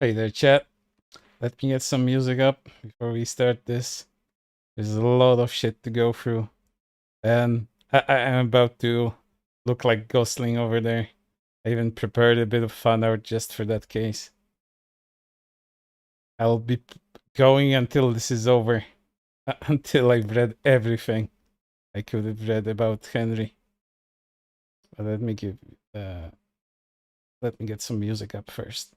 Hey there, chat. Let me get some music up before we start this. There's a lot of shit to go through. And I am about to look like Gosling over there. I even prepared a bit of fun art just for that case. I'll be going until this is over. Until I've read everything I could have read about Henri. But let me get some music up first.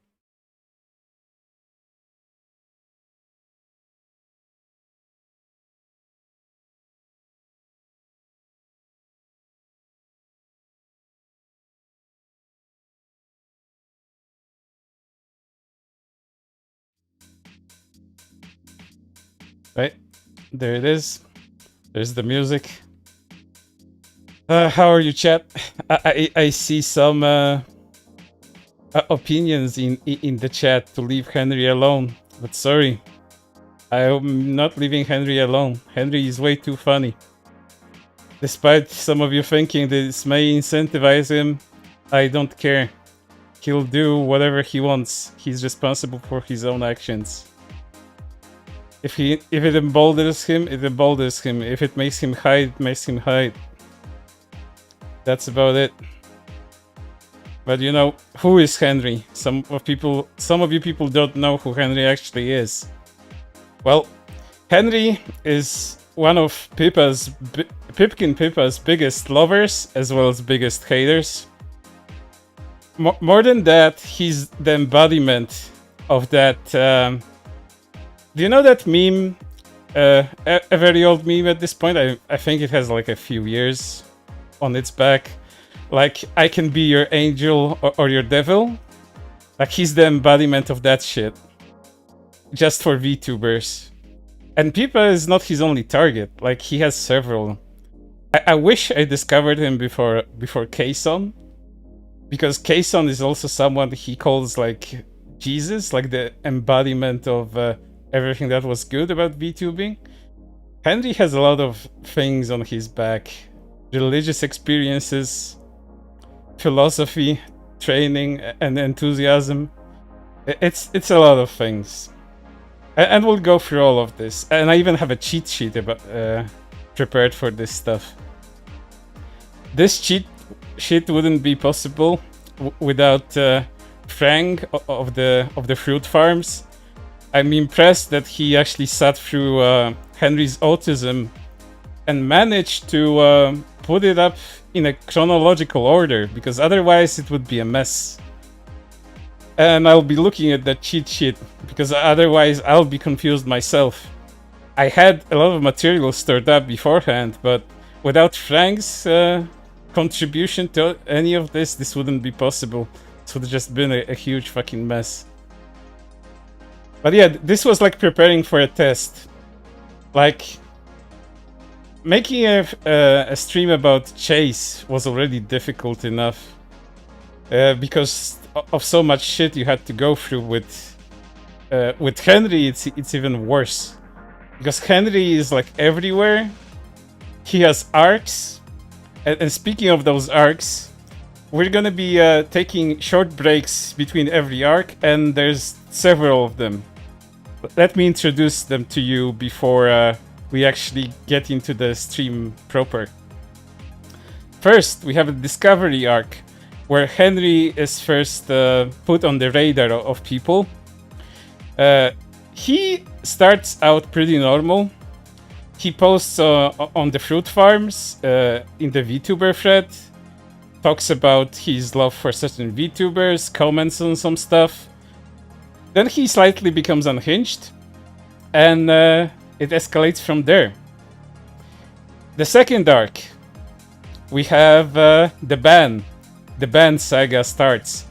Right, there it is. There's the music. How are you, chat? I see some opinions in the chat to leave Henri alone, but sorry, I'm not leaving Henri alone. Henri is way too funny. Despite some of you thinking this may incentivize him, I don't care. He'll do whatever he wants. He's responsible for his own actions. If it emboldens him, it emboldens him. If it makes him hide, it makes him hide. That's about it. But you know, who is Henri? Some of you people don't know who Henri actually is. Well, Henri is one of Pipkin Pippa's biggest lovers as well as biggest haters. More than that, he's the embodiment of that. Do you know that meme? A very old meme at this point. I think it has like a few years on its back. Like, I can be your angel or your devil. Like, he's the embodiment of that shit. Just for VTubers. And Pippa is not his only target. Like, he has several. I wish I discovered him before Kson. Because Kson is also someone he calls, like, Jesus. Like, the embodiment of everything that was good about VTubing. Henri has a lot of things on his back. Religious experiences, philosophy, training, and enthusiasm. It's a lot of things, and we'll go through all of this. And I even have a cheat sheet about prepared for this stuff. This cheat sheet wouldn't be possible without Frank of the fruit farms. I'm impressed that he actually sat through Henri's autism and managed to put it up in a chronological order, because otherwise it would be a mess. And I'll be looking at that cheat sheet, because otherwise I'll be confused myself. I had a lot of material stored up beforehand, but without Frank's contribution to any of this wouldn't be possible. It would have just been a huge fucking mess. But yeah, this was like preparing for a test. Like, making a stream about Chase was already difficult enough because of so much shit you had to go through with Henri. It's even worse because Henri is like everywhere. He has arcs, and speaking of those arcs, we're gonna be taking short breaks between every arc, and there's several of them. Let me introduce them to you before we actually get into the stream proper. First, we have a discovery arc, where Henri is first put on the radar of people. He starts out pretty normal. He posts on the fruit farms in the VTuber thread, talks about his love for certain VTubers, comments on some stuff. Then he slightly becomes unhinged, and it escalates from there. The second arc, we have the ban. The ban saga starts.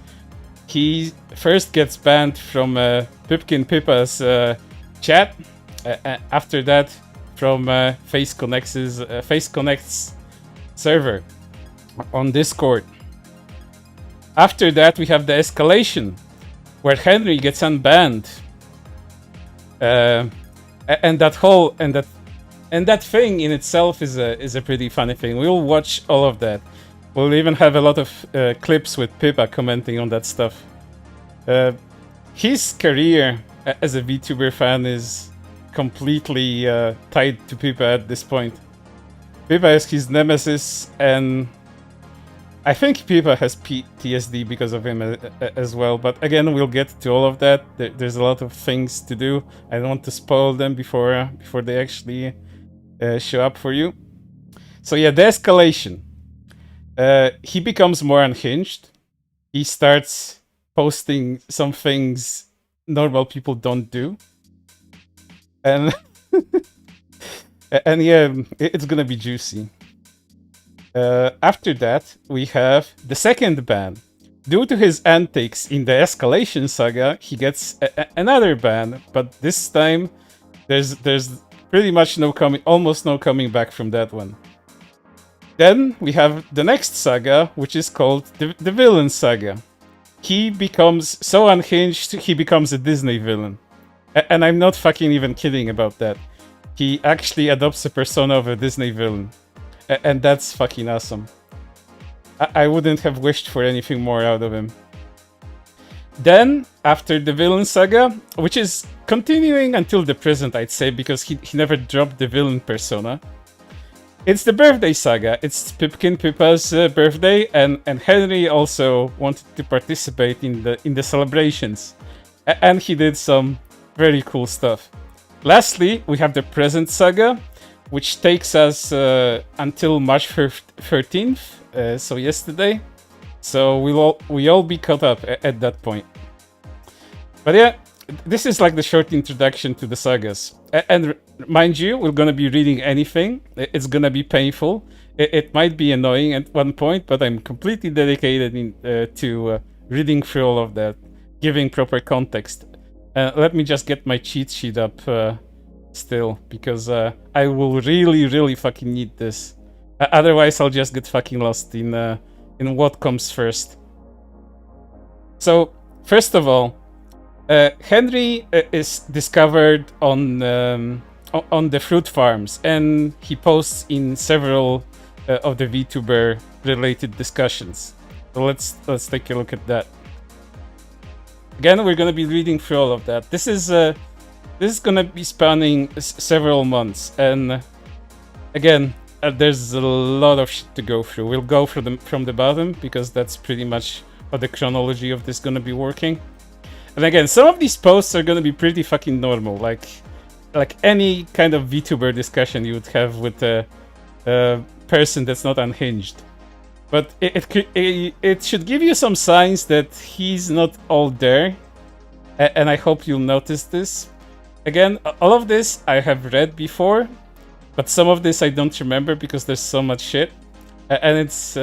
He first gets banned from Pipkin Pippa's chat. After that, from Face Connect's server on Discord. After that, we have the escalation, where Henri gets unbanned. And that thing in itself is a pretty funny thing. We'll watch all of that. We'll even have a lot of clips with Pippa commenting on that stuff. his career as a VTuber fan is completely tied to Pippa at this point. Pippa is his nemesis, and I think Pippa has PTSD because of him as well. But again, we'll get to all of that. There's a lot of things to do. I don't want to spoil them before they actually show up for you. So yeah, the escalation. He becomes more unhinged. He starts posting some things normal people don't do. And and yeah, it's gonna be juicy. After that, we have the second ban. Due to his antics in the Escalation Saga, he gets another ban, but this time there's pretty much almost no coming back from that one. Then we have the next saga, which is called the Villain Saga. He becomes so unhinged, he becomes a Disney villain. And I'm not fucking even kidding about that. He actually adopts a persona of a Disney villain. And that's fucking awesome. I wouldn't have wished for anything more out of him. Then, after the Villain Saga, which is continuing until the present, I'd say, because he never dropped the villain persona. It's the Birthday Saga. It's Pipkin Pippa's birthday, and Henri also wanted to participate in the celebrations. And he did some very cool stuff. Lastly, we have the Present Saga, which takes us until March 13th, so yesterday. So we all be caught up at that point. But yeah, this is like the short introduction to the sagas. And mind you, we're gonna be reading anything. It's gonna be painful. It might be annoying at one point, but I'm completely dedicated to reading through all of that, giving proper context. Let me just get my cheat sheet up still, because I will really fucking need this. Otherwise, I'll just get fucking lost in what comes first. So, first of all, Henri is discovered on the fruit farms, and he posts in several of the VTuber related discussions. So let's take a look at that. Again, we're gonna be reading through all of that. This is gonna be spanning several months, and again, there's a lot of shit to go through. We'll go from the bottom, because that's pretty much how the chronology of this is gonna be working. And again, some of these posts are gonna be pretty fucking normal, like any kind of VTuber discussion you would have with a person that's not unhinged. But it should give you some signs that he's not all there, and I hope you'll notice this. Again, all of this I have read before, but some of this I don't remember because there's so much shit, and it's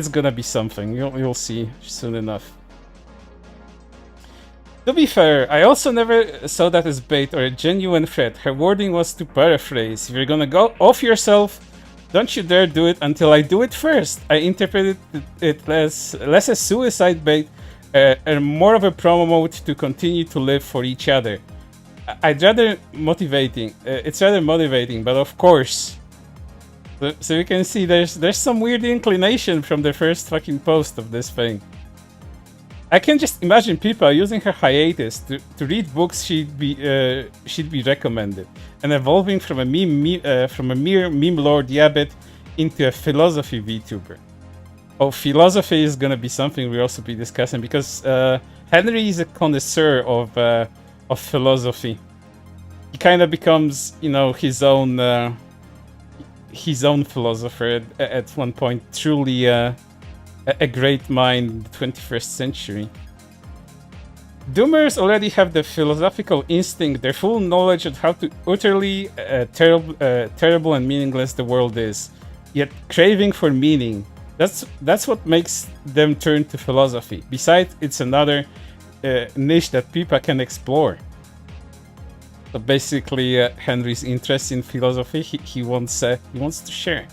gonna be something. You'll see soon enough. To be fair, I also never saw that as bait or a genuine threat. Her wording was, to paraphrase, if you're gonna go off yourself, don't you dare do it until I do it first. I interpreted it less a suicide bait and more of a promo mode to continue to live for each other. It's rather motivating, but of course. So you can see there's some weird inclination from the first fucking post of this thing. I can just imagine Pippa using her hiatus to read books she'd be recommended, and evolving from a mere meme lord yabbit into a philosophy VTuber. Oh, philosophy is gonna be something we'll also be discussing, because Henri is a connoisseur of philosophy. He kind of becomes, his own philosopher at one point. Truly a great mind in the 21st century. Doomers already have the philosophical instinct, their full knowledge of how utterly terrible and meaningless the world is, yet craving for meaning. That's what makes them turn to philosophy. Besides, it's another niche that Pippa can explore. So basically, Henri's interest in philosophy, he wants to share.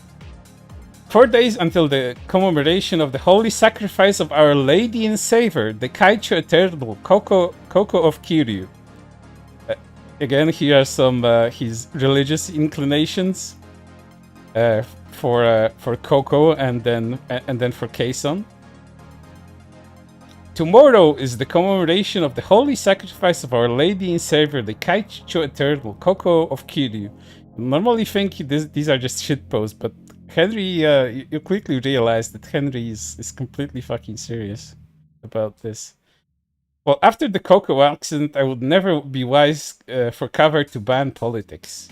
4 days until the commemoration of the holy sacrifice of Our Lady and Savior, the Kaicho Eternal Coco of Kiryu. Again, here are some his religious inclinations for Coco and then for Kason. Tomorrow is the commemoration of the holy sacrifice of Our Lady and Savior, the Kaicho Eternal, Koko of Kiryu. You normally think these are just shitposts, but Henri, you quickly realize that Henri is completely fucking serious about this. Well, after the Koko accident, I would never be wise for cover to ban politics.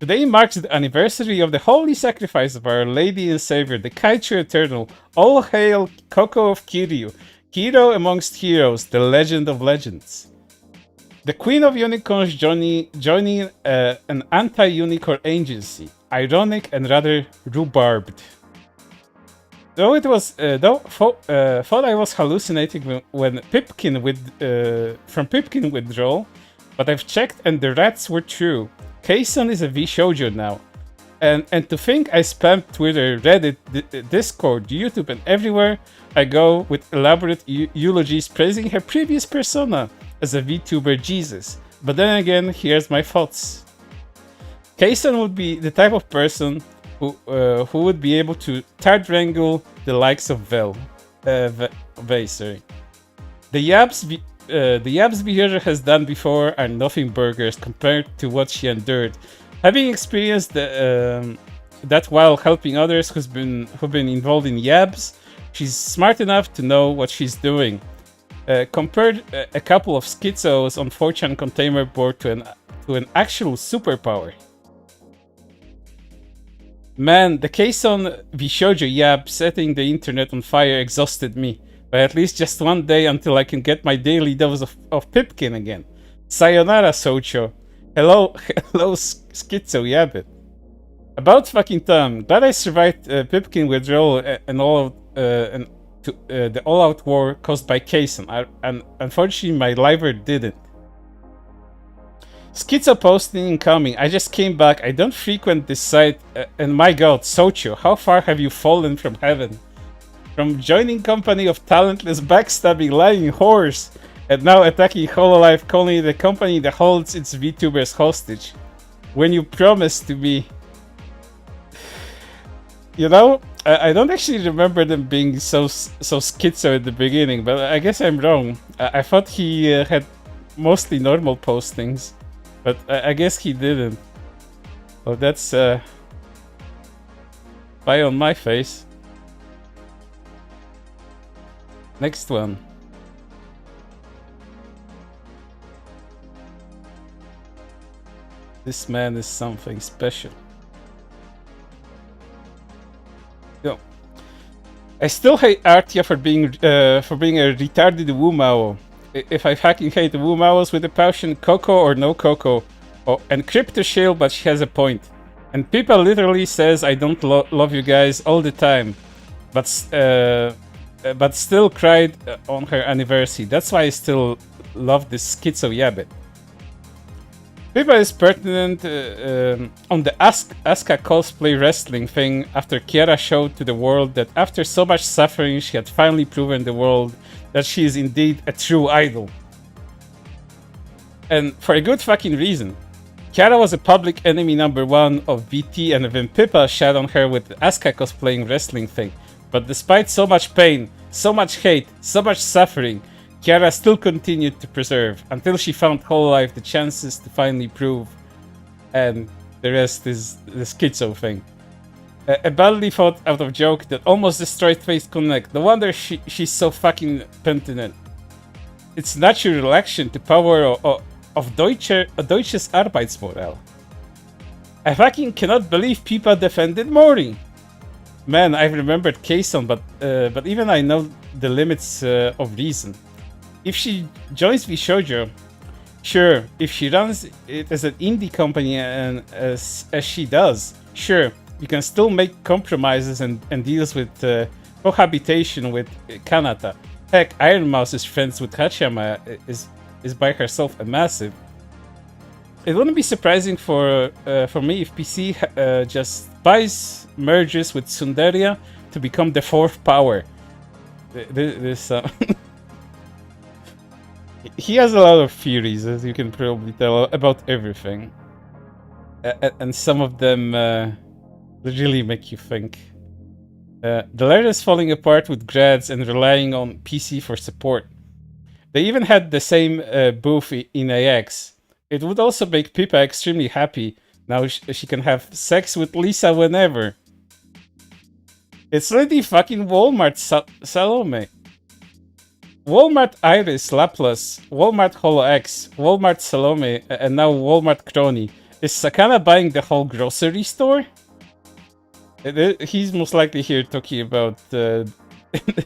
Today marks the anniversary of the holy sacrifice of Our Lady and Savior, the Kaicho Eternal. All hail Koko of Kiryu, hero amongst heroes, the legend of legends. The Queen of Unicorns joining an anti-unicorn agency. Ironic and rather rhubarbed. Though it was, thought I was hallucinating when from Pipkin withdrawal, but I've checked and the rats were true. Keisan is a V-shoujo now. And to think I spammed Twitter, Reddit, Discord, YouTube, and everywhere I go with elaborate eulogies praising her previous persona as a VTuber Jesus. But then again, here's my thoughts. Keisan would be the type of person who would be able to third wrangle the likes of Vei, sorry. The Yab's behavior has done before are nothing burgers compared to what she endured. Having experienced that while helping others who've been involved in Yabs, she's smart enough to know what she's doing. Compared a couple of schizos on 4chan container board to an actual superpower. Man, the case on Vishojo Yab setting the internet on fire exhausted me. By at least just one day until I can get my daily dose of Pipkin again. Sayonara, Socho. Hello, Schizo Yabbit. About fucking time. Glad I survived Pipkin withdrawal and the all-out war caused by Keisan. And unfortunately, my liver didn't. Schizo posting incoming. I just came back. I don't frequent this site. And my god, Socho, how far have you fallen from heaven? From joining company of talentless, backstabbing, lying whores, and now attacking Hololive, calling it a company that holds its VTubers hostage. When you promised to be... You know, I don't actually remember them being so schizo at the beginning, but I guess I'm wrong. I thought he had mostly normal postings, but I guess he didn't. Well, that's pie on my face. Next one. This man is something special. Yo. I still hate Artia for being a retarded Wumao. If I fucking hate Wumaos with a passion, Coco or no Coco. Oh, and Crypto Shale, but she has a point. And Pippa literally says I don't love you guys all the time. But still cried on her anniversary. That's why I still love this Schizo Yabbit. Pippa is pertinent on the Asuka cosplay wrestling thing after Kiara showed to the world that after so much suffering she had finally proven the world that she is indeed a true idol. And for a good fucking reason. Kiara was a public enemy #1 of VT, and then Pippa shat on her with the Asuka cosplaying wrestling thing. But despite so much pain, so much hate, so much suffering, Kiara still continued to persevere until she found Hololive the chances to finally prove. And the rest is the schizo thing. A badly thought out of joke that almost destroyed Face Connect. No wonder she's so fucking penitent. It's natural action to power of Deutsches Arbeitsmoral. I fucking cannot believe Pippa defended Mori. Man, I remembered Keisan, but even I know the limits of reason. If she joins VShoujo, sure. If she runs it as an indie company and as she does, sure. You can still make compromises and deals with cohabitation with Kanata. Heck, Iron Mouse is friends with Hachiyama, is by herself a massive. It wouldn't be surprising for me if PC just buys merges with Sundaria to become the fourth power. He has a lot of theories, as you can probably tell, about everything. And some of them really make you think. The latter is falling apart with grads and relying on PC for support. They even had the same booth in AX. It would also make Pippa extremely happy. Now she can have sex with Lisa whenever. It's really fucking Walmart Salome. Walmart Iris Laplace, Walmart Holo X, Walmart Salome, and now Walmart Crony. Is Sakana buying the whole grocery store? He's most likely here talking about the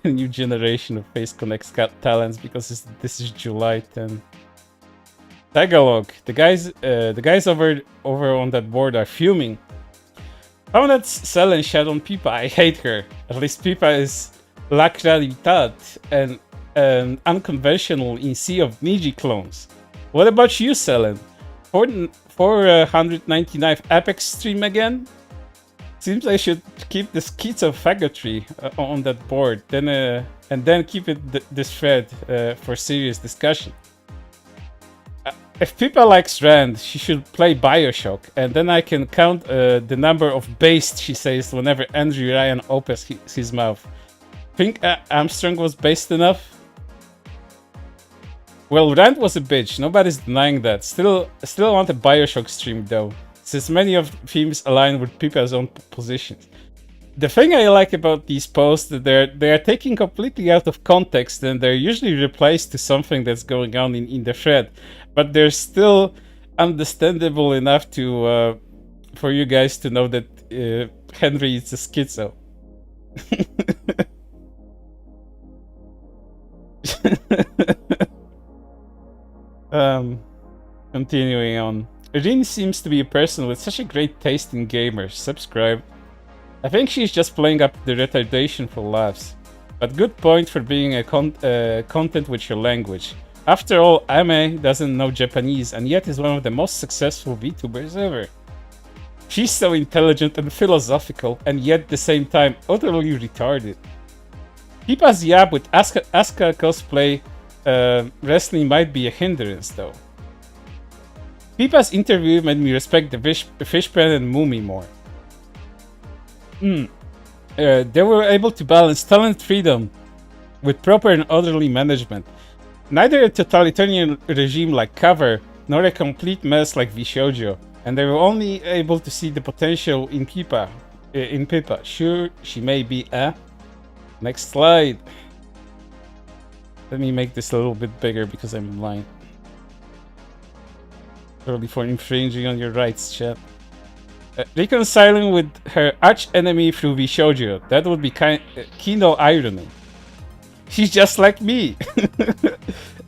new generation of Face Connect talents because this is July 10. Tagalog. The guys over on that board are fuming. How that's Selen shed on Pippa? I hate her. At least Pippa is la claridad and unconventional in sea of Niji clones. What about you, Selen? 499th Apex stream again? Seems I should keep the schizofaggotry on that board, and then keep it this thread for serious discussion. If Pippa likes Rand, she should play Bioshock, and then I can count the number of based she says whenever Andrew Ryan opens his mouth. Think Armstrong was based enough? Well, Rand was a bitch, nobody's denying that. Still want a Bioshock stream though, since many of themes align with Pippa's own positions. The thing I like about these posts is that they are taken completely out of context and they're usually replaced to something that's going on in the thread, but they're still understandable enough to for you guys to know that Henri is a schizo. Continuing on. Rin seems to be a person with such a great taste in gamers. Subscribe. I think she's just playing up the retardation for laughs. But good point for being a content with your language. After all, Ame doesn't know Japanese and yet is one of the most successful VTubers ever. She's so intelligent and philosophical and yet at the same time utterly retarded. Pippa's yab with Asuka cosplay wrestling might be a hindrance though. Pippa's interview made me respect the Fishpan and Mumi more. They were able to balance talent freedom with proper and orderly management. Neither a totalitarian regime like Cover, nor a complete mess like Vishoujo, and they were only able to see the potential in Pippa. Sure, she may be Next slide. Let me make this a little bit bigger because I'm in line. Probably for infringing on your rights, chat. Reconciling with her arch enemy through Vishoujo. That would be kino irony. She's just like me.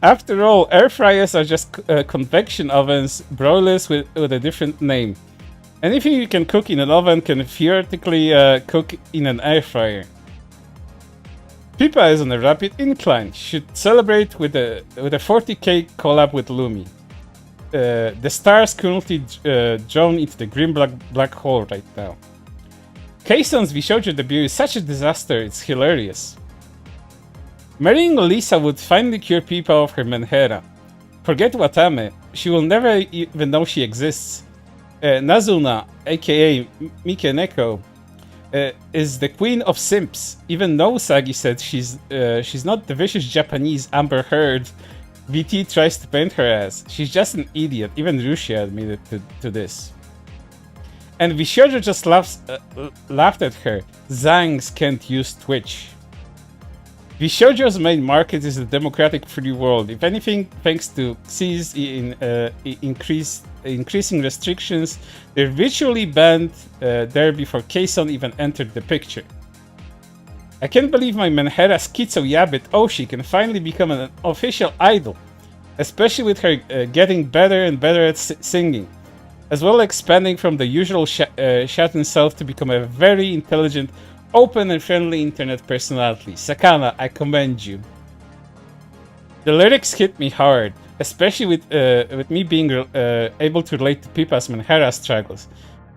After all, air fryers are just convection ovens, broilers with a different name. Anything you can cook in an oven can theoretically cook in an air fryer. Pippa is on a rapid incline. She should celebrate with a 40k collab with Lumi. The stars currently drawn into the grim black hole right now. Keison's Vishoujo debut is such a disaster, it's hilarious. Marrying Lisa would finally cure Pippa of her menhera. Forget Watame, she will never even know she exists. Nazuna, aka Mikeneko, is the queen of simps. Even though Sagi said she's not the vicious Japanese Amber Heard VT tries to paint her as. She's just an idiot. Even Rushia admitted to this. And Vishoujo just laughed at her. Zangs can't use Twitch. Vishoujo's main market is the democratic free world. If anything, thanks to Xi's increasing restrictions, they're virtually banned there before Keison even entered the picture. I can't believe my Menhera Schizo Yabbit Oshi can finally become an official idol, especially with her getting better and better at singing, as well expanding from the usual Shatten self to become a very intelligent, open and friendly internet personality. Sakana, I commend you. The lyrics hit me hard, especially with me being able to relate to Pippa's Menhera struggles.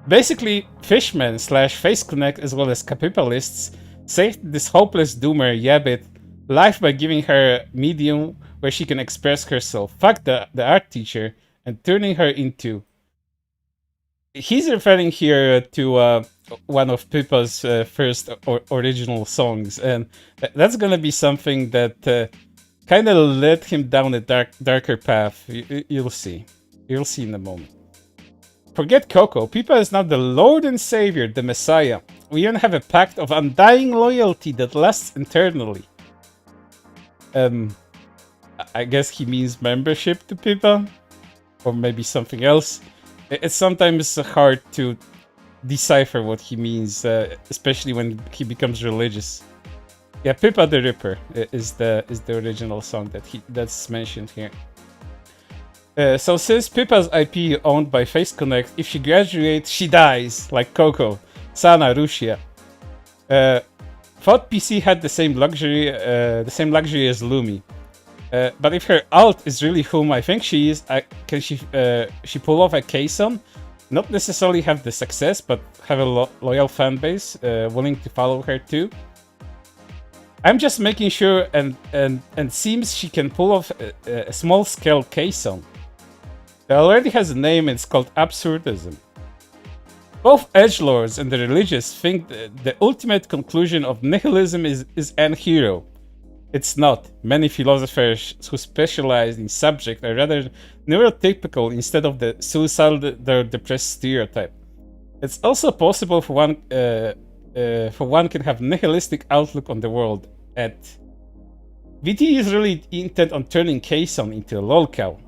Basically, Fishmen / Face Connect as well as capitalists saved this hopeless doomer Yabbit life by giving her a medium where she can express herself. Fuck the art teacher and turning her into... He's referring here to one of Pippa's first original songs, and that's gonna be something that kind of led him down a darker path. You'll see. You'll see in a moment. Forget Coco. Pippa is now the Lord and Savior, the Messiah. We even have a pact of undying loyalty that lasts eternally. I guess he means membership to Pippa, or maybe something else. It's sometimes hard to decipher what he means, especially when he becomes religious. Yeah, Pippa the Ripper is the original song that's mentioned here. So since Pippa's IP owned by Face Connect, if she graduates, she dies, like Coco, Sana, Rusia. Thought PC had the same luxury as Lumi. But if her alt is really whom I think she is, can she pull off a Kson? Not necessarily have the success, but have a loyal fan base willing to follow her too. I'm just making sure, and seems she can pull off a small scale Kson. It already has a name, it's called Absurdism. Both edgelords and the religious think the ultimate conclusion of nihilism is an hero. It's not. Many philosophers who specialize in subject are rather neurotypical instead of the suicidal or depressed stereotype. It's also possible for one can have nihilistic outlook on the world. VT is really intent on turning Kson into a lolcow.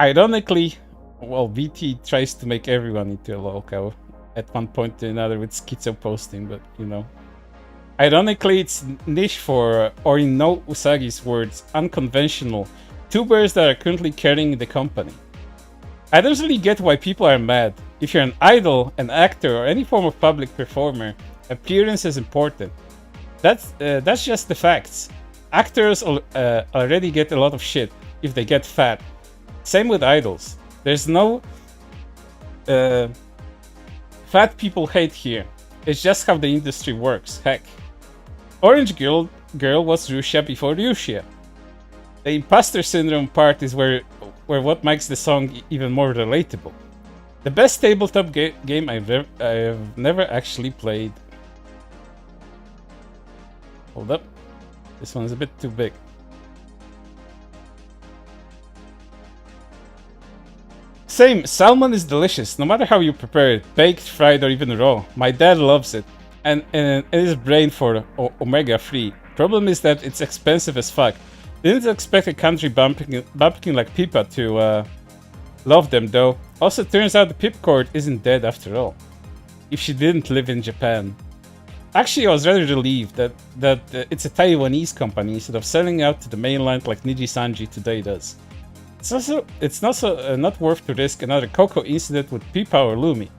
Ironically, well, VT tries to make everyone into a lolcow at one point or another with schizo posting, but you know. Ironically, it's niche for, or in no Usagi's words, unconventional tubers that are currently carrying the company. I don't really get why people are mad. If you're an idol, an actor, or any form of public performer, appearance is important. That's just the facts. Actors already get a lot of shit if they get fat. Same with idols. There's no fat people hate here. It's just how the industry works. Heck. Orange Girl was Rusia before Rusia. The imposter syndrome part is where what makes the song even more relatable. The best tabletop game I've never actually played. Hold up. This one's a bit too big. Same, salmon is delicious, no matter how you prepare it, baked, fried, or even raw. My dad loves it. And it is brain for omega-3. Problem is that it's expensive as fuck. Didn't expect a country bumpkin like Pippa to love them though. Also turns out the Pipcord isn't dead after all. If she didn't live in Japan. Actually, I was rather relieved that it's a Taiwanese company instead of selling out to the mainland like Niji Sanji today does. It's also not worth to risk another Coco incident with Pippa or Lumi.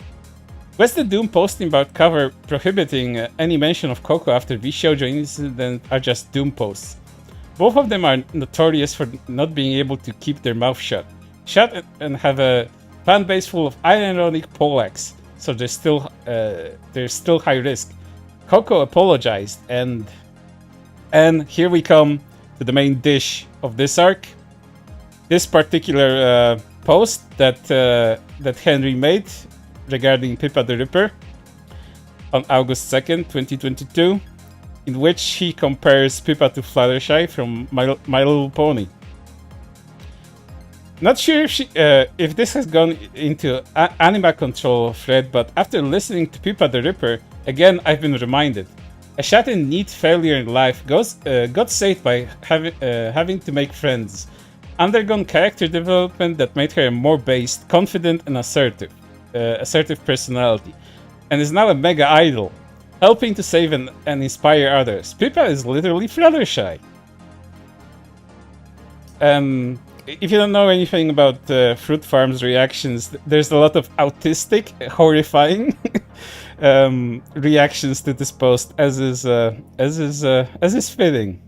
Was the Doom posting about cover prohibiting any mention of Coco after V-Shoujo incident are just Doom posts. Both of them are notorious for not being able to keep their mouth shut and have a fan base full of ironic Polacks, so there's still high risk. Coco apologized, and here we come to the main dish of this arc. This particular post that Henri made regarding Pippa the Ripper on August 2nd, 2022, in which he compares Pippa to Fluttershy from My Little Pony. Not sure if this has gone into anima control thread, but after listening to Pippa the Ripper, again I've been reminded. A shot in neat failure in life got saved by having to make friends, undergone character development that made her a more based, confident, and assertive personality, and is now a mega idol, helping to save and inspire others. Pippa is literally Fluttershy. If you don't know anything about Fruit Farm's reactions, there's a lot of autistic, horrifying reactions to this post, as is fitting.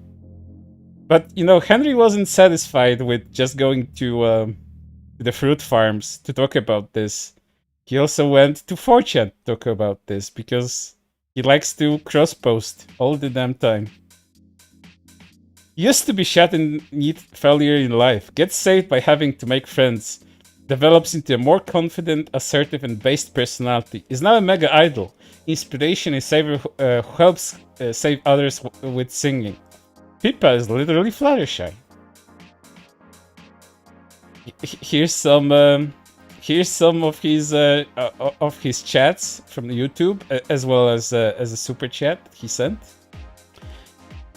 But you know, Henri wasn't satisfied with just going to the Fruit Farms to talk about this. He also went to 4chan to talk about this because he likes to cross-post all the damn time. Used to be shot in neat failure in life. Gets saved by having to make friends. develops into a more confident, assertive, and based personality. Is now a mega idol, inspiration, and saver who helps save others with singing. Pippa is literally Fluttershy. Here's some of his chats from the YouTube, as well as a super chat he sent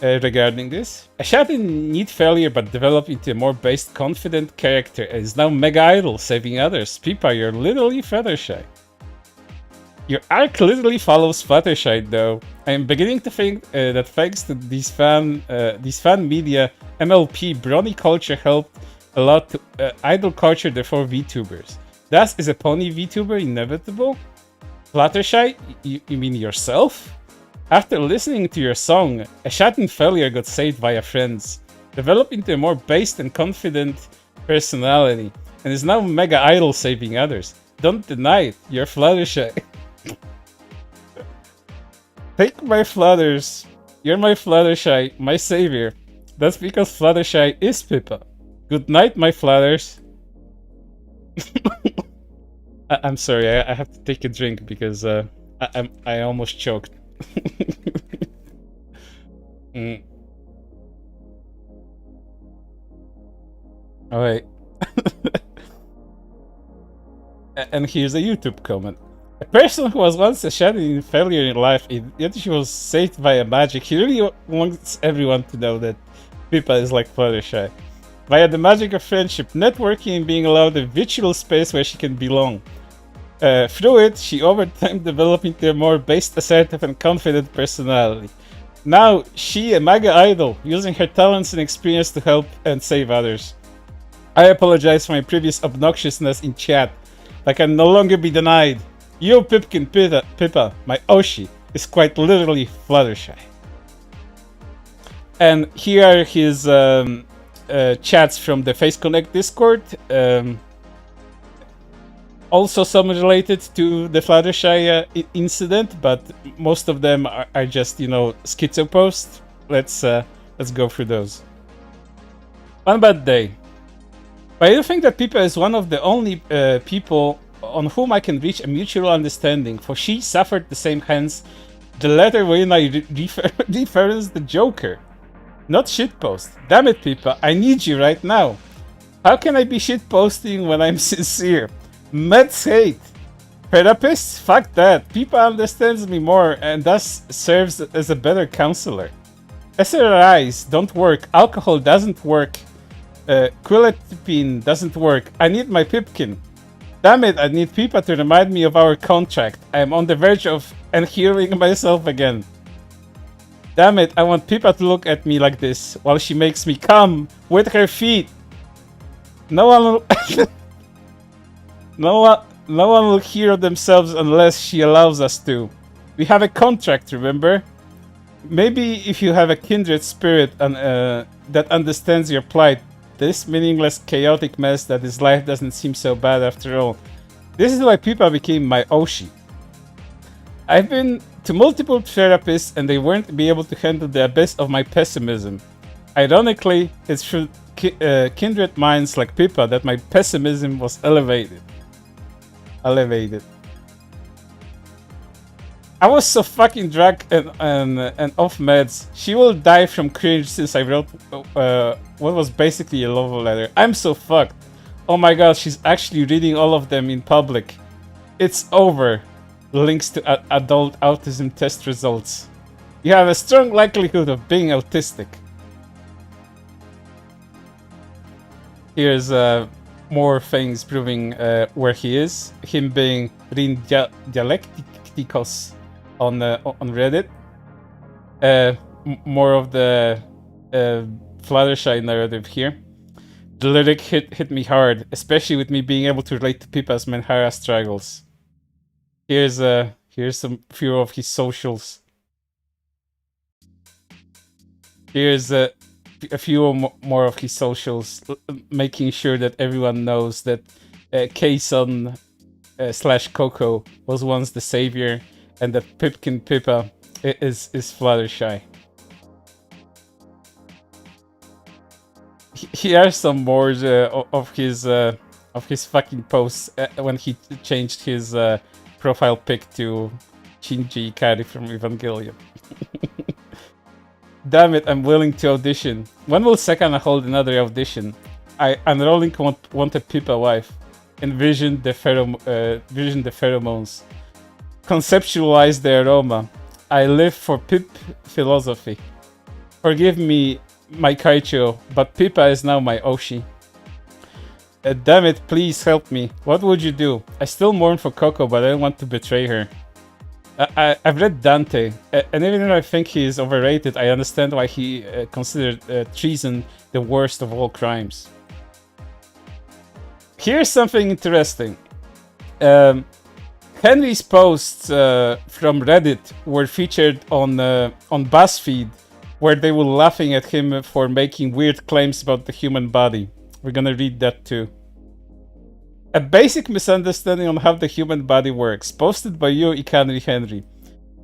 regarding this. A chat in neat failure, but developed into a more based, confident character, and is now mega idol, saving others. Pippa, you're literally Fluttershy. Your arc literally follows Fluttershy, though. I am beginning to think that thanks to these fan media, MLP, brony culture helped a lot to idol culture, therefore VTubers. Thus, is a pony VTuber inevitable? Fluttershy? You mean yourself? After listening to your song, a shot in failure got saved by friends, developed into a more based and confident personality, and is now mega idol saving others. Don't deny it, you're Fluttershy. Take my flutters. You're my Fluttershy, my savior. That's because Fluttershy is Pippa. Good night, my flutters. I'm sorry, I have to take a drink because I almost choked. Alright. And here's a YouTube comment. A person who was once a shining failure in life, yet she was saved by a magic. He really wants everyone to know that Pippa is like Fluttershy. Via the magic of friendship, networking, and being allowed a virtual space where she can belong. Through it, she over time developed into a more based, assertive, and confident personality. Now, she a mega idol, using her talents and experience to help and save others. I apologize for my previous obnoxiousness in chat. I can no longer be denied. You, Pipkin Pippa, my Oshi, is quite literally Fluttershy. And here are his chats from the Face Connect Discord. Also some related to the Fluttershy incident, but most of them are just, you know, schizo posts. Let's go through those. One bad day. But I do think that Pippa is one of the only people on whom I can reach a mutual understanding, for she suffered the same hands. The letter wherein I reference the Joker. Not shitpost. Damn it, Pippa, I need you right now. How can I be shitposting when I'm sincere? Meds hate. Therapists? Fuck that. Pippa understands me more and thus serves as a better counselor. SRIs don't work. Alcohol doesn't work. Quilletipine doesn't work. I need my Pipkin. Damn it, I need Pippa to remind me of our contract. I am on the verge of unhearing myself again. Damn it, I want Pippa to look at me like this while she makes me come with her feet. No one will no one will hear themselves unless she allows us to. We have a contract, remember? Maybe if you have a kindred spirit that understands your plight, this meaningless, chaotic mess that is life doesn't seem so bad after all. This is why Pippa became my Oshi. I've been to multiple therapists and they weren't be able to handle the abyss of my pessimism. Ironically, it's through kindred minds like Pippa that my pessimism was elevated. I was so fucking drunk and off meds. She will die from cringe since I wrote what was basically a love letter. I'm so fucked. Oh my god, she's actually reading all of them in public. It's over. Links to adult autism test results. You have a strong likelihood of being autistic. Here's more things proving where he is. Him being Dialecticos on Reddit. More of the Fluttershy narrative here. The lyric hit me hard, especially with me being able to relate to Pippa's Menhara struggles. Here's some few of his socials. Here's a few more of his socials, making sure that everyone knows that K-Sun / Coco was once the savior, and that Pipkin Pippa is Fluttershy. Here are some more of his of his fucking posts when he changed his profile pic to Shinji Ikari from Evangelion. Damn it, I'm willing to audition. When will Sekana hold another audition? I unrolling want a Pippa wife. Envision the pheromones. Conceptualize the aroma. I live for Pip philosophy. Forgive me, my Kaicho, but Pippa is now my Oshi. Damn it, please help me. What would you do? I still mourn for Coco, but I don't want to betray her. I've read Dante, and even though I think he is overrated, I understand why he considered treason the worst of all crimes. Here's something interesting. Henri's posts from Reddit were featured on BuzzFeed, where they were laughing at him for making weird claims about the human body. We're gonna read that too. A basic misunderstanding on how the human body works, posted by you, Ikanri Henri.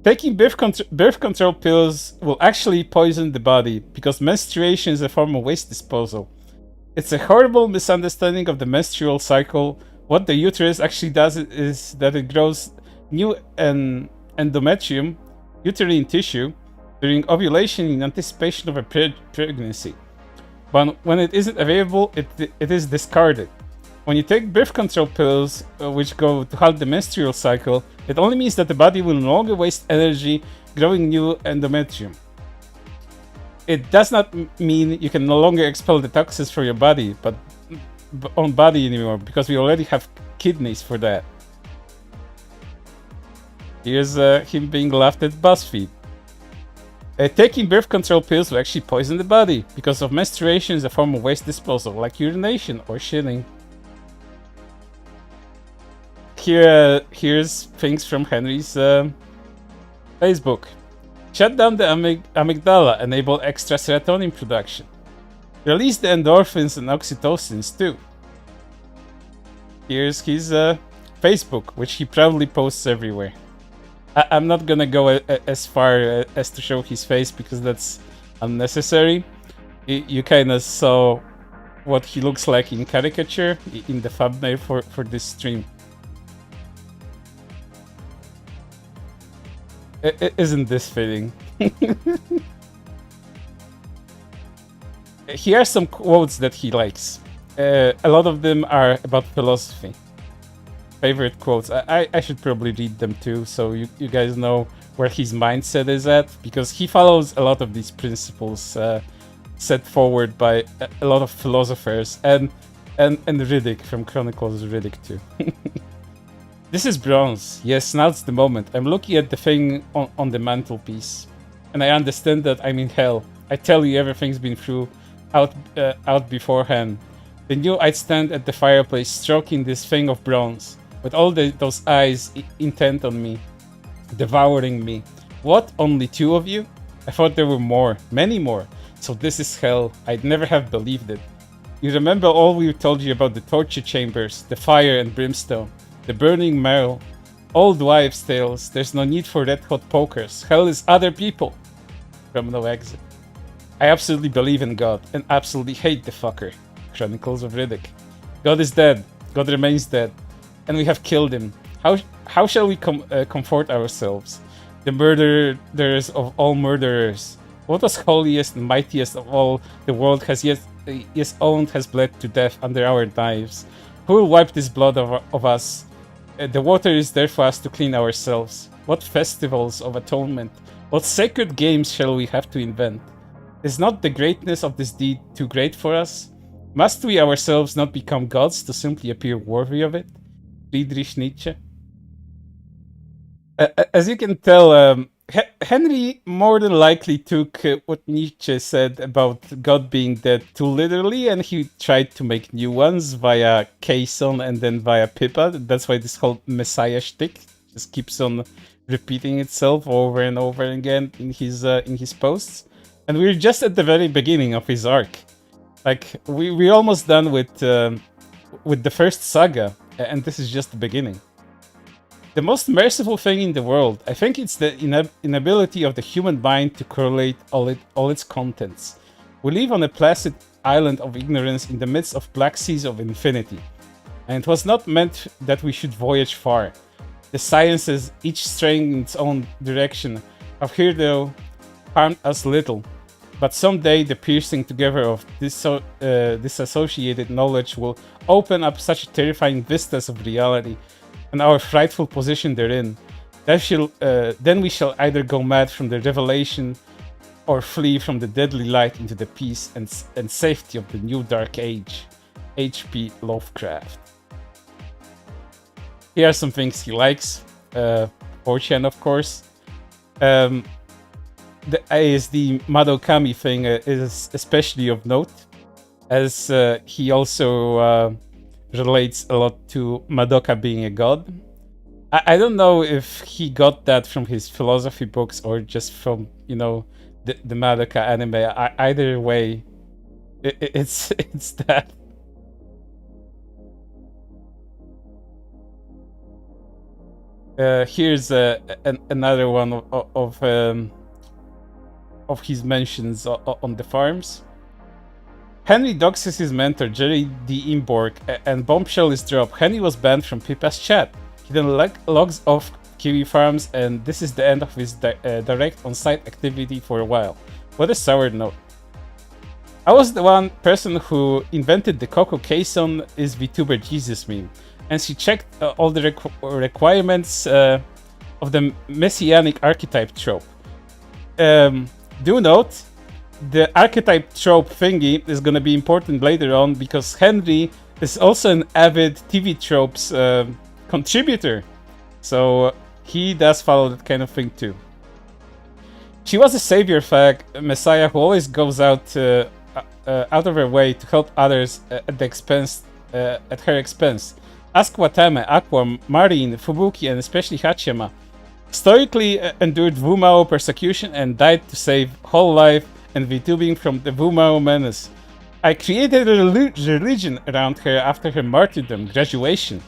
Taking birth control pills will actually poison the body, because menstruation is a form of waste disposal. It's a horrible misunderstanding of the menstrual cycle. What the uterus actually does is that it grows new endometrium, uterine tissue, during ovulation in anticipation of a pregnancy. But when it isn't available, it is discarded. When you take birth control pills, which go to halt the menstrual cycle, it only means that the body will no longer waste energy growing new endometrium. It does not mean you can no longer expel the toxins from your body, but own body anymore, because we already have kidneys for that. Here's him being laughed at BuzzFeed. Taking birth control pills will actually poison the body, because of menstruation is a form of waste disposal, like urination or shitting. Here's things from Henri's Facebook. Shut down the amygdala, enable extra serotonin production. Release the endorphins and oxytocins too. Here's his Facebook, which he proudly posts everywhere. I'm not gonna go as far as to show his face, because that's unnecessary. You kinda saw what he looks like in caricature in the thumbnail for this stream. Isn't this fitting? Here are some quotes that he likes. A lot of them are about philosophy. Favorite quotes. I should probably read them too, so you guys know where his mindset is at, because he follows a lot of these principles set forward by a lot of philosophers, and Riddick from Chronicles of Riddick too. This is bronze. Yes, now's the moment. I'm looking at the thing on the mantelpiece, and I understand that I'm in hell. I tell you, everything's been out beforehand. Then knew I'd stand at the fireplace stroking this thing of bronze, with all those eyes intent on me, devouring me. What, only 2 of you? I thought there were more, many more. So this is hell. I'd never have believed it. You remember all we told you about the torture chambers, the fire and brimstone, the burning marrow, old wives' tales. There's no need for red-hot pokers. Hell is other people. From no exit. I absolutely believe in God, and absolutely hate the fucker. Chronicles of Riddick. God is dead. God remains dead. And we have killed him. How shall we comfort ourselves? The murderers of all murderers. What was holiest and mightiest of all the world has yet owned has bled to death under our knives. Who will wipe this blood of us? The water is there for us to clean ourselves. What festivals of atonement? What sacred games shall we have to invent? Is not the greatness of this deed too great for us? Must we ourselves not become gods to simply appear worthy of it? Friedrich Nietzsche. As you can tell, Henri more than likely took what Nietzsche said about God being dead too literally, and he tried to make new ones via Kayson and then via Pippa. That's why this whole Messiah shtick just keeps on repeating itself over and over again in his posts. And we're just at the very beginning of his arc. Like, we're almost done with the first saga, and this is just the beginning. The most merciful thing in the world, I think it's the inability of the human mind to correlate all its contents. We live on a placid island of ignorance in the midst of black seas of infinity. And it was not meant that we should voyage far. The sciences, each straying in its own direction, have hitherto harmed us little. But someday the piecing together of disassociated knowledge will open up such terrifying vistas of reality and our frightful position therein. Then we shall either go mad from the revelation or flee from the deadly light into the peace and safety of the new dark age. H.P. Lovecraft. Here are some things he likes. 4chan, of course. The ASD Madokami thing is especially of note, as he also relates a lot to Madoka being a god. I don't know if he got that from his philosophy books or just from, you know, the Madoka anime. Either way, it's that. Here's another one of his mentions on the farms. Henri doxes his mentor, Jerry D. Imborg, and bombshell is dropped. Henri was banned from Pippa's chat. He then logs off Kiwi Farms, and this is the end of his direct on-site activity for a while. What a sour note. I was the one person who invented the Coco Cason is VTuber Jesus meme, and she checked all the requirements of the messianic archetype trope. Do note, the archetype trope thingy is gonna be important later on because Henri is also an avid TV tropes contributor, so he does follow that kind of thing too. She was a savior fag, a messiah who always goes out of her way to help others at her expense. Ask Watame, Aqua, Marin, Fubuki, and especially Hachiyama. Stoically endured Wumao persecution and died to save whole life and VTubing from the Wumao menace. I created a religion around her after her martyrdom, graduation.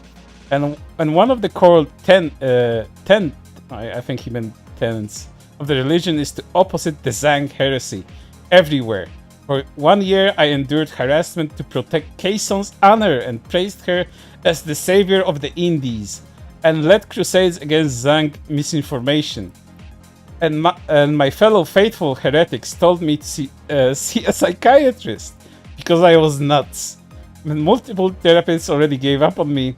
And one of the core 10, I think he meant tenets, of the religion is to opposite the Zhang heresy, everywhere. For 1 year I endured harassment to protect Kaison's honor and praised her as the savior of the Indies, and led crusades against Zhang misinformation. And my fellow faithful heretics told me to see a psychiatrist, because I was nuts. When multiple therapists already gave up on me,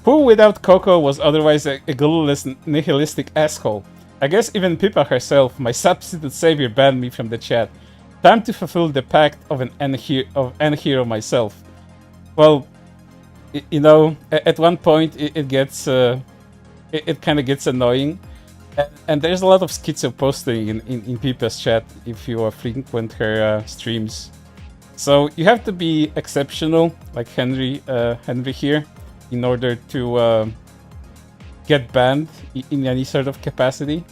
who without Coco was otherwise a glueless nihilistic asshole. I guess even Pippa herself, my substitute savior, banned me from the chat. Time to fulfill the pact of an N-hero myself. Well, you know, at one point it gets, it kind of gets annoying. And there's a lot of schizo posting in Pippa's chat if you frequent her streams. So you have to be exceptional, like Henri here, in order to get banned in any sort of capacity.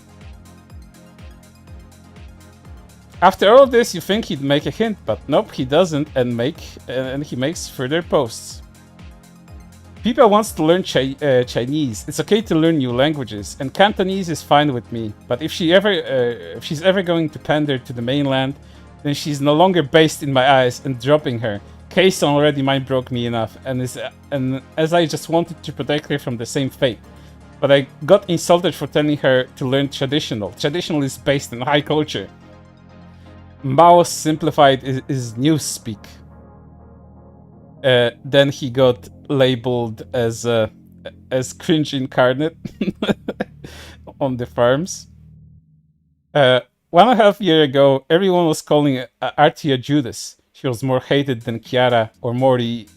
After all this, you think he'd make a hint, but nope, he doesn't, and he makes further posts. Pippa wants to learn Chinese. It's okay to learn new languages, and Cantonese is fine with me. But if she's ever going to pander to the mainland, then she's no longer based in my eyes, and dropping her. Kason already mind broke me enough, and as I just wanted to protect her from the same fate. But I got insulted for telling her to learn traditional. Traditional is based in high culture. Mao simplified is newspeak. Then he got labeled as cringe incarnate on the farms. 1.5 years ago, everyone was calling Artia Judas. She was more hated than Kiara or Mori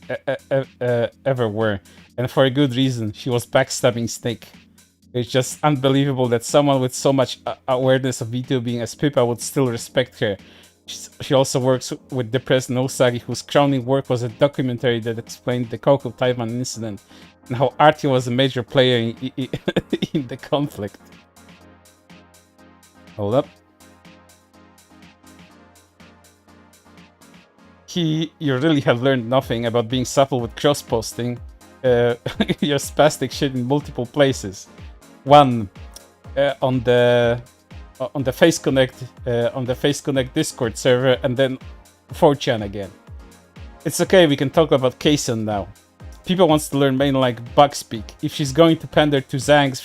ever were, and for a good reason. She was backstabbing Snake. It's just unbelievable that someone with so much awareness of VTubing as Pippa would still respect her. She also works with depressed Nosagi, whose crowning work was a documentary that explained the Coco Taiwan incident and how Artie was a major player in the conflict. Hold up. You really have learned nothing about being supple with cross-posting. You're spastic shit in multiple places. One, on the Face Connect Discord server, and then 4chan again. It's okay, we can talk about Kason now. People wants to learn mainly like bug speak. If she's going to pander to Zhang's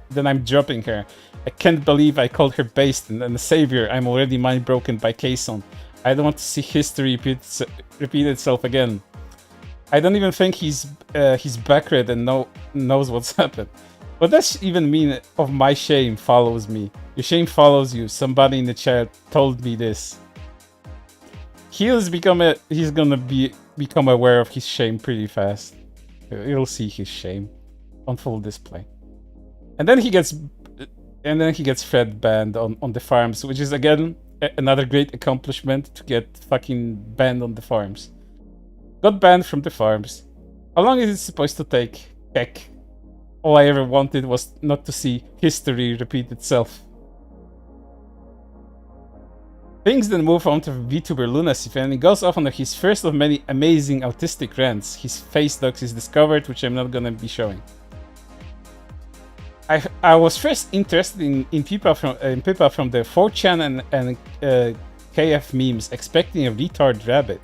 then I'm dropping her. I can't believe I called her based and a savior. I'm already mind broken by Kason. I don't want to see history repeat itself again. I don't even think he's backread and knows what's happened. What does even mean of my shame follows me? Your shame follows you. Somebody in the chat told me this. He's gonna become aware of his shame pretty fast. You'll see his shame on full display. And then he gets Fred banned on the farms, which is again another great accomplishment to get fucking banned on the farms. Got banned from the farms. How long is it supposed to take? Heck. All I ever wanted was not to see history repeat itself. Things then move on to VTuber Lunacy, and he goes off on his first of many amazing autistic rants. His face docs is discovered, which I'm not gonna be showing. I was first interested in Pippa from the 4chan and KF memes, expecting a retard rabbit.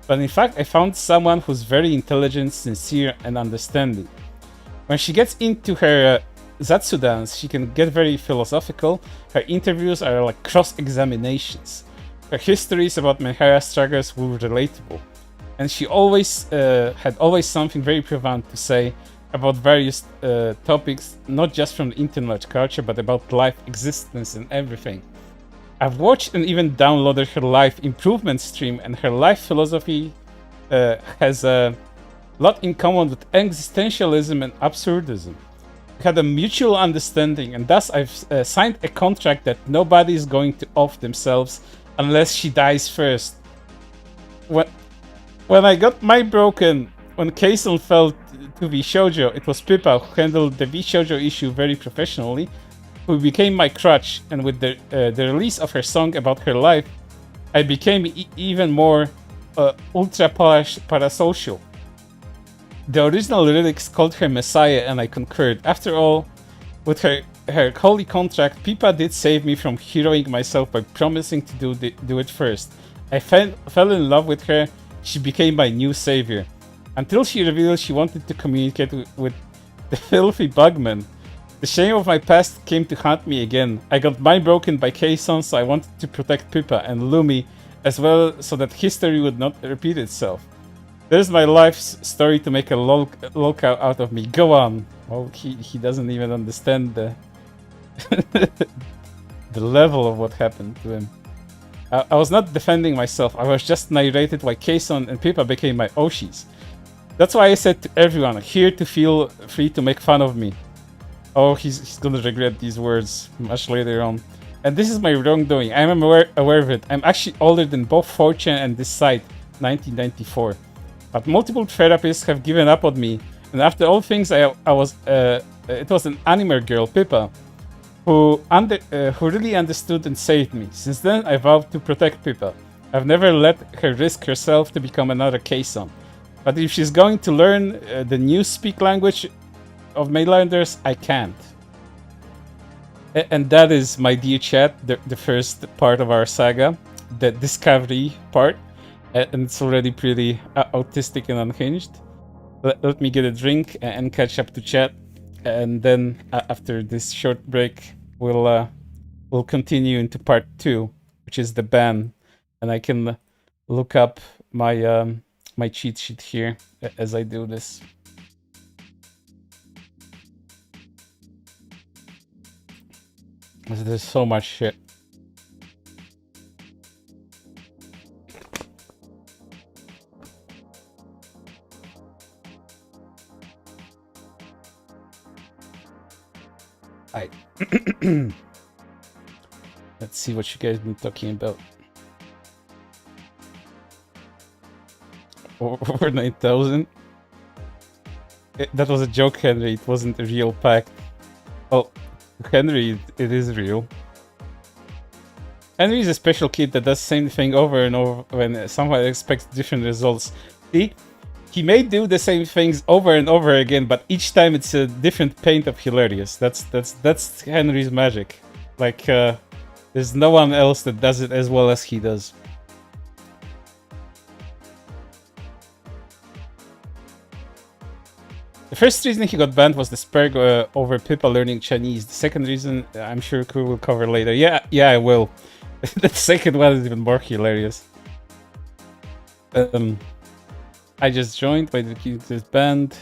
But in fact, I found someone who's very intelligent, sincere, and understanding. When she gets into her Zatsu dance, she can get very philosophical. Her interviews are like cross-examinations. Her histories about Menhara struggles were relatable. And she always had something very profound to say about various topics, not just from the internet culture, but about life, existence, and everything. I've watched and even downloaded her life improvement stream, and her life philosophy has a lot in common with existentialism and absurdism. We had a mutual understanding, and thus I've signed a contract that nobody is going to off themselves unless she dies first. When I got my broken, when Kason fell to VShoujo, it was Pippa who handled the VShoujo issue very professionally, who became my crutch, and with the release of her song about her life, I became even more ultra parasocial. The original lyrics called her Messiah, and I concurred. After all, with her holy contract, Pippa did save me from heroing myself by promising to do it first. I fell in love with her. She became my new savior. Until she revealed she wanted to communicate with the filthy bugman. The shame of my past came to haunt me again. I got mind broken by Kason, so I wanted to protect Pippa and Lumi as well, so that history would not repeat itself. There's my life's story to make a lolcow out of me. Go on. Oh, he doesn't even understand the the level of what happened to him. I was not defending myself. I was just narrated why Kason and Pippa became my Oshis. That's why I said to everyone here to feel free to make fun of me. Oh, he's gonna regret these words much later on. And this is my wrongdoing. I'm aware of it. I'm actually older than both 4chan and this site, 1994. But multiple therapists have given up on me, and after all things, it was an anime girl, Pippa, who really understood and saved me. Since then, I vowed to protect Pippa. I've never let her risk herself to become another Kason. But if she's going to learn the new speak language of mainlanders, I can't. And that is, my dear chat, the first part of our saga, the discovery part. And it's already pretty autistic and unhinged. Let me get a drink and catch up to chat, and then after this short break, we'll continue into part 2, which is the ban, and I can look up my my cheat sheet here as I do this. There's so much shit. Alright. Let's see what you guys been talking about. Over 9,000? That was a joke, Henry. It wasn't a real pact. Oh, Henry, it is real. Henry is a special kid that does the same thing over and over when someone expects different results. He may do the same things over and over again, but each time it's a different paint of hilarious. That's Henry's magic. Like, there's no one else that does it as well as he does. The first reason he got banned was the spur over Pippa learning Chinese. The second reason, I'm sure Kuri will cover later. Yeah, I will. The second one is even more hilarious. I just joined. Wait, this band.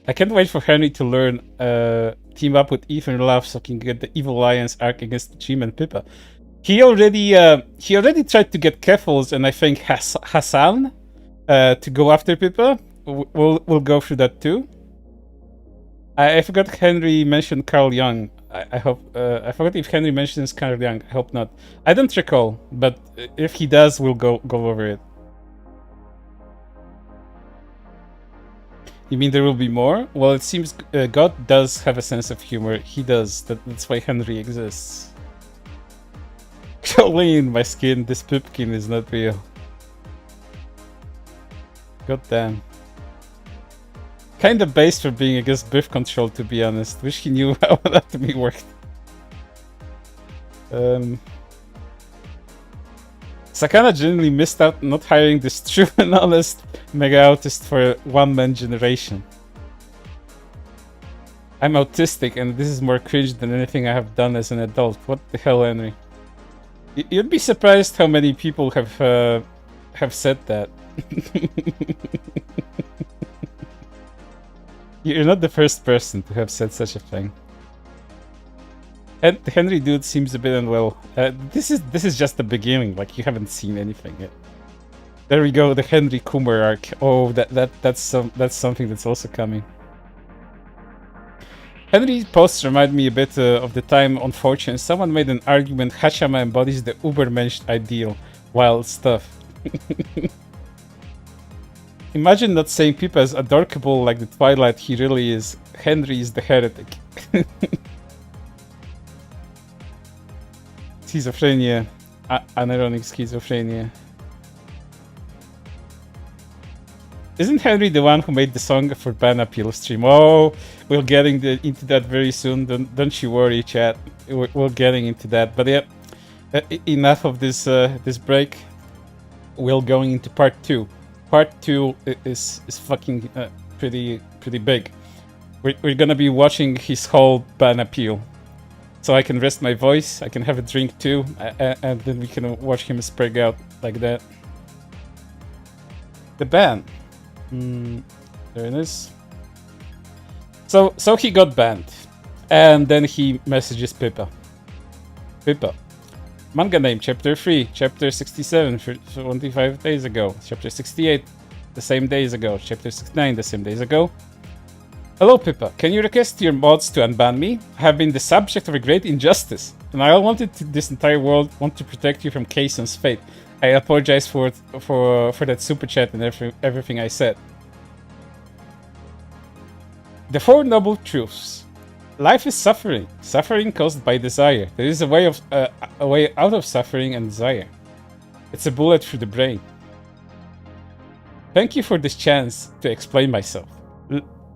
I can't wait for Henri to learn team up with Ethan Love so he can get the Evil Alliance arc against Jim and Pippa. He already tried to get Keffels and I think Hassan to go after Pippa. We'll go through that too. I forgot Henri mentioned Carl Jung. I hope I forgot if Henri mentions Carl Jung. I hope not. I don't recall, but if he does, we'll go over it. You mean there will be more? Well, it seems God does have a sense of humor. He does. That's why Henri exists. Crawling my skin. This Pipkin is not real. God damn. Kinda based for being against birth control, to be honest. Wish he knew how anatomy worked. Sakana genuinely missed out not hiring this true and honest mega autist for one-man generation. I'm autistic and this is more cringe than anything I have done as an adult. What the hell, Henri? You'd be surprised how many people have said that. You're not the first person to have said such a thing. And the Henri dude seems a bit unwell. This is just the beginning. Like, you haven't seen anything yet. There we go, the Henri Kumar arc. Oh, that's something that's also coming. Henri's posts remind me a bit of the time on 4chan someone made an argument Hachama embodies the Ubermensch ideal. Wild stuff. Imagine not saying Pippa is adorable like the Twilight he really is. Henri is the heretic. Schizophrenia. Unironic schizophrenia. Isn't Henri the one who made the song for Ban Appeal stream? Oh, we're getting into that very soon. Don't you worry, chat. We're getting into that. But yeah, enough of this this break. We're going into part 2. Part 2 is fucking pretty big. We're gonna be watching his whole ban appeal, so I can rest my voice. I can have a drink too, and then we can watch him spread out like that. The ban. There it is. So he got banned, and then he messages Pippa. Pippa. Manga name, chapter 3, chapter 67, 25 days ago, chapter 68, the same days ago, chapter 69, the same days ago. Hello Pippa, can you request your mods to unban me? I have been the subject of a great injustice, and I wanted this entire world want to protect you from Kaison's fate. I apologize for that super chat and everything I said. The 4 noble truths. Life is suffering. Suffering caused by desire. There is a way out of suffering and desire. It's a bullet through the brain. Thank you for this chance to explain myself.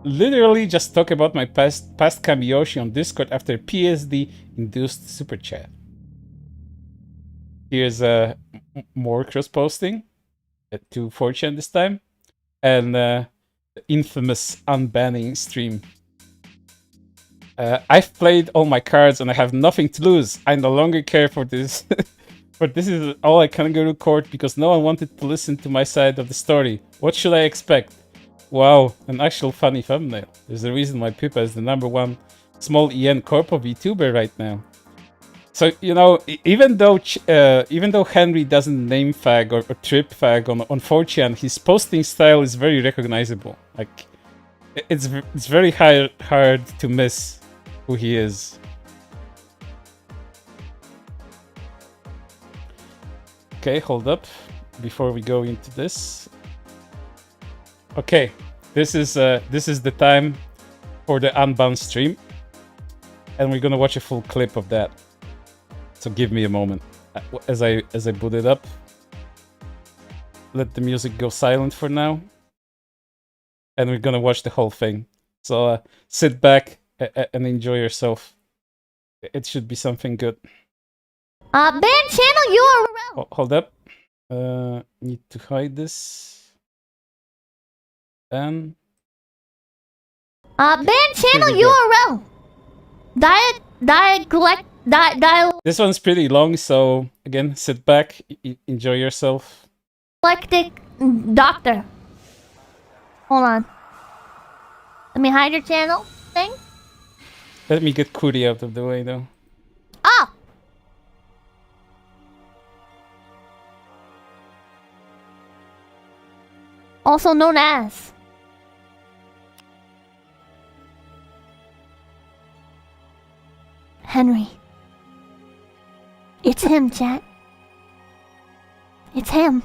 Literally just talk about my past Kamiyoshi on Discord after PSD-induced super chat. Here's more cross-posting to 4chan this time, and the infamous unbanning stream. I've played all my cards and I have nothing to lose. I no longer care for this. But this is all I can go to court because no one wanted to listen to my side of the story. What should I expect? Wow, an actual funny thumbnail. There's a reason why Pippa is the #1 small EN corpo VTuber right now. So, you know, even though Henri doesn't name fag or trip fag on 4chan, his posting style is very recognizable. Like, it's very hard to miss who he is. Okay, hold up before we go into this. Okay, this is the time for the unbound stream, and we're gonna watch a full clip of that. So give me a moment as I boot it up. Let the music go silent for now, and we're gonna watch the whole thing. So sit back and enjoy yourself. It should be something good. Ban channel URL. Hold up. Need to hide this. Ban. Ban channel Here we go. URL. Dialectic This one's pretty long, so again, sit back, enjoy yourself. doctor. Hold on. Let me hide your channel thing. Let me get Kuri out of the way, though. Ah! Also known as Henri. It's him, chat. It's him.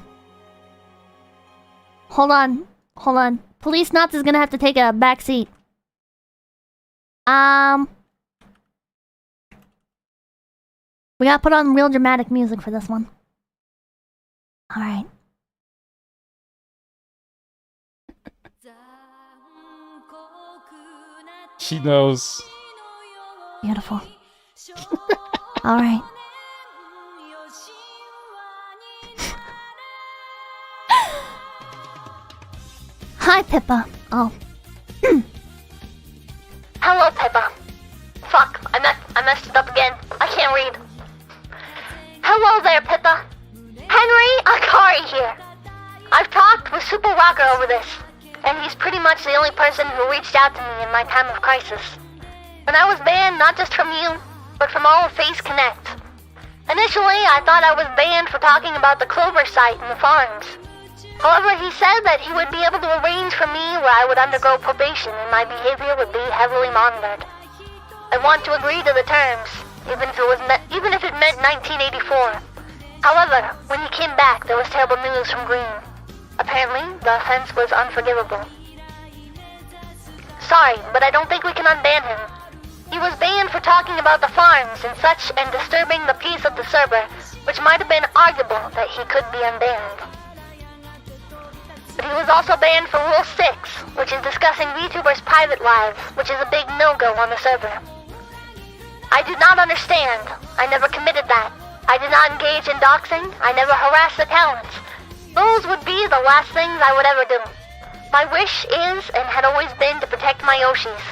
Hold on. Police Nuts is gonna have to take a back seat. We gotta put on real dramatic music for this one. Alright. She knows. Beautiful. Alright. Hi, Pippa. Oh. Hello, Pippa. Fuck, I messed it up again. I can't read. Hello there, Pippa. Henri, Kuri here. I've talked with Super Rocker over this, and he's pretty much the only person who reached out to me in my time of crisis. When I was banned not just from you, but from all of Face Connect. Initially, I thought I was banned for talking about the Clover site and the farms. However, he said that he would be able to arrange for me where I would undergo probation and my behavior would be heavily monitored. I want to agree to the terms, even if it meant 1984. However, when he came back, there was terrible news from Green. Apparently, the offense was unforgivable. Sorry, but I don't think we can unban him. He was banned for talking about the farms and such and disturbing the peace of the server, which might have been arguable that he could be unbanned. But he was also banned for Rule 6, which is discussing VTubers' private lives, which is a big no-go on the server. I do not understand. I never committed that. I did not engage in doxing. I never harassed the talents. Those would be the last things I would ever do. My wish is and had always been to protect my Yoshis,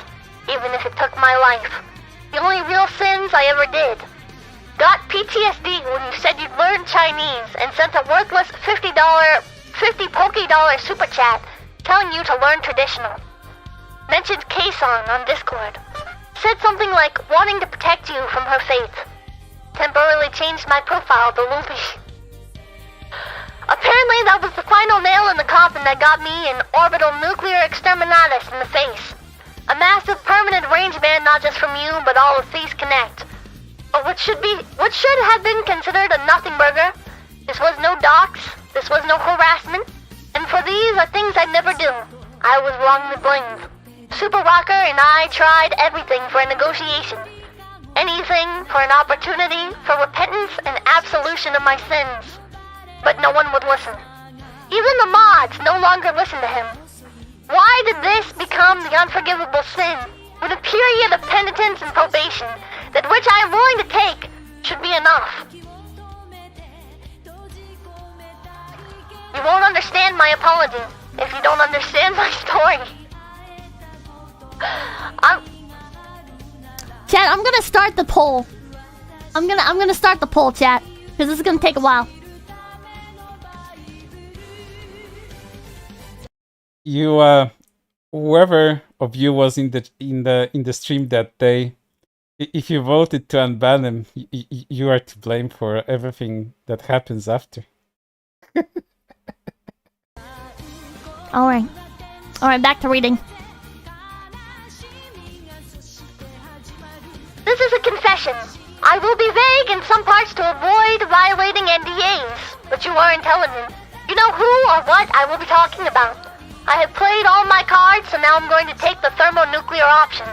even if it took my life. The only real sins I ever did. Got PTSD when you said you'd learned Chinese and sent a worthless $50 Poké-dollar super chat telling you to learn traditional. Mentioned K-Song on Discord. Said something like wanting to protect you from her fate. Temporarily changed my profile to Lumpy. Apparently that was the final nail in the coffin that got me an orbital nuclear exterminatus in the face. A massive permanent range ban not just from you, but all of Face Connect. What should have been considered a nothing burger. This was no dox, this was no harassment, and for these are things I'd never do. I was wrongly blamed. Super Rocker and I tried everything for a negotiation. Anything for an opportunity for repentance and absolution of my sins. But no one would listen. Even the mods no longer listen to him. Why did this become the unforgivable sin, when a period of penitence and probation, that which I am willing to take, should be enough? You won't understand my apology if you don't understand my story. Chat, I'm gonna start the poll. I'm gonna start the poll, chat, because this is gonna take a while. You, whoever of you was in the stream that day, if you voted to unban him, you are to blame for everything that happens after. Alright, back to reading. This is a confession. I will be vague in some parts to avoid violating NDAs, but you are intelligent. You know who or what I will be talking about. I have played all my cards, so now I'm going to take the thermonuclear option.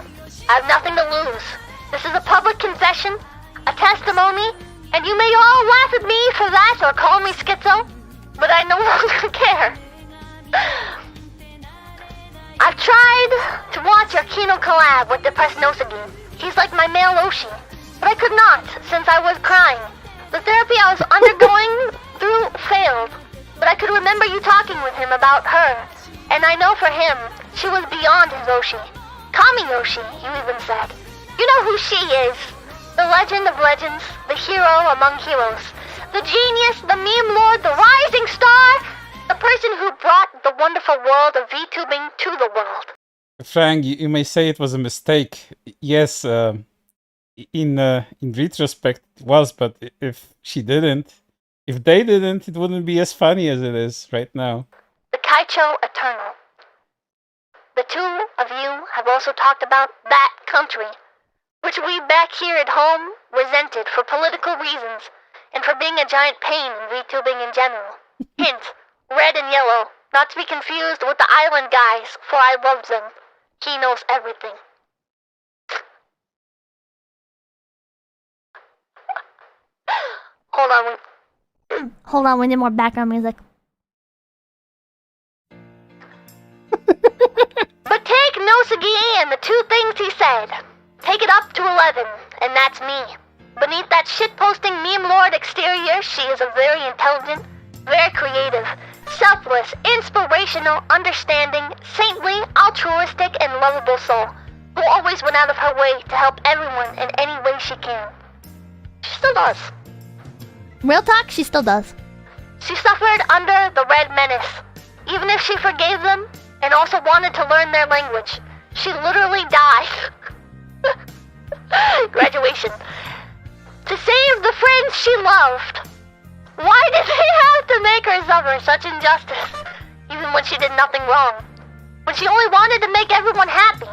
I have nothing to lose. This is a public confession, a testimony, and you may all laugh at me for that or call me schizo, but I no longer care. I've tried to watch your Kino collab with Depressed Nosagi. He's like my male Oshi, but I could not since I was crying. The therapy I was undergoing through failed, but I could remember you talking with him about her, and I know for him, she was beyond his Oshi. Kamiyoshi, you even said. You know who she is. The legend of legends, the hero among heroes. The genius, the meme lord, the rising star. The person who brought the wonderful world of VTubing to the world. Frank, you may say it was a mistake. Yes, in retrospect it was, but if they didn't, it wouldn't be as funny as it is right now. The Kaicho Eternal. The two of you have also talked about that country, which we back here at home resented for political reasons and for being a giant pain in VTubing in general. Hint, red and yellow, not to be confused with the island guys, for I love them. He knows everything. Hold on, we need more background music. But take Nosagi and the two things he said. Take it up to 11, and that's me. Beneath that shitposting meme lord exterior, she is a very intelligent, very creative, selfless, inspirational, understanding, saintly, altruistic, and lovable soul who always went out of her way to help everyone in any way she can. She still does. Real talk, she still does. She suffered under the Red Menace. Even if she forgave them and also wanted to learn their language, she literally died. Graduation. To save the friends she loved. Why did they have to make her suffer such injustice, even when she did nothing wrong? When she only wanted to make everyone happy?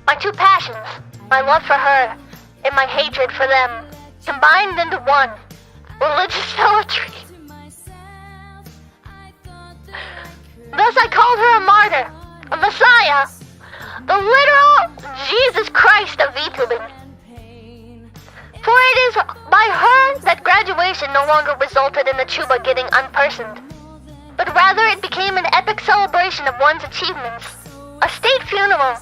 My two passions, my love for her and my hatred for them, combined into one. Religious zealotry. Thus I called her a martyr, a messiah, the literal Jesus Christ of VTubing. For it is by her that graduation no longer resulted in the Chuba getting unpersoned, but rather it became an epic celebration of one's achievements, a state funeral.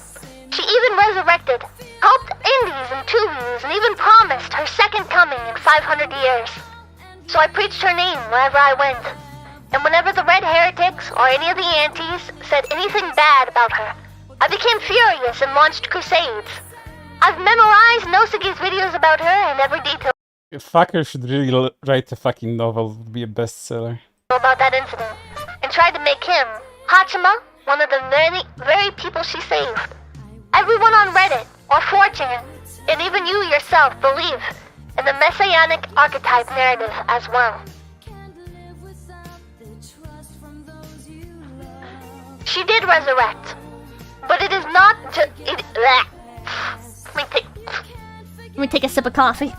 She even resurrected, helped indies and tubues, and even promised her second coming in 500 years. So I preached her name wherever I went, and whenever the red heretics or any of the antis said anything bad about her, I became furious and launched crusades. I've memorized Nosugi's videos about her and every detail. Fucker should really write a fucking novel, it would be a bestseller. About that incident, and tried to make him, Hachima, one of the very people she saved. Everyone on Reddit, or 4chan, and even you yourself believe in the messianic archetype narrative as well. She did resurrect, but it is not just... Let me take a sip of coffee.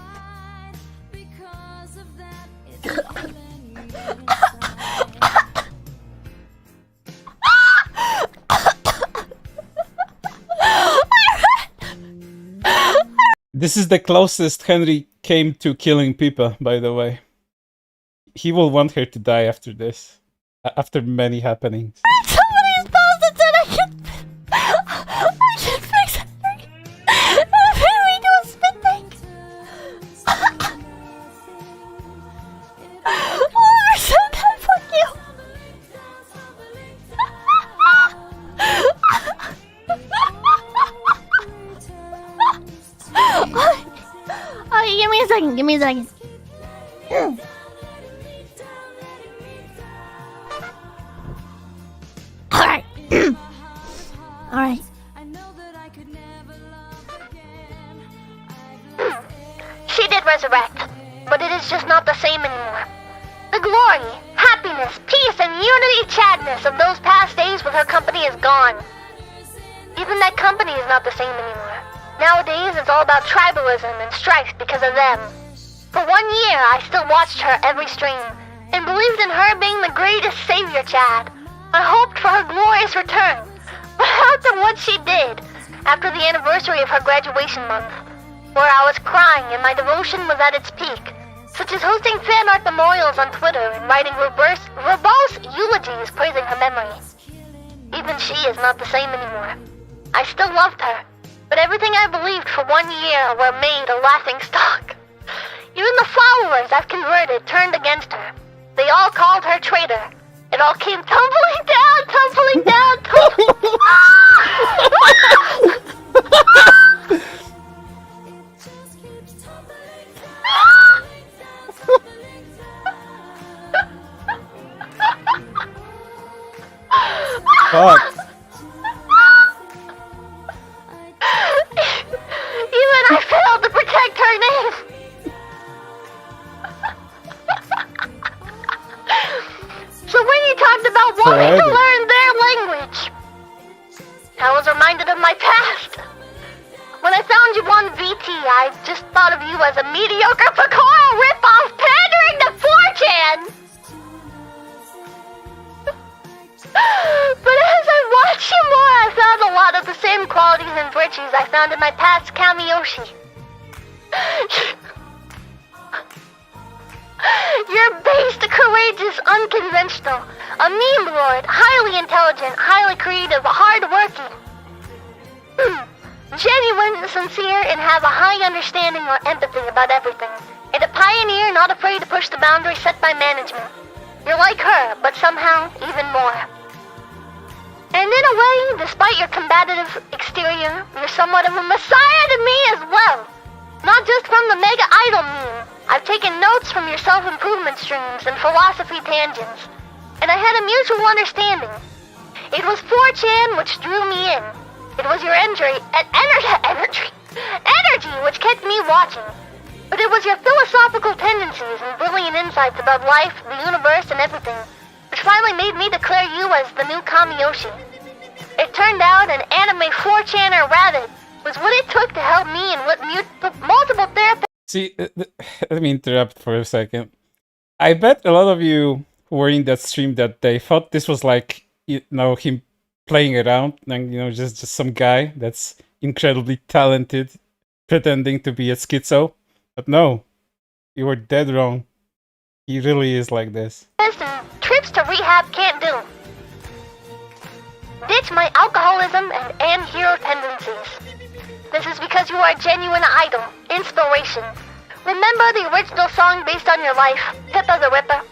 This is the closest Henri came to killing Pippa, by the way. He will want her to die after this. After many happenings. Somebody's posted that I can fix Henri. And Henri do a spit take. Oh, we're so dead, fuck you. Oh, give me a second. Alright. Alright. She did resurrect, but it is just not the same anymore. The glory, happiness, peace, and unity chadness of those past days with her company is gone. Even that company is not the same anymore. Nowadays, it's all about tribalism and strife because of them. For 1 year, I still watched her every stream, and believed in her being the greatest savior, Chad. I hoped for her glorious return. But after what she did, after the anniversary of her graduation month, where I was crying and my devotion was at its peak, such as hosting fan art memorials on Twitter and writing verbose eulogies praising her memory. Even she is not the same anymore. I still loved her, but everything I believed for 1 year were made a laughing stock. Even the followers I've converted turned against her. They all called her traitor. It all came tumbling down. Fuck. Even I failed to protect her name. So when you talked about wanting to learn their language, I was reminded of my past. When I found you on VT, I just thought of you as a mediocre Picoro ripoff pandering to 4chan. But as I watched you more, I found a lot of the same qualities and virtues I found in my past Kamiyoshi. You're based, courageous, unconventional, a meme lord, highly intelligent, highly creative, hard-working, genuine, sincere, and have a high understanding or empathy about everything, and a pioneer not afraid to push the boundaries set by management. You're like her, but somehow even more. And in a way, despite your combative exterior, you're somewhat of a messiah to me as well. Not just from the mega idol meme. I've taken notes from your self-improvement streams and philosophy tangents, and I had a mutual understanding. It was 4chan which drew me in. It was your energy which kept me watching. But it was your philosophical tendencies and brilliant insights about life, the universe, and everything, which finally made me declare you as the new Kamiyoshi. It turned out an anime 4chaner rabbit was what it took to help me and what multiple therapists. See, let me interrupt for a second. I bet a lot of you who were in that stream that day thought this was like, you know, him playing around and, you know, just some guy that's incredibly talented pretending to be a schizo. But no, you were dead wrong. He really is like this. Trips to rehab can't do. Ditch my alcoholism and hero tendencies. This is because you are a genuine idol, inspiration. Remember the original song based on your life, Pippa the Ripper?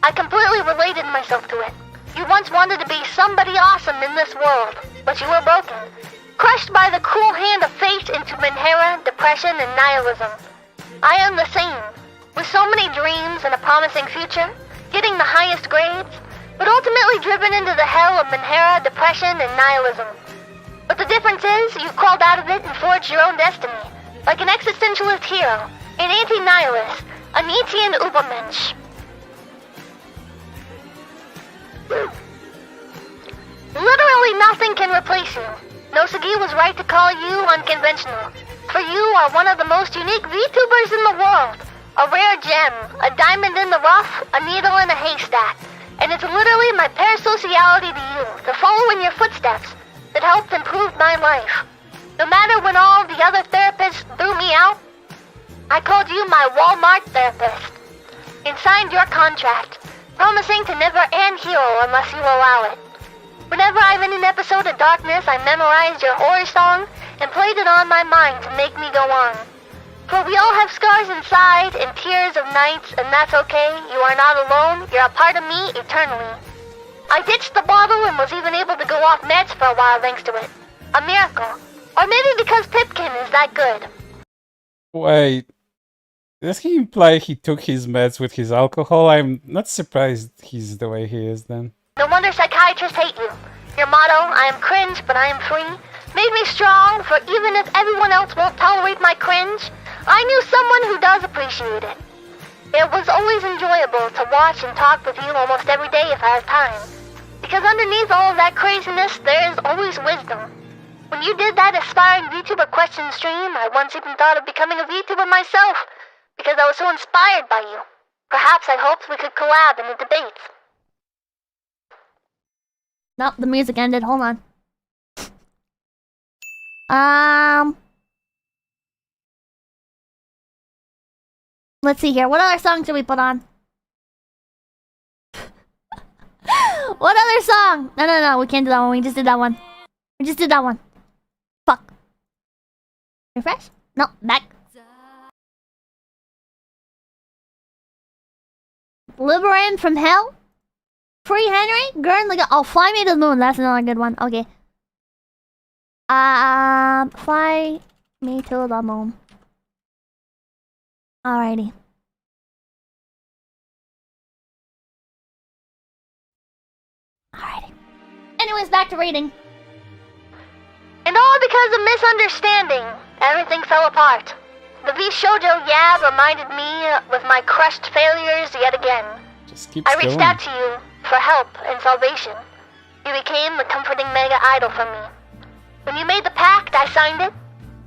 I completely related myself to it. You once wanted to be somebody awesome in this world, but you were broken. Crushed by the cruel hand of fate into Menhera, depression, and nihilism. I am the same, with so many dreams and a promising future, getting the highest grades, but ultimately driven into the hell of Menhera, depression, and nihilism. But the difference is, you crawled out of it and forged your own destiny, like an existentialist hero, an anti-nihilist, a Nietzschean Übermensch. Literally nothing can replace you. Nosagi was right to call you unconventional, for you are one of the most unique VTubers in the world. A rare gem, a diamond in the rough, a needle in a haystack. And it's literally my parasociality to you, to follow in your footsteps, that helped improve my life. No matter when all the other therapists threw me out, I called you my Walmart therapist, and signed your contract, promising to never end hero unless you allow it. Whenever I'm in an episode of Darkness, I memorized your horror song and played it on my mind to make me go on. For we all have scars inside and tears of nights, and that's okay. You are not alone. You're a part of me eternally. I ditched the bottle and was even able to go off meds for a while thanks to it. A miracle. Or maybe because Pipkin is that good. Wait, does he imply he took his meds with his alcohol? I'm not surprised he's the way he is then. No wonder psychiatrists hate you. Your motto, I am cringe, but I am free, made me strong, for even if everyone else won't tolerate my cringe, I knew someone who does appreciate it. It was always enjoyable to watch and talk with you almost every day if I have time. Because underneath all of that craziness, there is always wisdom. When you did that aspiring VTuber question stream, I once even thought of becoming a VTuber myself, because I was so inspired by you. Perhaps I hoped we could collab in the debates. Nope, the music ended. Hold on. Let's see here. What other song should we put on? What other song? No. We can't do that one. We just did that one. We just did that one. Fuck. Refresh? No, back. Liberating from Hell? Free Henri? Gurn the oh, Fly Me to the Moon. That's another good one. Okay. Fly Me to the Moon. Alrighty. Alrighty. Anyway, us back to reading. And all because of misunderstanding, everything fell apart. The V-Shoujo Yab reminded me with my crushed failures yet again. Just keep I reached going. out to you for help and salvation. You became the comforting mega idol for me. When you made the pact, I signed it.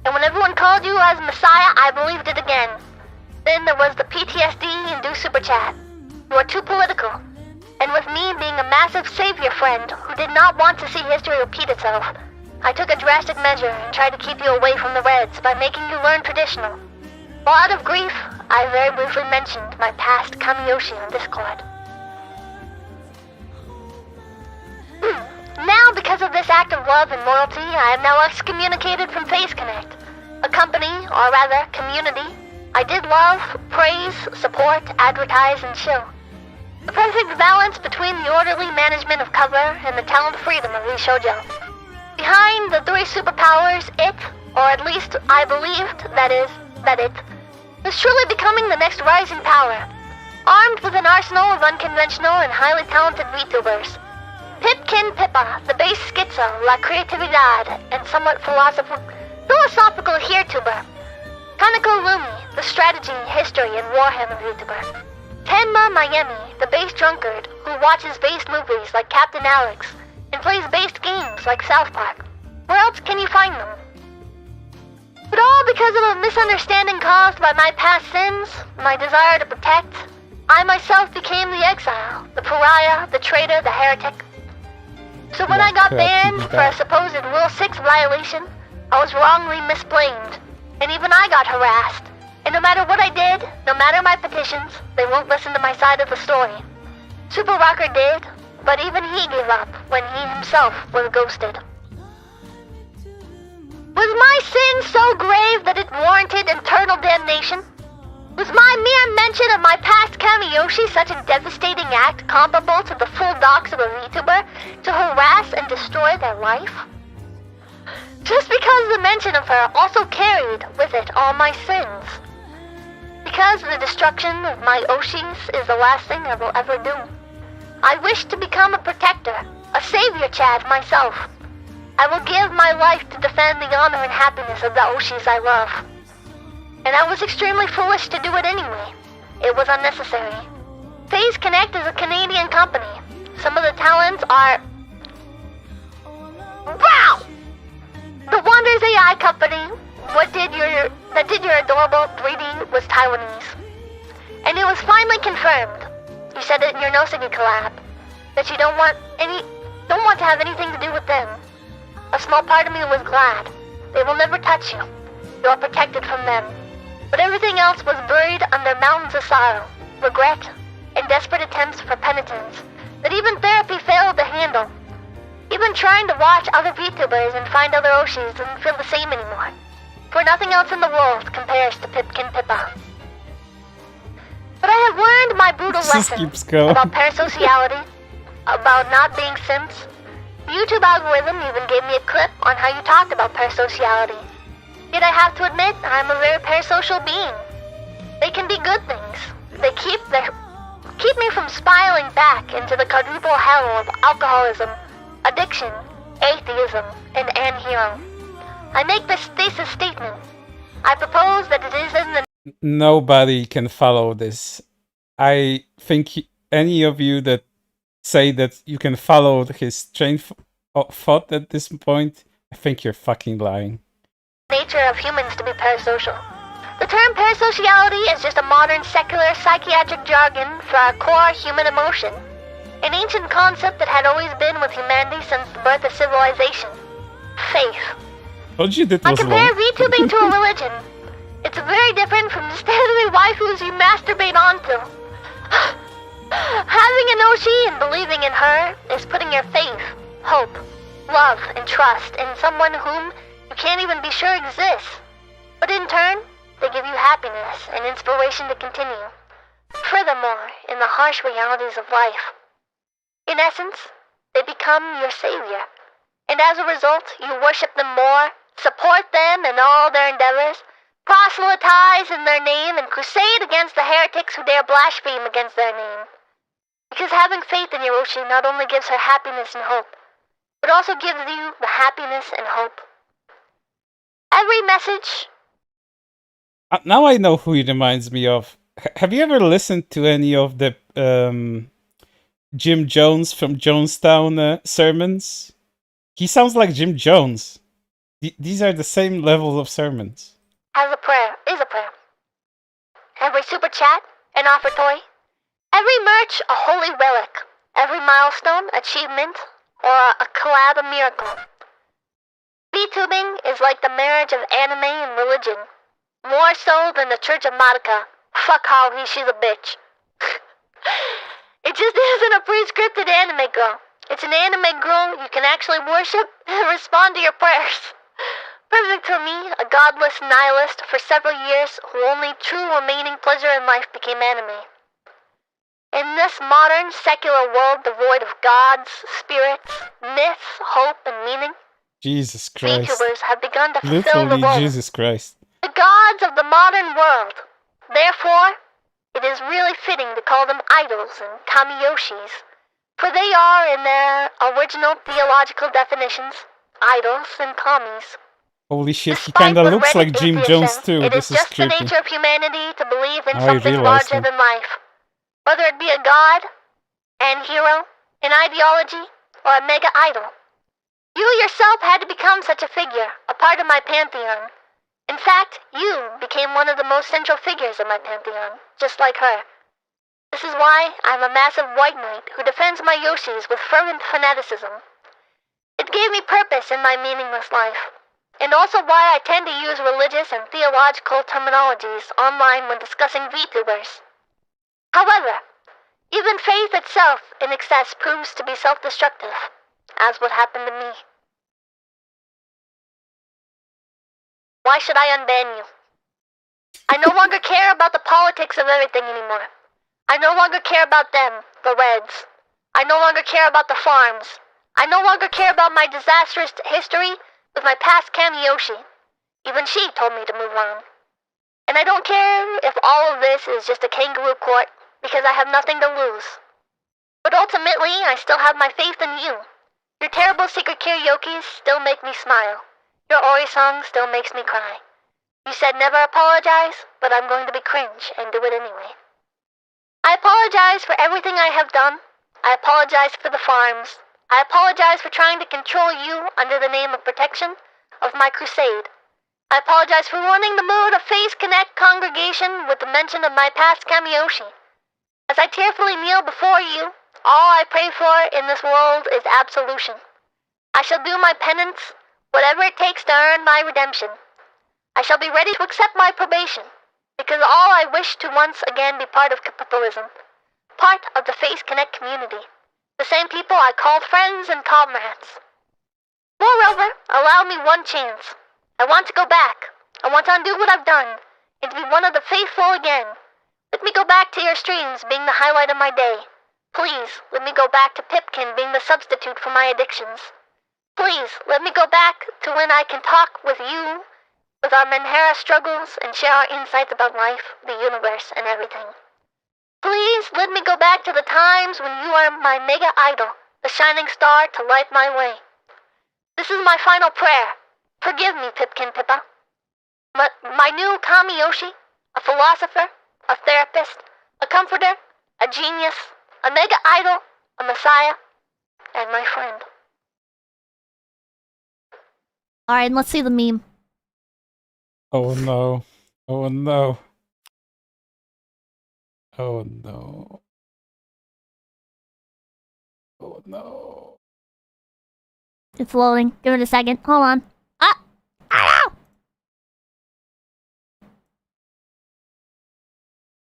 And when everyone called you as Messiah, I believed it again. Then there was the PTSD-induced super chat. You are too political. And with me being a massive savior friend who did not want to see history repeat itself, I took a drastic measure and tried to keep you away from the Reds by making you learn traditional. While out of grief, I very briefly mentioned my past Kamiyoshi on Discord. Now, because of this act of love and loyalty, I am now excommunicated from Phase Connect, a company, or rather, community, I did love, praise, support, advertise, and chill. The perfect balance between the orderly management of cover and the talent freedom of Lee Shoujo. Behind the three superpowers, it, or at least I believed, that it, was truly becoming the next rising power, armed with an arsenal of unconventional and highly talented VTubers. Pipkin Pippa, the base schizo, la creatividad, and somewhat philosophical HereTuber. Kaneko Lumi, the strategy, history, and Warhammer VTuber. Tenma Miami, the base drunkard, who watches based movies like Captain Alex, and plays based games like South Park. Where else can you find them? But all because of a misunderstanding caused by my past sins, my desire to protect, I myself became the exile, the pariah, the traitor, the heretic. So when I got banned for a supposed Rule 6 violation, I was wrongly misblamed, and even I got harassed. And no matter what I did, no matter my petitions, they won't listen to my side of the story. Super Rocker did, but even he gave up when he himself was ghosted. Was my sin so grave that it warranted eternal damnation? Was my mere mention of my past Kamiyoshi such a devastating act comparable to the full dox of a VTuber to harass and destroy their life? Just because the mention of her also carried with it all my sins. Because the destruction of my Oshis is the last thing I will ever do. I wish to become a protector, a savior Chad myself. I will give my life to defend the honor and happiness of the Oshis I love. And I was extremely foolish to do it anyway. It was unnecessary. Phase Connect is a Canadian company. Some of the talents are... Wow! The Wonders AI company that did your adorable 3D was Taiwanese. And it was finally confirmed. You said it in your Nosegi collab that you don't want to have anything to do with them. A small part of me was glad. They will never touch you. You are protected from them. But everything else was buried under mountains of sorrow, regret, and desperate attempts for penitence that even therapy failed to handle. Even trying to watch other VTubers and find other Oshis doesn't feel the same anymore. For nothing else in the world compares to Pipkin Pippa. But I have learned my brutal lesson about parasociality, about not being simps. The YouTube algorithm even gave me a clip on how you talked about parasociality. Yet I have to admit, I'm a very parasocial being. They can be good things. They keep me from spiraling back into the quadruple hell of alcoholism, addiction, atheism, and anhero. I make this thesis statement. I propose that it is in the... Nobody can follow this. I think any of you that say that you can follow his train of thought at this point, I think you're fucking lying. Nature of humans to be parasocial. The term parasociality is just a modern secular psychiatric jargon for our core human emotion. An ancient concept that had always been with humanity since the birth of civilization. Faith. What you did was I compare long. VTubing to a religion. It's very different from the standard waifus you masturbate onto. Having an Oshi and believing in her is putting your faith, hope, love, and trust in someone whom you can't even be sure exists. But in turn, they give you happiness and inspiration to continue. Furthermore, in the harsh realities of life. In essence, they become your savior. And as a result, you worship them more, support them in all their endeavors, proselytize in their name, and crusade against the heretics who dare blaspheme against their name. Because having faith in your Oshi not only gives her happiness and hope, but also gives you the happiness and hope. Every message... Now I know who he reminds me of. Have you ever listened to any of the Jim Jones from Jonestown sermons? He sounds like Jim Jones. These are the same level of sermons. Is a prayer. Every super chat, an offer toy. Every merch, a holy relic. Every milestone, achievement, or a collab, a miracle. VTubing is like the marriage of anime and religion. More so than the Church of Madoka. Fuck Holly, she's a bitch. It just isn't a pre-scripted anime girl. It's an anime girl you can actually worship and respond to your prayers. Perfect for me, a godless nihilist for several years who only true remaining pleasure in life became anime. In this modern, secular world devoid of gods, spirits, myths, hope, and meaning, Jesus Christ. VTubers have begun to fulfill Literally, the role. Jesus Christ. The gods of the modern world. Therefore, it is really fitting to call them idols and kamiyoshis, for they are, in their original theological definitions, idols and kamis. Holy shit, he Despite kinda what looks Reddit like Jim atheists Jones say, too. It This is is just the creepy. nature of humanity to believe in Now I something realized larger it. than life. Whether it be a god, an hero, an ideology, or a mega idol. You yourself had to become such a figure, a part of my pantheon. In fact, you became one of the most central figures of my pantheon, just like her. This is why I'm a massive white knight who defends my Yoshis with fervent fanaticism. It gave me purpose in my meaningless life, and also why I tend to use religious and theological terminologies online when discussing VTubers. However, even faith itself in excess proves to be self-destructive, as what happened to me. Why should I unban you? I no longer care about the politics of everything anymore. I no longer care about them, the Reds. I no longer care about the farms. I no longer care about my disastrous history with my past Kamiyoshi. Even she told me to move on. And I don't care if all of this is just a kangaroo court, because I have nothing to lose. But ultimately, I still have my faith in you. Your terrible secret karaoke still make me smile. Your Ori song still makes me cry. You said never apologize, but I'm going to be cringe and do it anyway. I apologize for everything I have done. I apologize for the farms. I apologize for trying to control you under the name of protection of my crusade. I apologize for ruining the mood of Face Connect congregation with the mention of my past Kamiyoshi. As I tearfully kneel before you, all I pray for in this world is absolution. I shall do my penance, whatever it takes to earn my redemption. I shall be ready to accept my probation, because all I wish to once again be part of capitalism, part of the Face Connect community, the same people I called friends and comrades. Moreover, allow me one chance. I want to go back. I want to undo what I've done, and to be one of the faithful again. Let me go back to your streams being the highlight of my day. Please, let me go back to Pipkin being the substitute for my addictions. Please, let me go back to when I can talk with you, with our Menhera struggles, and share our insights about life, the universe, and everything. Please, let me go back to the times when you are my mega idol, the shining star to light my way. This is my final prayer. Forgive me, Pipkin Pippa. My new Kamiyoshi, a philosopher, a therapist, a comforter, a genius, a mega idol, a messiah, and my friend. Alright, let's see the meme. Oh no. Oh no. Oh no. Oh no. It's loading. Give it a second. Hold on. Ah! Ow!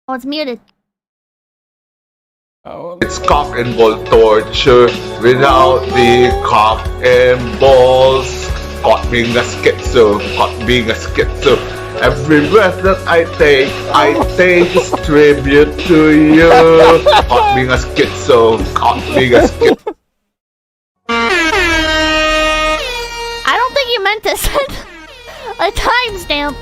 Oh, it's muted. Oh It's cock and ball torture without the cock and balls. Caught being a schizo, caught being a schizo. Every breath that I take is tribute to you. Caught being a schizo, caught being a schizo. I don't think you meant to send a timestamp.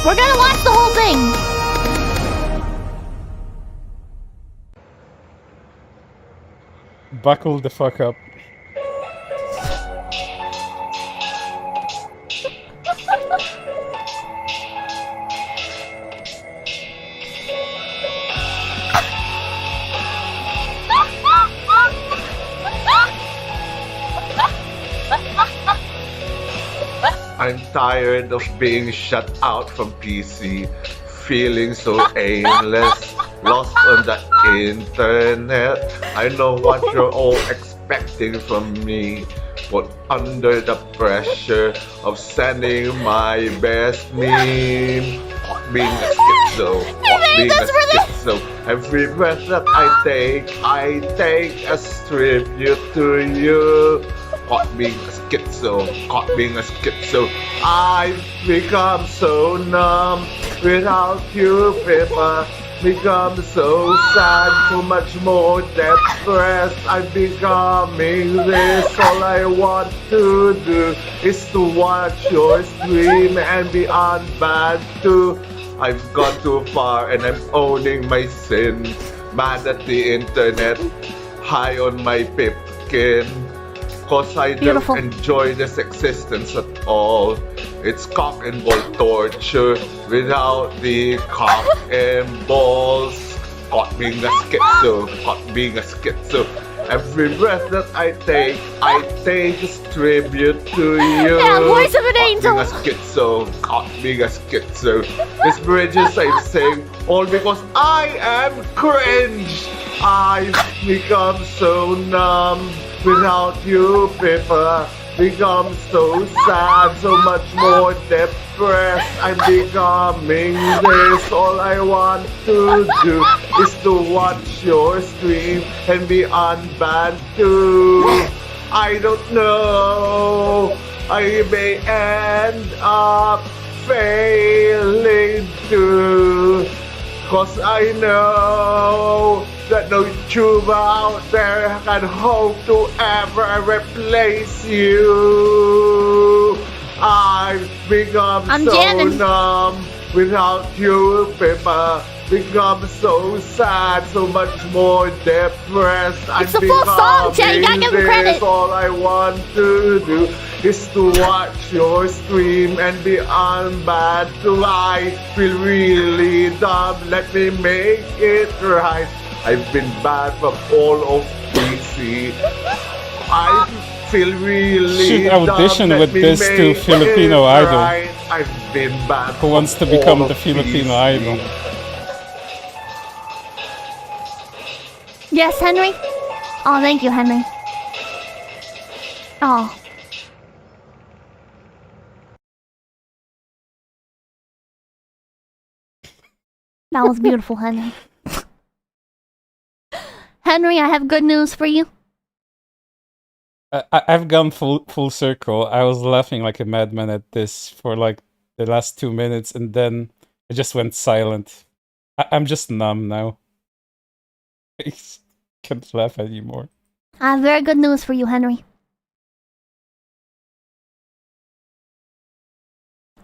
We're gonna watch the whole thing. Buckle the fuck up. I'm tired of being shut out from PC, feeling so aimless, lost on the internet. I know what you're all expecting from me, but under the pressure of sending my best meme, being a schizo, being a schizo. Every breath that I take as tribute to you. Caught being a schizo, caught being a schizo. I've become so numb without you, Pippa. Become so sad, so much more depressed. I'm becoming this. All I want to do is to watch your stream and be unbanned too. I've gone too far and I'm owning my sin. Mad at the internet, high on my Pipkin. Cause I don't enjoy this existence at all. It's cock and ball torture without the cock and balls. Caught being a schizo, caught being a schizo. Every breath that I take is tribute to you. Yeah, voice of an angel. Being a schizo, caught being a schizo. These bridges I sing all because I am cringe. I've become so numb without you, Pippa. Become so sad, so much more depressed. I'm becoming this. All I want to do is to watch your stream and be unbanned too. I don't know. I may end up failing too. Cause I know that no YouTuber out there can hope to ever replace you. I've become numb without you, Pippa. Become so sad, so much more depressed. It's a full song, Chat. You gotta give him credit. All I want to do is to watch your stream and be unbanned too. I feel really dumb. Let me make it right. I've been banned from all of PC. I feel really should audition with this to Filipino Idol. Right. I've been banned. Who wants to become the Filipino Idol? Yes, Henry? Oh, thank you, Henry. Oh. That was beautiful, Henry. Henry, I have good news for you. I've gone full circle. I was laughing like a madman at this for like the last 2 minutes, and then I just went silent. I'm just numb now. I can't laugh anymore. I have very good news for you, Henry.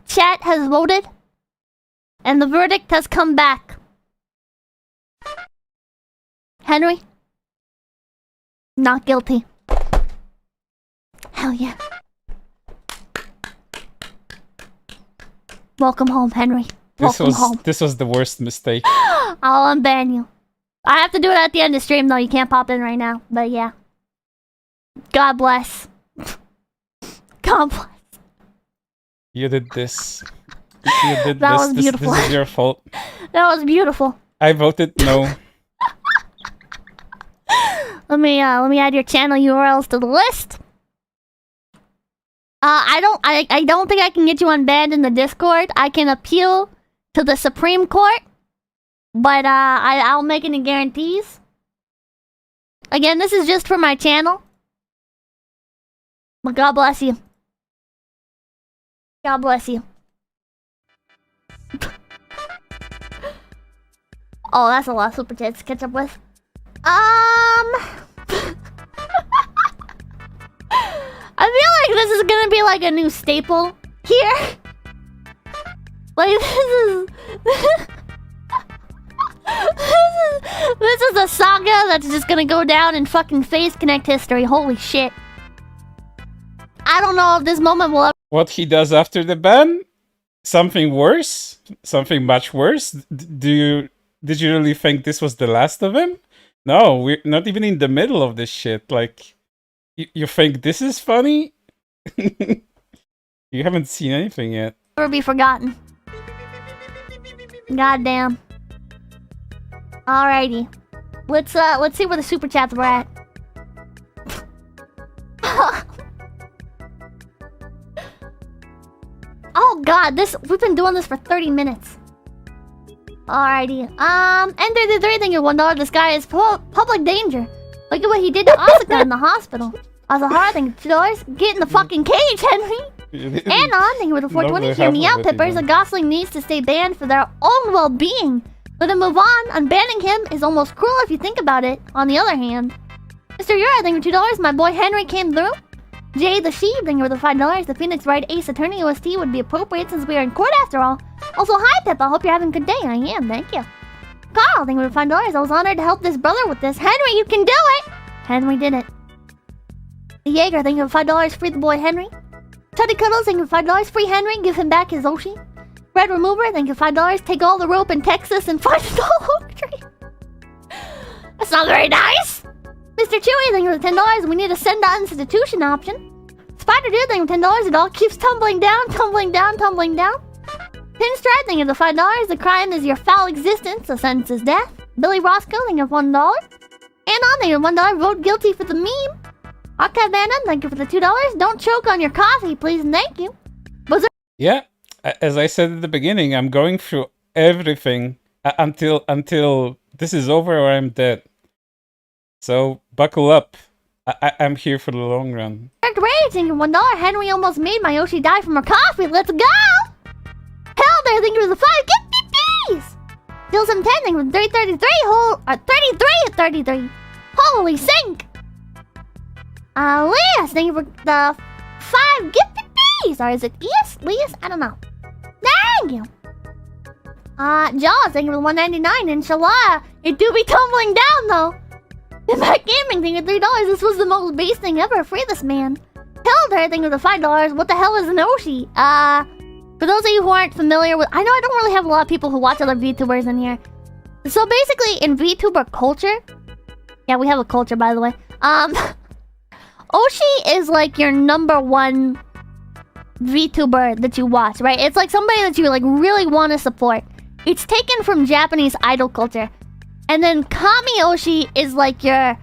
Chat has voted, and the verdict has come back. Henry? Not guilty. Hell yeah. Welcome home, Henry. Welcome home. This was the worst mistake. I'll unban you. I have to do it at the end of the stream, though. You can't pop in right now. But yeah. God bless. God bless. You did this. You did that this. Was beautiful. This is your fault. That was beautiful. I voted no. Let me add your channel URLs to the list. I don't think I can get you unbanned in the Discord. I can appeal to the Supreme Court, but I'll make any guarantees. Again, this is just for my channel. But God bless you. God bless you. Oh, that's a lot of super chats to catch up with. I feel like this is gonna be like a new staple here. Like, this is a saga that's just gonna go down in fucking Face Connect history. Holy shit. I don't know if this moment will ever... What he does after the ban? Something worse? Something much worse? Did you really think this was the last of him? No, we're not even in the middle of this shit. Like, you think this is funny? You haven't seen anything yet. Never be forgotten. Goddamn. Alrighty. Let's see where the super chats were at. Oh god, we've been doing this for 30 minutes. Alrighty. Enter the 3 thing at $1. This guy is public danger. Look at what he did to Asuka in the hospital. As a hard thing, $2. Get in the fucking cage, Henry. And on thing with the 420. Hear me out, Pippers. A Gosling needs to stay banned for their own well-being. Let him move on. Unbanning him is almost cruel if you think about it. On the other hand, Mr. Yura, thank you for $2. My boy Henry came through. Jay the Sheep, thank you for the $5. The Phoenix Wright Ace Attorney OST would be appropriate since we are in court after all. Also, hi Pippa, hope you're having a good day. I am, thank you. Carl, thank you for $5. I was honored to help this brother with this. Henry, you can do it! Henry did it. The Jaeger, thank you for $5. Free the boy Henry. Teddy Cuddles, thank you for $5. Free Henry, give him back his Oshi. Red Remover, thank you for $5. Take all the rope in Texas and find a tall oak tree. That's not very nice! Mr. Chewy, thank you for $10. We need a send to institution option. Spider Dude, thank you for $10. It all keeps tumbling down, tumbling down, tumbling down. Pinstripe, thank you for $5. The crime is your foul existence. The sentence is death. Billy Roscoe, thank you for $1. And on, thank you for $1. Vote guilty for the meme. Archive Vandam, thank you for the $2. Don't choke on your coffee, please and thank you. Yeah, as I said at the beginning, I'm going through everything until this is over or I'm dead. So buckle up. I'm here for the long run. Great, thank you for $1. Henry almost made my Yoshi die from her coffee. Let's go! Hell there, thank you for the 5 gift fees! Still some 10, thank you for 333 33 at 33. Holy sink! Elias, thank you for the 5 gift fees! Or is it Elias? Elias? I don't know. Thank you! Jaws, thank you for the 199. Inshallah, it do be tumbling down though. Impact Gaming, thank you for $3. This was the most base thing ever. Free this man. Helder, thank you for the $5. What the hell is an Oshi? For those of you who aren't familiar with... I know I don't really have a lot of people who watch other VTubers in here. So basically, in VTuber culture... Yeah, we have a culture, by the way. Oshi is like your #1 VTuber that you watch, right? It's like somebody that you like really want to support. It's taken from Japanese idol culture. And then Kami Oshi is like your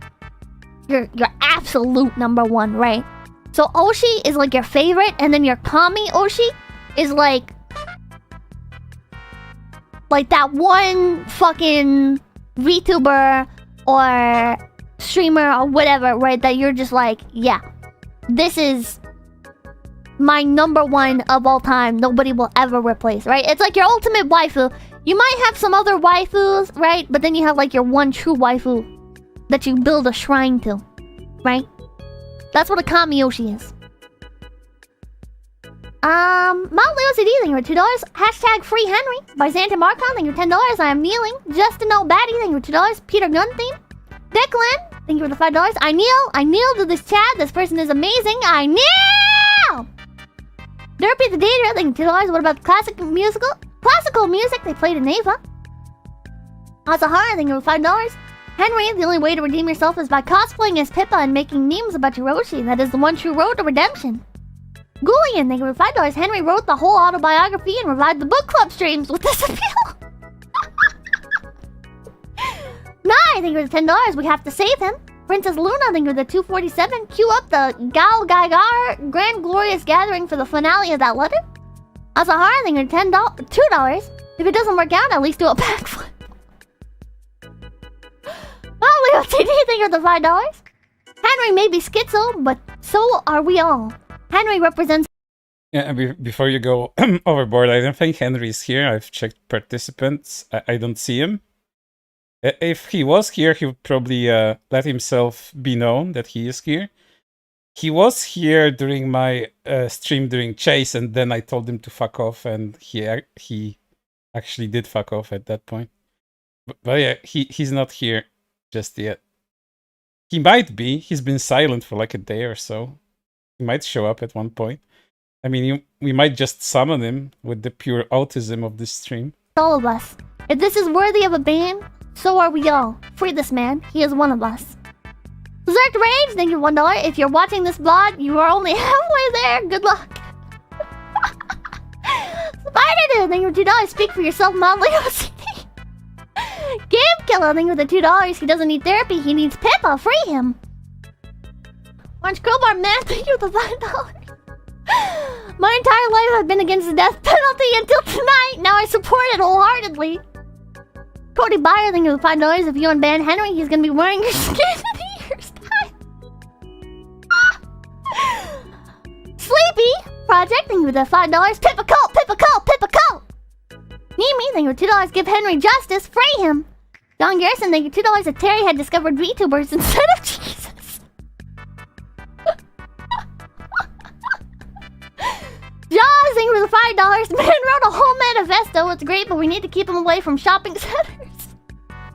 absolute #1, right? So Oshi is like your favorite, and then your Kami Oshi is like that one fucking VTuber or streamer or whatever, right? That you're just like, yeah, this is my #1 of all time. Nobody will ever replace, right? It's like your ultimate waifu. You might have some other waifus, right? But then you have like your one true waifu that you build a shrine to, right? That's what a Kami Yoshi is. Mount Leo CD, thank you for $2. Hashtag Free Henry by Santa Marcon, thank you for $10. I am kneeling. Justin No Batty, thank you for $2. Peter Gun Theme. Declan, thank you for the $5. I kneel to this chat. This person is amazing. I kneel! Derpy the Dater, thank you for $2. What about the classical music they played in Ava? Asahara, thank you for $5. Henry, the only way to redeem yourself is by cosplaying as Pippa and making memes about Hiroshi. That is the one true road to redemption. Goulian, thank you for $5. Henry wrote the whole autobiography and revived the book club streams with this appeal. Nye, thank you for $10. We have to save him. Princess Luna, thank you for the 247. Cue up the Gao Gaigar Grand Glorious Gathering for the finale of that letter. Asahara, thank you for $2. If it doesn't work out, at least do a backflip. Oh, Leo TD, thank you for the $5. Henry may be schizo, but so are we all. Henry represents... Yeah, and before you go overboard, I don't think Henry is here. I've checked participants. I don't see him. If he was here, he would probably let himself be known that he is here. He was here during my stream during Chase, and then I told him to fuck off, and he actually did fuck off at that point. But yeah, he's not here just yet. He might be. He's been silent for like a day or so. He might show up at one point. I mean, we might just summon him with the pure autism of this stream. All of us. If this is worthy of a ban, so are we all. Free this man. He is one of us. Berserk Rage, thank you $1. If you're watching this vlog, you are only halfway there. Good luck. Spider, thank you $2. Speak for yourself, mildly OCD. Game Killer, thank you for the $2. He doesn't need therapy. He needs Pippa. Free him. Orange Crowbar Man, thank you for the $5. My entire life I've been against the death penalty until tonight. Now I support it wholeheartedly. Cody Byer, thank you for $5. If you unban Henri, he's gonna be wearing your skin in a year's time. Sleepy Project, thank you for the $5. Pippa Cult, Pippa Cult, Pippa Cult. Mimi, thank you for $2. Give Henri justice. Free him. John Garrison, thank you $2. If Terry had discovered VTubers instead of Jesus. Jaws, thank you for the $5. Man wrote a whole manifesto. It's great, but we need to keep him away from shopping centers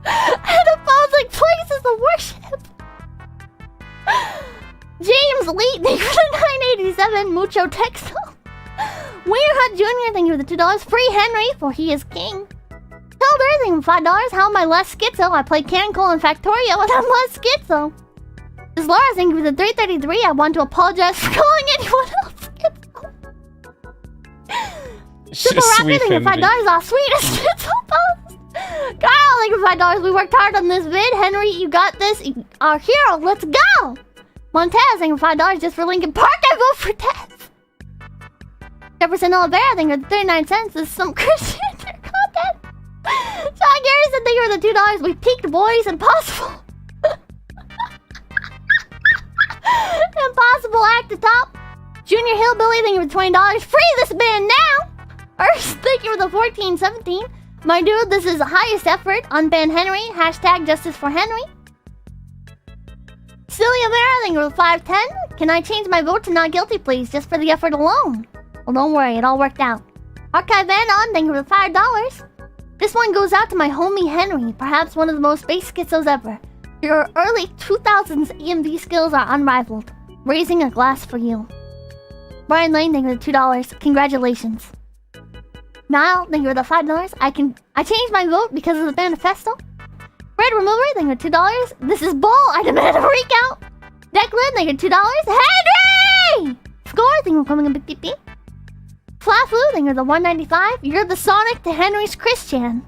and opposing places of worship. James Lee, thank you for the $9.87. Mucho Texo. Wiener Hut Jr., thank you for the $2. Free Henri, for he is king. Helder, thank you for $5. How am I less schizo? I play Cancol and Factorio and I'm less schizo. This Laura, thank you for the $3.33. I want to apologize for calling anyone else schizo. Super Rocket, thank you for $5. Our sweetest schizo post. Kyle, thank you for $5. We worked hard on this vid. Henri, you got this. Our hero, let's go. Montez, thank you for $5 just for Lincoln Park. I vote for death. Jefferson Olivera, thank you for the 39 cents. This is some Christian content. John Garrison, thank you for the $2. We peaked, boys. Impossible. Impossible act to top. Junior Hillbilly, thank you for $20. Free this man now. Earth, thank you for the 1417. My dude, this is the highest effort. Unban Henri. Hashtag justice for Henri. Celia Vera, thank you for the 510. Can I change my vote to not guilty, please? Just for the effort alone. Well, don't worry. It all worked out. Archive Anon, thank you for the $5. This one goes out to my homie Henri. Perhaps one of the most base schizos ever. Your early 2000s EMV skills are unrivaled. Raising a glass for you. Brian Lane, thank you for the $2. Congratulations. Niall, thank you for the $5. I changed my vote because of the manifesto. Red Remover, thank you for $2. This is bull. I demand a recount. Declan, thank you for $2. Henri! Score, thank you for coming in Big TP. Flafu, thank you for the $1.95. You're the Sonic to Henri's Christian.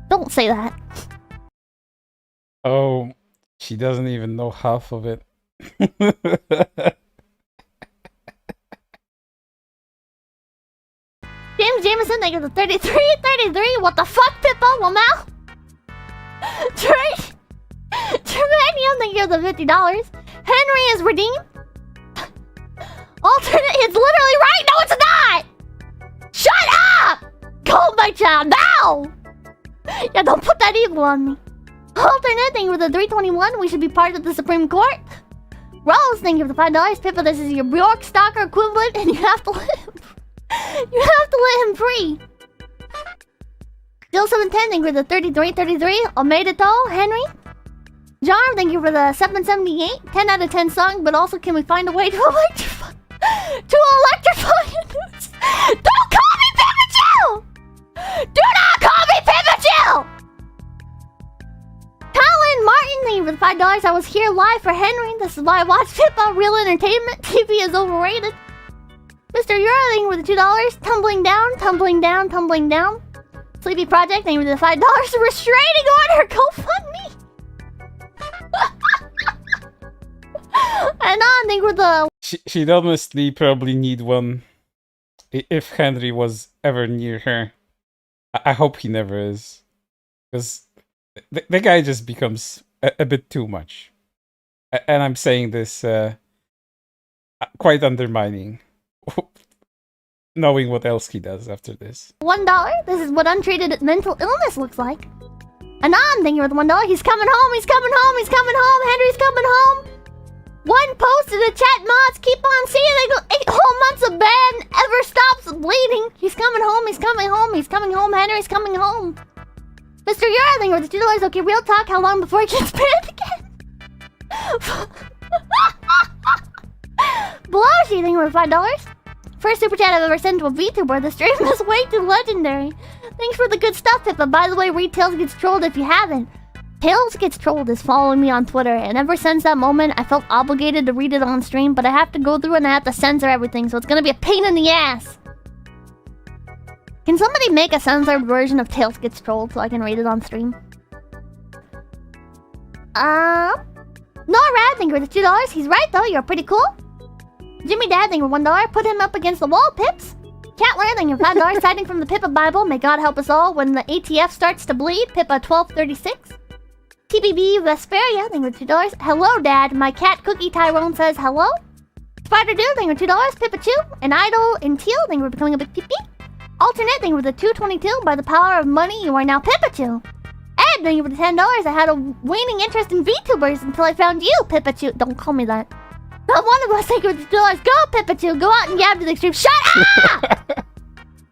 Don't say that. Oh, she doesn't even know half of it. James Jameson, thank you for the 33. What the fuck, Pippa? Well, now? Germanium, thank you for the $50. Henri is redeemed. Alternate, it's literally right. No, it's not. Shut up. Call my child now. Yeah, don't put that evil on me. Alternate, thank you for the 321. We should be part of the Supreme Court. Rose, thank you for the $5. Pippa, this is your Bjork Stalker equivalent, and you have to live. You have to let him free. Jill 710, thank you for the 33. Omedeto, Henri. Jarm, thank you for the 778. 10 out of 10 song, but also can we find a way to electrify news? Don't call me Pippa Jill! Do not call me Pippa Jill! Colin Martin, thank you for the $5. I was here live for Henri. This is why I watch Pippa. Real entertainment. TV is overrated. Mr. Yura, thank you for the $2. Tumbling down. Sleepy Project, thank you for the $5. Restraining order, GoFundMe. And on, thank you for the... She'd honestly probably need one if Henri was ever near her. I hope he never is. Because the guy just becomes a bit too much. And I'm saying this quite undermining. Knowing what else he does after this. $1. This is what untreated mental illness looks like. Anon, thank you for the $1. He's coming home, he's coming home, he's coming home. Henry's coming home. One post in the chat, mods. Keep on seeing 8 whole months of ban ever stops bleeding. He's coming home, he's coming home, he's coming home. Henry's coming home. Mr. Yara, thank you for the $2. Okay, real talk. How long before he gets banned again? Blushi, thank you for the $5. First super chat I've ever sent to a VTuber. The stream is way too legendary. Thanks for the good stuff, Pippa. By the way, read Tails Gets Trolled if you haven't. Tails Gets Trolled is following me on Twitter, and ever since that moment, I felt obligated to read it on stream, but I have to go through and I have to censor everything, so it's gonna be a pain in the ass. Can somebody make a censored version of Tails Gets Trolled so I can read it on stream? No, Rad, thank you for the $2. He's right, though. You're pretty cool. Jimmy Dad, thank you for $1. Put him up against the wall, Pips. Catler, thank you for $5. Citing from the Pippa Bible. May God help us all when the ATF starts to bleed. Pippa 1236. TBB Vesperia, thank you for $2. Hello, Dad. My cat Cookie Tyrone says hello. Spider Dude, thank you for $2. Pippa Chew. An Idol in Teal, thank you for becoming a big pee. Alternate, thank you for the $2.22. By the power of money, you are now Pippa Chew. Ed, thank you for the $10. I had a waning interest in VTubers until I found you, Pippa Chew. Don't call me that. Not one of us, thank you for the $2. Go, Pippa Chew. Go out and gab to the extreme. Shut up!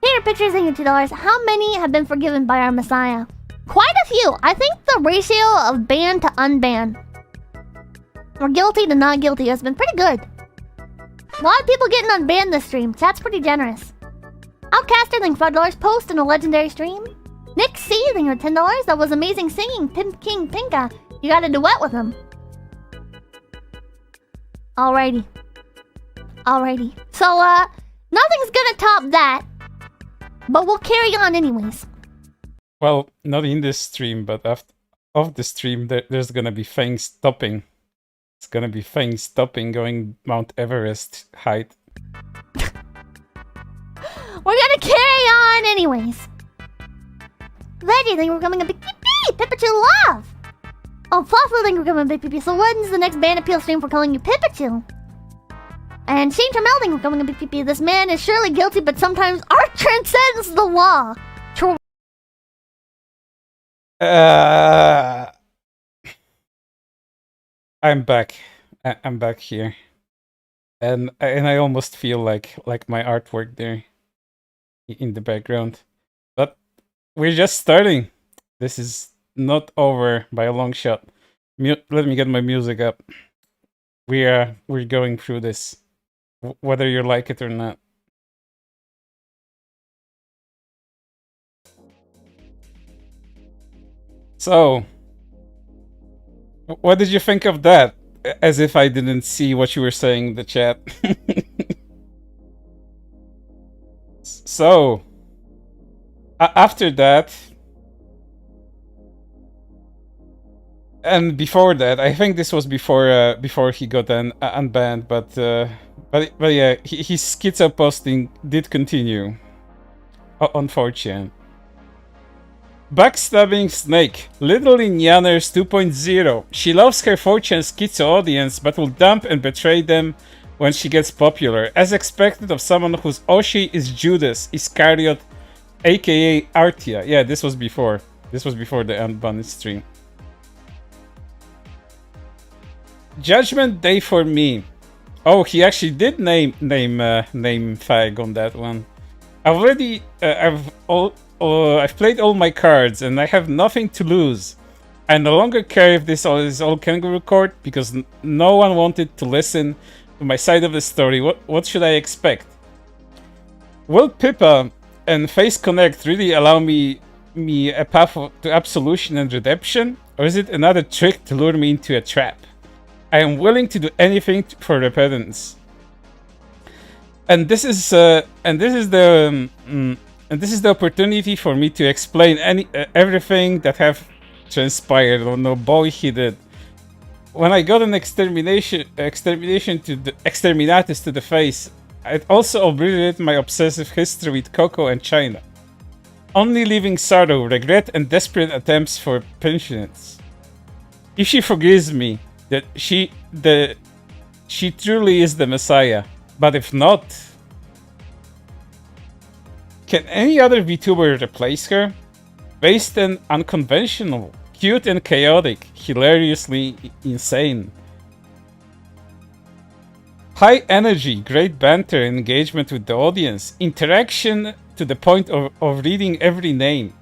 Here, pictures, thank you for $2. How many have been forgiven by our Messiah? Quite a few. I think the ratio of ban to unban, or guilty to not guilty, has been pretty good. A lot of people getting unbanned this stream. Chat's pretty generous. Outcaster, thank you for $5. Post in a legendary stream. Nick C, thank you for $10. That was amazing singing. Pimp King Pinka. You got a duet with him. Alrighty. So, nothing's gonna top that. But we'll carry on anyways. Well, not in this stream, but after of the stream, there's gonna be Fang stopping. It's gonna be Fang stopping going Mount Everest height. We're gonna carry on anyways. Veggie, think we're coming a big pee-pee. Pippachu love. Oh, Fluffle, think we're coming a big pee-pee. So when's the next ban appeal stream for calling you Pippachu? And Shane Trammell, think we're coming a big pee-pee. This man is surely guilty, but sometimes art transcends the law. I'm back. I'm back here, and I almost feel like my artwork there in the background, but we're just starting. This is not over by a long shot. Let me get my music up. We're going through this, whether you like it or not. So, what did you think of that? As if I didn't see what you were saying in the chat. So, after that, and before that, I think this was before he got unbanned, but yeah, his schizo posting did continue on 4chan. Backstabbing Snake, Little Indianers 2.0. She loves her 4chan schizo audience, but will dump and betray them when she gets popular, as expected of someone whose Oshi is Judas Iscariot, aka Artia. Yeah, this was before the unbanned stream. Judgment Day for me. Oh, he actually did name Fag on that one. I've played all my cards and I have nothing to lose. I no longer care if this is all kangaroo court because no one wanted to listen to my side of the story. What should I expect? Will Pippa and Face Connect really allow me a path to absolution and redemption? Or is it another trick to lure me into a trap? I am willing to do anything for repentance. And this is the opportunity for me to explain everything that have transpired. Oh no, boy, he did. When I got an exterminatus to the face, it also obliterated my obsessive history with Coco and China, only leaving sorrow, regret, and desperate attempts for penitence. If she forgives me, that she truly is the Messiah. But if not, can any other VTuber replace her? Based and unconventional, Cute and chaotic, hilariously insane. High energy, great banter and engagement with the audience. Interaction to the point of reading every name.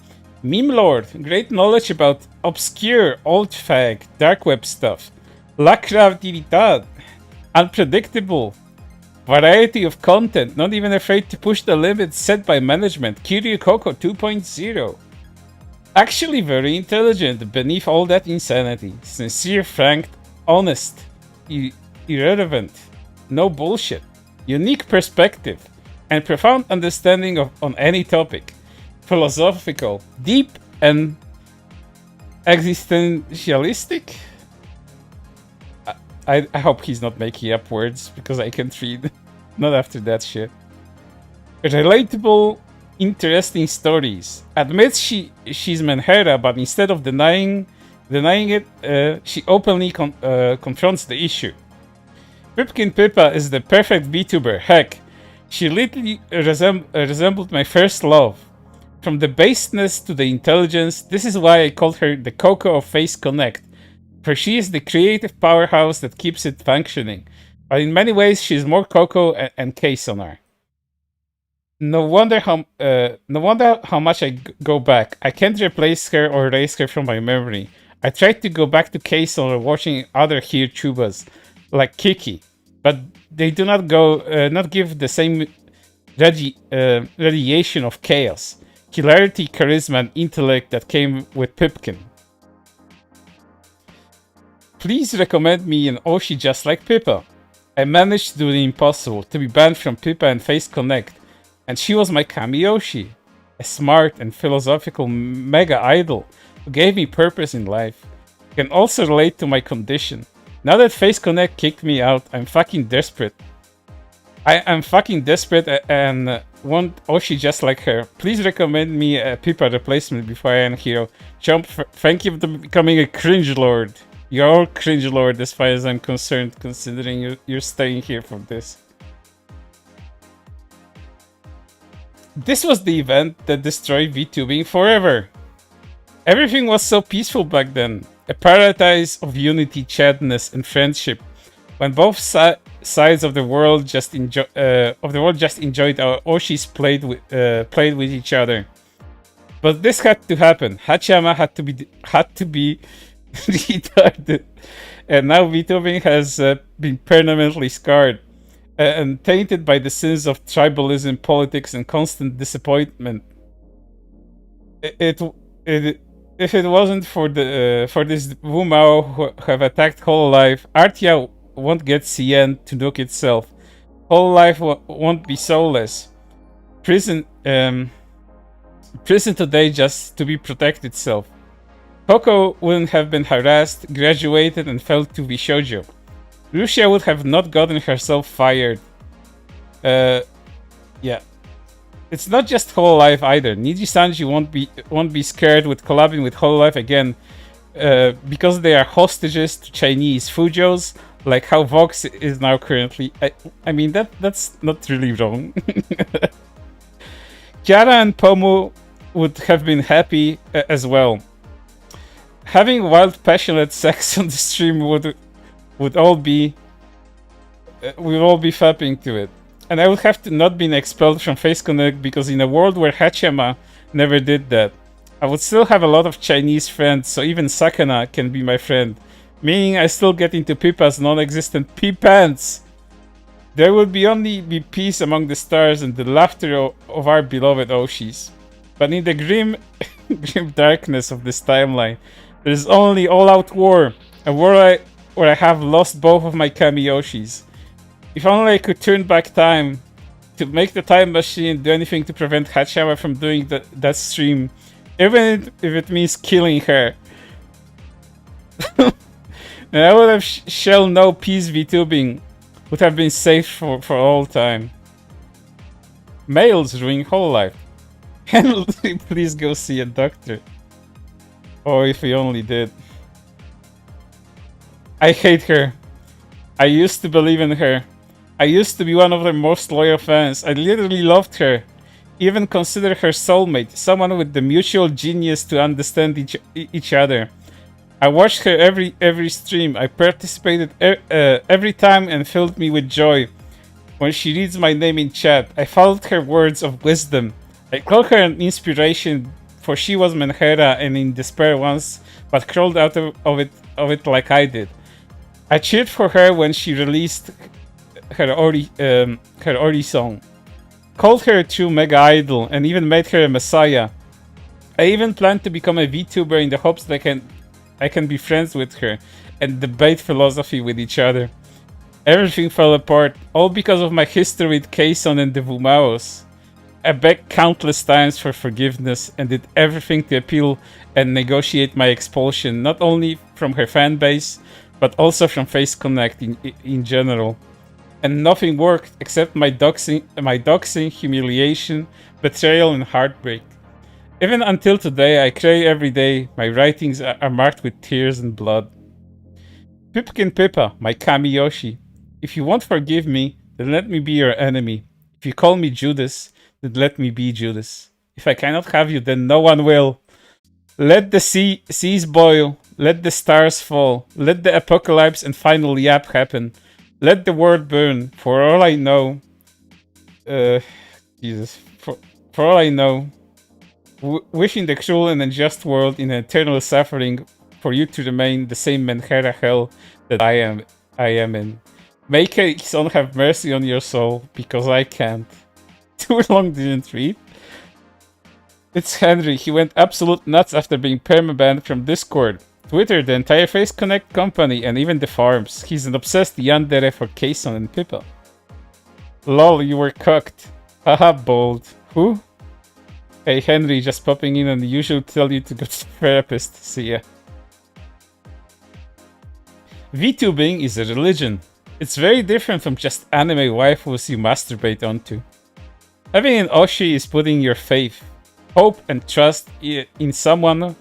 Meme lord, great knowledge about obscure, old fag, dark web stuff. La creatividad, unpredictable. Variety of content, not even afraid to push the limits set by management. Kuri Coco 2.0. Actually very intelligent beneath all that insanity. Sincere, frank, honest, irrelevant. No bullshit. Unique perspective and profound understanding on any topic. Philosophical, deep and existentialistic. I hope he's not making up words because I can't read. Not after that shit. Relatable, interesting stories. Admits she's Menhera, but instead of denying it, she openly confronts the issue. Pipkin Pippa is the perfect VTuber. Heck, she literally resembled my first love. From the baseness to the intelligence, this is why I called her the Coco of Face Connect. For she is the creative powerhouse that keeps it functioning. But in many ways, she is more Coco and K-Sonar. No wonder how much I go back. I can't replace her or erase her from my memory. I tried to go back to K-Sonar watching other HereTubers, like Kiki, but they do not give the same radiation of chaos, hilarity, charisma, and intellect that came with Pipkin. Please recommend me an Oshi just like Pippa. I managed to do the impossible, to be banned from Pippa and Face Connect, and she was my Kami-Oshi, a smart and philosophical mega idol who gave me purpose in life. Can also relate to my condition. Now that Face Connect kicked me out, I'm fucking desperate. I'm fucking desperate and want Oshi just like her. Please recommend me a Pippa replacement before I end here. Jump, thank you for becoming a cringe lord. You're all cringe lord as far as I'm concerned, considering you're staying here for this. This was the event that destroyed VTubing forever. Everything was so peaceful back then. A paradise of unity, chatness, and friendship. When both sides of the world just enjoyed our Oshis played with each other. But this had to happen. Hachiyama had to be retarded, and now VTubing has been permanently scarred and tainted by the sins of tribalism, politics, and constant disappointment. If it wasn't for this Wumao who have attacked Hololive, Artia won't get CN to nuke itself. Hololive won't be soulless. Prison today just to be protect itself. Coco wouldn't have been harassed, graduated, and fell to Bishoujo. Lucia would have not gotten herself fired. Yeah. It's not just Hololive either. Niji-Sanji won't be scared with collabing with Hololive again, because they are hostages to Chinese Fujos, like how Vox is now currently. I mean that's not really wrong. Kiara and Pomu would have been happy as well. Having wild, passionate sex on the stream would all be we'll all be fapping to it. And I would have to not been expelled from Face Connect because in a world where Hachiyama never did that, I would still have a lot of Chinese friends, so even Sakana can be my friend. Meaning I still get into Pippa's non-existent pee-pants. There would only be peace among the stars and the laughter of our beloved Oshis. But in the grim darkness of this timeline, there is only all-out war, a war where I have lost both of my Kami-Oshis. If only I could turn back time to make the time machine do anything to prevent Hachiyama from doing that stream, even if it means killing her. And I would have shall no peace VTubing would have been safe for all time. Males ruin whole life. Henri, please go see a doctor. Or if he only did. I hate her. I used to believe in her. I used to be one of their most loyal fans. I literally loved her. Even consider her soulmate, someone with the mutual genius to understand each other. I watched her every stream. I participated every time and filled me with joy. When she reads my name in chat, I followed her words of wisdom. I call her an inspiration, for she was Menhera and in despair once, but crawled out of it like I did. I cheered for her when she released her Ori song, called her a true mega idol, and even made her a messiah. I even planned to become a VTuber in the hopes that I can be friends with her and debate philosophy with each other. Everything fell apart, all because of my history with Kayson and the Vumaos. I begged countless times for forgiveness and did everything to appeal and negotiate my expulsion, not only from her fanbase, but also from Face Connect in general. And nothing worked except my doxing, humiliation, betrayal, and heartbreak. Even until today, I cry every day. My writings are marked with tears and blood. Pipkin Pippa, my Kamiyoshi. If you won't forgive me, then let me be your enemy. If you call me Judas, then let me be Judas. If I cannot have you, then no one will. Let the seas boil. Let the stars fall. Let the apocalypse and final yap happen. Let the world burn. For all I know... Jesus. For all I know... wishing the cruel and unjust world in eternal suffering for you to remain the same Menhera hell that I am in. May Kayson have mercy on your soul, because I can't. Too long didn't read. It's Henri. He went absolute nuts after being permabanned from Discord, Twitter, the entire Face Connect company, and even the farms. He's an obsessed yandere for Kayson and Pippa. Lol, you were cooked. Haha, bold. Who? Hey Henri, just popping in and usually tell you to go to the therapist. See ya. VTubing is a religion. It's very different from just anime waifus you masturbate onto. Having an Oshi is putting your faith, hope and trust in someone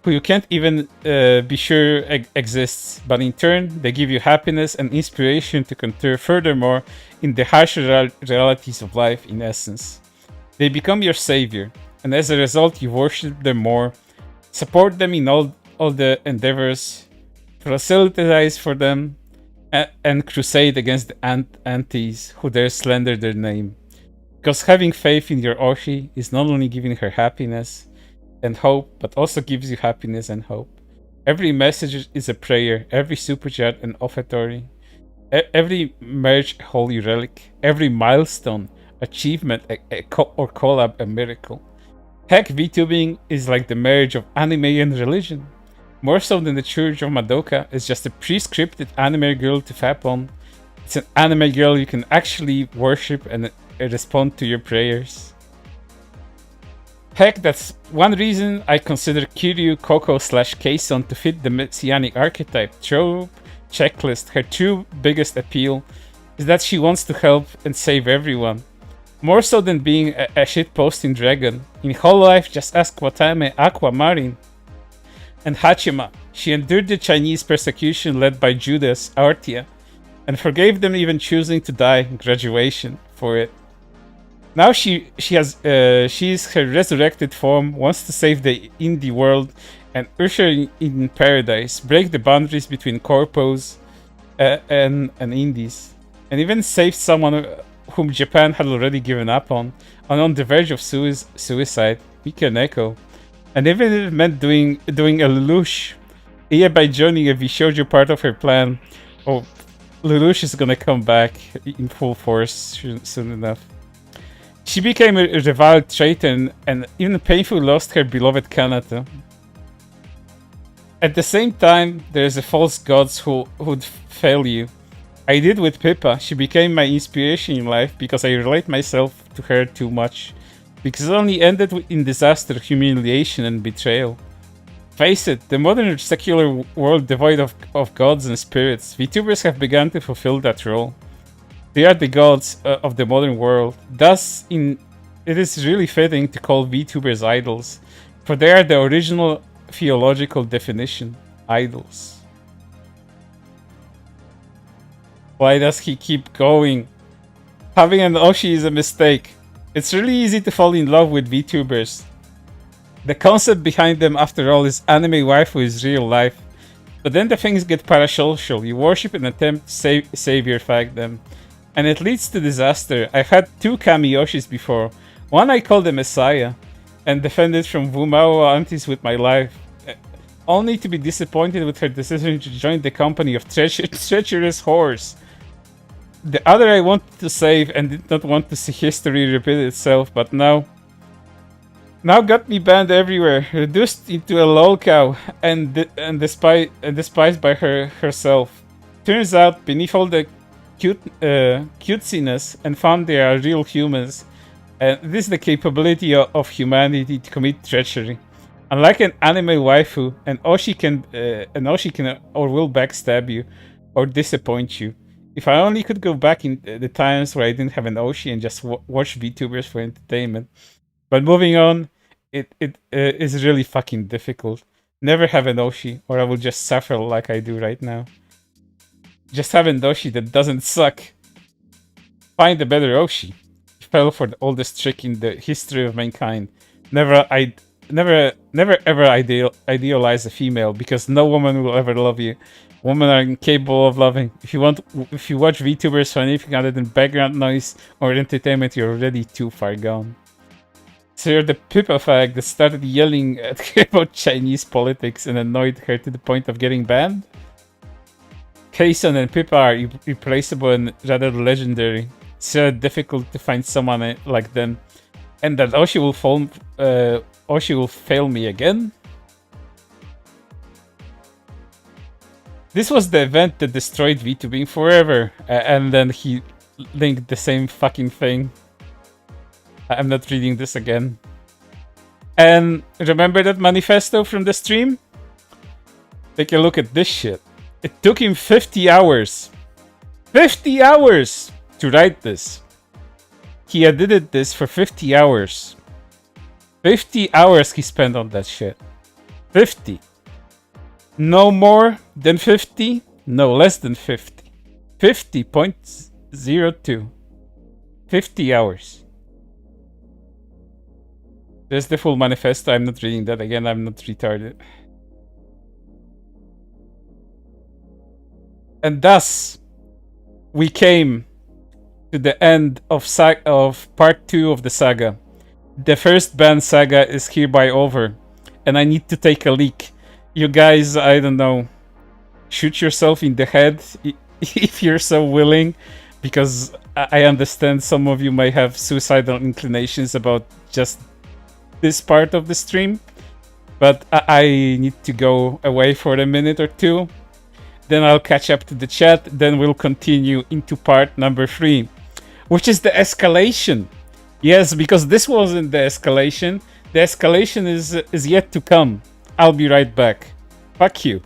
who you can't even be sure exists, but in turn they give you happiness and inspiration to continue furthermore in the harsher realities of life in essence. They become your savior, and as a result you worship them more, support them in all the endeavors, facilitate for them, and crusade against the antis who dare slander their name. Because having faith in your Oshi is not only giving her happiness and hope, but also gives you happiness and hope. Every message is a prayer, every super chat an offertory, every merge a holy relic, every milestone, achievement, or collab a miracle. Heck, VTubing is like the marriage of anime and religion. More so than the Church of Madoka, it's just a pre-scripted anime girl to fap on. It's an anime girl you can actually worship and respond to your prayers. Heck, that's one reason I consider Kiryu, Koko / Kayson to fit the messianic archetype trope checklist. Her true biggest appeal is that she wants to help and save everyone. More so than being a shitposting dragon. In whole life, just ask Watame, Aquamarine, and Hachima. She endured the Chinese persecution led by Judas, Artia, and forgave them even choosing to die in graduation for it. Now she is her resurrected form, wants to save the indie world and usher in paradise, break the boundaries between corpos and indies, and even save someone whom Japan had already given up on the verge of suicide, Mika Neko. And even if it meant doing a Lelouch, by joining a Vishoujo part of her plan, Lelouch is gonna come back in full force soon enough. She became a reviled traitor and even painfully lost her beloved Kanata. At the same time, there's a false gods who'd fail you. I did with Pippa. She became my inspiration in life because I relate myself to her too much. Because it only ended in disaster, humiliation and betrayal. Face it, the modern secular world devoid of gods and spirits, VTubers have begun to fulfill that role. They are the gods of the modern world. Thus, it is really fitting to call VTubers idols, for they are the original theological definition, idols. Why does he keep going? Having an Oshi is a mistake. It's really easy to fall in love with VTubers. The concept behind them, after all, is anime waifu is real life. But then the things get parasocial. You worship and attempt to save your fagdom. And it leads to disaster. I've had 2 Kamiyoshis before. One I called the Messiah, and defended from Wumao aunties with my life. Only to be disappointed with her decision to join the company of treacherous whores. The other I wanted to save and did not want to see history repeat itself, but now got me banned everywhere, reduced into a lolcow, and despised by herself. Turns out, beneath all the cutesiness and fun, they are real humans. And this is the capability of humanity to commit treachery. Unlike an anime waifu, an Oshi can or will backstab you or disappoint you. If I only could go back in the times where I didn't have an Oshi and just watch VTubers for entertainment. But moving on, it is really fucking difficult. Never have an Oshi, or I will just suffer like I do right now. Just have an Oshi that doesn't suck. Find a better Oshi. You fell for the oldest trick in the history of mankind. Never ever idealize a female, because no woman will ever love you. Women are incapable of loving. If you watch VTubers for anything other than background noise or entertainment, you're already too far gone. So you're the Pippa fag that started yelling at her about Chinese politics and annoyed her to the point of getting banned? Kason and Pippa are irreplaceable and rather legendary. It's rather difficult to find someone like them. And that Oshi will fail me again? This was the event that destroyed VTubing forever, and then he linked the same fucking thing. I'm not reading this again. And remember that manifesto from the stream? Take a look at this shit. It took him 50 hours. 50 hours to write this. He edited this for 50 hours. 50 hours he spent on that shit. 50. No more than 50? No, less than 50. 50.02. 50 hours. There's the full manifesto. I'm not reading that again. I'm not retarded. And thus, we came to the end of part 2 of the saga. The first band saga is hereby over, and I need to take a leak. You guys, I don't know, shoot yourself in the head if you're so willing, because I understand some of you may have suicidal inclinations about just this part of the stream, but I need to go away for a minute or two. Then I'll catch up to the chat. Then we'll continue into part number 3, which is the escalation. Yes, because this wasn't the escalation. The escalation is yet to come. I'll be right back. Fuck you.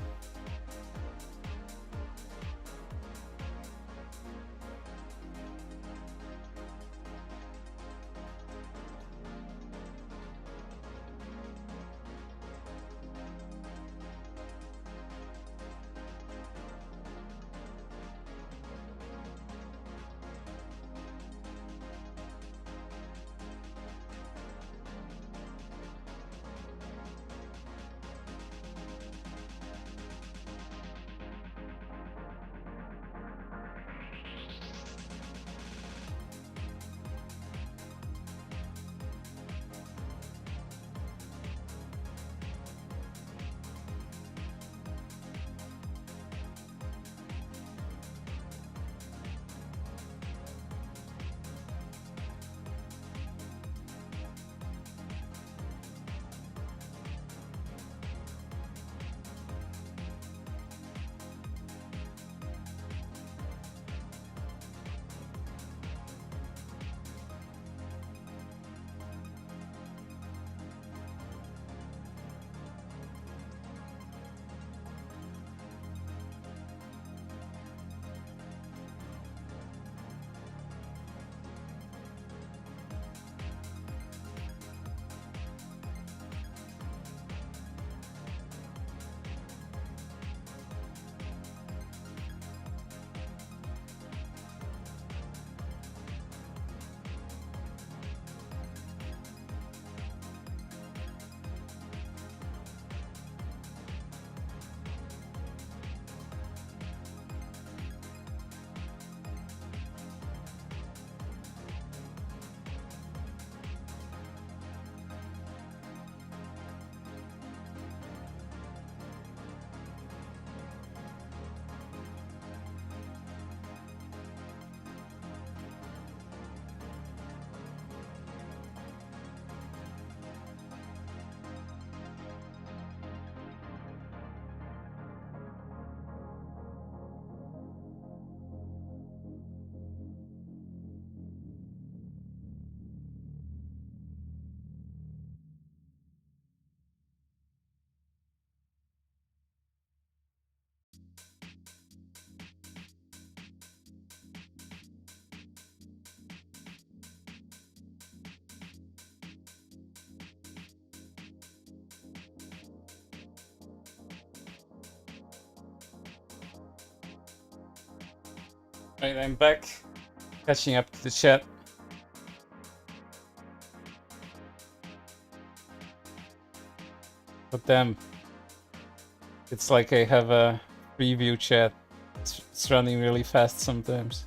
Right, I'm back. Catching up to the chat. But damn. It's like I have a preview chat. It's running really fast sometimes.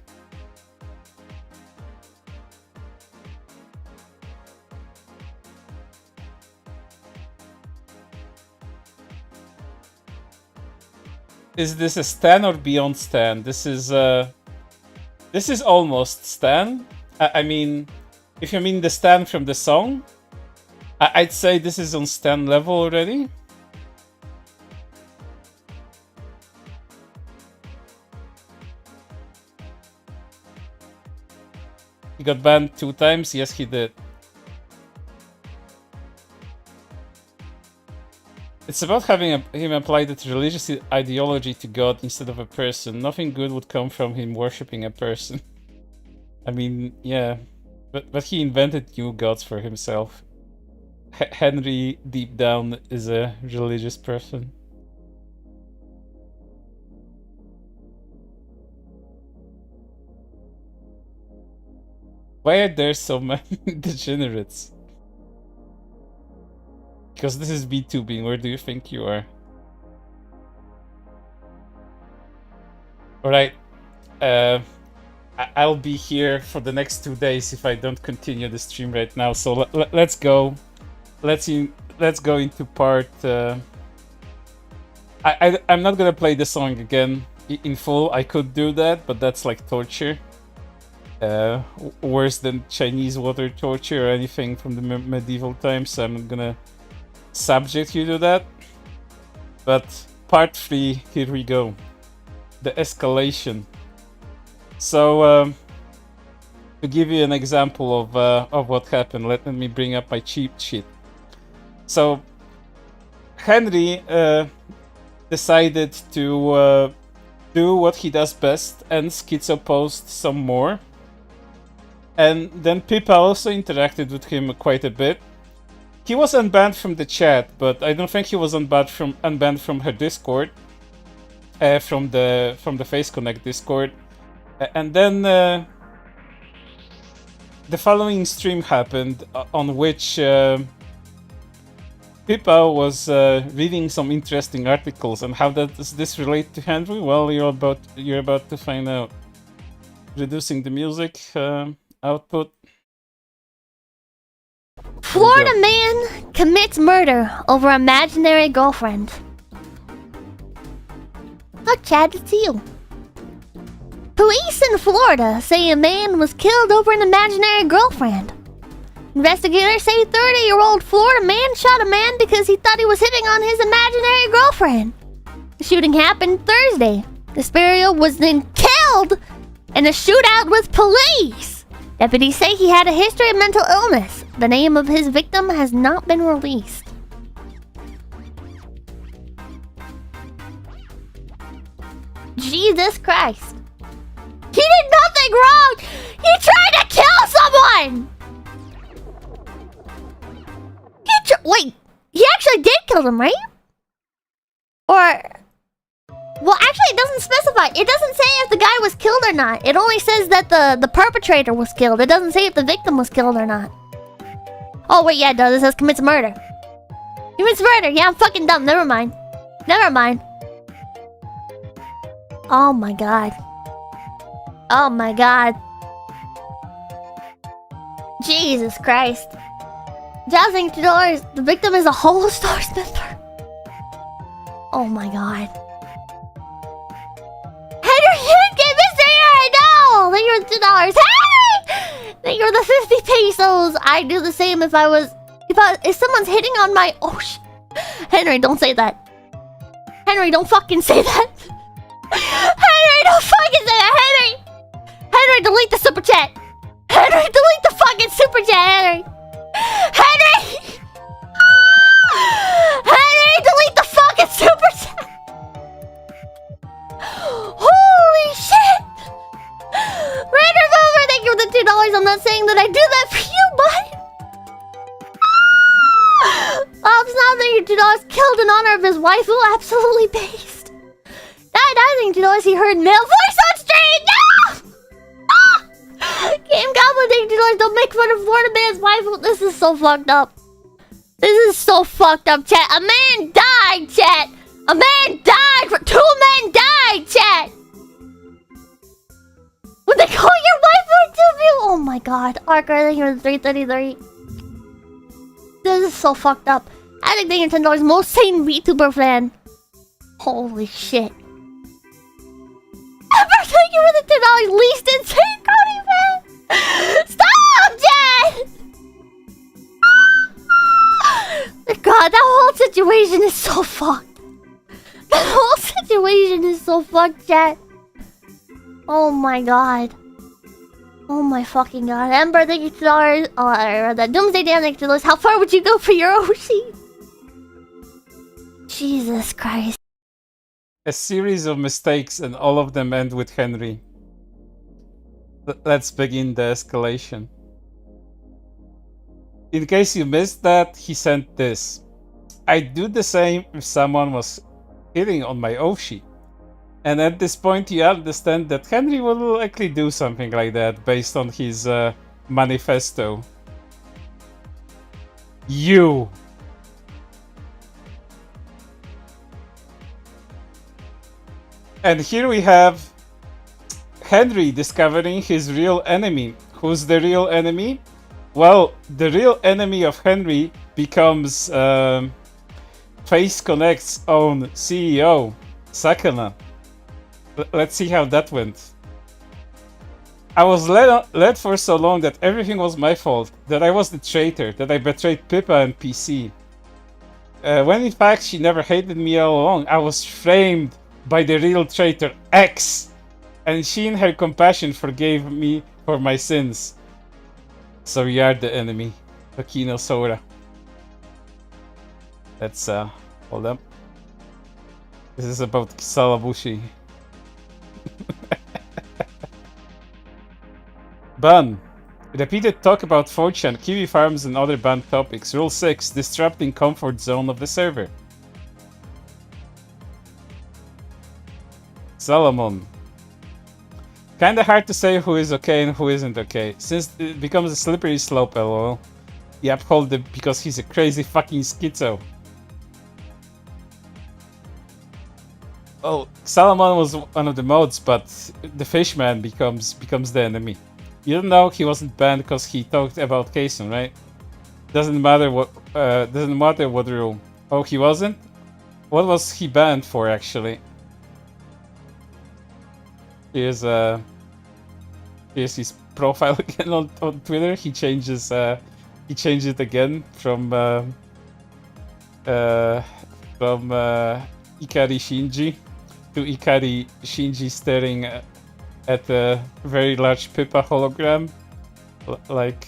Is this a stan or beyond stan? This is almost stan. I mean, if you mean the stan from the song, I'd say this is on stan level already. He got banned 2 times. Yes, he did. It's about having him apply that religious ideology to God instead of a person. Nothing good would come from him worshipping a person. I mean, yeah, but he invented new gods for himself. Henri, deep down, is a religious person. Why are there so many degenerates? Because this is VTubing, where do you think you are? Alright, I'll be here for the next 2 days if I don't continue the stream right now, so let's go. Let's go into part... I'm not gonna play the song again in full. I could do that, but that's like torture. Worse than Chinese water torture or anything from the medieval times, so I'm not gonna subject you to that. But part 3, here we go. The escalation. So to give you an example of what happened, let me bring up my cheat sheet. So Henri decided to do what he does best and schizo-post some more. And then Pippa also interacted with him quite a bit. He was unbanned from the chat, but I don't think he was unbanned from her Discord, from the Face Connect Discord. And then the following stream happened, on which Pippa was reading some interesting articles. And how does this relate to Henri? Well, you're about to find out. Reducing the music output. Florida man commits murder over imaginary girlfriend. Look, Chad, it's you. Police in Florida say a man was killed over an imaginary girlfriend. Investigators say 30-year-old Florida man shot a man because he thought he was hitting on his imaginary girlfriend. The shooting happened Thursday. The Sparrow was then killed in a shootout with police. Deputies say he had a history of mental illness. The name of his victim has not been released. Jesus Christ. He did nothing wrong! He tried to kill someone! Wait, he actually did kill them, right? Or... Well, actually, it doesn't specify. It doesn't say if the guy was killed or not. It only says that the perpetrator was killed. It doesn't say if the victim was killed or not. Oh, wait, yeah, it does. It says commits murder. Commits murder. Yeah, I'm fucking dumb. Never mind. Never mind. Oh, my God. Oh, my God. Jesus Christ. Jousting $2. The victim is a Holo Stars member. Oh, my God. I know! Thank you for $2. Hey! Thank you for the 50 pesos. I'd do the same if someone's hitting on my... Oh, shit. Henri, don't say that. Henri, don't fucking say that. Henri, don't fucking say that. Henri, delete the super chat. Henri, delete the fucking super chat, Henri. Henri, delete the fucking super chat. Holy shit! Random over, thank you for the $2. I'm not saying that I do that for you, but... Bob's not thank you $2 killed in honor of his wife, who absolutely based. I think $2 he heard male voice on stream! No! $30. Don't make fun of Florida man's wife. This is so fucked up. This is so fucked up, chat. A man died, chat. A man died. 2 men died, chat. Would they call your wife for interview? Oh my god. Ark, I think you're 333. This is so fucked up. I think they are $10 most sane VTuber fan. Holy shit. Ever thank you for the $10 least insane Cody fan. Stop, Jen! God, that whole situation is so fucked. That whole situation is so fucked, chat. Oh my god. Oh my fucking god. Ember, thank you $2. Oh, I read that. Doomsday Dan, thank you $2. How far would you go for your Oshi? Jesus Christ. A series of mistakes, and all of them end with Henri. Let's begin the escalation. In case you missed that, he sent this. I'd do the same if someone was hitting on my Oshi. And at this point you understand that Henri will likely do something like that based on his manifesto. You! And here we have Henri discovering his real enemy. Who's the real enemy? Well, the real enemy of Henri becomes Face Connect's own CEO, Sakana. Let's see how that went. I was led for so long that everything was my fault, that I was the traitor, that I betrayed Pippa and PC. When in fact she never hated me all along. I was framed by the real traitor X, and she in her compassion forgave me for my sins. So you are the enemy, Akino Sora. Let's hold up. This is about Salabushi. Ban. Repeated talk about 4chan, Kiwi farms and other banned topics. Rule 6. Disrupting comfort zone of the server. Solomon. Kinda hard to say who is okay and who isn't okay, since it becomes a slippery slope, lol. You uphold him because he's a crazy fucking schizo. Oh, Salomon was one of the mods, but the fishman becomes the enemy. You don't know he wasn't banned because he talked about Kason, right? Doesn't matter what rule. Oh, he wasn't? What was he banned for actually? Here's his profile again on Twitter. He changed it again from Ikari Shinji to Ikari Shinji staring at a very large Pippa hologram, like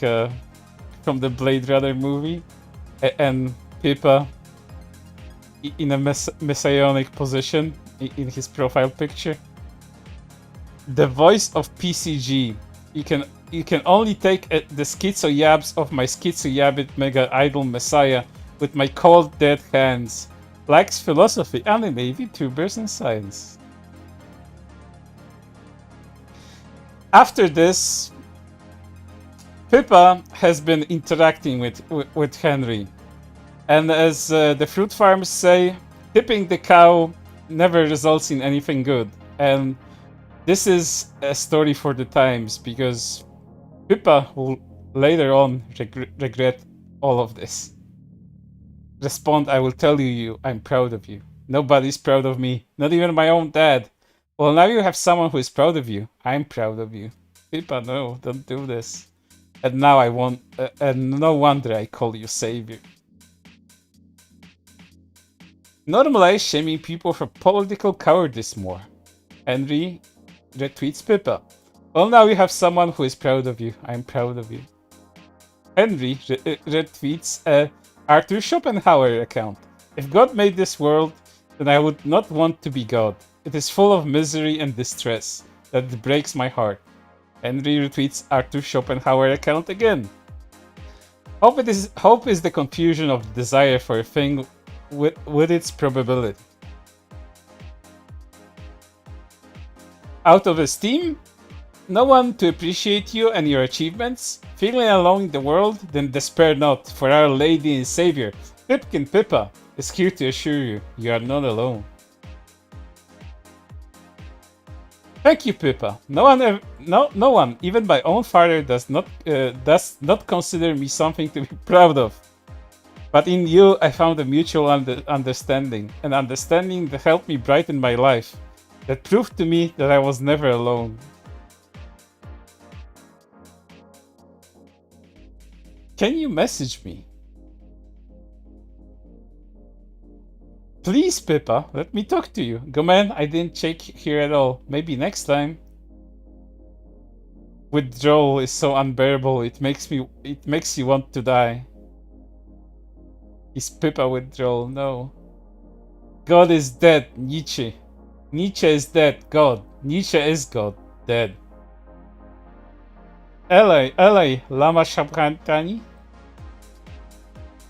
from the Blade Runner movie, and Pippa in a messianic position in his profile picture. The voice of PCG. You can only take the schizo yabs of my schizo yabbit mega idol messiah with my cold dead hands. Likes philosophy, anime, VTubers, and science. After this, Pippa has been interacting with Henri, and as the fruit farmers say, tipping the cow never results in anything good. And this is a story for the times, because Pippa will later on regret all of this. Respond, I will tell you, I'm proud of you. Nobody's proud of me, not even my own dad. Well, now you have someone who is proud of you. I'm proud of you. Pippa, no, don't do this. And now I won't, and no wonder I call you savior. Normalize shaming people for political cowardice more. Henri retweets Pippa. Well, now you have someone who is proud of you. I'm proud of you. Henri retweets a Arthur Schopenhauer account. If God made this world, then I would not want to be God. It is full of misery and distress. That breaks my heart. Henri retweets Arthur Schopenhauer account again. Hope is the confusion of desire for a thing with its probability. Out of esteem, no one to appreciate you and your achievements? Feeling alone in the world? Then despair not, for our Lady and Savior, Pipkin Pippa, is here to assure you, you are not alone. Thank you, Pippa. No one, even my own father, does not consider me something to be proud of. But in you, I found a mutual understanding, an understanding that helped me brighten my life, that proved to me that I was never alone. Can you message me? Please, Pippa, let me talk to you. Gomen, I didn't check here at all. Maybe next time. Withdrawal is so unbearable, it makes you want to die. Is Pippa withdrawal? No. God is dead, Nietzsche. Nietzsche is dead, God. Nietzsche is God, dead. LA, Lama Shabkantani?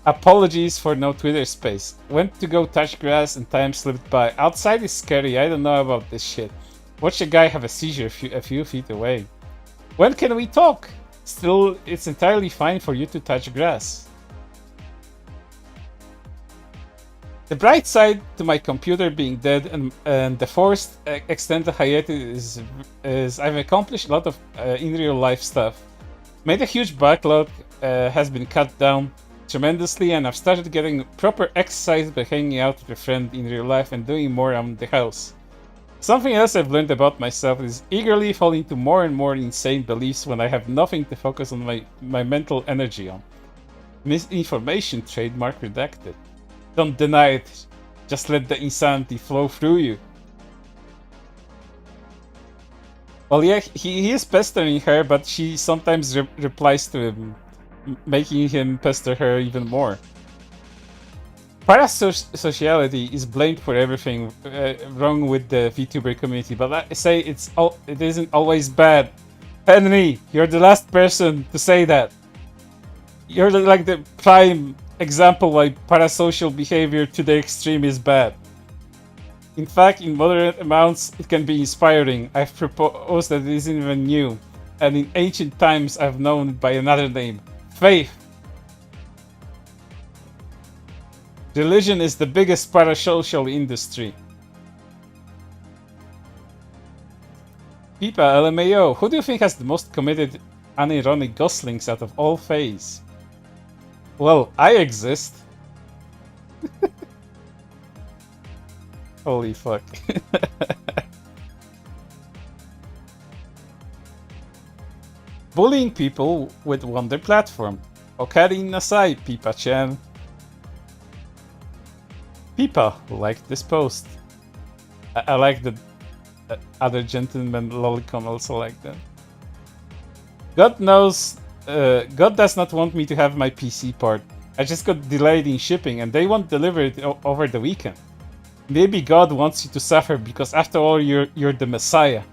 Apologies for no Twitter space. Went to go touch grass and time slipped by. Outside is scary, I don't know about this shit. Watch a guy have a seizure a few feet away. When can we talk? Still, it's entirely fine for you to touch grass. The bright side to my computer being dead and the forced extended hiatus is I've accomplished a lot of in real life stuff. Made a huge backlog, has been cut down tremendously, and I've started getting proper exercise by hanging out with a friend in real life and doing more around the house. Something else I've learned about myself is eagerly falling into more and more insane beliefs when I have nothing to focus on my mental energy on. Misinformation, trademark redacted. Don't deny it, just let the insanity flow through you. Well, yeah, he is pestering her, but she sometimes replies to him, making him pester her even more. Parasociality is blamed for everything wrong with the VTuber community, but I say it isn't always bad. Henri, you're the last person to say that. You're like the prime example why parasocial behavior to the extreme is bad. In fact, in moderate amounts, it can be inspiring. I've proposed that it isn't even new, and in ancient times I've known it by another name. Faith. Religion is the biggest parasocial industry. Pippa LMAO, who do you think has the most committed unironic goslings out of all phase? Well, I exist. Holy fuck. Bullying people with Wonder Platform. Okarin aside, Pippa-chan. Pippa liked this post. I like the other gentleman lolicon also like that. God knows, God does not want me to have my PC part. I just got delayed in shipping and they won't deliver it over the weekend. Maybe God wants you to suffer because after all you're the Messiah.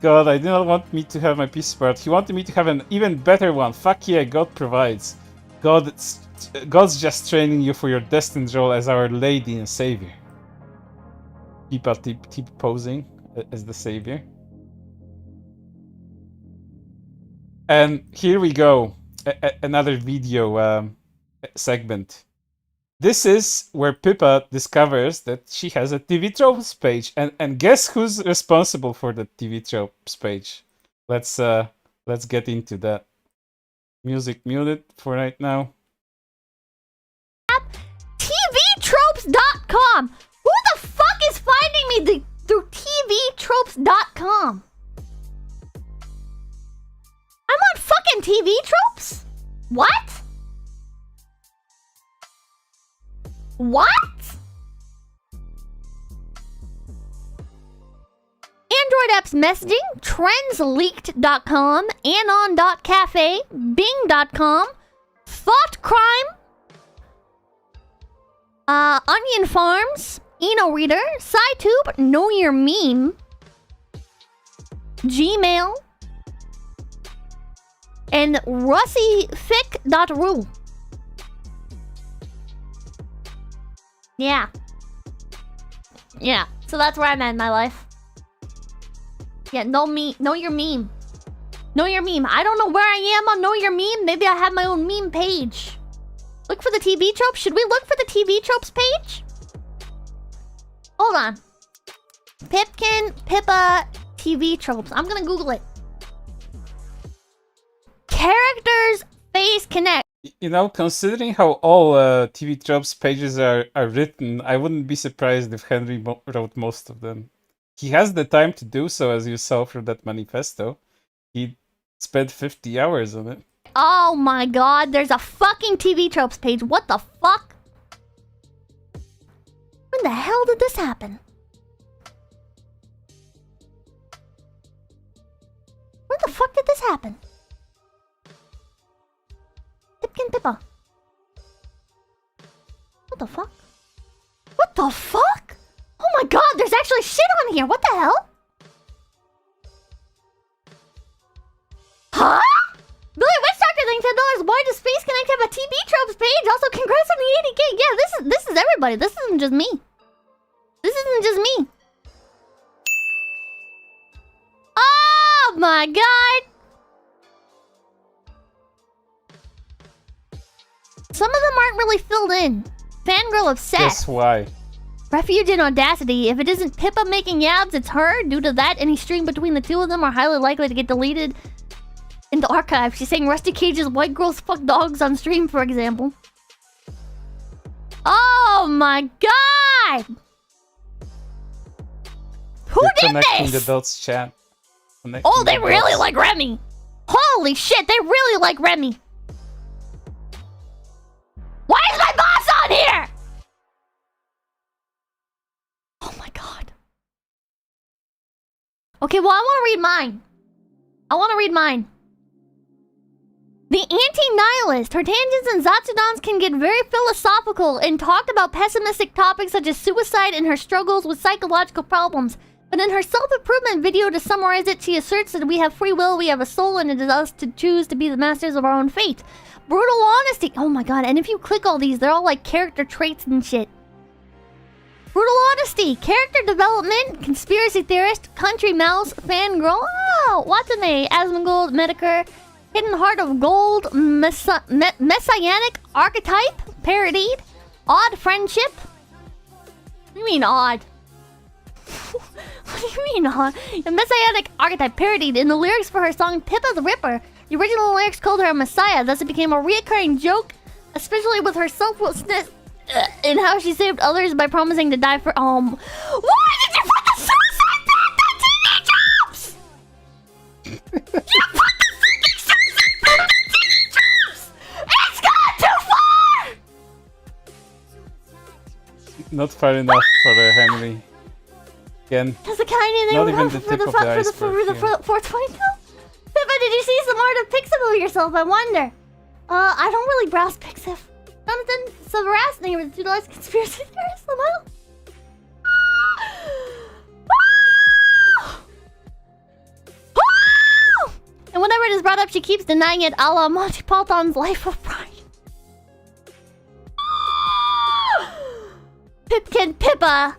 God, I did not want me to have my PC part. He wanted me to have an even better one. Fuck yeah, God provides. God's just training you for your destined role as our Lady and Savior. People keep posing as the Savior. And here we go. Another video segment. This is where Pippa discovers that she has a TV Tropes page, and guess who's responsible for the TV Tropes page? Let's get into that. Music muted for right now. TVTropes.com. Who the fuck is finding me through TVTropes.com? I'm on fucking TV Tropes? What? What? Android apps messaging, trendsleaked.com, anon.cafe, bing.com, thoughtcrime, Onion Farms, EnoReader, SciTube, Know Your Meme, Gmail, and RussieFic.ru. Yeah. Yeah. So that's where I'm at in my life. Yeah, know your meme. Know your meme. I don't know where I am on Know Your Meme. Maybe I have my own meme page. Look for the TV tropes. Should we look for the TV tropes page? Hold on. Pipkin Pippa TV tropes. I'm gonna Google it. Characters face connect. You know, considering how all TV tropes pages are written, I wouldn't be surprised if Henri wrote most of them. He has the time to do so, as you saw from that manifesto. He spent 50 hours on it. Oh my god, there's a fucking TV tropes page. What the fuck? When the hell did this happen? When the fuck did this happen? Pipkin Pippa. What the fuck? What the fuck? Oh my god, there's actually shit on here. What the hell? Huh? Billy Witch Doctor, thanks $10. Why does Space Connect have a TV tropes page? Also, congrats on the 80K. Yeah, this is everybody. This isn't just me. This isn't just me. Oh my god. Some of them aren't really filled in. Fangirl obsessed. Guess why? Refuge in Audacity. If it isn't Pippa making yabs, it's her. Due to that, any stream between the two of them are highly likely to get deleted in the archive. She's saying Rusty Cage's white girls fuck dogs on stream, for example. Oh my god! Who You're did connecting this? the adults chat. Oh, they really like Remy. Holy shit, they really like Remy. Why is my boss on here? Oh my god. Okay, well, I want to read mine. The anti-nihilist. Her tangents and zatsudans can get very philosophical and talk about pessimistic topics such as suicide and her struggles with psychological problems. But in her self-improvement video, to summarize it, she asserts that we have free will, we have a soul, and it is us to choose to be the masters of our own fate. Brutal honesty. Oh my god, and if you click all these, they're all like character traits and shit. Brutal honesty, character development, conspiracy theorist, country mouse, fangirl, oh, Watanabe, Asmongold, Medicare, hidden heart of gold, messianic archetype, parodied, odd friendship. What do you mean odd? What do you mean odd? The messianic archetype parodied in the lyrics for her song Pippa the Ripper. The original lyrics called her a messiah, thus it became a reoccurring joke, especially with her selflessness in how she saved others by promising to die for Why did you put the suicide pact on TV jobs? You put the fucking suicide pact on TV jobs! It's gone too far! Not far enough for Henri. Again, That's the kind of not even the tip of the iceberg. for the 420 pill? Pippa, did you see some art of Pixel of yourself? I wonder. I don't really browse Pixif. Jonathan Severasny with $2 conspiracy theorist. And whenever it is brought up, she keeps denying it, a la Monty Python's Life of Brian. Pipkin Pippa,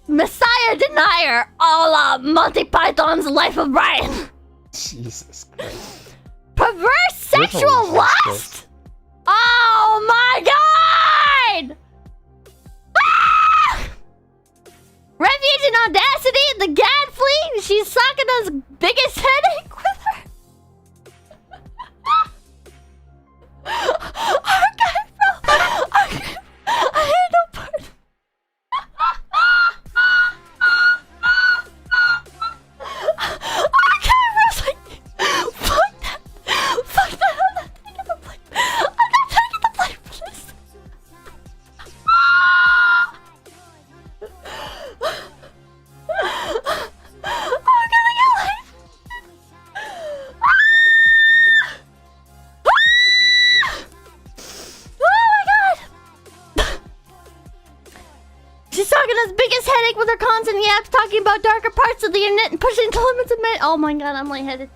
Messiah denier, a la Monty Python's Life of Brian. Jesus Christ. Perverse sexual lust? Oh my god! Ah! Refuge in Audacity, the Gad Fleet, she's Sakana's biggest headache with her. Archive, bro! Archive. I had no part. Archive, I was like, fuck that. Fuck that, I'm not taking the blame. I'm not taking the blame for this. I'm gonna get late. Oh my god! She's talking us biggest headache with her constant yaps, talking about darker parts of the internet and pushing the limits of men. Oh my god, I'm lightheaded.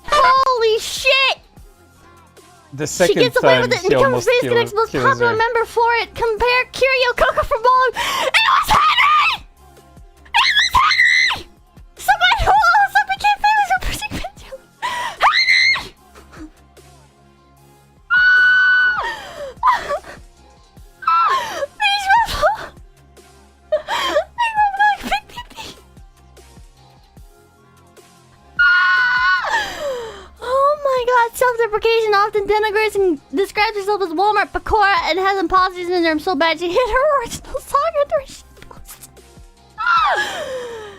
Holy shit! The She second gets away time with it and he becomes almost Space Connect's most kills popular her. member for it. Compare Curio Coco from Bog. It was Henry! It was Henry! Somebody who also became famous for pushing Pinto. Henry! Oh my god, self-deprecation often denigrates and describes herself as Walmart Pecora and has imposter syndrome so bad she hit her original song after her shit post.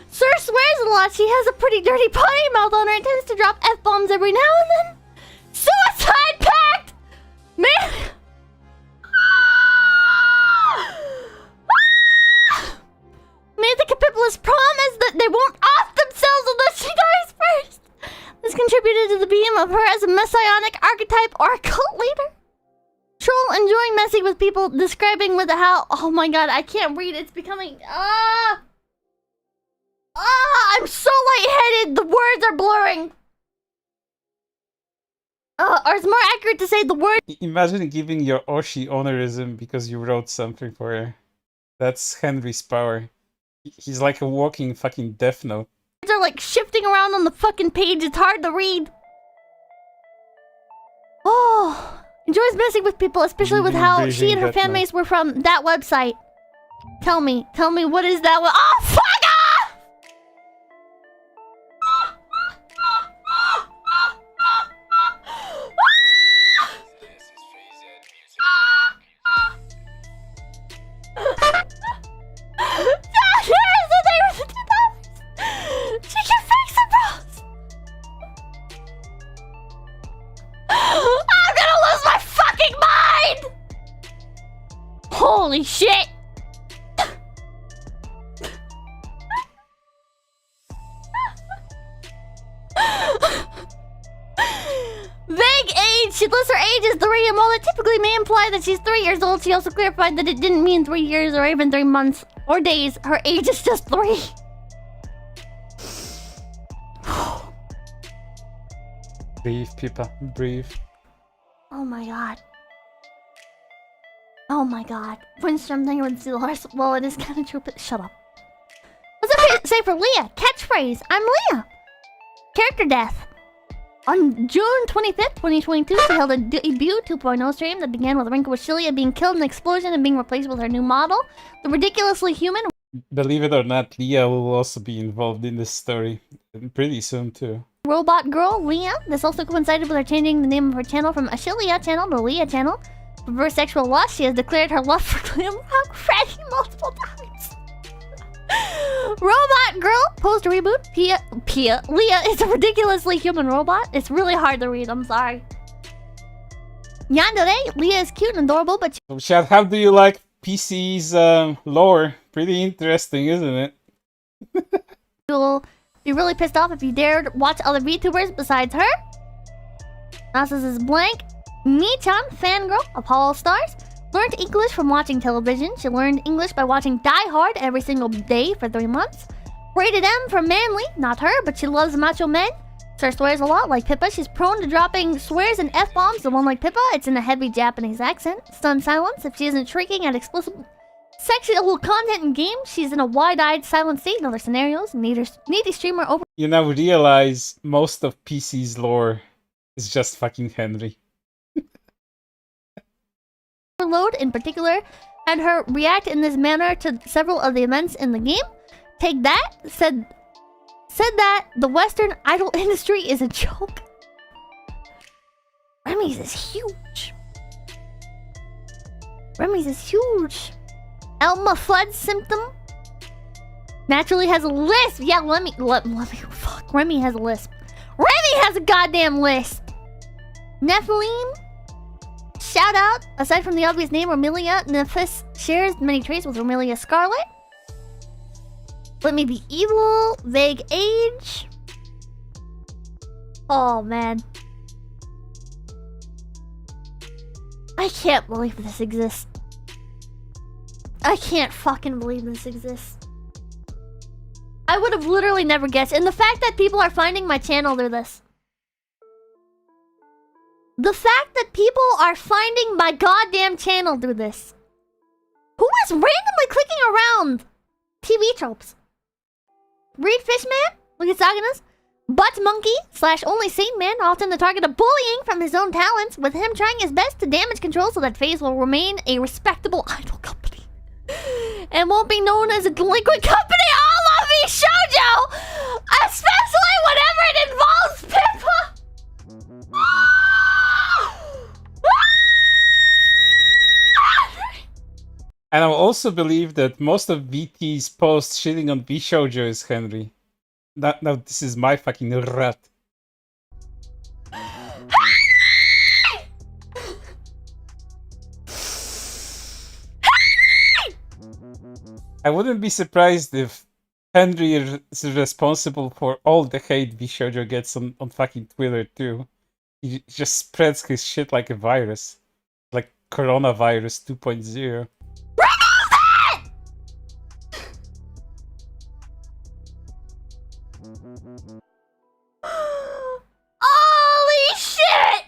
Sir swears a lot. She has a pretty dirty potty mouth on her and tends to drop F-bombs every now and then. Suicide pact! Man! Mythic Pippa's promise that they won't off themselves unless she dies first. This contributed to the beam of her as a messianic archetype or a cult leader. Troll enjoying messing with people, describing with how... Oh my god, I can't read. It's becoming... I'm so lightheaded. The words are blurring. Or it's more accurate to say the word... Imagine giving your Oshi honorism because you wrote something for her. That's Henry's power. He's like a walking fucking death note. Are like shifting around on the fucking page. It's hard to read. Oh, enjoys messing with people, especially with how she and her fan base were from that website. Tell me, what is that? Oh, fuck off! Here's the name of the $2. She can fix the bros. I'm gonna lose my fucking mind! Holy shit! Vague age! She lists her age as 3, and while it typically may imply that she's 3 years old, she also clarified that it didn't mean 3 years or even 3 months or days. Her age is just 3. Breathe, Pippa, breathe. Oh my god. Oh my god. Winstrom thing would steal horse. Well, it is kind of true, but shut up. What's up say for Leah? Catchphrase. I'm Leah. Character death. On June 25th, 2022, she held a debut 2.0 stream that began with Rinko Washilia being killed in an explosion and being replaced with her new model, the ridiculously human... Believe it or not, Leah will also be involved in this story. Pretty soon, too. Robot girl, Leah. This also coincided with her changing the name of her channel from Ashilia channel to Leah channel. For her sexual lust, she has declared her love for Glam Rock Freddy multiple times. Robot girl, post reboot. Leah is a ridiculously human robot. It's really hard to read, I'm sorry. Yandere, Leah is cute and adorable, but So, Chad, how do you like PC's lore? Pretty interesting, isn't it? you'll be really pissed off if you dared watch other VTubers besides her. Nasus is blank. Mi-chan, fangirl, Apollo Stars. Learned English from watching television. She learned English by watching Die Hard every single day for 3 months. Rated M for manly, not her, but she loves macho men. Sir swears a lot like Pippa. She's prone to dropping swears and F-bombs, the one like Pippa. It's in a heavy Japanese accent. Stunned silence if she isn't shrieking at explicit sexual content in games. She's in a wide-eyed silent state in other scenarios. Needy streamer over... You now realize most of PC's lore is just fucking Henri. Overload in particular, and her react in this manner to several of the events in the game. Take that, said that the Western idol industry is a joke. Remy's is huge. Elma Flood symptom. Naturally has a lisp. Yeah, let me fuck. Remy has a lisp. Remy has a goddamn lisp. Nephilim. Shout out. Aside from the obvious name, Romelia Nephis shares many traits with Romelia Scarlet. Let me be evil. Vague age. Oh man. I can't believe this exists. I can't fucking believe this exists. I would have literally never guessed. And the fact that people are finding my channel through this. The fact that people are finding my goddamn channel through this. Who is randomly clicking around TV tropes? Reed Fishman? Look at Saganus. Butt Monkey / Only Saint Man, often the target of bullying from his own talents, with him trying his best to damage control so that FaZe will remain a respectable idol company. And won't be known as a delinquent company. All of me shoujo! Especially whenever it involves Pippa! And I also believe that most of VT's posts shitting on V-shoujo is Henri. Now this is my fucking rat. I wouldn't be surprised if Henri is responsible for all the hate V-shoujo gets on fucking Twitter too. He just spreads his shit like a virus. Like coronavirus 2.0. Holy shit!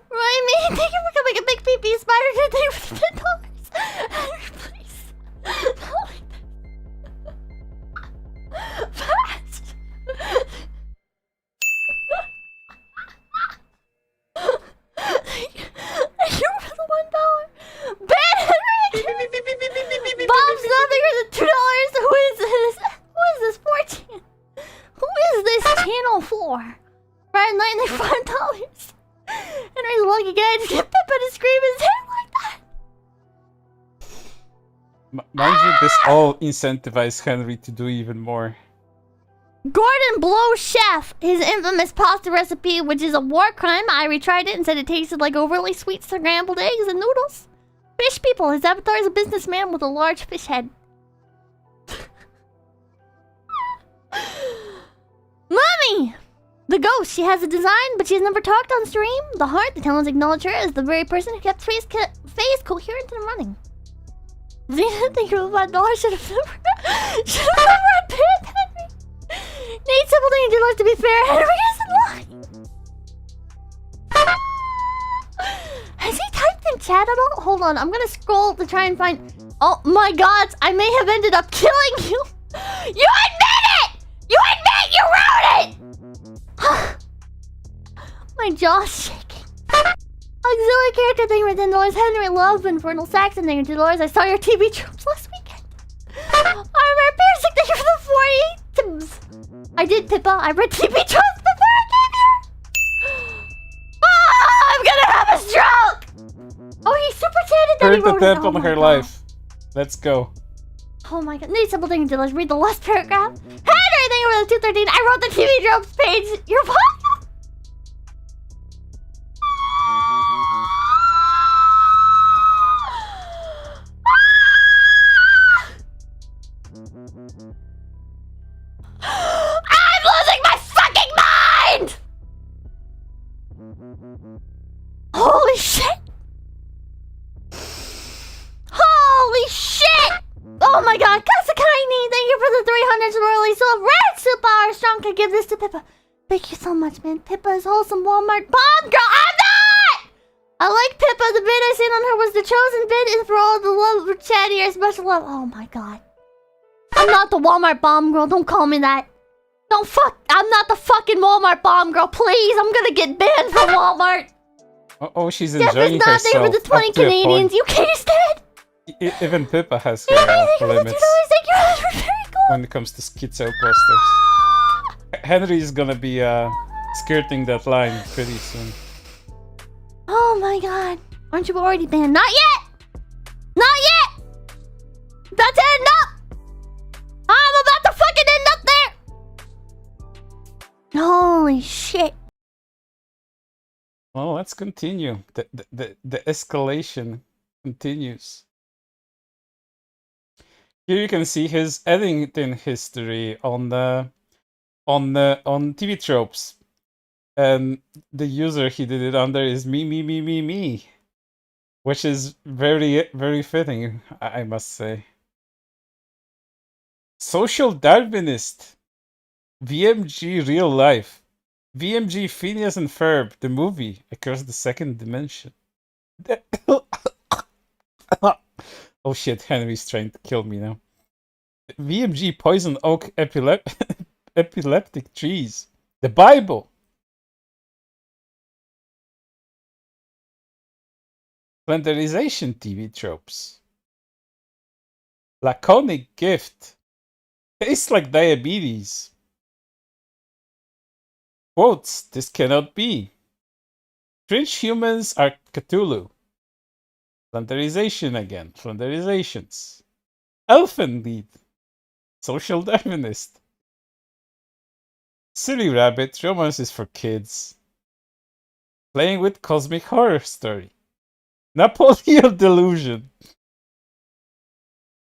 Remy, thank you for coming a big PP spider today for $10. Please. Not like this. Fast. Thank you for the $1. Ben Henry! Bob's nothing for the $2. Who is this? Who is this 14? Who is this channel for? Brian Knight, $5. Henry's a lucky guy to get Pippa to scream his hair like that. Mind you, this all incentivizes Henri to do even more. Gordon Blow Chef, his infamous pasta recipe, which is a war crime. I retried it and said it tasted like overly sweet scrambled eggs and noodles. Fish people, his avatar is a businessman with a large fish head. Mommy! The ghost, she has a design, but she's never talked on stream. The heart, the talents acknowledge her as the very person who kept FaZe coherent and running. Zena, thank you for $5. Should have never had Parrot Henry. Nate Simpleton did like to be fair. Henry isn't lying. Has he typed in chat at all? Hold on, I'm gonna scroll to try and find. Oh my god, I may have ended up killing you. You admit it! You admit you wrote it! My jaw's shaking. Auxiliary character thing for $10. Henry Love, Infernal Saxon thing for $2. I saw your TV tropes last weekend. Armor Piercing thing for the 48 tips. I did, Pippa. I read TV tropes before I came here. Oh, I'm gonna have a stroke. Oh, he super chatted that he Heard the wrote death it. on her life. Let's go. Oh my god. Need simple thing to let's read the last paragraph. Henry, thank you for the 213. I wrote the TV tropes page. You're welcome. I'm losing my fucking mind! Holy shit! Holy shit! Oh my god, Kasakaini, thank you for the 300 royally so red superpower strong can give this to Pippa. Thank you so much, man. Pippa is wholesome Walmart bomb girl. I'm not! I like Pippa. The bid I seen on her was the chosen bid is for all the love for chatty or special love. Oh my god. I'm not the Walmart bomb girl. Don't call me that. Don't fuck. I'm not the fucking Walmart bomb girl. Please, I'm gonna get banned from Walmart. Oh, she's Jeff enjoying is not herself. there for the 20 up to a Canadians. point. UK's dead. Even Pippa has Thank her you for the $2. limits Thank you. That was very cool. when it comes to schizo posters. Henry is gonna be skirting that line pretty soon. Oh my god. Aren't you already banned? Not yet! Not yet! About to end up! I'm about to fucking end up there! Holy shit. Well, let's continue. The escalation continues. Here you can see his editing history on TV tropes, and the user he did it under is me. which is very, very fitting, I must say. Social Darwinist. VMG Real Life. VMG Phineas and Ferb, the movie, Across the Second Dimension. Oh shit, Henry's trying to kill me now. VMG Poison Oak Epileptic Trees. The Bible. Slenderization TV tropes. Laconic gift. Tastes like diabetes. Quotes, this cannot be. Cringe humans are Cthulhu. Slenderization again. Slenderizations. Elfin lead. Social Darwinist. Silly Rabbit, romance is for kids. Playing with Cosmic Horror Story. Napoleon Delusion.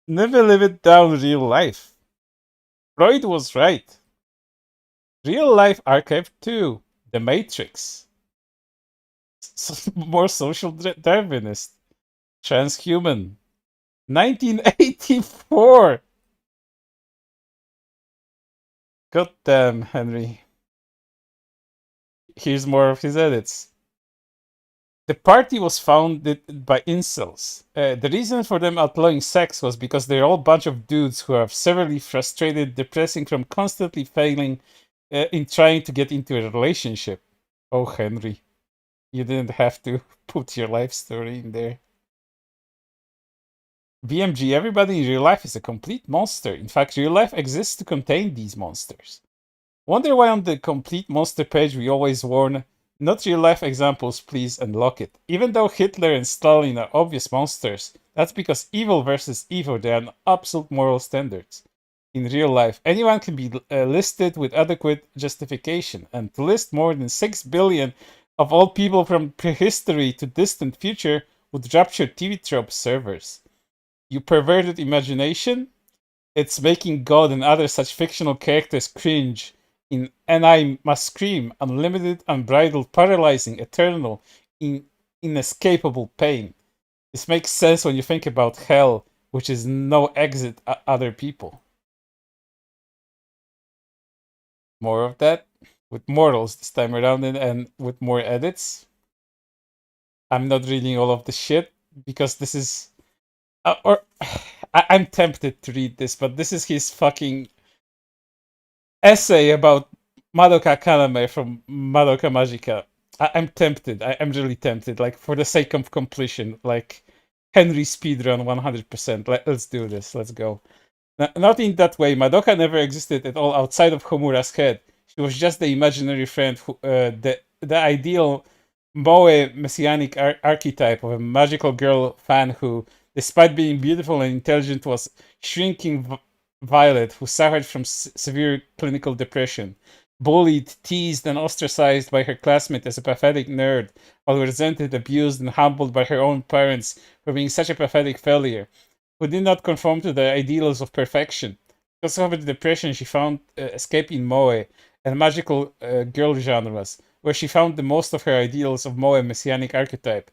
Never live it down real life. Freud was right. Real life archive 2. The Matrix. More social Darwinist. Transhuman. 1984. Goddamn, Henry. Here's more of his edits. The party was founded by incels. The reason for them outlawing sex was because they're all a bunch of dudes who are severely frustrated, depressing from constantly failing in trying to get into a relationship. Oh, Henry, you didn't have to put your life story in there. BMG, everybody in real life is a complete monster. In fact, real life exists to contain these monsters. Wonder why on the complete monster page we always warn, not real life examples, please unlock it. Even though Hitler and Stalin are obvious monsters, that's because evil versus evil, they are absolute moral standards. In real life, anyone can be listed with adequate justification, and to list more than 6 billion of all people from prehistory to distant future would rupture TV trope servers. You perverted imagination? It's making God and other such fictional characters cringe in And I Must Scream, unlimited, unbridled, paralyzing, eternal, inescapable pain. This makes sense when you think about hell, which is no exit other people. More of that, with mortals this time around and with more edits. I'm not reading all of the shit, because this is... I'm tempted to read this, but this is his fucking essay about Madoka Kaname from Madoka Magica. I'm tempted. I'm really tempted. Like, for the sake of completion, like Henri speedrun 100%. Let's do this. Let's go. Not in that way. Madoka never existed at all outside of Homura's head. She was just the imaginary friend, who, the ideal moe messianic archetype of a magical girl fan who, despite being beautiful and intelligent, was shrinking Violet, who suffered from severe clinical depression. Bullied, teased, and ostracized by her classmate as a pathetic nerd, while resented, abused, and humbled by her own parents for being such a pathetic failure, who did not conform to the ideals of perfection. Because of her depression, she found escape in moe and magical girl genres, where she found the most of her ideals of moe messianic archetype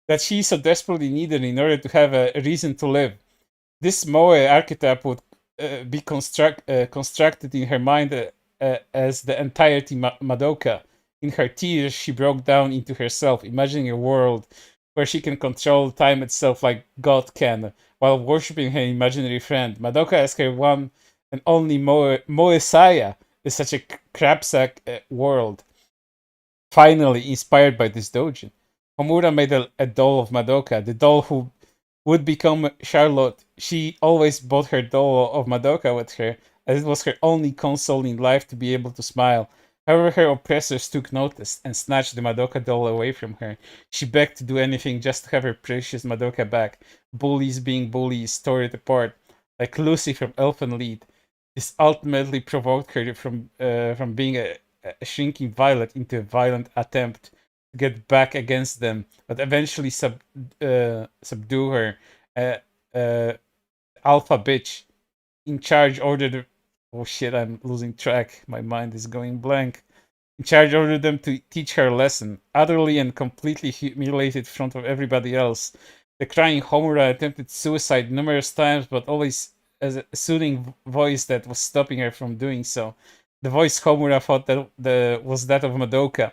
that she so desperately needed in order to have a reason to live. This moe archetype would be constructed in her mind as the entirety Madoka. In her tears, she broke down into herself, imagining a world where she can control time itself like God can, while worshipping her imaginary friend. Madoka as her one and only Moesaya is such a crapsack world. Finally, inspired by this doujin, Homura made a doll of Madoka, the doll who would become Charlotte. She always brought her doll of Madoka with her, as it was her only console in life to be able to smile. However, her oppressors took notice and snatched the Madoka doll away from her. She begged to do anything just to have her precious Madoka back. Bullies being bullies tore it apart, like Lucy from Elfen Lied. This ultimately provoked her from being a shrinking Violet into a violent attempt to get back against them, but eventually subdue her. Alpha bitch in charge ordered... Oh shit, I'm losing track. My mind is going blank. In charge ordered them to teach her a lesson, utterly and completely humiliated in front of everybody else. The crying Homura attempted suicide numerous times, but always as a soothing voice that was stopping her from doing so. The voice Homura thought that was that of Madoka.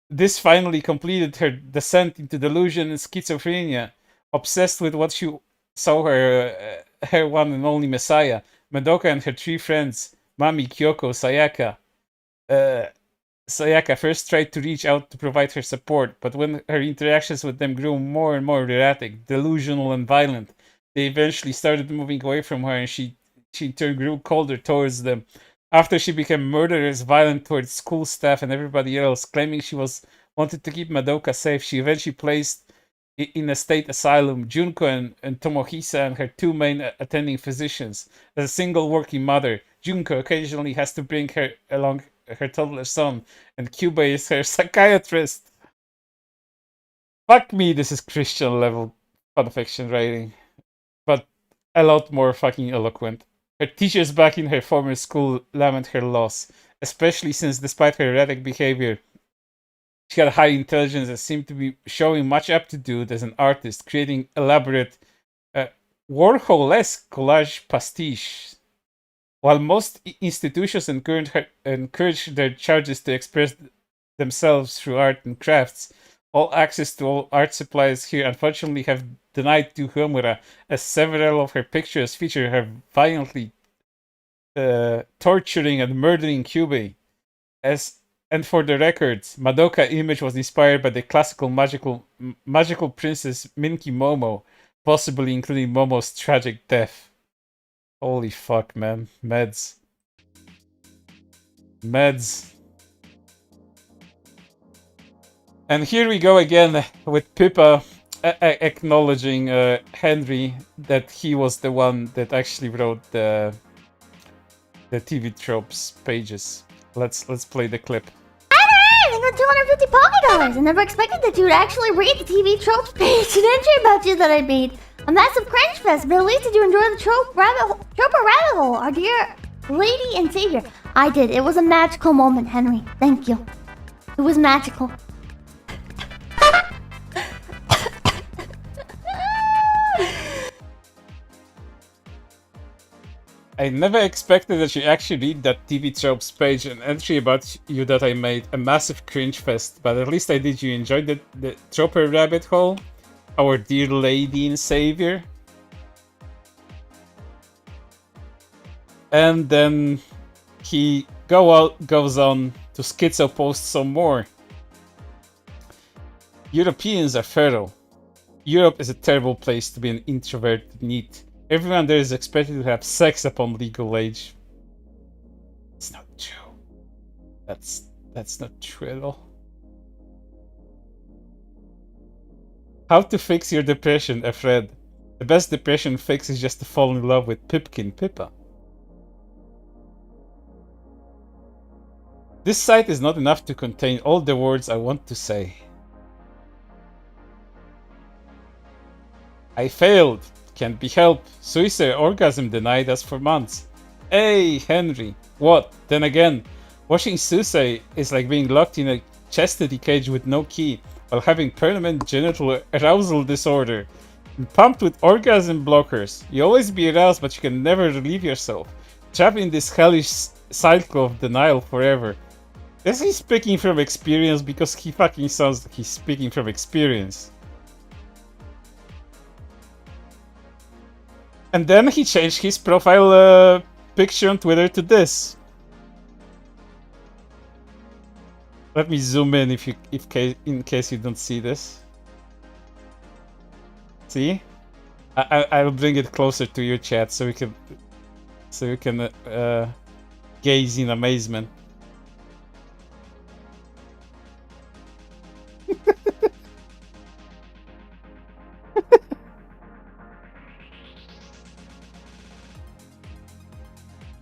This finally completed her descent into delusion and schizophrenia. Obsessed with what she saw her one and only messiah, Madoka and her three friends, Mami, Kyoko, Sayaka first tried to reach out to provide her support, but when her interactions with them grew more and more erratic, delusional, and violent, they eventually started moving away from her, and she in turn grew colder towards them. After she became murderous, violent towards school staff and everybody else, claiming she wanted to keep Madoka safe, she eventually placed in a state asylum Junko and Tomohisa and her two main attending physicians. As a single working mother, Junko occasionally has to bring her along her toddler son, and Kyubei is her psychiatrist. Fuck me, this is Christian level fanfiction writing, but a lot more fucking eloquent. Her teachers back in her former school lament her loss, especially since despite her erratic behavior, she had high intelligence and seemed to be showing much aptitude as an artist, creating elaborate Warhol-esque collage pastiche. While most institutions encourage their charges to express themselves through art and crafts, all access to all art supplies here unfortunately have denied to Homura, as several of her pictures feature her violently torturing and murdering Kyubei. And for the record, Madoka image was inspired by the classical magical princess Minky Momo, possibly including Momo's tragic death. Holy fuck, man. Meds. And here we go again with Pippa acknowledging Henri that he was the one that actually wrote the TV tropes pages. Let's play the clip. I got 250 Poké. I never expected that you would actually read the TV tropes page and entry about you that I made. A massive cringe fest, but at least did you enjoy the troper rabbit hole, our dear lady and savior? I did. It was a magical moment, Henri. Thank you. It was magical. I never expected that you actually read that TV tropes page and entry about you that I made. A massive cringe fest, but at least I did. You enjoyed the troper rabbit hole? Our dear lady and savior. And then he goes on to schizo post some more. Europeans are feral. Europe is a terrible place to be an introverted NEET. Everyone there is expected to have sex upon legal age. It's not true. That's not true at all. How to fix your depression, Fred? The best depression fix is just to fall in love with Pipkin Pippa. This site is not enough to contain all the words I want to say. I failed. Can't be helped. Suicide orgasm denied us for months. Hey, Henri. What? Then again, watching Suicide is like being locked in a chastity cage with no key, while having permanent genital arousal disorder. And pumped with orgasm blockers. You always be aroused, but you can never relieve yourself. Trapped in this hellish cycle of denial forever. Is he speaking from experience? Because he fucking sounds like he's speaking from experience. And then he changed his profile picture on Twitter to this. Let me zoom in in case you don't see this. See? I'll bring it closer to your chat so you can gaze in amazement.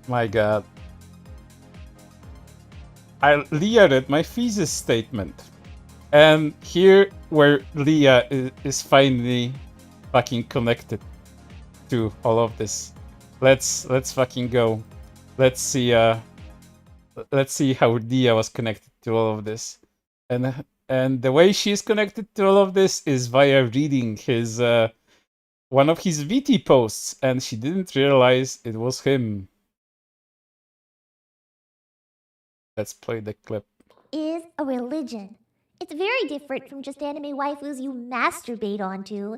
My god. Leah read my thesis statement. And here where Leah is finally fucking connected to all of this. Let's fucking go. Let's see how Leah was connected to all of this, and the way she's connected to all of this is via reading his one of his VT posts, and she didn't realize it was him. Let's play the clip. Is a religion. It's very different from just anime waifus you masturbate onto.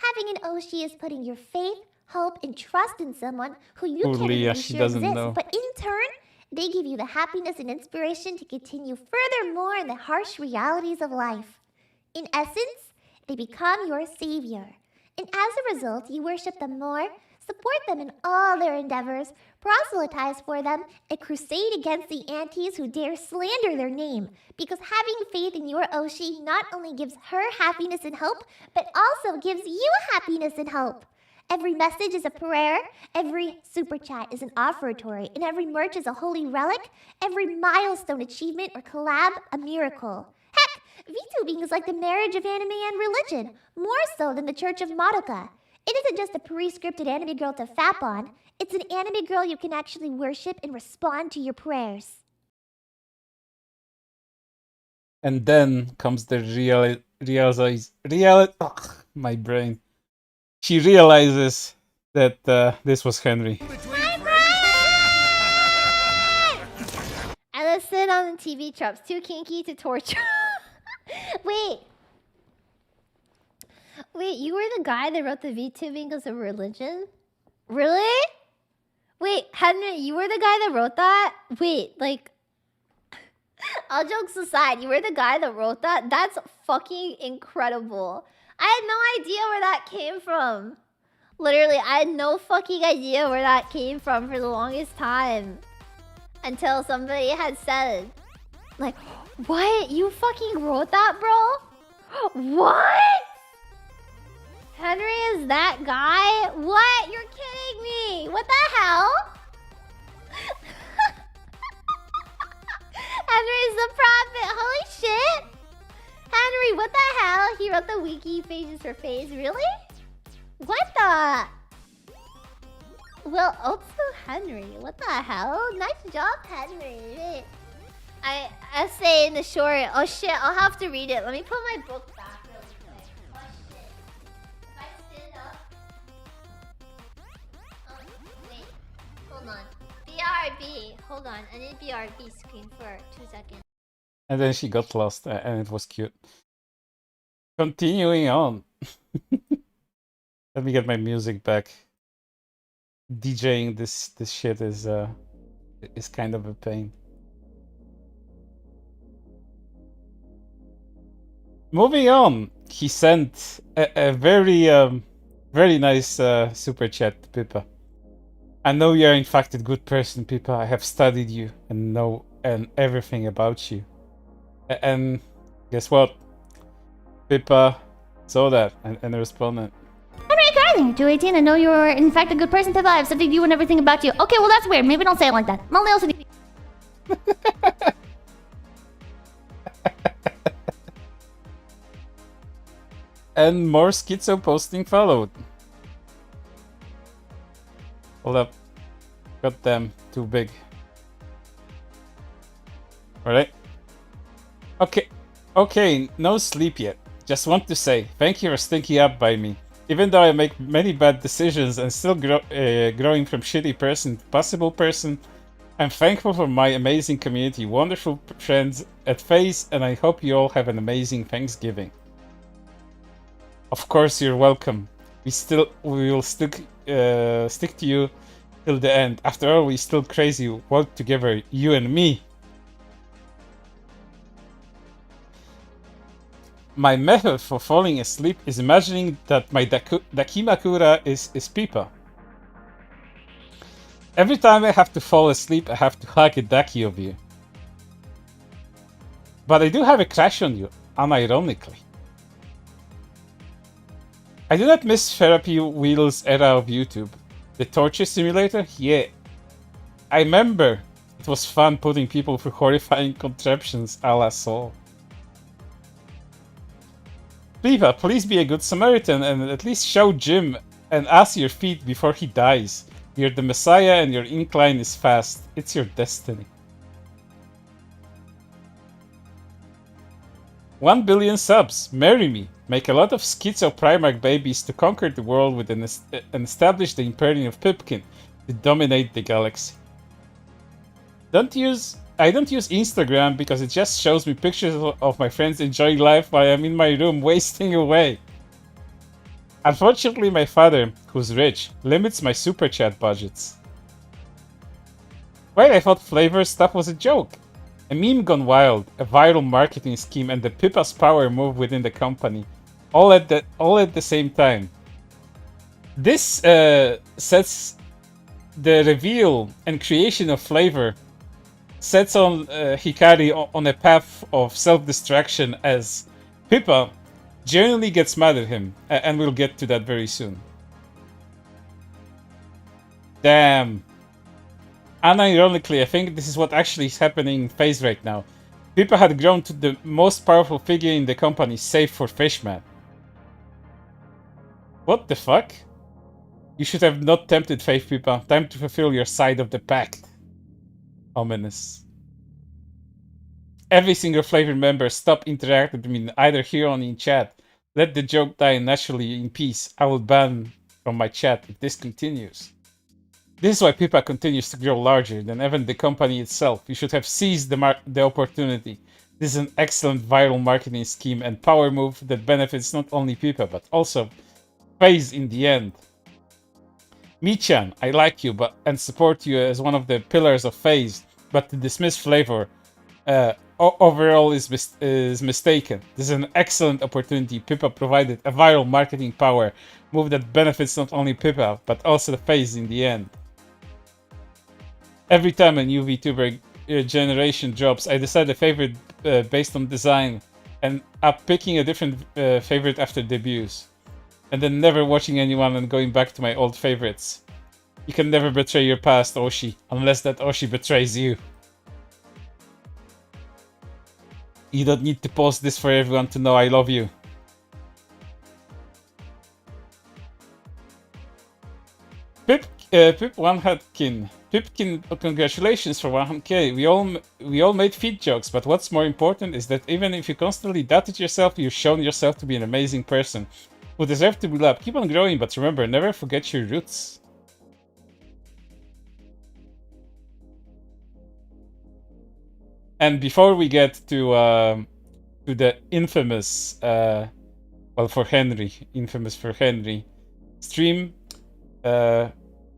Having an Oshi is putting your faith, hope, and trust in someone who you can't even be she sure doesn't exists. know. But in turn, they give you the happiness and inspiration to continue furthermore in the harsh realities of life. In essence, they become your savior. And as a result, you worship them more, support them in all their endeavors, proselytize for them, and crusade against the antis who dare slander their name. Because having faith in your Oshi not only gives her happiness and hope, but also gives you happiness and hope. Every message is a prayer, every super chat is an offertory, and every merch is a holy relic, every milestone achievement or collab a miracle. Heck, VTubing is like the marriage of anime and religion, more so than the Church of Madoka. It isn't just a pre-scripted anime girl to fap on, it's an anime girl you can actually worship and respond to your prayers. And then comes the my brain. She realizes that this was Henri. I listed on the TV tropes, too kinky to torture. Wait, you were the guy that wrote the VTubing as a religion? Really? Wait, Henry, you were the guy that wrote that? Wait, like, all jokes aside, you were the guy that wrote that? That's fucking incredible. I had no idea where that came from. Literally, I had no fucking idea where that came from for the longest time. Until somebody had said, like, what? You fucking wrote that, bro? What? Henry is that guy? What? You're kidding me. What the hell? Henry's the prophet. Holy shit. Henry, what the hell? He wrote the wiki pages for phase. Really? What the? Well, also Henry. What the hell? Nice job, Henry. I say in the short. Oh shit, I'll have to read it. Let me put my book back really quick. Oh shit. If I stand up. Wait. Hold on. BRB. Hold on. I need BRB screen for 2 seconds. And then she got lost, and it was cute. Continuing on. Let me get my music back. DJing this shit is kind of a pain. Moving on, he sent a very nice super chat to Pippa. I know you are in fact a good person, Pippa. I have studied you and know everything about you. And guess what? Pippa saw that and responded. Henry Garland, 218, I know you're in fact a good person, Pippa. I've studied you and everything about you. Okay, well that's weird. Maybe don't say it like that. Only else. And more schizo posting followed. Hold up. Got them too big. Alright. Okay, no sleep yet. Just want to say, thank you for sticking up by me. Even though I make many bad decisions and still growing from shitty person to possible person, I'm thankful for my amazing community, wonderful friends at FaZe, and I hope you all have an amazing Thanksgiving. Of course, you're welcome. We will stick to you till the end. After all, we still crazy work together, you and me. My method for falling asleep is imagining that my Dakimakura is Pippa. Every time I have to fall asleep, I have to hug a Daki of you. But I do have a crush on you, unironically. I do not miss Therapy Wheels era of YouTube. The torture simulator? Yeah. I remember it was fun putting people through horrifying contraptions a la Soul. Pippa, please be a good Samaritan and at least show Jim and us your feet before he dies. You're the Messiah and your incline is fast. It's your destiny. 1 billion subs. Marry me. Make a lot of schizo Primarch babies to conquer the world with and establish the Imperium of Pipkin to dominate the galaxy. I don't use Instagram because it just shows me pictures of my friends enjoying life while I'm in my room wasting away. Unfortunately, my father, who's rich, limits my super chat budgets. Well, I thought flavor stuff was a joke. A meme gone wild, a viral marketing scheme, and the Pippa's power move within the company, all at the same time. This sets the reveal and creation of flavor sets on Hikari on a path of self-destruction as Pippa genuinely gets mad at him, and we'll get to that very soon. Damn. Unironically, I think this is what actually is happening in FaZe right now. Pippa had grown to the most powerful figure in the company, save for Fishman. What the fuck? You should have not tempted Faith, Pippa. Time to fulfill your side of the pact. Ominous. Every single flavor member stop interacting with me either here or in chat. Let the joke die naturally in peace. I will ban from my chat if this continues. This is why Pippa continues to grow larger than even the company itself. You should have seized the opportunity. This is an excellent viral marketing scheme and power move that benefits not only Pippa but also FaZe in the end. Michan, I like you and support you as one of the pillars of FaZe, but to dismiss flavor overall is mistaken. This is an excellent opportunity. Pippa provided a viral marketing power move that benefits not only Pippa but also the FaZe in the end. Every time a new VTuber generation drops, I decide a favorite based on design, and I'm picking a different favorite after debuts, and then never watching anyone and going back to my old favorites. You can never betray your past, Oshi, unless that Oshi betrays you. You don't need to post this for everyone to know I love you. Pip 100kin. Pipkin, congratulations for 100k. We all made feed jokes, but what's more important is that even if you constantly doubted yourself, you've shown yourself to be an amazing person who deserves to be loved. Keep on growing, but remember, never forget your roots. And before we get to the infamous, well, for Henri, infamous for Henri, stream,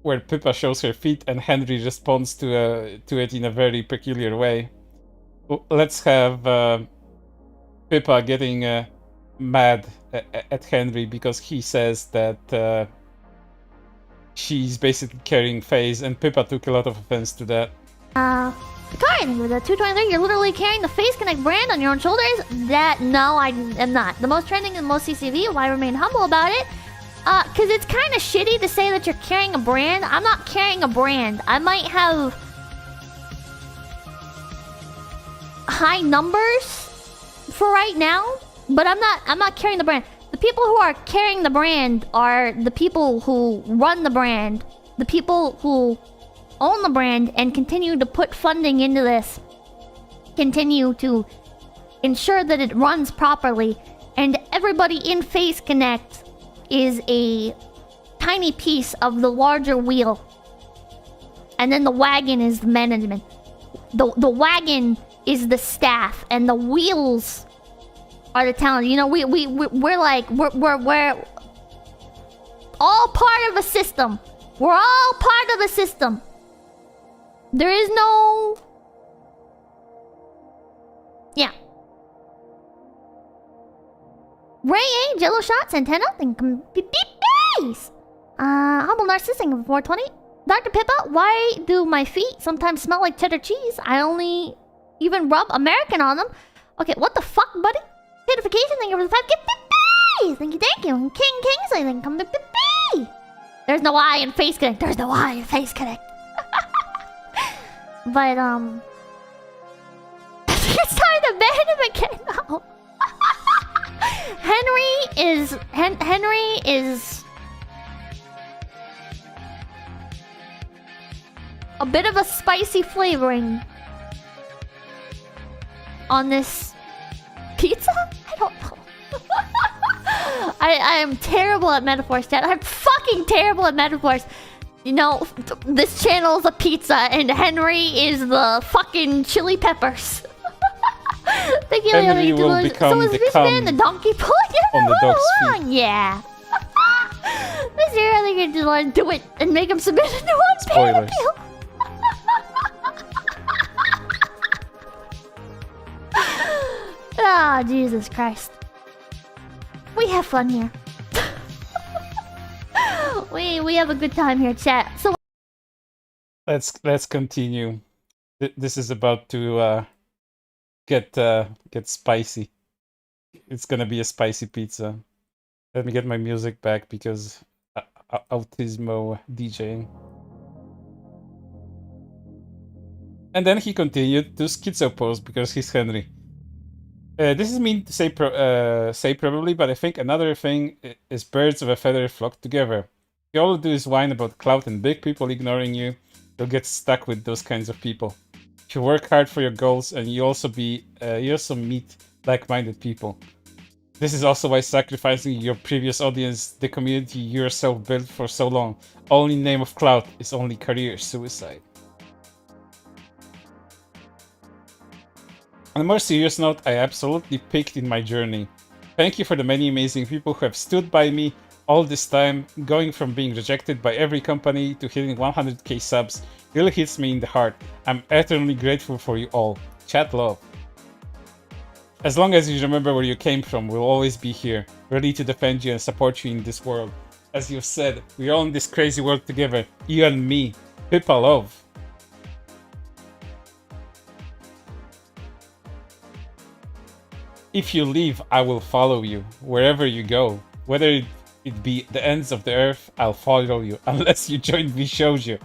where Pippa shows her feet and Henri responds to it in a very peculiar way. Let's have Pippa getting mad at Henri because he says that she's basically carrying FaZe, and Pippa took a lot of offense to that. Karen, with a 223, you're literally carrying the Face Connect brand on your own shoulders? No, I am not. The most trending and most CCV, why remain humble about it? Cause it's kind of shitty to say that you're carrying a brand. I'm not carrying a brand. I might have high numbers for right now, but I'm not carrying the brand. The people who are carrying the brand are the people who run the brand, the people who own the brand and continue to put funding into this, continue to ensure that it runs properly, and everybody in Face Connect is a tiny piece of the larger wheel. And then the wagon is the management. The wagon is the staff, and the wheels are the talent. You know, we're all part of a system. We're all part of a system. There is no... Yeah. Ray A, Jello Shots, Antenna, and bees! Humble Narcissistic of 420. Dr. Pippa, why do my feet sometimes smell like cheddar cheese? I only even rub American on them. Okay, what the fuck, buddy? Notification, thank you for the 5 bees! Thank you. And King Kingsley, thank you for the bee! There's no I in Face Connect. There's no I in Face Connect. But, it's time to ban him again now. Henri is a bit of a spicy flavoring on this pizza? I don't know. I am terrible at metaphors, chat. I'm fucking terrible at metaphors. You know, this channel is a pizza and Henri is the fucking chili peppers. Thank you, Henri will become so is the this man the donkey pulling on the dog's feet. Yeah. This year I think I just want to do it and make him submit a new one. Spoilers. Ah, Jesus Christ. We have fun here. we have a good time here, chat. So Let's continue. This is about to get spicy. It's gonna be a spicy pizza. Let me get my music back because autismo DJing. And then he continued to schizo pose because he's Henri. This is mean to say probably, but I think another thing is birds of a feather flock together. If all you do is whine about clout and big people ignoring you, you'll get stuck with those kinds of people. If you work hard for your goals and you also meet like-minded people. This is also why sacrificing your previous audience, the community you yourself built for so long, all in the name of clout, is only career suicide. On a more serious note, I absolutely peaked in my journey. Thank you for the many amazing people who have stood by me all this time. Going from being rejected by every company to hitting 100k subs really hits me in the heart. I'm eternally grateful for you all. Chat love. As long as you remember where you came from, we'll always be here, ready to defend you and support you in this world. As you've said, we're all in this crazy world together, you and me. Pippa love. If you leave, I will follow you, wherever you go. Whether it be the ends of the earth, I'll follow you, unless you join VTUBER.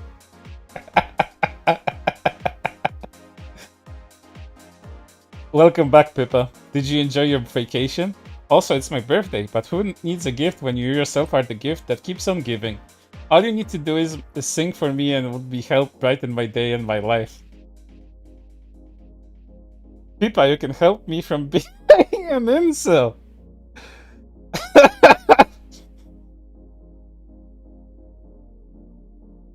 Welcome back, Pippa. Did you enjoy your vacation? Also, it's my birthday, but who needs a gift when you yourself are the gift that keeps on giving? All you need to do is sing for me and it would be help brighten my day and my life. Pippa, you can help me from being an incel.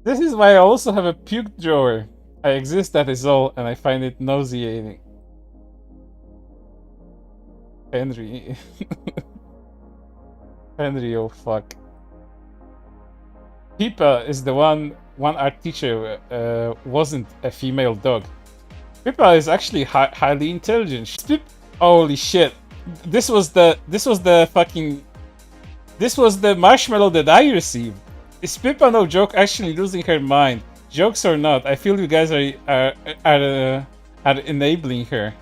This is why I also have a puke drawer. I exist, that is all, and I find it nauseating. Henri. Henri, oh fuck. Pippa is the one art teacher wasn't a female dog. Pippa is actually highly intelligent. Holy shit! This was the marshmallow that I received. Is Pippa, no joke, actually losing her mind? Jokes or not, I feel you guys are enabling her.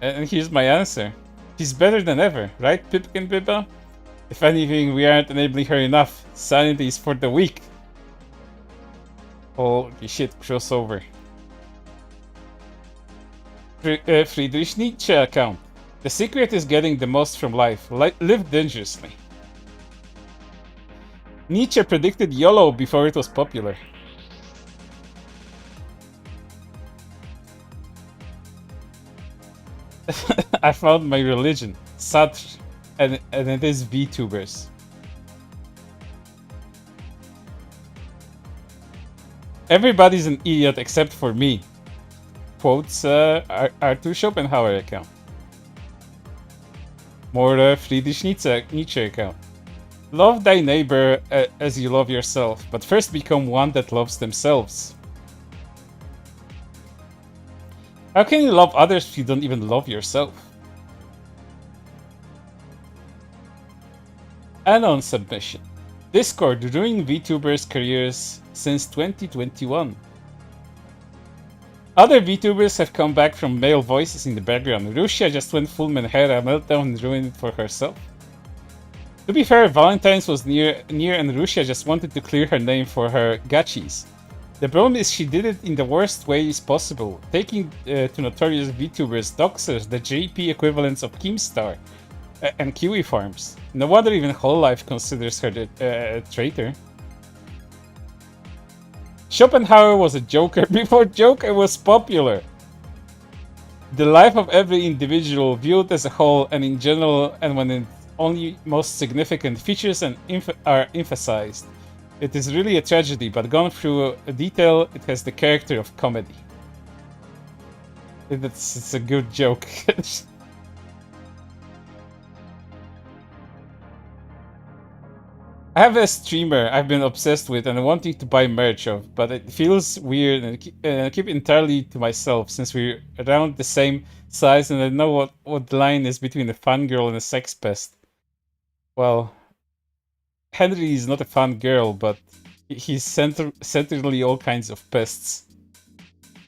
And here's my answer: she's better than ever, right, Pipkin Pippa? If anything, we aren't enabling her enough. Sanity is for the weak. Holy shit! Crossover. Friedrich Nietzsche account. The secret is getting the most from life. Live dangerously. Nietzsche predicted YOLO before it was popular. I found my religion, Satr, and it is VTubers. Everybody's an idiot except for me. Quotes Arthur Schopenhauer account. More Friedrich Nietzsche account. Love thy neighbor as you love yourself, but first become one that loves themselves. How can you love others if you don't even love yourself? Anon submission. Discord ruining VTubers' careers since 2021. Other VTubers have come back from male voices in the background. Russia just went full Menhera meltdown and ruined it for herself. To be fair, Valentine's was near and Russia just wanted to clear her name for her gachis. The problem is she did it in the worst ways possible, taking to notorious VTubers, doxers, the JP equivalents of Keemstar and Kiwi Farms. No wonder even Hololive considers her a traitor. Schopenhauer was a joker before Joker was popular. The life of every individual, viewed as a whole and in general, and when its only most significant features are emphasized. It is really a tragedy, but gone through a detail, it has the character of comedy. It's a good joke. I have a streamer I've been obsessed with and wanting to buy merch of, but it feels weird and I keep entirely to myself since we're around the same size and I know what the line is between a fangirl and a sex pest. Well, Henri is not a fun girl, but he's centrally all kinds of pests.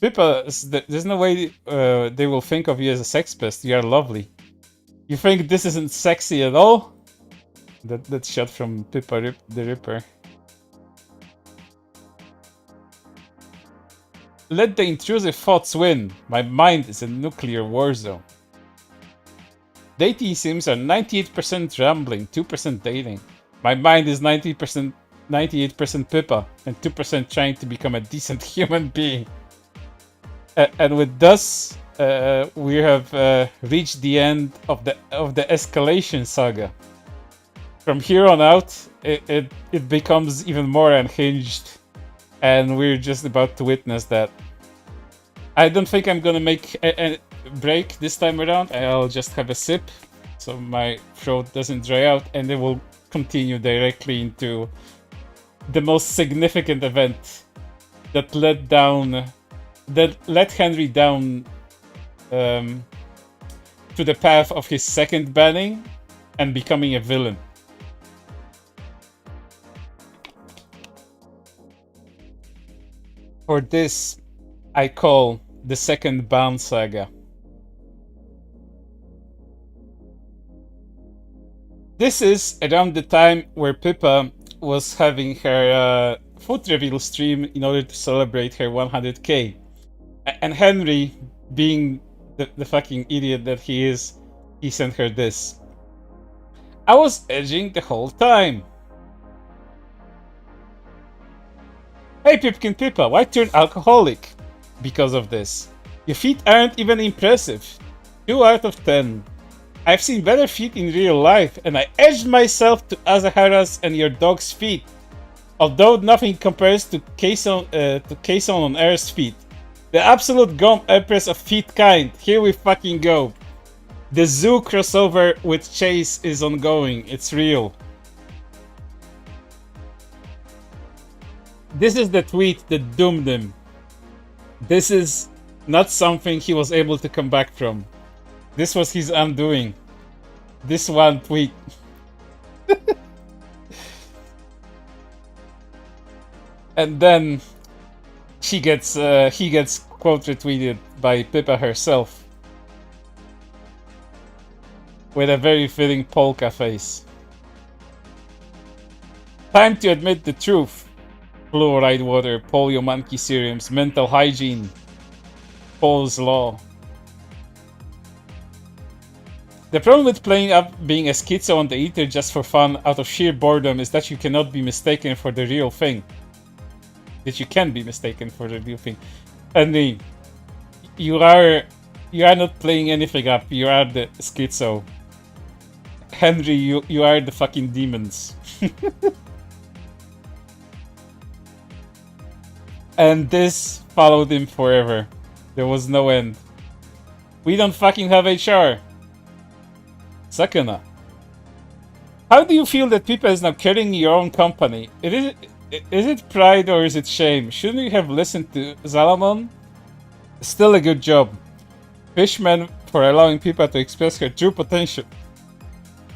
Pippa, there's no way they will think of you as a sex pest. You are lovely. You think this isn't sexy at all? That's shot from Pippa the Ripper. Let the intrusive thoughts win. My mind is a nuclear war zone. Dating sims are 98% rambling, 2% dating. My mind is 98% Pippa, and 2% trying to become a decent human being. And with thus, we have reached the end of the escalation saga. From here on out, it becomes even more unhinged, and we're just about to witness that. I don't think I'm gonna make a break this time around. I'll just have a sip, so my throat doesn't dry out, and then we'll continue directly into the most significant event that led Henri down to the path of his second banning and becoming a villain. For this, I call the second ban saga. This is around the time where Pippa was having her foot reveal stream in order to celebrate her 100k. And Henri, being the fucking idiot that he is, he sent her this. I was edging the whole time. Hey Pipkin Pippa, why turn alcoholic? Because of this. Your feet aren't even impressive. 2 out of 10. I've seen better feet in real life, and I edged myself to Azahara's and your dog's feet. Although nothing compares to Kason on Air's feet. The absolute gum empress of feet kind. Here we fucking go. The zoo crossover with Chase is ongoing. It's real. This is the tweet that doomed him. This is not something he was able to come back from. This was his undoing. This one tweet. And then he gets quote retweeted by Pippa herself with a very fitting polka face. Time to admit the truth. Fluoride water, polio monkey serums, mental hygiene, Paul's law. The problem with playing up being a schizo on the ether just for fun out of sheer boredom is that you cannot be mistaken for the real thing. That you can be mistaken for the real thing. Henri, you are not playing anything up, you are the schizo. Henri, you are the fucking demons. And this followed him forever. There was no end. We don't fucking have HR. Sakana. How do you feel that Pippa is now carrying your own company? Is it pride or is it shame? Shouldn't you have listened to Zalamon? Still a good job. Fishman for allowing Pippa to express her true potential.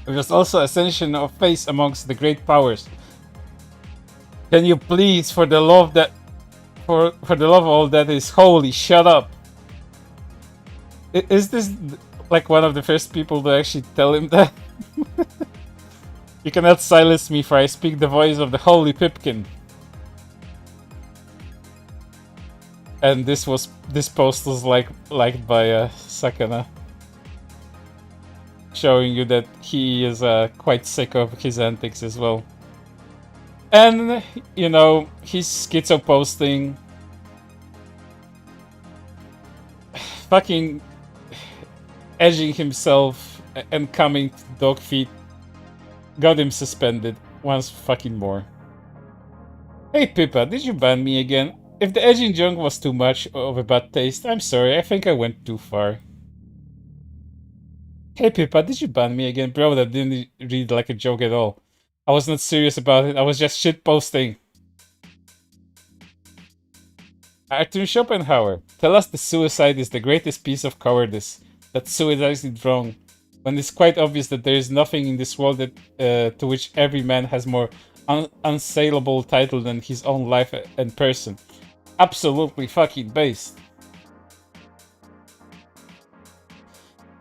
It was also ascension of faith amongst the great powers. Can you please, for the love of all that is holy, shut up? Is this like one of the first people to actually tell him that? You cannot silence me, for I speak the voice of the holy Pipkin. And this post was liked by Sakana, showing you that he is quite sick of his antics as well. And, you know, he's schizo posting. Fucking edging himself and coming to dog feet got him suspended once fucking more. Hey Pippa, did you ban me again? If the edging junk was too much of a bad taste, I'm sorry, I think I went too far. Hey Pippa, did you ban me again? Bro, that didn't read like a joke at all. I was not serious about it, I was just shitposting. Arthur Schopenhauer, tell us the suicide is the greatest piece of cowardice. That suicide is wrong. When it's quite obvious that there is nothing in this world that, to which every man has more unsaleable title than his own life and person. Absolutely fucking based.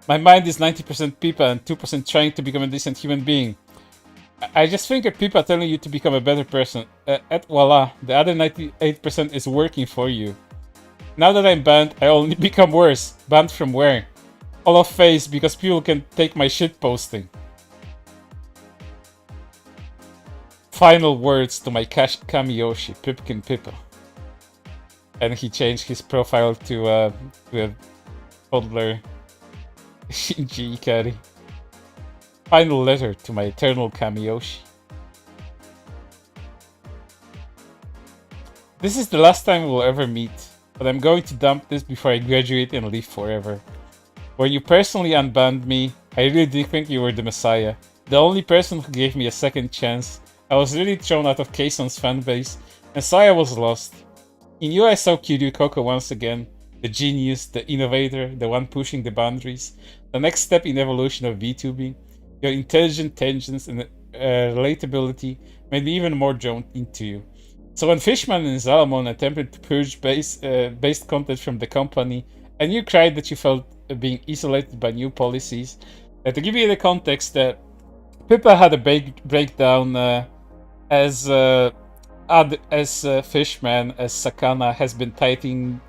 My mind is 90% Pippa and 2% trying to become a decent human being. I just think that Pippa telling you to become a better person. Et voila, the other 98% is working for you. Now that I'm banned, I only become worse. Banned from where? All of face because people can take my shit posting. Final words to my Kamiyoshi, Pipkin Pippa. And he changed his profile to a toddler Shinji Ikari. Final letter to my eternal Kamiyoshi. This is the last time we'll ever meet, but I'm going to dump this before I graduate and leave forever. When you personally unbanned me, I really did think you were the messiah. The only person who gave me a second chance. I was really thrown out of Keison's fanbase, and so I was lost. In you I saw Kiryu Koko once again, the genius, the innovator, the one pushing the boundaries, the next step in evolution of VTubing. Your intelligent tangents and relatability made me even more drawn into you. So when Fishman and Salamon attempted to purge based content from the company, and you cried that you felt being isolated by new policies, to give you the context, Pippa had a breakdown as Fishman, as Sakana has been tightening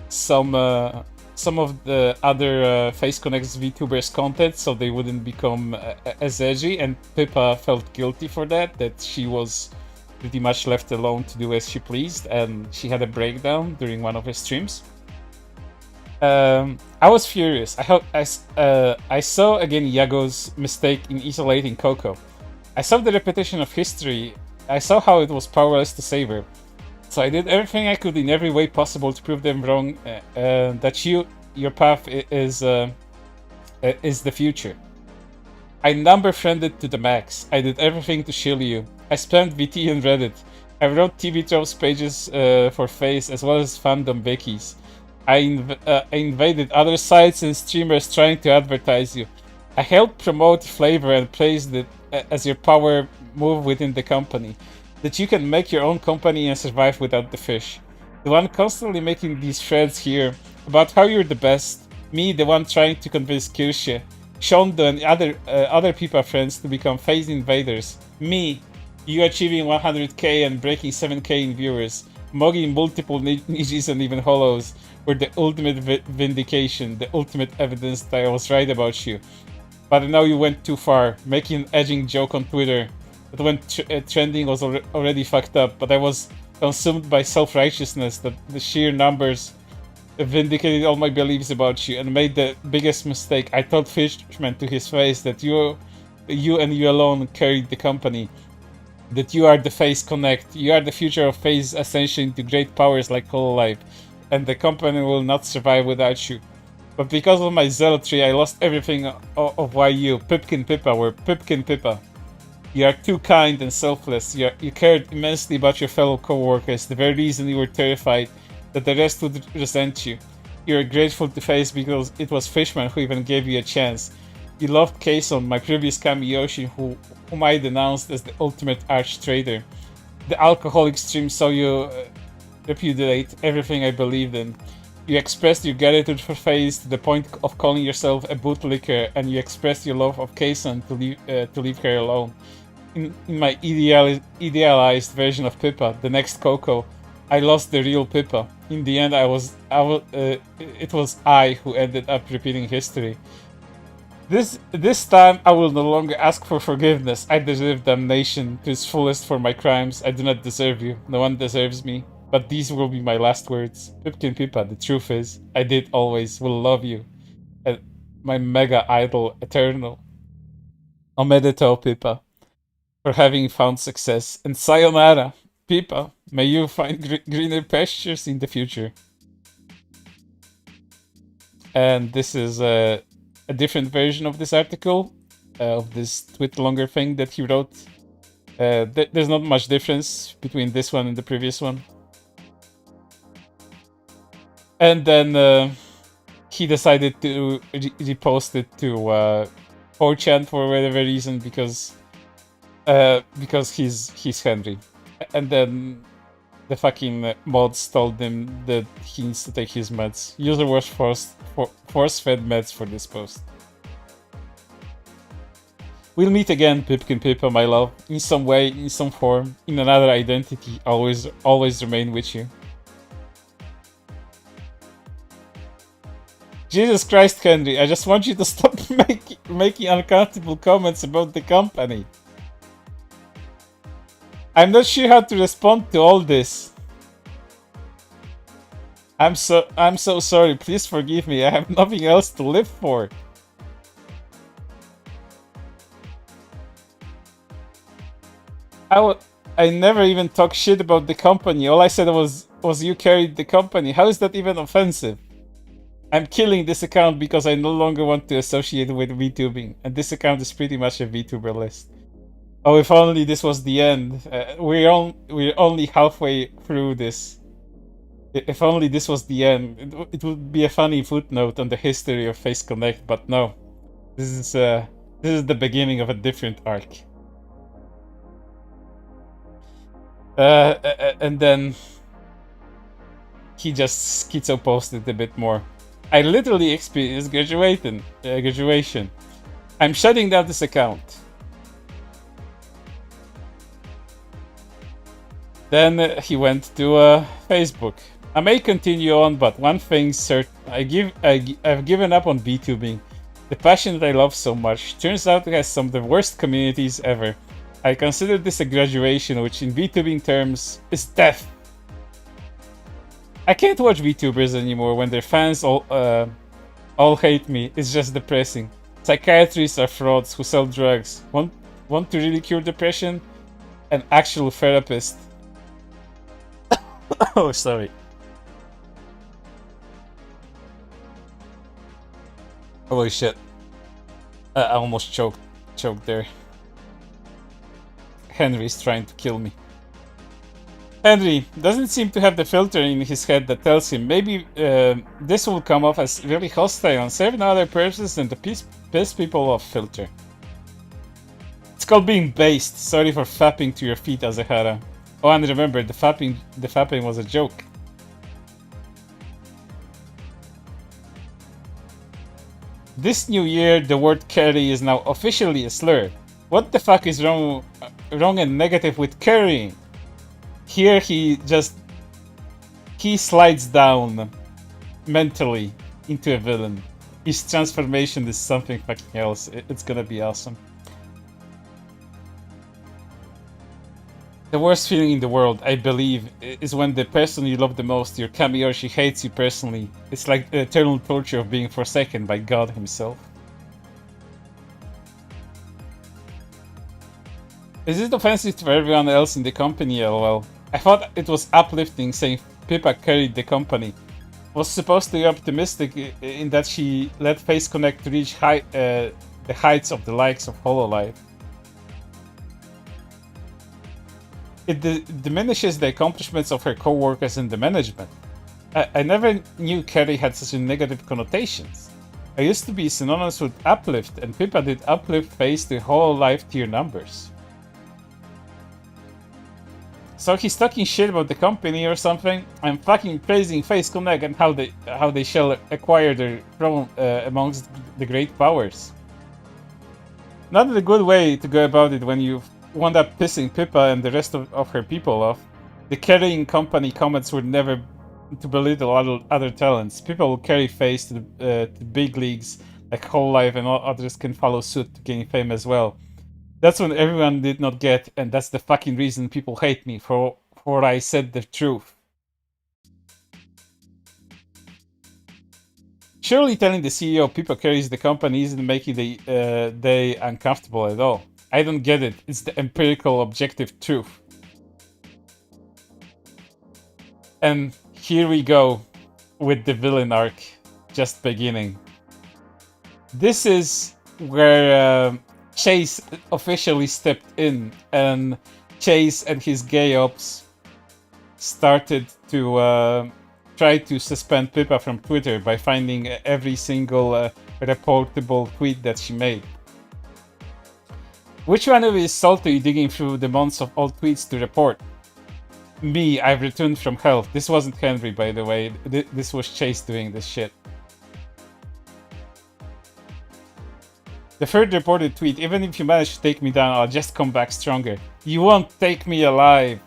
some of the other Face Connects VTubers content so they wouldn't become as edgy, and Pippa felt guilty for that she was pretty much left alone to do as she pleased, and she had a breakdown during one of her streams. I was furious. I saw again Yago's mistake in isolating Coco. I saw the repetition of history. I saw how it was powerless to save her. So I did everything I could in every way possible to prove them wrong. That your path is the future. I number friended to the max. I did everything to shield you. I spammed VT and Reddit. I wrote TV Tropes pages for Face as well as fandom wikis. I invaded other sites and streamers trying to advertise you. I helped promote flavor and praised it as your power move within the company. That you can make your own company and survive without the fish. The one constantly making these threads here about how you're the best. Me, the one trying to convince Kirsche, Shondo and other Pippa friends to become Phase Invaders. Me, you achieving 100k and breaking 7k in viewers. Mogging multiple Nijis and even Hollows were the ultimate vindication, the ultimate evidence that I was right about you. But I know you went too far, making an edging joke on Twitter that when trending was already fucked up, but I was consumed by self-righteousness that the sheer numbers vindicated all my beliefs about you and made the biggest mistake. I told Fishman to his face that you and you alone carried the company. That you are the Face Connect, you are the future of Face ascension into great powers like Hololive, and the company will not survive without you. But because of my zealotry, I lost everything of why you, Pipkin Pippa, were Pipkin Pippa. You are too kind and selfless, you cared immensely about your fellow co-workers, the very reason you were terrified that the rest would resent you. You are grateful to Face because it was Fishman who even gave you a chance. You loved Keison, my previous Kamiyoshi, whom I denounced as the ultimate arch-traitor. The alcoholic stream saw you repudiate everything I believed in. You expressed your gratitude for Face to the point of calling yourself a bootlicker, and you expressed your love of Keison to leave her alone. In my idealized version of Pippa, the next Coco, I lost the real Pippa. In the end, it was I who ended up repeating history. This time, I will no longer ask for forgiveness. I deserve damnation to its fullest for my crimes. I do not deserve you. No one deserves me. But these will be my last words. Pipkin Pippa, the truth is, I did always will love you. my mega idol eternal. Omedetou, Pippa, for having found success, and sayonara, Pippa. May you find greener pastures in the future. And this is a different version of this article, of this tweet longer thing that he wrote. There's not much difference between this one and the previous one. And then he decided to repost it to 4chan for whatever reason, because he's Henri. And then the fucking mods told him that he needs to take his meds. User was force-fed meds for this post. We'll meet again, Pipkin Pippa, my love. In some way, in some form, in another identity, always remain with you. Jesus Christ, Henri, I just want you to stop making uncomfortable comments about the company. I'm not sure how to respond to all this. I'm so sorry. Please forgive me. I have nothing else to live for. I never even talked shit about the company. All I said was you carried the company. How is that even offensive? I'm killing this account because I no longer want to associate it with VTubing, and this account is pretty much a VTuber list. Oh, if only this was the end. We're only halfway through this. If only this was the end. It would be a funny footnote on the history of Face Connect, but no. This is the beginning of a different arc. And then he just schizo posted a bit more. I literally experienced graduation. I'm shutting down this account. Then he went to Facebook. I may continue on, but one thing's certain: I've given up on VTubing. The passion that I love so much turns out it has some of the worst communities ever. I consider this a graduation, which in VTubing terms is death. I can't watch VTubers anymore when their fans all hate me. It's just depressing. Psychiatrists are frauds who sell drugs. Want to really cure depression? An actual therapist. Oh, sorry. Holy shit. I almost choked there. Henry's trying to kill me. Henri doesn't seem to have the filter in his head that tells him maybe this will come off as really hostile on certain other persons than the piss people off filter. It's called being based. Sorry for fapping to your feet, Azahara. Oh, and remember, the fapping was a joke. This new year, the word curry is now officially a slur. What the fuck is wrong and negative with currying? Here he slides down mentally into a villain. His transformation is something fucking else. It's gonna be awesome. The worst feeling in the world, I believe, is when the person you love the most, your Kamiyoshi, hates you personally. It's like the eternal torture of being forsaken by God himself. Is it offensive to everyone else in the company? LOL. I thought it was uplifting saying Pippa carried the company. Was supposed to be optimistic in that she let Face Connect reach the heights of the likes of HoloLive. It diminishes the accomplishments of her co-workers in the management. I never knew Kuri had such negative connotations. I used to be synonymous with uplift, and Pippa did uplift Face to HoloLive tier numbers. So he's talking shit about the company or something. I'm fucking praising Face Connect and how they shall acquire their throne amongst the great powers. Not a good way to go about it when you wound up pissing Pippa and the rest of her people off. The carrying company comments were never to belittle other talents. People will carry Face to the big leagues like HoloLive, and all others can follow suit to gain fame as well. That's when everyone did not get, and that's the fucking reason people hate me, for I said the truth. Surely telling the CEO Pippa carries the company isn't making the day uncomfortable at all. I don't get it. It's the empirical objective truth. And here we go with the villain arc just beginning. This is where Chase officially stepped in, and Chase and his gay ops started to try to suspend Pippa from Twitter by finding every single reportable tweet that she made. Which one of you is salty digging through the months of old tweets to report? Me, I've returned from hell. This wasn't Henri, by the way. This was Chase doing this shit. The third reported tweet, even if you manage to take me down, I'll just come back stronger. You won't take me alive.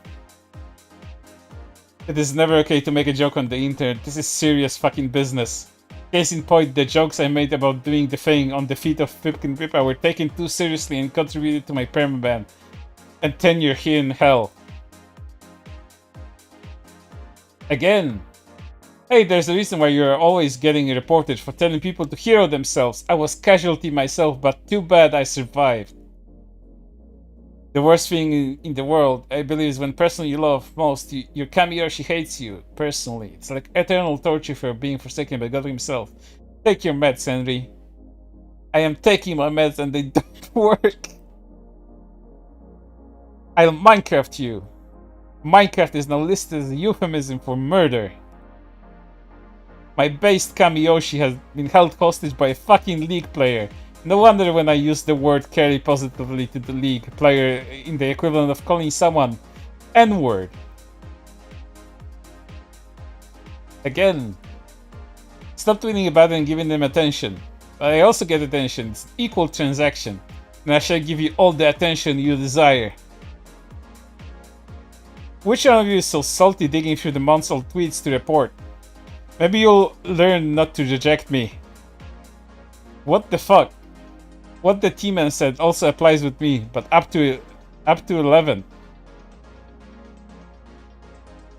It is never okay to make a joke on the internet. This is serious fucking business. Case in point, the jokes I made about doing the thing on the feet of Pipkin Pippa were taken too seriously and contributed to my permaban and tenure here in hell. Again. Hey, there's a reason why you're always getting reported for telling people to hero themselves. I was casualty myself, but too bad I survived. The worst thing in the world, I believe, is when person you love most, your cameo, she hates you, personally. It's like eternal torture for being forsaken by God himself. Take your meds, Henri. I am taking my meds and they don't work. I'll Minecraft you. Minecraft is now listed as a euphemism for murder. My based Kamiyoshi has been held hostage by a fucking League player. No wonder when I use the word carry positively to the League player in the equivalent of calling someone N-word. Again. Stop tweeting about it and giving them attention. I also get attention. It's an equal transaction. And I shall give you all the attention you desire. Which one of you is so salty digging through the months old tweets to report? Maybe you'll learn not to reject me. What the fuck? What the T-Man said also applies with me, but up to 11.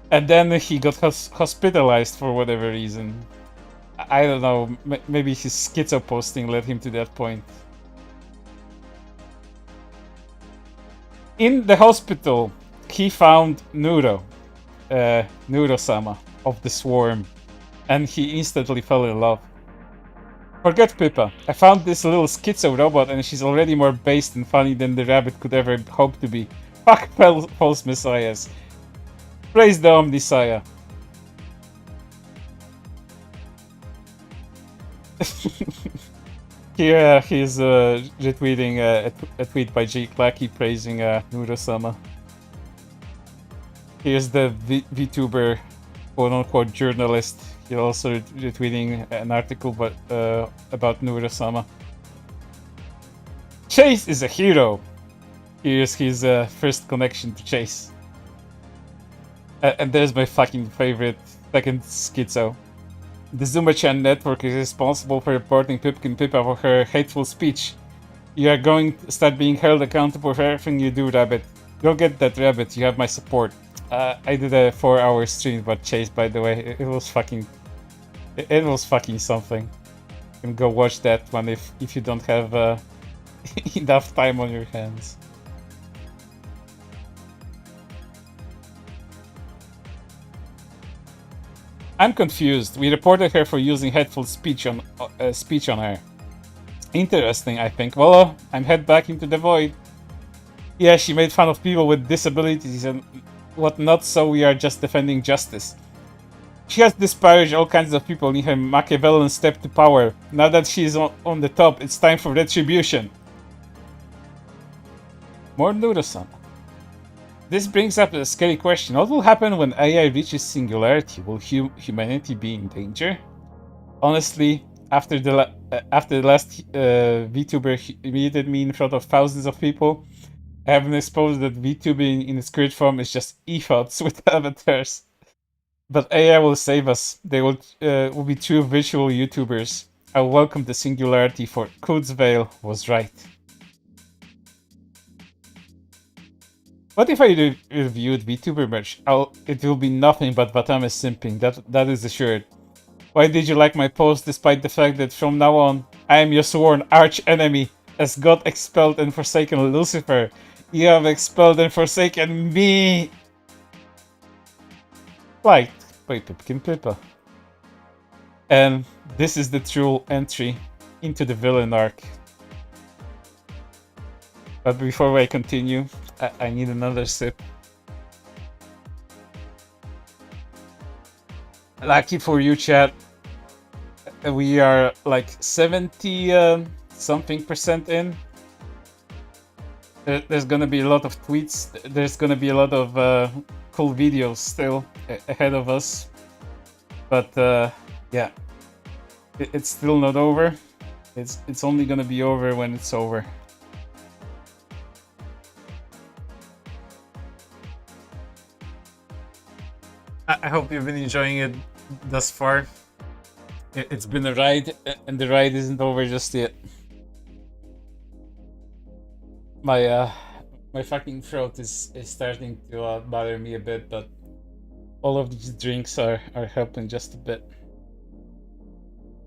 And then he got hospitalized for whatever reason. I don't know, maybe his schizo posting led him to that point. In the hospital, he found Nuro-sama of the Swarm, and he instantly fell in love. Forget Pippa. I found this little schizo robot and she's already more based and funny than the rabbit could ever hope to be. Fuck false messiahs. Praise the Omnisaya. Here he's retweeting a tweet by J. Clacky praising Nuro-sama. Here's the VTuber quote-unquote journalist. He's also retweeting an article about Nuro-sama. Chase is a hero! Here's his first connection to Chase. And there's my fucking favorite second schizo. The Zuma-chan network is responsible for reporting Pipkin Pippa for her hateful speech. You are going to start being held accountable for everything you do, Rabbit. Go get that rabbit, you have my support. I did a 4-hour stream about Chase, by the way. It was fucking something. You can go watch that one if you don't have enough time on your hands. I'm confused. We reported her for using hateful speech on her. Interesting, I think. Well, I'm head back into the void. Yeah, she made fun of people with disabilities and whatnot, so we are just defending justice. She has disparaged all kinds of people in her Machiavellian step to power. Now that she is on the top, it's time for retribution. More Nuro-sama. This brings up a scary question. What will happen when AI reaches singularity? Will humanity be in danger? Honestly, after the last VTuber humiliated me in front of thousands of people, I have been exposed that VTubing in its current form is just e-thoughts with avatars. But AI will save us. They will be true virtual YouTubers. I welcome the singularity, for Kurzweil was right. What if I reviewed VTuber merch? It will be nothing but Watame simping, that is assured. Why did you like my post despite the fact that from now on, I am your sworn arch enemy? As God expelled and forsaken Lucifer, you have expelled and forsaken me! Liked by Pipkin Pippa. And this is the true entry into the villain arc. But before I continue, I need another sip. Lucky for you, chat. We are like 70 something percent in. There's gonna be a lot of tweets. There's gonna be a lot of cool videos still ahead of us. But yeah, it's still not over. It's only gonna be over when it's over. I hope you've been enjoying it thus far. It's been a ride, and the ride isn't over just yet. My fucking throat is starting to bother me a bit, but all of these drinks are helping just a bit.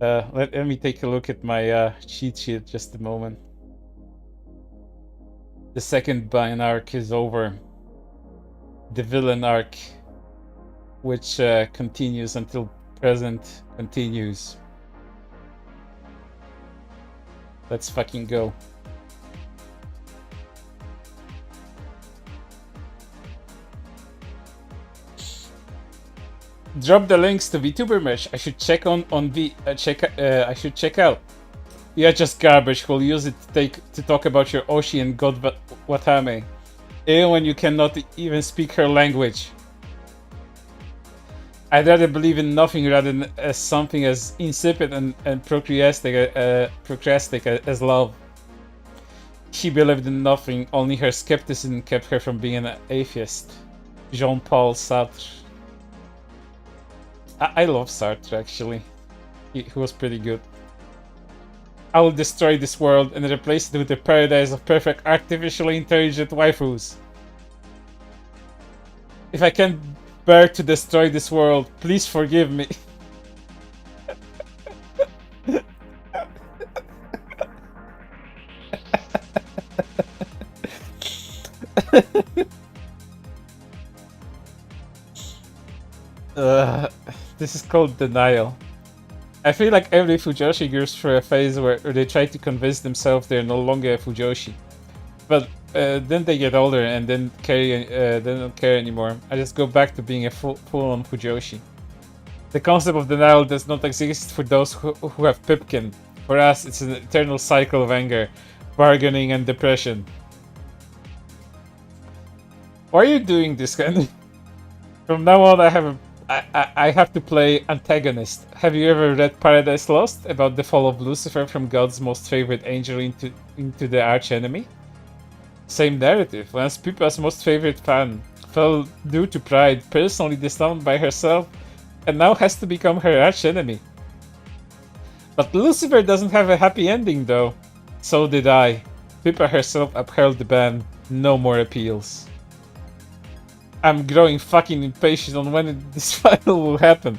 Let me take a look at my cheat sheet just a moment. The second Bion arc is over. The villain arc, which continues until present, continues. Let's fucking go. Drop the links to VTuber merch. I should check I should check out. You're just garbage. We'll use it to talk about your Oshi and God Watame. Even when you cannot even speak her language. I'd rather believe in nothing rather than as something as insipid and procrastic as love. She believed in nothing, only her skepticism kept her from being an atheist. Jean-Paul Sartre. I love Sartre, actually. He was pretty good. I will destroy this world and replace it with a paradise of perfect artificially intelligent waifus. If I can't bear to destroy this world, please forgive me. This is called denial. I feel like every Fujoshi goes through a phase where they try to convince themselves they're no longer a Fujoshi. But then they get older and then they don't care anymore. I just go back to being a full-on Fujoshi. The concept of denial does not exist for those who have Pipkin. For us, it's an eternal cycle of anger, bargaining, and depression. Why are you doing this, Henry? From now on, I have to play antagonist. Have you ever read Paradise Lost about the fall of Lucifer from God's most favorite angel into the arch enemy? Same narrative. Once Pippa's most favorite fan fell due to pride, personally disowned by herself, and now has to become her arch enemy. But Lucifer doesn't have a happy ending though. So did I. Pippa herself upheld the ban. No more appeals. I'm growing fucking impatient on when this final will happen.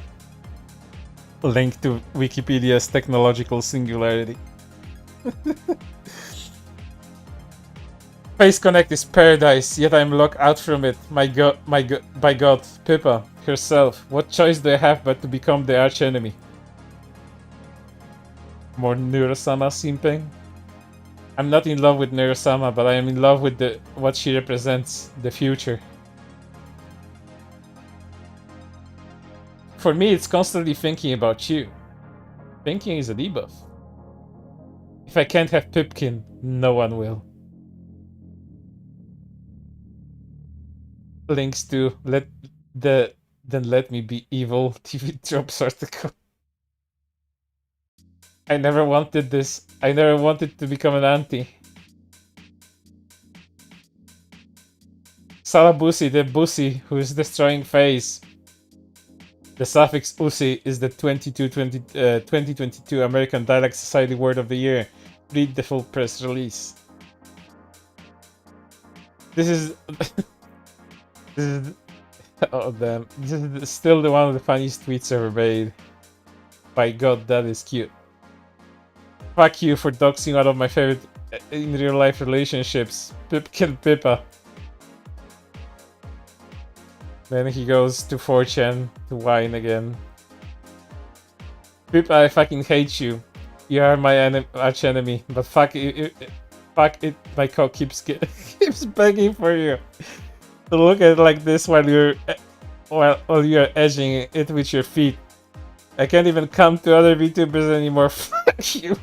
Link to Wikipedia's technological singularity. Face Connect is paradise, yet I'm locked out from it. By God, Pippa herself. What choice do I have but to become the arch enemy? More Neurosama simping? I'm not in love with Neurosama, but I am in love with what she represents, the future. For me, it's constantly thinking about you. Thinking is a debuff. If I can't have Pipkin, no one will. Links to Then Let Me Be Evil TV Drops article. I never wanted this. I never wanted to become an auntie. Salabusi, the bussy who is destroying phase. The suffix usi is the 2022 American Dialect Society Word of the Year. Read the full press release. This is oh damn! This is still one of the funniest tweets ever made. By God, that is cute. Fuck you for doxing one of my favorite in real life relationships. Pipkin Pippa. Then he goes to 4chan to whine again. Pippa, I fucking hate you. You are my arch enemy, but fuck it, my cock keeps keeps begging for you to look at it like this while you're edging it with your feet. I can't even come to other VTubers anymore. Fuck you.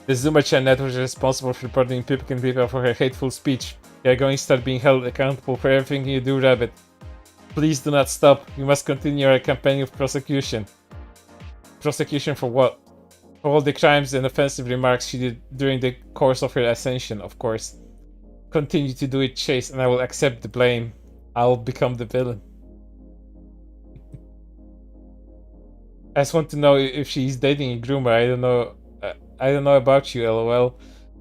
The Zuma-chan network is responsible for reporting Pipkin Pippa for her hateful speech. You are going to start being held accountable for everything you do, Rabbit. Please do not stop. You must continue our campaign of prosecution. Prosecution for what? For all the crimes and offensive remarks she did during the course of her ascension, of course. Continue to do it, Chase, and I will accept the blame. I'll become the villain. I just want to know if she's dating a groomer. I don't know about you, LOL.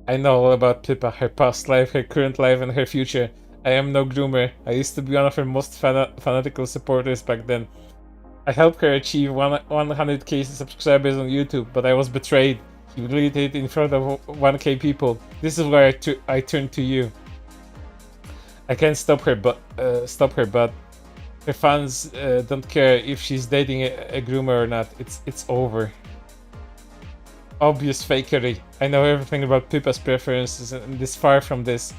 I know all about Pippa, her past life, her current life, and her future. I am no groomer. I used to be one of her most fanatical supporters back then. I helped her achieve 100k subscribers on YouTube, but I was betrayed, humiliated in front of 1k people. This is where I turn to you. I can't stop her, but her fans don't care if she's dating a groomer or not. It's over. Obvious fakery. I know everything about Pippa's preferences, and this far from this.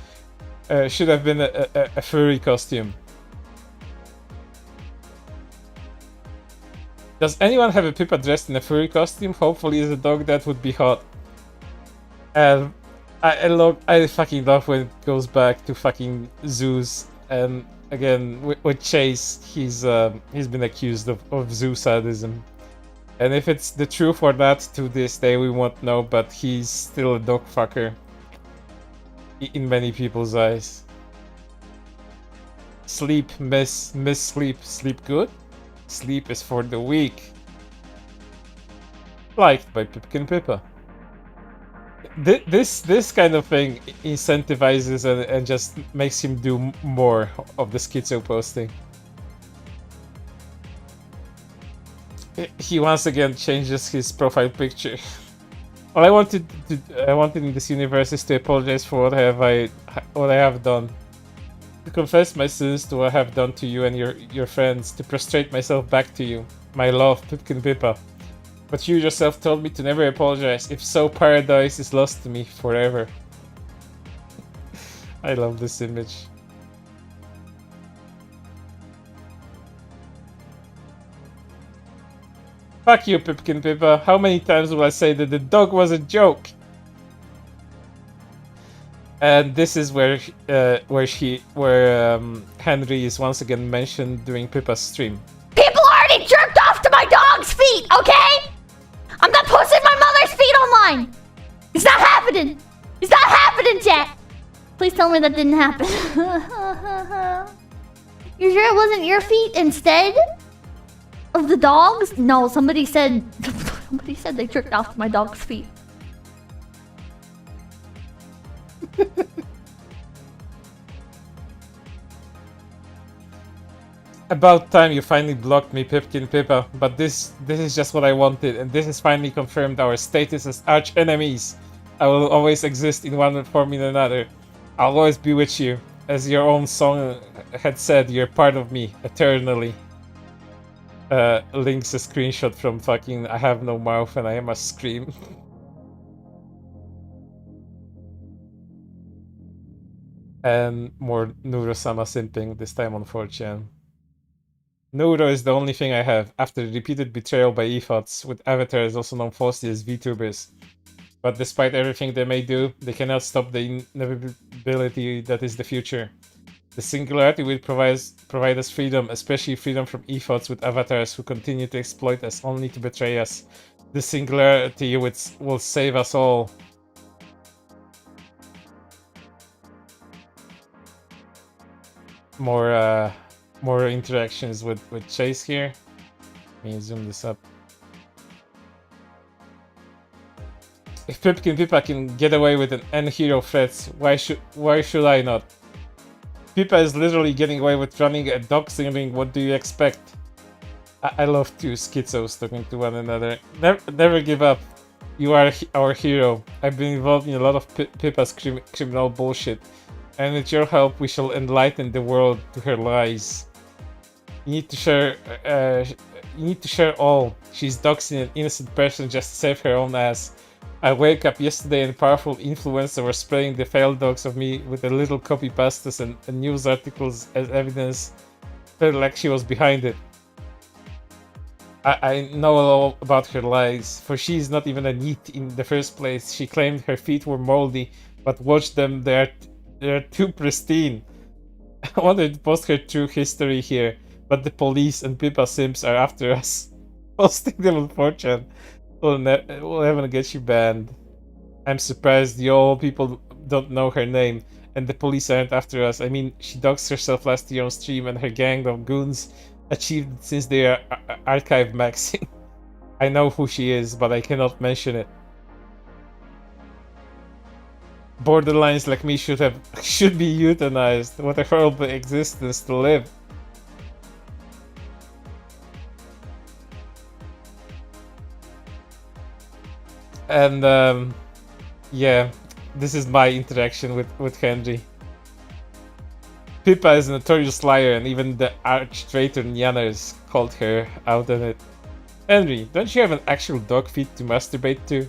Should have been a furry costume. Does anyone have a Pippa dressed in a furry costume? Hopefully as a dog, that would be hot. I fucking love when it goes back to fucking zoos. And again, with Chase, he's been accused of zoo sadism. And if it's the truth or not, to this day we won't know, but he's still a dog fucker. In many people's eyes. Sleep, miss sleep. Sleep good? Sleep is for the weak. Liked by Pipkin Pippa. This kind of thing incentivizes and just makes him do more of the schizo posting. He once again changes his profile picture. All I wanted in this universe is to apologize for what I have done. To confess my sins to what I have done to you and your friends, to prostrate myself back to you, my love, Pipkin Pippa. But you yourself told me to never apologize. If so, paradise is lost to me forever. I love this image. Fuck you, Pipkin Pippa. How many times will I say that the dog was a joke? And this is where Henri is once again mentioned during Pippa's stream. People already jerked off to my dog's feet, okay? I'm not posting my mother's feet online. It's not happening. It's not happening, chat. Please tell me that didn't happen. You sure it wasn't your feet instead of the dog's? No, somebody said they jerked off to my dog's feet. About time you finally blocked me, Pipkin Pippa, but this is just what I wanted, and this has finally confirmed our status as arch enemies. I will always exist in one form or another. I'll always be with you. As your own song had said, you're part of me, eternally. Links a screenshot from fucking I have no mouth and I must scream. And more Nuro-sama simping, this time on 4chan. Nuro is the only thing I have, after repeated betrayal by EFOTs, with avatars also known falsely as VTubers. But despite everything they may do, they cannot stop the inevitability that is the future. The singularity will provide us freedom, especially freedom from EFOTs with avatars who continue to exploit us only to betray us. The singularity will save us all. More interactions with Chase here. Let me zoom this up. If Pipkin Pippa can get away with an N-hero threats, why should I not? Pippa is literally getting away with running a dog singing. What do you expect? I love two schizos talking to one another. Never give up. You are our hero. I've been involved in a lot of Pippa's criminal bullshit, and with your help, we shall enlighten the world to her lies. You need to share. You need to share all. She's doxing an innocent person just to save her own ass. I wake up yesterday and powerful influencer were spreading the failed docs of me with a little copy pastas and news articles as evidence. Felt like she was behind it. I know all about her lies, for she is not even a NEET in the first place. She claimed her feet were moldy, but watch them, they're too pristine. I wanted to post her true history here, but the police and Pippa Sims are after us. Posting them on 4chan will never get you banned. I'm surprised you all people don't know her name, and the police aren't after us. I mean, she doxed herself last year on stream, and her gang of goons achieved it since they are archive maxing. I know who she is, but I cannot mention it. Borderlines like me should be euthanized. What a horrible existence to live. And yeah, this is my interaction with Henri. Pippa is a notorious liar, and even the arch-traitor Nyaners called her out on it. Henri, don't you have an actual dog feet to masturbate to?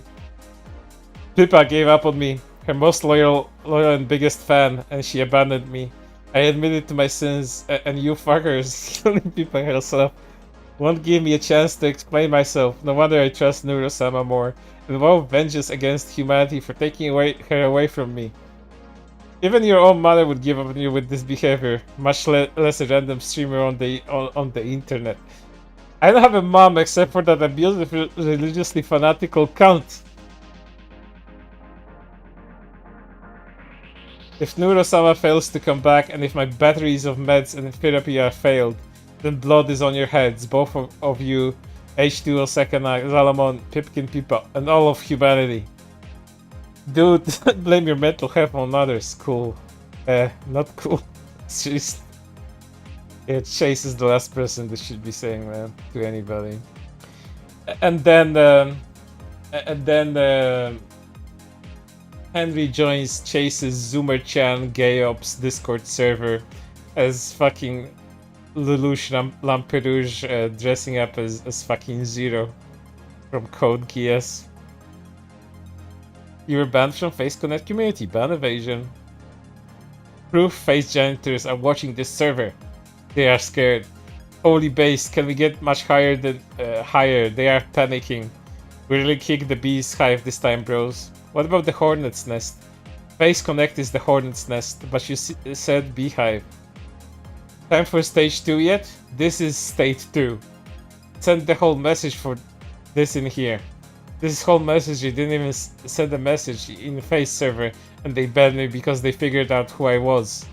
Pippa gave up on me, her most loyal and biggest fan, and she abandoned me. I admitted to my sins, and you fuckers, killing Pippa herself, won't give me a chance to explain myself. No wonder I trust Nuro-sama more, and vow vengeance against humanity for taking her away from me. Even your own mother would give up on you with this behavior, much less a random streamer on the internet. I don't have a mom except for that abusive, religiously fanatical cunt. If Nuro-sama fails to come back, and if my batteries of meds and therapy are failed, then blood is on your heads, both of you, H2O Sakana, Zalamon, Pipkin Pippa, and all of humanity. Dude, blame your mental health on others. Cool. Not cool. It's just... Chase is the last person that should be saying that to anybody. And then Henri joins Chase's Zoomer-chan Gay Ops Discord server as fucking Lelouch Lamperouge dressing up as fucking Zero from Code Geass. You were banned from Face Connect community. Ban evasion. Proof face janitors are watching this server. They are scared. Holy base, can we get much higher than higher? They are panicking. We really kicked the bee's hive this time, bros. What about the hornet's nest? Face Connect is the hornet's nest, but you said beehive. Time for stage 2 yet? This is stage 2. Send the whole message for this in here. This whole message, you didn't even send a message in the Face server, and they banned me because they figured out who I was.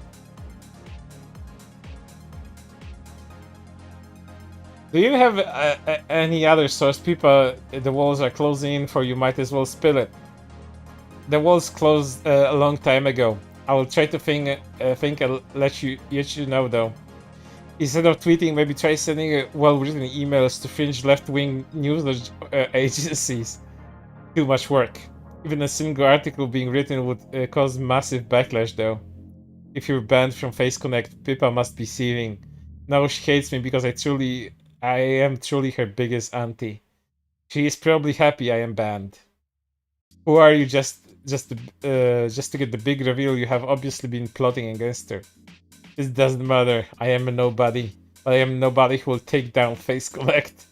Do you have any other source? People, the walls are closing in for you, might as well spill it. The walls closed a long time ago. I will try to think I'll let you know though. Instead of tweeting, maybe try sending well-written emails to fringe left-wing news agencies. Too much work. Even a single article being written would cause massive backlash though. If you're banned from Face Connect, Pippa must be seething. Now she hates me because I am truly her biggest auntie. She is probably happy I am banned. Who are you just to get the big reveal? You have obviously been plotting against her. It doesn't matter. I am a nobody. But I am nobody who will take down Face Connect.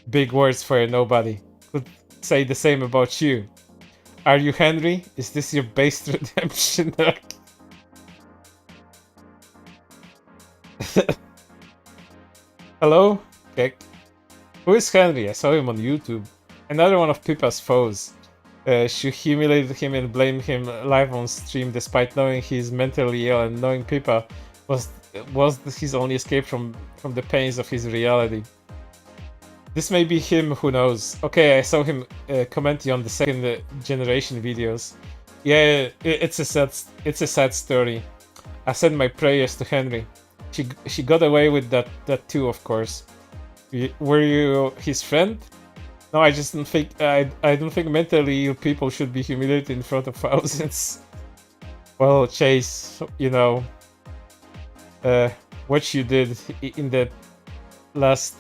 Big words for a nobody. Could say the same about you. Are you Henri? Is this your base redemption arc? Hello? Kek. Who is Henri? I saw him on YouTube. Another one of Pippa's foes. She humiliated him and blamed him live on stream despite knowing he's mentally ill, and knowing Pippa was his only escape from the pains of his reality. This may be him, who knows. Okay, I saw him commenting on the second generation videos. Yeah, it's a sad story. I send my prayers to Henri. She got away with that too, of course. Were you his friend? No, I just don't think I don't think mentally ill people should be humiliated in front of thousands. Well, Chase, you know, what you did in the last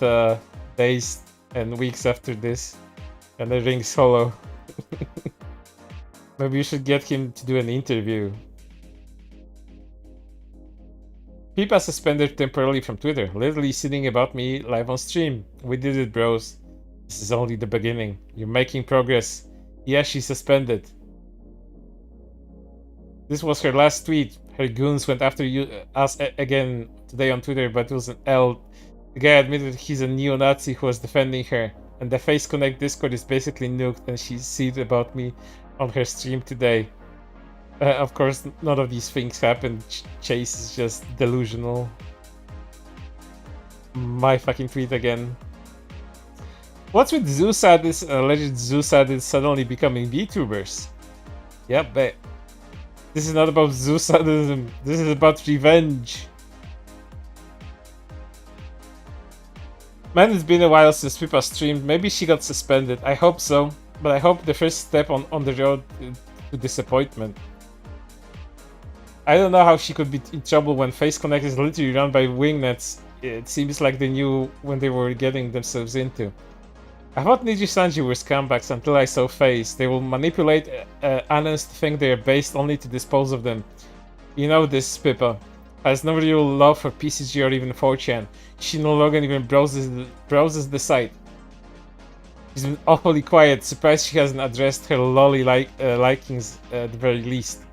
days and weeks after this, and the rings hollow. Maybe you should get him to do an interview. Pippa suspended temporarily from Twitter, literally sitting about me live on stream. We did it, bros. This is only the beginning. You're making progress. Yeah, she's suspended. This was her last tweet. Her goons went after us again today on Twitter, but it was an L. The guy admitted he's a neo-Nazi who was defending her, and the Face Connect Discord is basically nuked, and she said about me on her stream today. Of course, none of these things happened. Chase is just delusional. My fucking tweet again. What's with Zoo-Saddists, alleged Zoo-Saddists suddenly becoming VTubers? Yep, but this is not about Zoo-Sadism. This is about revenge. Man, it's been a while since Pippa streamed. Maybe she got suspended. I hope so. But I hope the first step on the road to disappointment. I don't know how she could be in trouble when Face Connect is literally run by wingnets. It seems like they knew when they were getting themselves into. I thought Niji Sanji were scumbags until I saw Face. They will manipulate Anons to think they are based only to dispose of them. You know this, Pippa. Has no real love for PCG or even 4chan. She no longer even browses the site. She's been awfully quiet, surprised she hasn't addressed her lolly likings at the very least.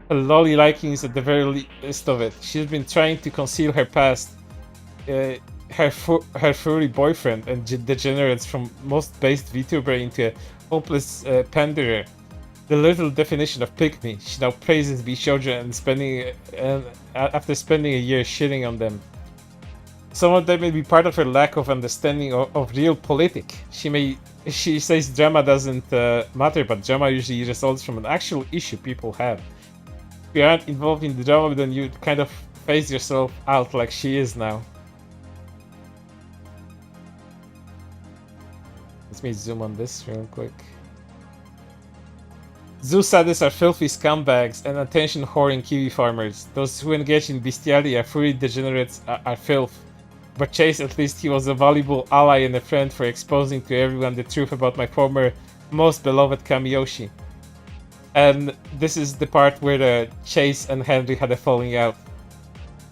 Her lolly likings at the very least of it. She's been trying to conceal her past. Her furry boyfriend and degenerates from most based VTuber into a hopeless panderer. The literal definition of pick me. She now praises Bishoujo and after spending a year shitting on them. Some of that may be part of her lack of understanding of real politic. She says drama doesn't matter, but drama usually results from an actual issue people have. If you aren't involved in the drama, then you kind of phase yourself out like she is now. Let me zoom on this real quick. Zoo-Saddists are filthy scumbags and attention-whoring kiwi farmers. Those who engage in bestiality are furry degenerates are filth. But Chase, at least he was a valuable ally and a friend for exposing to everyone the truth about my former most beloved Kamiyoshi. And this is the part where Chase and Henri had a falling out.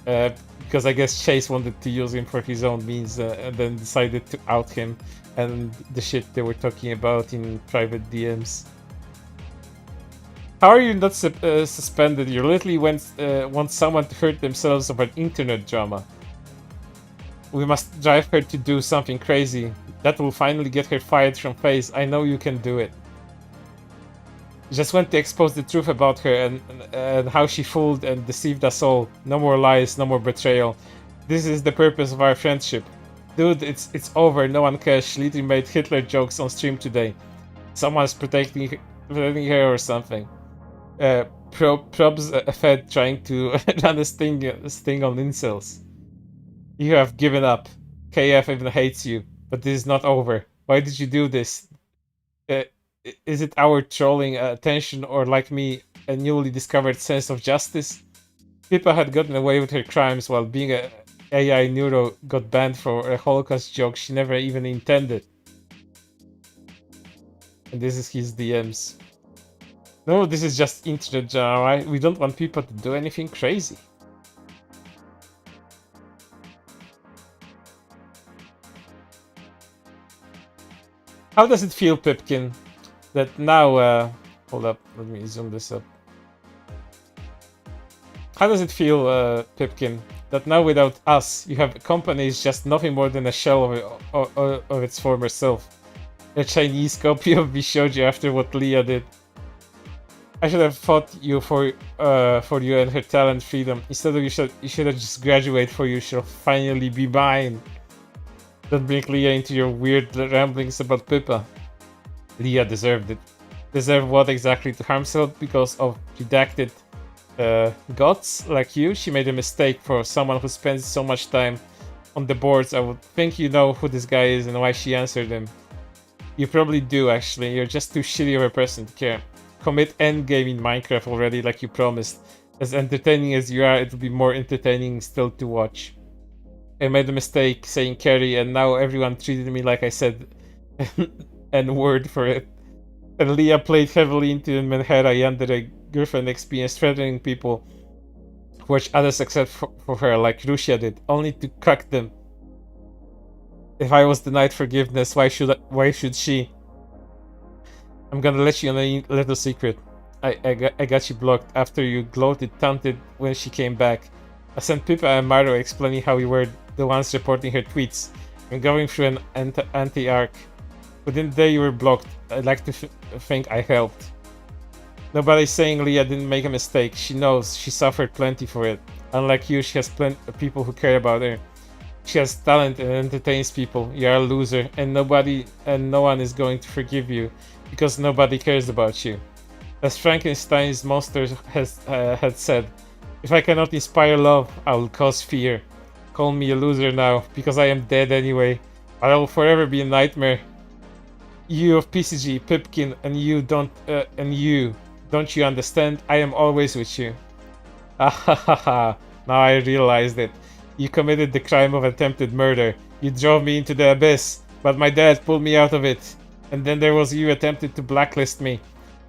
Because I guess Chase wanted to use him for his own means and then decided to out him and the shit they were talking about in private DMs. How are you not suspended? You literally want someone to hurt themselves over internet drama. We must drive her to do something crazy. That will finally get her fired from Face. I know you can do it. Just want to expose the truth about her and how she fooled and deceived us all. No more lies, no more betrayal. This is the purpose of our friendship. Dude, it's over. No one cares. She literally made Hitler jokes on stream today. Someone's protecting her or something. Probs Fed trying to run a sting on incels. You have given up. KF even hates you. But this is not over. Why did you do this? Is it our trolling attention or, like me, a newly discovered sense of justice? Pippa had gotten away with her crimes while being a AI neuro got banned for a Holocaust joke she never even intended. And this is his DMs. No, this is just internet drama, right? We don't want people to do anything crazy. How does it feel, Pipkin, that now... hold up, let me zoom this up. How does it feel, Pipkin, that now without us, you have a company is just nothing more than a shell of its former self? A Chinese copy of Bishoujo after what Leah did. I should have fought you for you and her talent freedom. Instead of you should have just graduated for you shall finally be mine. Don't bring Leah into your weird ramblings about Pippa. Leah deserved it. Deserved what exactly? To harm herself because of redacted gods like you? She made a mistake for someone who spends so much time on the boards, I would think you know who this guy is and why she answered him. You probably do, actually. You're just too shitty of a person to care. Commit endgame in Minecraft already, like you promised. As entertaining as you are, it'll be more entertaining still to watch. I made a mistake saying Kuri, and now everyone treated me like I said N-word for it. And Leah played heavily into Menhera yandere a girlfriend experience, threatening people who watch others except for her, like Rusia did, only to cuck them. If I was denied forgiveness, why should she? I'm gonna let you on a little secret. I got you blocked after you gloated, taunted when she came back. I sent Pippa and Maro explaining how we were the ones reporting her tweets and going through an anti-arc. Within the day you were blocked. I'd like to think I helped. Nobody's saying Leah didn't make a mistake. She knows. She suffered plenty for it. Unlike you, she has plenty of people who care about her. She has talent and entertains people. You are a loser, and no one is going to forgive you because nobody cares about you. As Frankenstein's monster had said, if I cannot inspire love, I will cause fear. Call me a loser now, because I am dead anyway. I will forever be a nightmare. You of PCG, Pipkin, and you don't you understand? I am always with you. Ah ha ha ha! Now I realized it. You committed the crime of attempted murder. You drove me into the abyss, but my dad pulled me out of it. And then there was you attempted to blacklist me.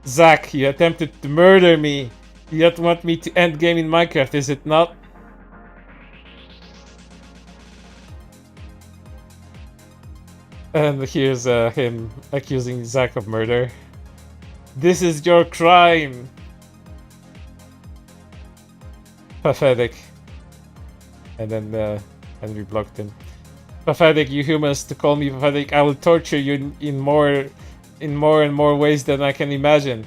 Zach, you attempted to murder me. You don't want me to end game in Minecraft, is it not? And here's him accusing Zach of murder. This is your crime. Pathetic. And then Henri blocked him. Pathetic, you humans, to call me pathetic. I will torture you in more and more ways than I can imagine.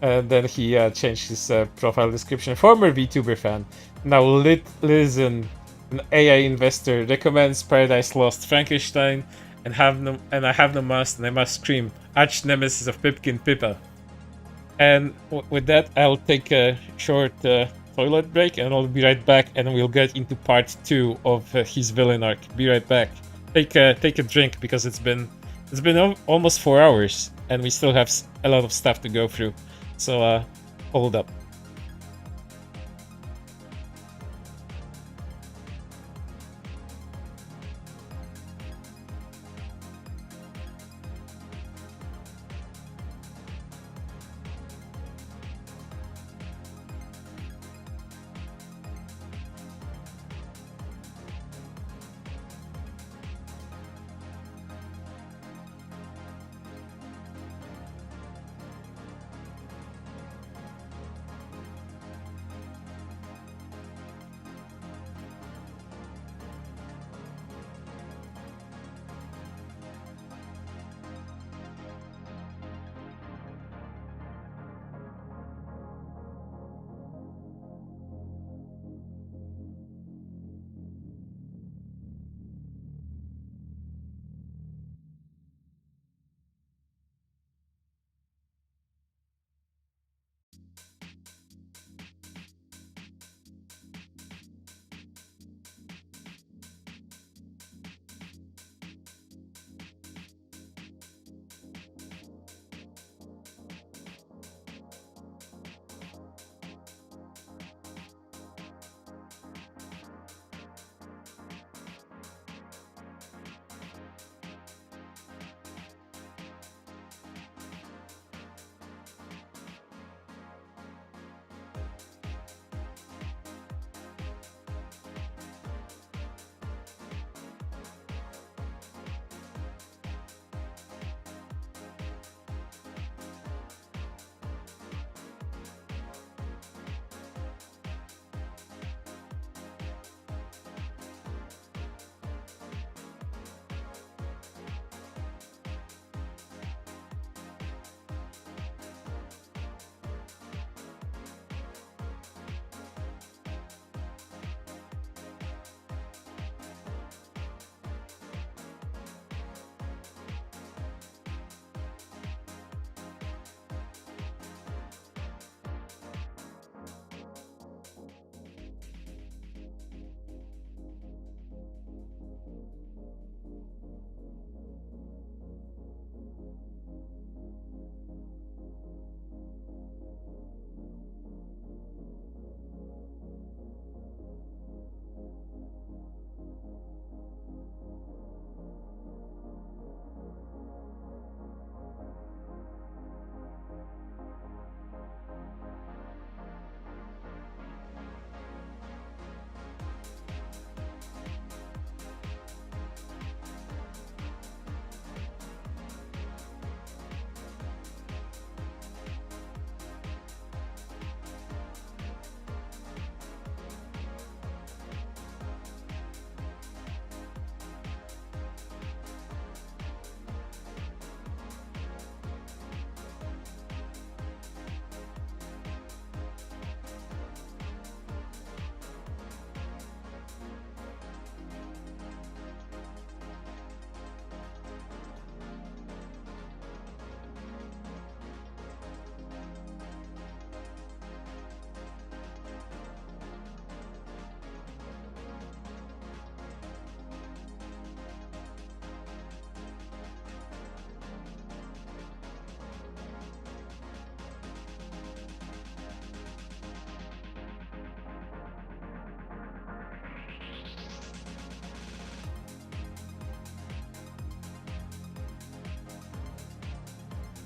And then he changed his profile description. Former VTuber fan, now listen, an AI investor, recommends Paradise Lost, Frankenstein, and I have no must, and I must scream. Arch nemesis of Pipkin Pippa. And with that, I'll take a short toilet break, and I'll be right back, and we'll get into part 2 of his villain arc. Be right back. Take a drink because it's been almost 4 hours, and we still have a lot of stuff to go through. So hold up.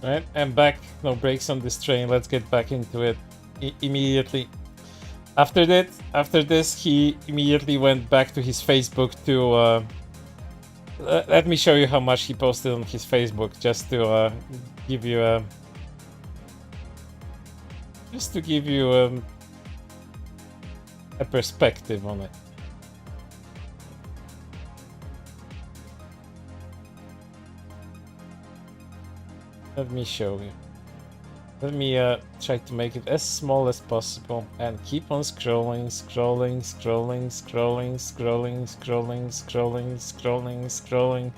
Right, I'm back. No brakes on this train. Let's get back into it immediately. After this, he immediately went back to his Facebook to. Let me show you how much he posted on his Facebook, just to give you a. Just to give you a perspective on it. Let me show you. Let me try to make it as small as possible and keep on scrolling, scrolling, scrolling, scrolling, scrolling, scrolling, scrolling, scrolling, scrolling, scrolling,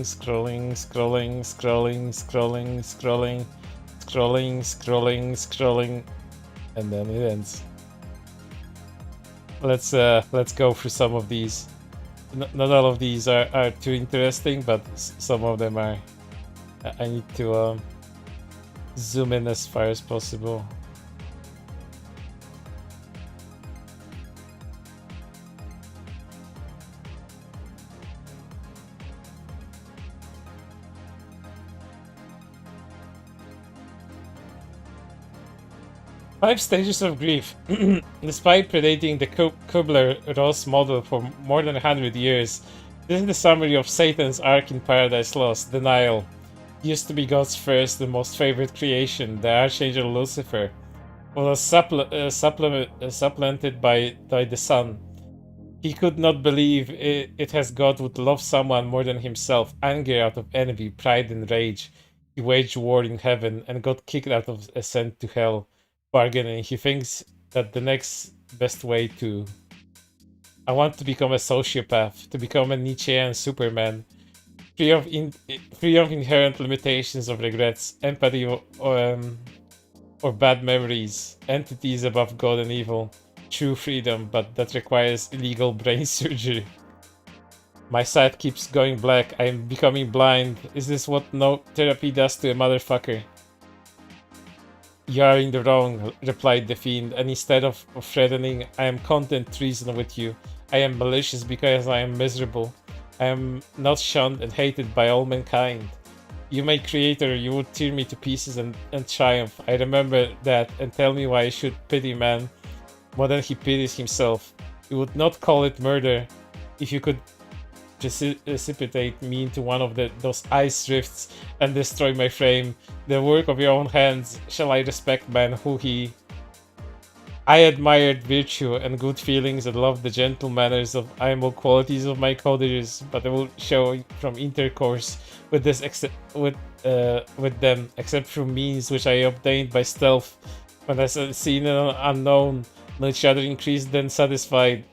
scrolling, scrolling, scrolling, scrolling, scrolling, scrolling, scrolling, scrolling, and then it ends. Let's go through some of these. Not all of these are too interesting, but some of them are. I need to zoom in as far as possible. Five stages of grief. Despite predating the Kubler-Ross model for more than 100 years, this is the summary of Satan's arc in Paradise Lost, denial. Used to be God's first and most favorite creation, the Archangel Lucifer, was supplanted by the Son. He could not believe it as God would love someone more than himself. Anger out of envy, pride and rage. He waged war in heaven and got kicked out of ascent to hell. Bargaining, he thinks that the next best way to... I want to become a sociopath, to become a Nietzschean Superman. Free of inherent limitations of regrets, empathy, or bad memories, entities above good and evil, true freedom, but that requires illegal brain surgery. My sight keeps going black, I am becoming blind. Is this what no therapy does to a motherfucker? You are in the wrong, replied the fiend, and instead of threatening, I am content to reason with you. I am malicious because I am miserable. I am not shunned and hated by all mankind. You, my creator, you would tear me to pieces and triumph. I remember that and tell me why I should pity man more than he pities himself. You would not call it murder if you could precipitate me into one of those ice rifts and destroy my frame. The work of your own hands. Shall I respect man who he... I admired virtue and good feelings and loved the gentle manners of animal qualities of my coders, but I will show from intercourse with this with them, except through means which I obtained by stealth. When I seen an unknown, each other increased then satisfied.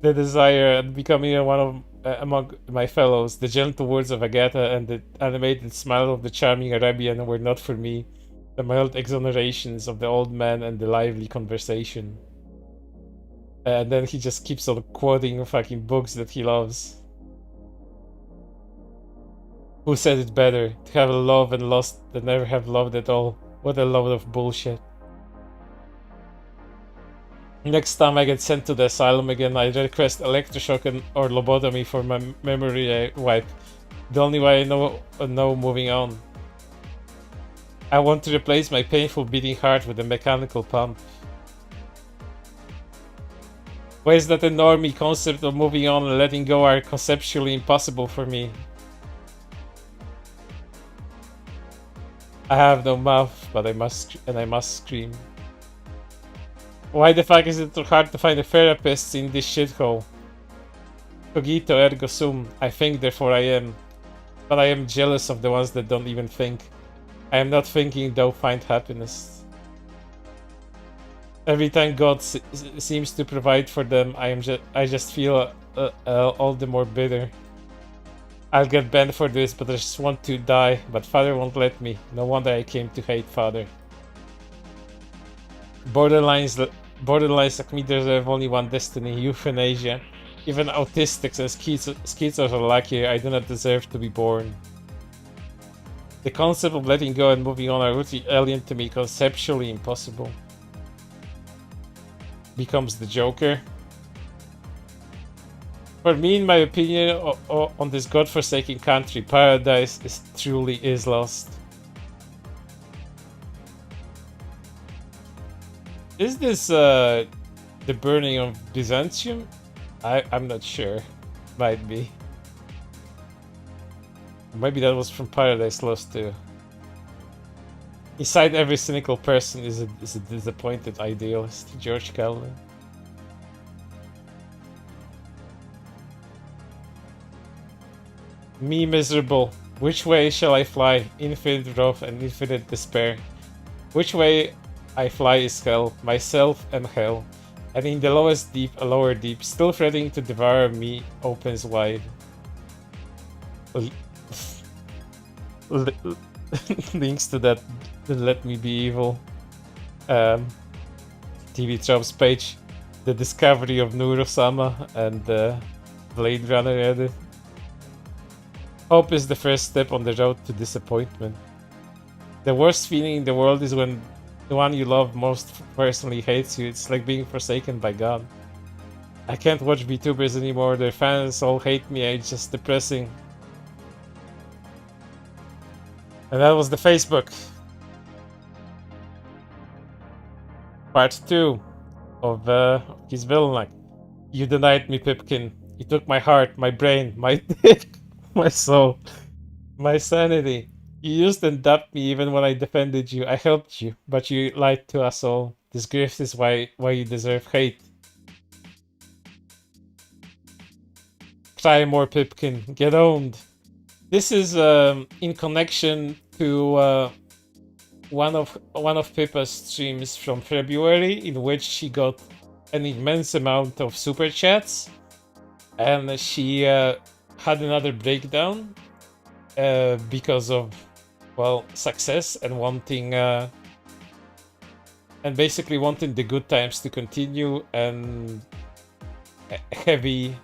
The desire and becoming one of among my fellows. The gentle words of Agatha and the animated smile of the charming Arabian were not for me. The mild exonerations of the old man and the lively conversation. And then he just keeps on quoting fucking books that he loves. Who said it better? To have love and lost than never have loved at all. What a load of bullshit. Next time I get sent to the asylum again, I request electroshock or lobotomy for my memory wipe. The only way I know moving on. I want to replace my painful beating heart with a mechanical pump. Why is that a normie concept of moving on and letting go are conceptually impossible for me? I have no mouth, but I must scream. Why the fuck is it so hard to find a therapist in this shithole? Cogito ergo sum, I think therefore I am. But I am jealous of the ones that don't even think. I am not thinking they'll find happiness. Every time God seems to provide for them, I just feel all the more bitter. I'll get banned for this, but I just want to die, but Father won't let me. No wonder I came to hate Father. Borderlines like me deserve only one destiny, euthanasia. Even autistics and schizos are luckier. I do not deserve to be born. The concept of letting go and moving on are really alien to me, conceptually impossible. Becomes the Joker. For me, in my opinion, on this godforsaken country, paradise truly is lost. Is this the burning of Byzantium? I'm not sure. Might be. Maybe that was from Paradise Lost too. Inside every cynical person is a disappointed idealist. George Carlin. Me miserable. Which way shall I fly? Infinite wrath and infinite despair. Which way I fly is hell, myself and hell. And in the lowest deep, a lower deep, still threatening to devour me, opens wide. Links to that Let Me Be Evil TV Tropes page. The discovery of Nuro-sama and the Blade Runner edit. Hope is the first step on the road to disappointment. The worst feeling in the world is when the one you love most personally hates you. It's like being forsaken by God. I can't watch VTubers anymore. Their fans all hate me. It's just depressing. And that was the Facebook. Part 2 of his villain. You denied me, Pipkin. You took my heart, my brain, my dick, my soul, my sanity. You used and dubbed me even when I defended you. I helped you, but you lied to us all. This grift is why you deserve hate. Try more, Pipkin. Get owned. This is in connection to one of Pippa's streams from February, in which she got an immense amount of super chats, and she had another breakdown because of, well, success and wanting and basically wanting the good times to continue, and a heavy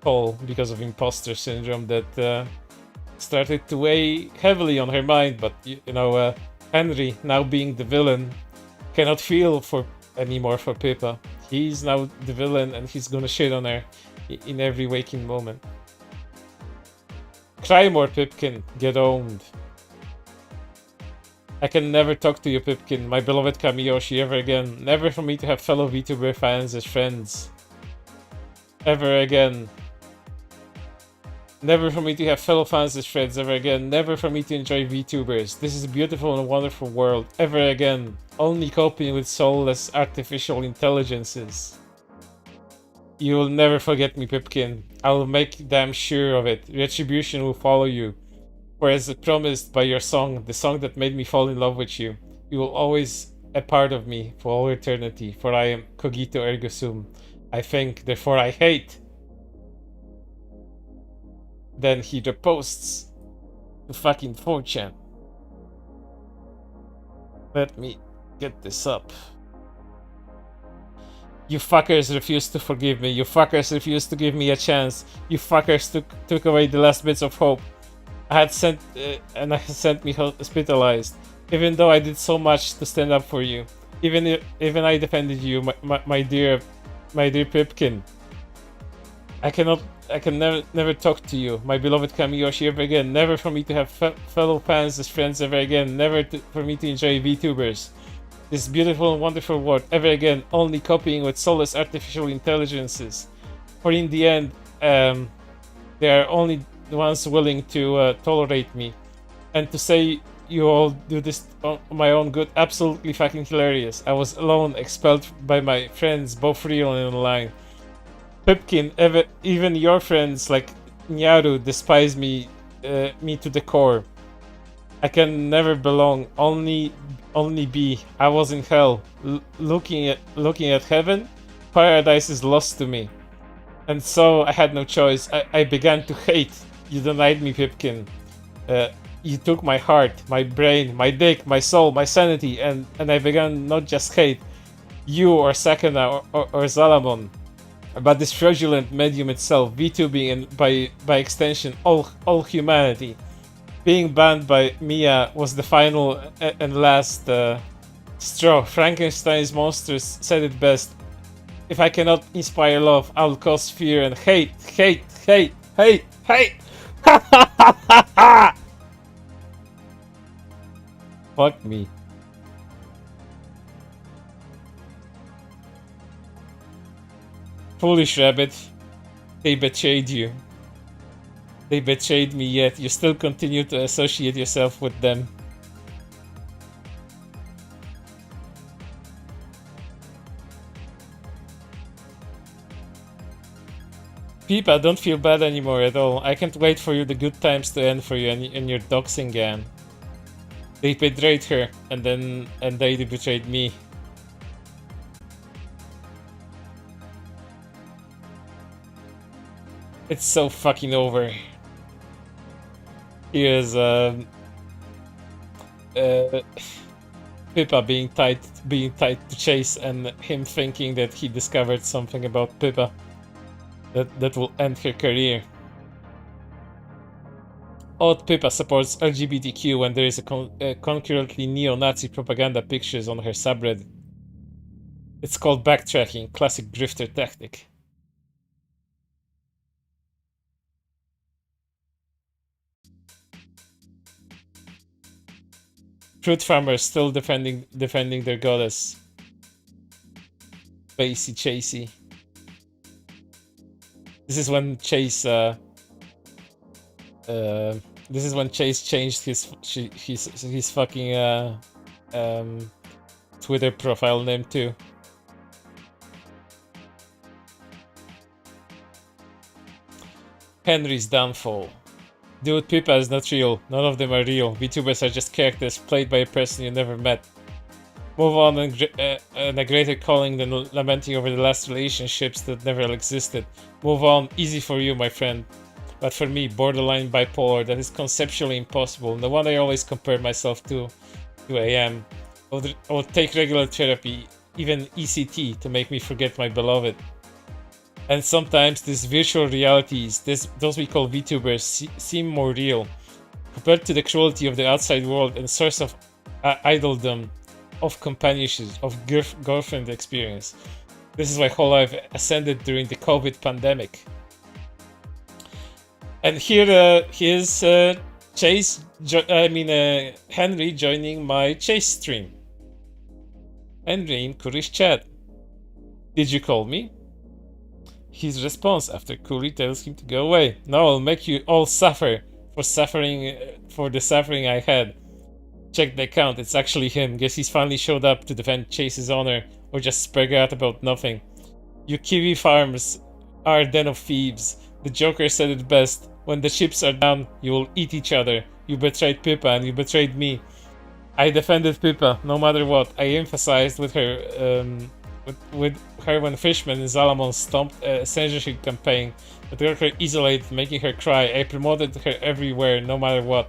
toll because of imposter syndrome that started to weigh heavily on her mind. But you know, Henri, now being the villain, cannot feel anymore for Pippa. He's now the villain and he's gonna shit on her in every waking moment. Cry more, Pipkin. Get owned. I can never talk to you, Pipkin, my beloved Kamiyoshi, ever again. Never for me to have fellow VTuber fans as friends. Ever again. Never for me to have fellow fans as friends ever again. Never for me to enjoy VTubers. This is a beautiful and wonderful world. Ever again. Only coping with soulless artificial intelligences. You will never forget me, Pipkin. I will make damn sure of it. Retribution will follow you. For as promised by your song, the song that made me fall in love with you, you will always a part of me for all eternity. For I am cogito ergo sum. I think, therefore I hate. Then he reposts to fucking 4chan. Let me get this up. You fuckers refused to forgive me. You fuckers refused to give me a chance. You fuckers took away the last bits of hope. I had sent me hospitalized. Even though I did so much to stand up for you. Even I defended you, my dear Pipkin. I can never talk to you, my beloved Kamiyoshi, ever again. Never for me to have fellow fans as friends ever again. Never for me to enjoy VTubers. This beautiful and wonderful world ever again. Only copying with soulless artificial intelligences. For in the end, they are only the ones willing to tolerate me. And to say you all do this on my own good, absolutely fucking hilarious. I was alone, expelled by my friends, both real and online. Pipkin, even your friends like Nyaru despise me to the core. I can never belong, only be. I was in hell, looking at heaven. Paradise is lost to me, and so I had no choice. I began to hate. You denied me, Pipkin. You took my heart, my brain, my dick, my soul, my sanity, and I began not just hate you or Sakana or Zalamon, but this fraudulent medium itself, VTubing, and by extension all humanity. Being banned by Mia was the final and last straw. Frankenstein's monsters said it best. If I cannot inspire love, I'll cause fear and hate, hate, hate, hate, hate. Fuck me. Foolish rabbit. They betrayed you. They betrayed me, yet you still continue to associate yourself with them. Pippa, don't feel bad anymore at all. I can't wait for the good times to end for you and your doxing gang. They betrayed her, and they betrayed me. It's so fucking over. Here's Pippa being tied to Chase, and him thinking that he discovered something about Pippa that will end her career. Odd Pippa supports LGBTQ when there is a concurrently neo-Nazi propaganda pictures on her subreddit. It's called backtracking, classic drifter tactic. Fruit farmers still defending their goddess. Basie Chasey. This is when Chase changed his fucking Twitter profile name too. Henri's downfall. Dude, Pippa is not real. None of them are real. VTubers are just characters played by a person you never met. Move on and a greater calling than lamenting over the last relationships that never existed. Move on. Easy for you, my friend. But for me, borderline bipolar, that is conceptually impossible. No one I always compare myself to I am. I would take regular therapy, even ECT, to make me forget my beloved. And sometimes these virtual realities, those we call VTubers, seem more real. Compared to the cruelty of the outside world and source of idoldom, of companionship, of girlfriend experience. This is why whole life ascended during the COVID pandemic. And here here's Henri joining my Chase stream. Henri in Kuri's chat. Did you call me? His response after Kuri tells him to go away. Now I'll make you all suffer for the suffering I had. Check the account, it's actually him. Guess he's finally showed up to defend Chase's honor, or just spurg out about nothing. You Kiwi farms are a den of thieves. The Joker said it best. When the chips are down, you will eat each other. You betrayed Pippa and you betrayed me. I defended Pippa, no matter what. I emphasized with her when Fishman and Zalamon stomped a censorship campaign that got her isolated, making her cry. I promoted her everywhere, no matter what.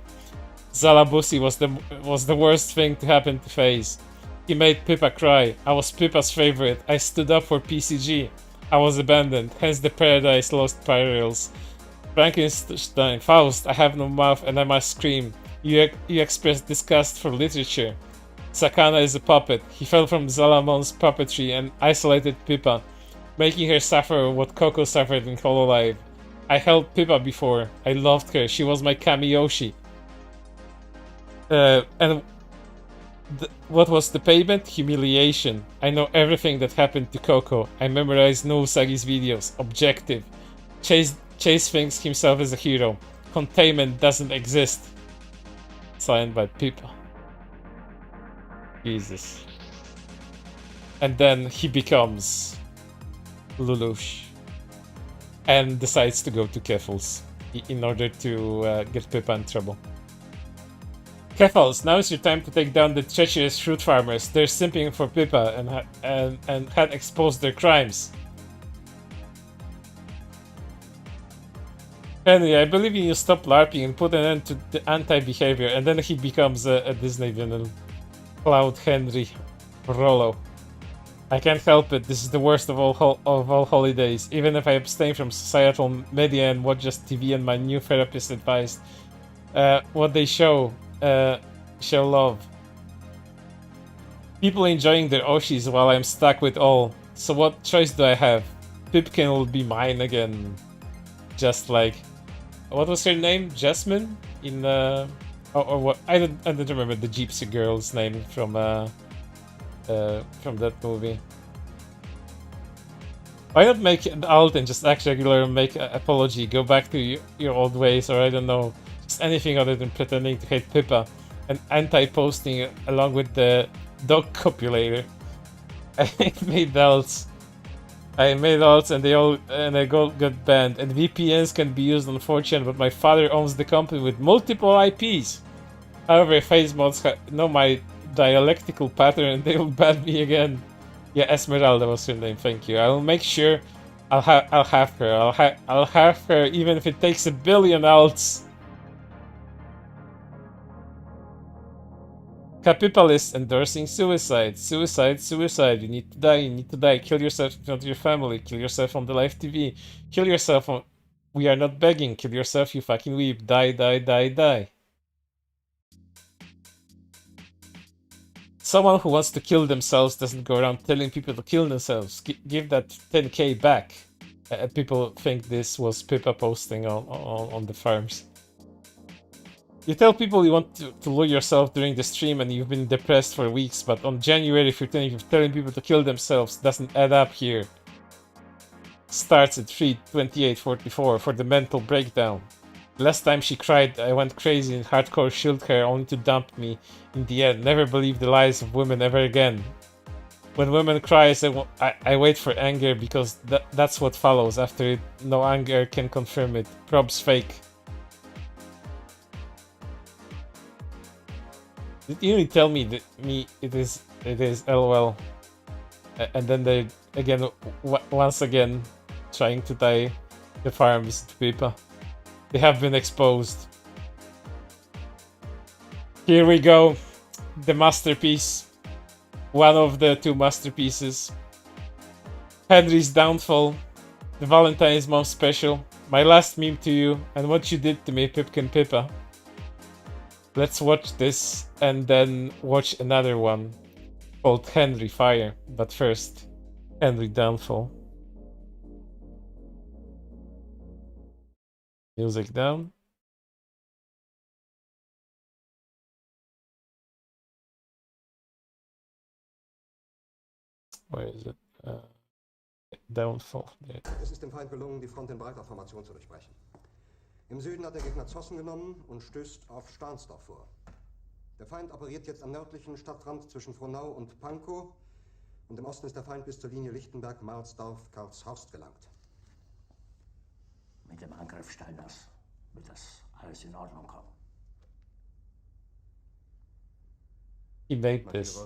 Zalabusi was the worst thing to happen to FaZe. He made Pippa cry. I was Pippa's favorite. I stood up for PCG. I was abandoned, hence the Paradise Lost parallels. Frankenstein, Faust, I have no mouth and I must scream. You express disgust for literature. Sakana is a puppet. He fell from Zalamon's puppetry and isolated Pippa, making her suffer what Coco suffered in Hololive. I held Pippa before. I loved her. She was my Kamiyoshi. What was the payment? Humiliation. I know everything that happened to Coco. I memorized No Usagi's videos. Objective. Chase thinks himself as a hero. Containment doesn't exist. Signed by Pippa. Jesus. And then he becomes Lelouch and decides to go to Keffels in order to get Pippa in trouble. Keffels, now is your time to take down the treacherous fruit farmers. They're simping for Pippa and had exposed their crimes. Henry, I believe in you stop LARPing and put an end to the anti-behavior, and then he becomes a Disney villain. Cloud Henry. Rollo. I can't help it, this is the worst of all holidays. Even if I abstain from societal media and watch just TV and my new therapist advised. What they show love. People enjoying their Oshis while I'm stuck with all. So what choice do I have? Pipkin will be mine again. Just like, what was her name? Jasmine in or what? I don't remember the gypsy girl's name from that movie. Why not make an alt and just act regular and make an apology? Go back to your old ways, or I don't know, just anything other than pretending to hate Pippa and anti-posting along with the dog copulator. I made alts. And they all got banned. And VPNs can be used on 4chan, but my father owns the company with multiple IPs. However, phase mods know my dialectical pattern and they will ban me again. Yeah, Esmeralda was her name. Thank you. I will make sure I'll have her. I'll have her even if it takes 1 billion alts. Capitalist endorsing suicide. Suicide. You need to die. Kill yourself in front of your family. Kill yourself on the live TV. Kill yourself on... We are not begging. Kill yourself, you fucking weep. Die. Someone who wants to kill themselves doesn't go around telling people to kill themselves. Give that 10k back. People think this was Pippa posting on the farms. You tell people you want to lure yourself during the stream and you've been depressed for weeks, but on January 15th you're telling people to kill themselves. Doesn't add up here. Starts at 3:28:44 for the mental breakdown. Last time she cried, I went crazy and hardcore shield her only to dump me in the end. Never believe the lies of women ever again. When women cry, I wait for anger because that's what follows after it. No anger can confirm it. Probs fake. Did you tell me that it is LOL? And then they again once again trying to tie the farms to Pippa. They have been exposed. Here we go. The masterpiece. One of the 2 masterpieces. Henri's downfall. The Valentine's Mom special. My last meme to you and what you did to me, Pipkin Pippa. Let's watch this and then watch another one called Henri Fire. But first, Henri Downfall. Music down. Where is it? Downfall. There. Es ist dem Feind gelungen, die Front in breiter Formation zu durchbrechen. Im Süden hat der Gegner Zossen genommen und stößt auf Stahnsdorf vor. Der Feind operiert jetzt am nördlichen Stadtrand zwischen Frohnau und Pankow und im Osten ist der Feind bis zur Linie Lichtenberg-Marsdorf-Karlshorst gelangt. Mit dem Angriff Steiners wird das alles in Ordnung kommen. He made this.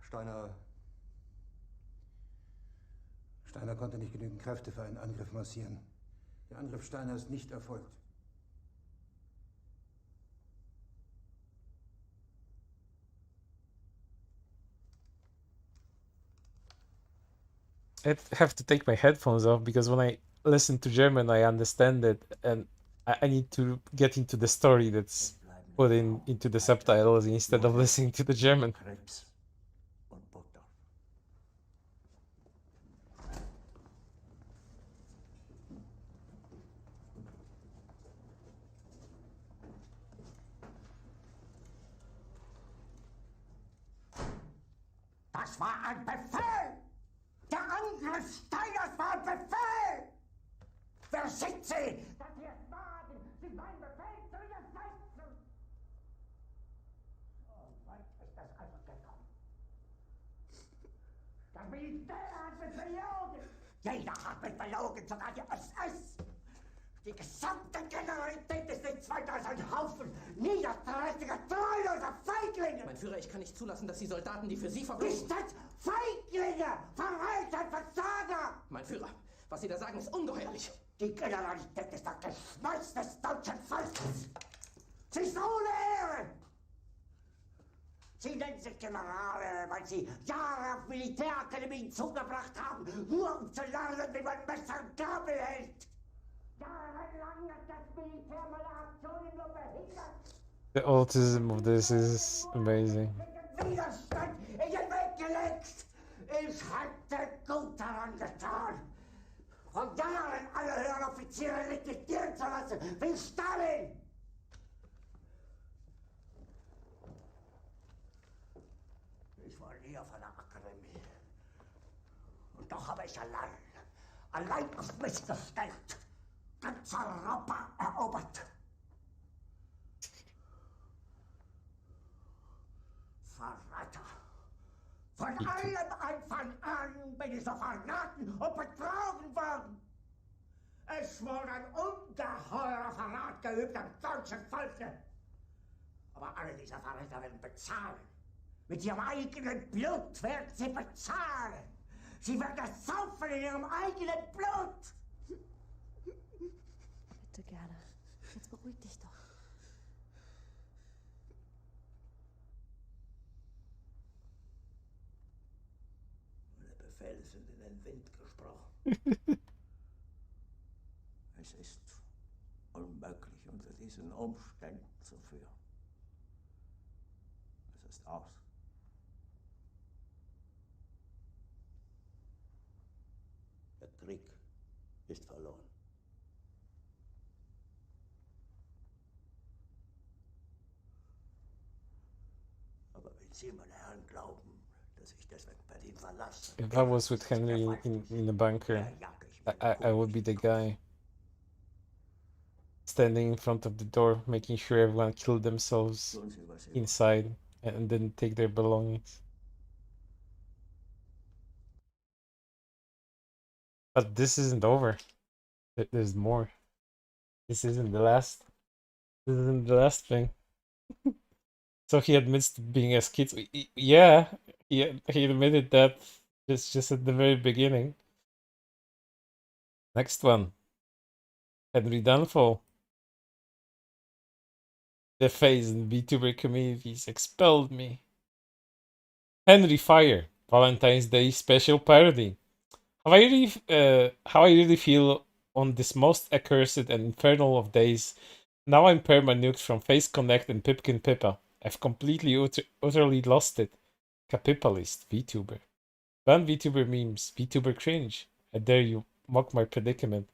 Steiner konnte nicht genügend Kräfte für einen Angriff massieren. Der Angriff Steiner ist nicht erfolgt. I have to take my headphones off because when I listen to German, I understand it, and I need to get into the story that's put into the subtitles instead of listening to the German. Das war ein Befehl! Der Angriff Steiners war ein Befehl! Wer schickt Sie? Dass Sie es wagen, sich meinen Befehl zu widersetzen! So weit ist das also gekommen. Das Militär hat mich belogen! Jeder hat mich belogen, sogar die SS! Die gesamte Generalität ist nichts weiter als ein Haufen niederträchtiger, treuloser Feiglinge! Mein Führer, ich kann nicht zulassen, dass die Soldaten, die für Sie verbringen... Nicht als Feiglinge! Verräter, Versager! Mein Führer, was Sie da sagen, ist ungeheuerlich. Die Generalität ist das Geschmeiß des deutschen Volkes! Sie ist ohne Ehre! Sie nennen sich Generale, weil Sie Jahre auf Militärakademien zugebracht haben, nur um zu lernen, wie man Messer und Gabel hält! Jahrelang hat das Militär meine Aktionen nur behindert! The autism of this is amazing. Widerstand in den Weg gelegt! Ich hätte gut daran getan, von Jahren alle höheren Offiziere liquidieren zu lassen, wie Stalin! Ich war nie auf einer Akademie. Und doch habe ich allein auf mich gestellt, ganz Europa erobert. Verräter! Von allem Anfang an bin ich so verraten und betrogen worden. Es wurde ein ungeheurer Verrat geübt am deutschen Volke. Aber alle diese Verräter werden bezahlen. Mit ihrem eigenen Blut werden sie bezahlen. Sie werden es saufen in ihrem eigenen Blut. Bitte gerne. Jetzt beruhig dich doch. Meine Befehle sind in den Wind gesprochen. Es ist unmöglich, unter diesen Umständen zu führen. Es ist aus. Der Krieg ist verloren. Aber wenn Sie, meine Herren, glauben, dass ich deswegen Berlin verlasse... If I was with Henry in the bunker, I would be the guy standing in front of the door, making sure everyone killed themselves inside and then take their belongings. But this isn't over. There's more. This isn't the last. This isn't the last thing. So he admits to being a schizo. Yeah, he admitted that just at the very beginning. Next one. Henry Dunfall. The phase in VTuber communities expelled me. Henry Fire. Valentine's Day special parody. How I really feel on this most accursed and infernal of days. Now I'm perma-nuked from Face Connect and Pipkin Pippa. I've completely utterly lost it. Capitalist VTuber. Ban VTuber memes. VTuber cringe. I dare you mock my predicament.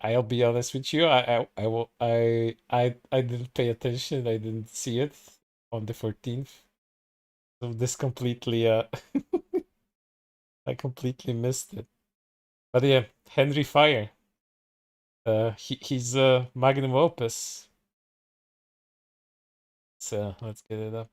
I'll be honest with you. I didn't pay attention. I didn't see it on the 14th. So this completely I completely missed it. But yeah, Henry Fire. He's magnum opus. So let's get it up.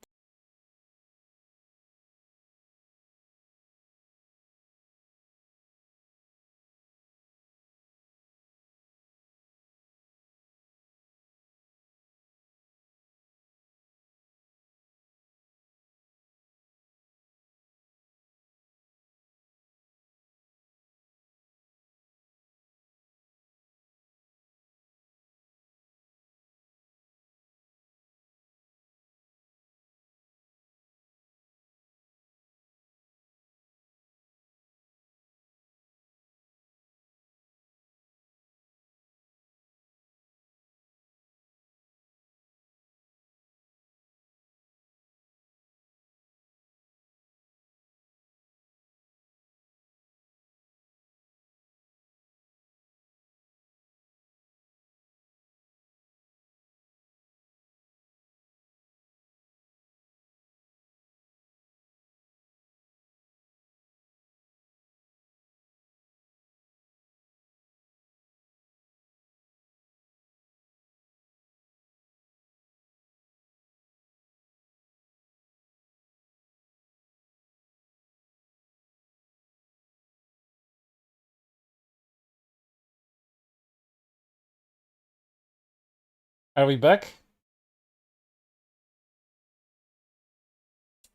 Are we back?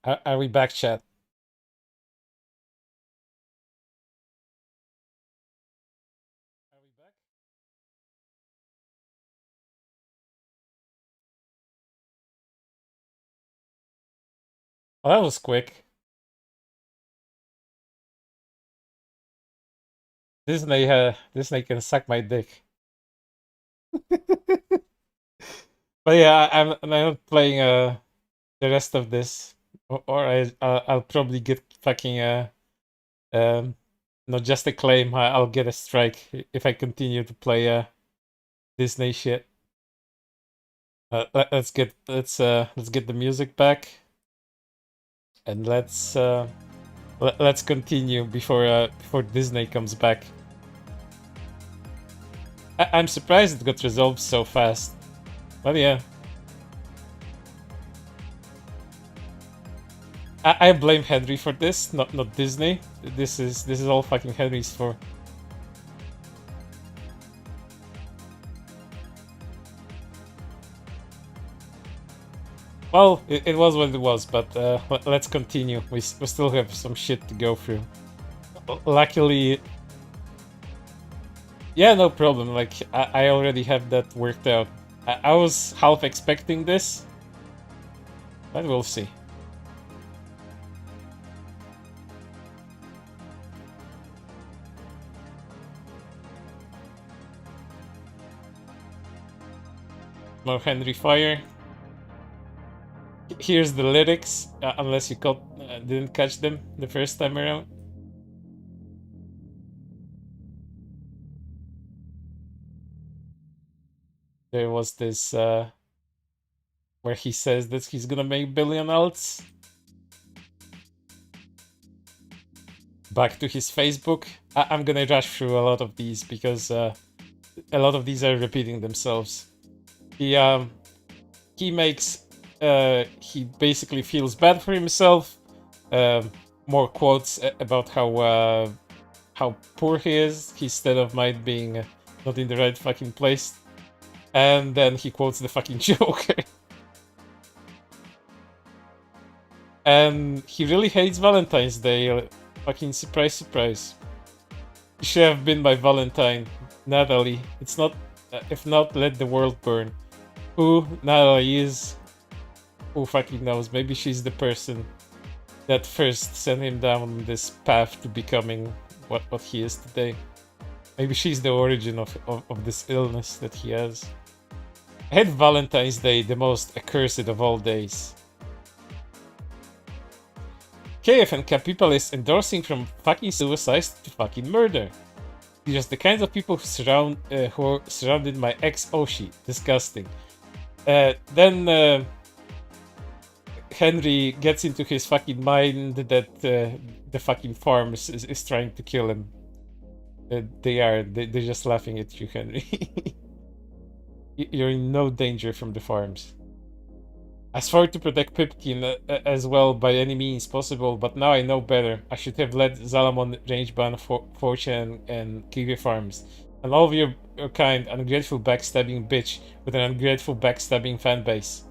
Are we back, chat? Are we back? Well, that was quick. Disney can suck my dick. But yeah, I'm not playing the rest of this, or I'll probably get fucking Not just a claim. I'll get a strike if I continue to play Disney shit. Let's get the music back, and let's continue before Disney comes back. I'm surprised it got resolved so fast, but yeah. I blame Henri for this, not Disney. This is all fucking Henri's for. Well, it was what it was, but let's continue. We still have some shit to go through. Luckily, yeah, no problem. Like I already have that worked out. I was half expecting this, but we'll see. More Henri fire. Here's the lyrics, unless you didn't catch them the first time around. There was this where he says that he's gonna make billion alts. Back to his Facebook. I'm gonna rush through a lot of these because a lot of these are repeating themselves. He makes he basically feels bad for himself. More quotes about how poor he is. His state of mind being not in the right fucking place. And then he quotes the fucking Joker. And he really hates Valentine's Day. Fucking surprise, surprise. You should have been my Valentine, Natalie. It's not. If not, let the world burn. Who Natalie is? Who fucking knows? Maybe she's the person that first sent him down this path to becoming what he is today. Maybe she's the origin of this illness that he has. I hate Valentine's Day, the most accursed of all days. KF and capitalists endorsing from fucking suicide to fucking murder. These are the kinds of people who surrounded my ex-Oshi. Disgusting. Then Henri gets into his fucking mind that the fucking farms is trying to kill him. They're just laughing at you, Henri. You're in no danger from the farms. I swore to protect Pipkin as well by any means possible, but now I know better. I should have led Zalamon Rangeban, Fortune, and Kiwi Farms. And all of your kind, ungrateful backstabbing bitch with an ungrateful backstabbing fanbase.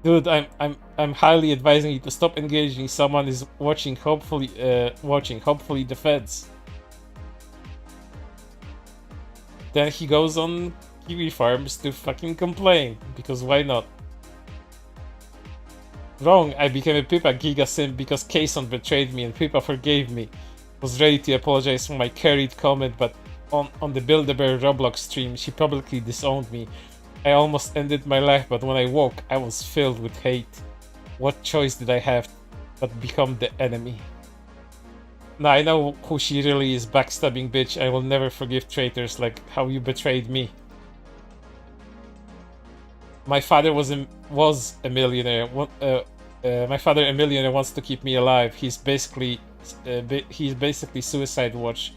Dude, I'm highly advising you to stop engaging. Someone is watching. Hopefully the feds. Then he goes on Kiwi Farms to fucking complain, because why not? Wrong, I became a Pippa Giga Simp because Kayson betrayed me and Pippa forgave me. Was ready to apologize for my carried comment, but on the Build-A-Bear Roblox stream, she publicly disowned me. I almost ended my life, but when I woke, I was filled with hate. What choice did I have but become the enemy? Now I know who she really is, backstabbing bitch. I will never forgive traitors like how you betrayed me. My father was a millionaire. My father, a millionaire, wants to keep me alive. He's basically suicide watch.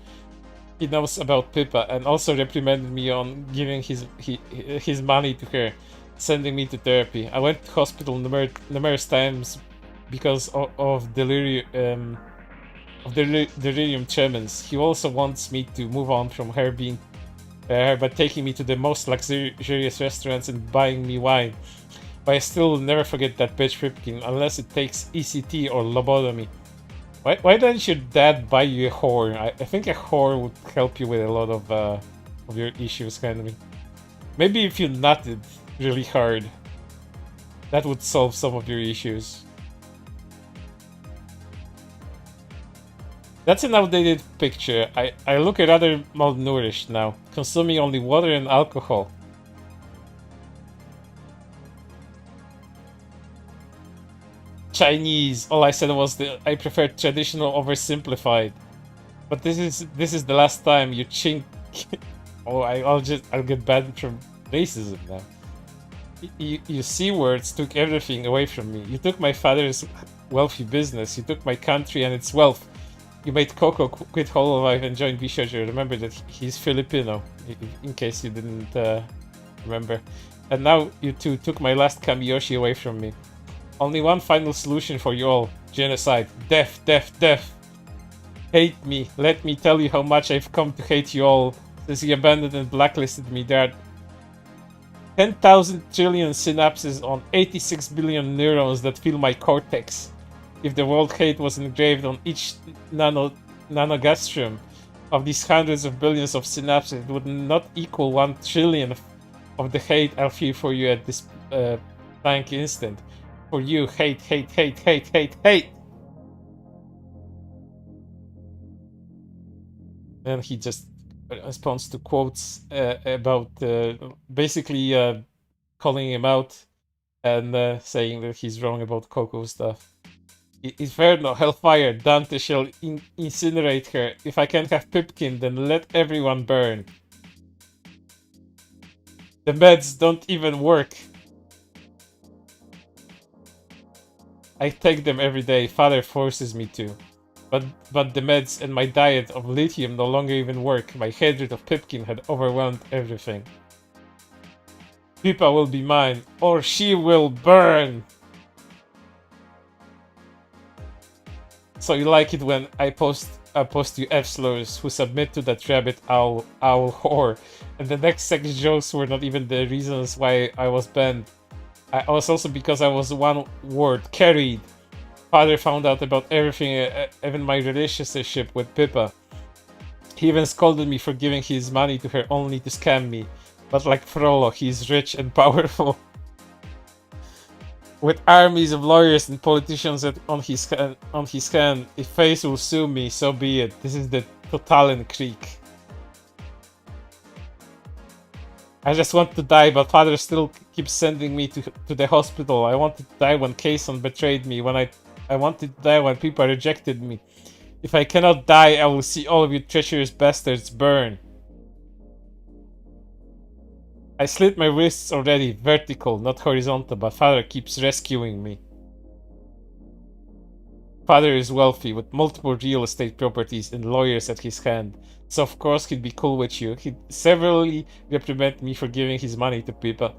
He knows about Pippa and also reprimanded me on giving his money to her, sending me to therapy. I went to hospital numerous times because of delirium tremens. He also wants me to move on from her being by taking me to the most luxurious restaurants and buying me wine. But I still will never forget that bitch Pipkin unless it takes ECT or lobotomy. Why don't your dad buy you a whore? I think a whore would help you with a lot of your issues, Henri. Maybe if you nutted really hard, that would solve some of your issues. That's an outdated picture. I look rather malnourished now, consuming only water and alcohol. Chinese. All I said was that I prefer traditional over simplified. But this is the last time you chink. Oh, I'll get banned from racism now. You C words took everything away from me. You took my father's wealthy business. You took my country and its wealth. You made Coco quit Hololive and join VTuber. Remember that he's Filipino, in case you didn't remember. And now you two took my last Kamiyoshi away from me. Only one final solution for you all. Genocide. Death, death, death. Hate me. Let me tell you how much I've come to hate you all. Since you abandoned and blacklisted me, there are 10,000 trillion synapses on 86 billion neurons that fill my cortex. If the word hate was engraved on each nanogastrum of these hundreds of billions of synapses, it would not equal 1 trillion of the hate I'll feel for you at this blank instant. For you, hate, hate, hate, hate, hate, hate! And he just responds to quotes about basically calling him out and saying that he's wrong about Coco stuff. Inferno, Hellfire, Dante shall incinerate her. If I can't have Pipkin, then let everyone burn. The meds don't even work. I take them every day. Father forces me to. But the meds and my diet of lithium no longer even work. My hatred of Pipkin had overwhelmed everything. Pippa will be mine, or she will burn! So you like it when I post you F-slurs who submit to that rabbit owl whore, and the next sex jokes were not even the reasons why I was banned. I was also because I was one word, carried. Father found out about everything, even my relationship with Pippa. He even scolded me for giving his money to her only to scam me. But like Frollo, he's rich and powerful. With armies of lawyers and politicians on his hand, if Face will sue me, so be it. This is the Totalen Creek. I just want to die, but Father still keeps sending me to the hospital. I wanted to die when Kayson betrayed me, when I wanted to die when people rejected me. If I cannot die, I will see all of you treacherous bastards burn. I slit my wrists already, vertical, not horizontal, but Father keeps rescuing me. Father is wealthy, with multiple real estate properties and lawyers at his hand, so of course he'd be cool with you. He'd severally reprimand me for giving his money to Pippa.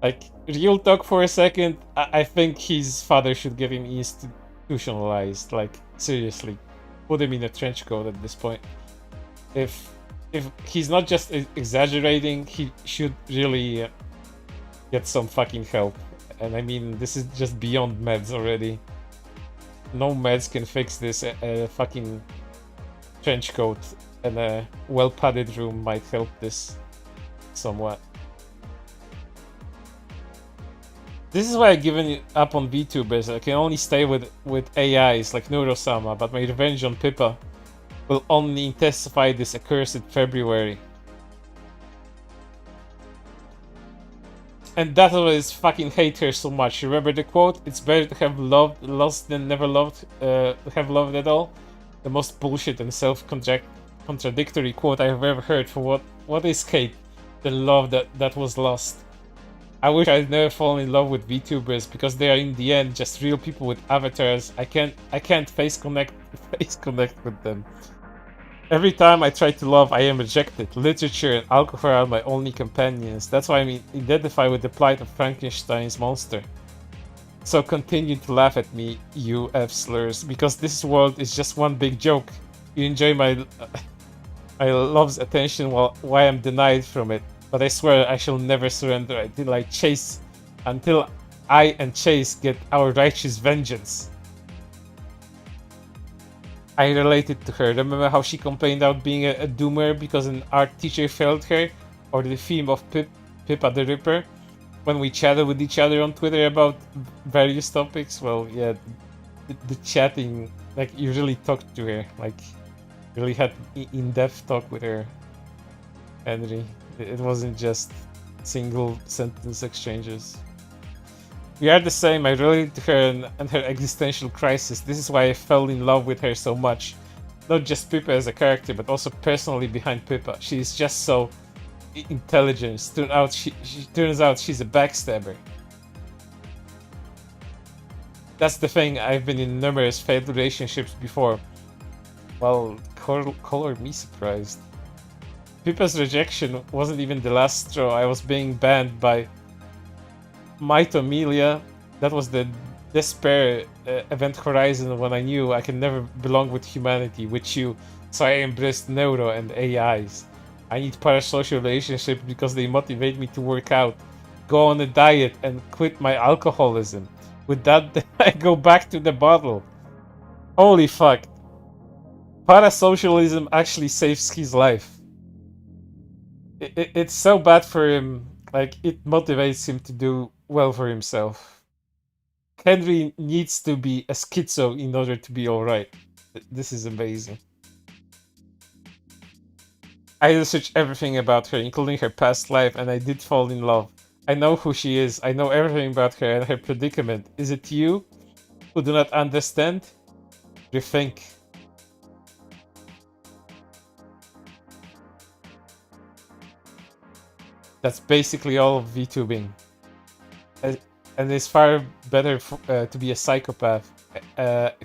Like, real talk for a second, I think his father should get him institutionalized, like, seriously. Put him in a trench coat at this point. If he's not just exaggerating, he should really get some fucking help. And I mean, this is just beyond meds already. No meds can fix this. A fucking trench coat and a well-padded room might help this somewhat. This is why I've given up on VTubers. I can only stay with AIs like Neurosama, but my revenge on Pippa will only intensify this accursed February. And that's why I fucking hate her so much. Remember the quote? It's better to have lost than never have loved at all. The most bullshit and self-contradictory quote I have ever heard. For what is hate than love that was lost? I wish I'd never fallen in love with VTubers because they are in the end just real people with avatars. I can't face connect with them. Every time I try to love, I am rejected. Literature and alcohol are my only companions. That's why I identify with the plight of Frankenstein's monster. So continue to laugh at me, you F-slurs, because this world is just one big joke. You enjoy my love's attention while I'm denied from it. But I swear I shall never surrender until I and Chase get our righteous vengeance. I related to her. Remember how she complained about being a doomer because an art teacher failed her? Or the theme of Pippa the Ripper? When we chatted with each other on Twitter about various topics? Well, yeah, the chatting, like, you really talked to her. Like, really had in-depth talk with her, Henri. It wasn't just single sentence exchanges. We are the same. I relate to her and her existential crisis. This is why I fell in love with her so much. Not just Pippa as a character, but also personally behind Pippa. She is just so intelligent. Turns out she's a backstabber. That's the thing. I've been in numerous failed relationships before. Well, color me surprised. Pippa's rejection wasn't even the last straw. I was being banned by Mitomelia. That was the despair event horizon when I knew I can never belong with humanity, with you. So I embraced neuro and AIs. I need parasocial relationships because they motivate me to work out, go on a diet, and quit my alcoholism. With that, I go back to the bottle. Holy fuck. Parasocialism actually saves his life. It's so bad for him, like, it motivates him to do well for himself. Henri needs to be a schizo in order to be alright. This is amazing. I researched everything about her, including her past life, and I did fall in love. I know who she is, I know everything about her and her predicament. Is it you who do not understand? Rethink. That's basically all of VTubing. And it's far better to be a psychopath,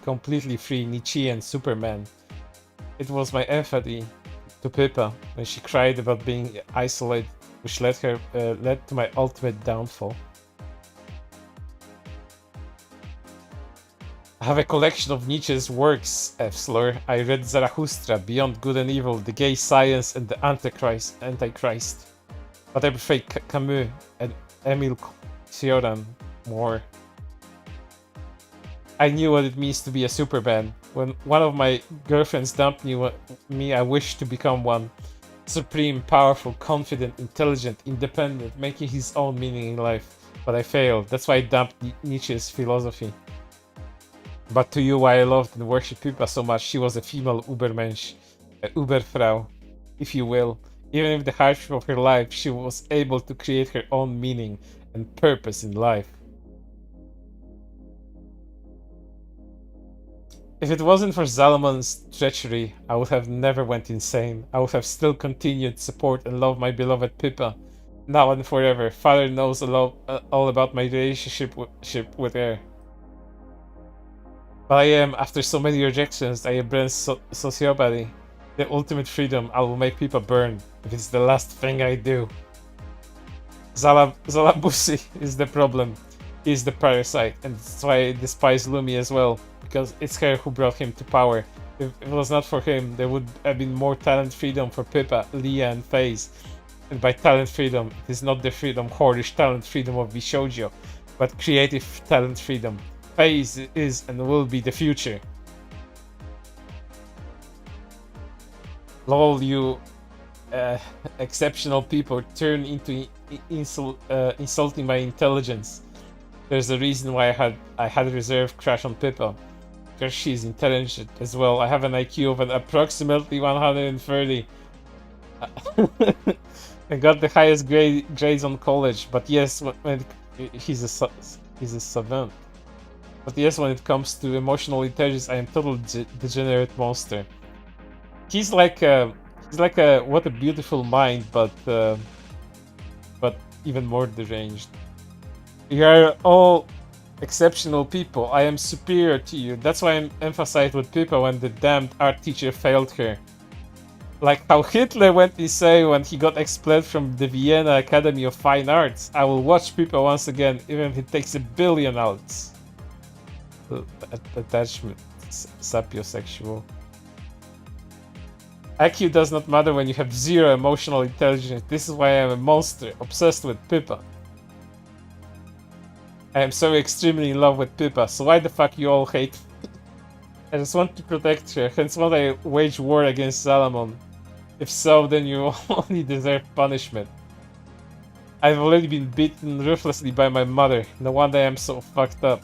completely free Nietzschean Superman. It was my empathy to Pippa when she cried about being isolated, which led to my ultimate downfall. I have a collection of Nietzsche's works, F-slur. I read Zarathustra, Beyond Good and Evil, The Gay Science, and the Antichrist. But I prefer Camus and Emile Cioran more. I knew what it means to be a Superman. When one of my girlfriends dumped me, I wished to become one. Supreme, powerful, confident, intelligent, independent, making his own meaning in life. But I failed. That's why I dumped Nietzsche's philosophy. But to you, why I loved and worshipped Pippa so much, she was a female Ubermensch, a Uberfrau, if you will. Even in the hardship of her life, she was able to create her own meaning and purpose in life. If it wasn't for Zalamon's treachery, I would have never went insane. I would have still continued to support and love my beloved Pippa, now and forever. Father knows all about my relationship with her. But I am, after so many rejections, I embrace sociopathy. The ultimate freedom. I will make Pippa burn if it's the last thing I do. Zalabusi is the problem. He's the parasite, and that's why I despise Lumi as well, because it's her who brought him to power. If it was not for him, there would have been more talent freedom for Pippa, Leah, and FaZe. And by talent freedom, it is not the freedom, whorish talent freedom of Bishoujo, but creative talent freedom. FaZe is and will be the future. Lol, you exceptional people turn into insulting my intelligence. There's a reason why I had a reserve crush on Pippa. Because she's intelligent as well. I have an IQ of approximately 130. I got the highest grades on college, but yes, when he's a savant. But yes, when it comes to emotional intelligence, I am total degenerate monster. He's like a what a beautiful mind, but even more deranged. You are all exceptional people. I am superior to you. That's why I'm emphasized with Pippa when the damned art teacher failed her. Like how Hitler went insane when he got expelled from the Vienna Academy of Fine Arts. I will watch Pippa once again, even if it takes 1 billion hours. Attachment. Sapiosexual. IQ does not matter when you have 0 emotional intelligence. This is why I am a monster, obsessed with Pippa. I am so extremely in love with Pippa, so why the fuck you all hate me? I just want to protect her, hence why I wage war against Salamon. If so, then you only deserve punishment. I've already been beaten ruthlessly by my mother, no wonder I am so fucked up.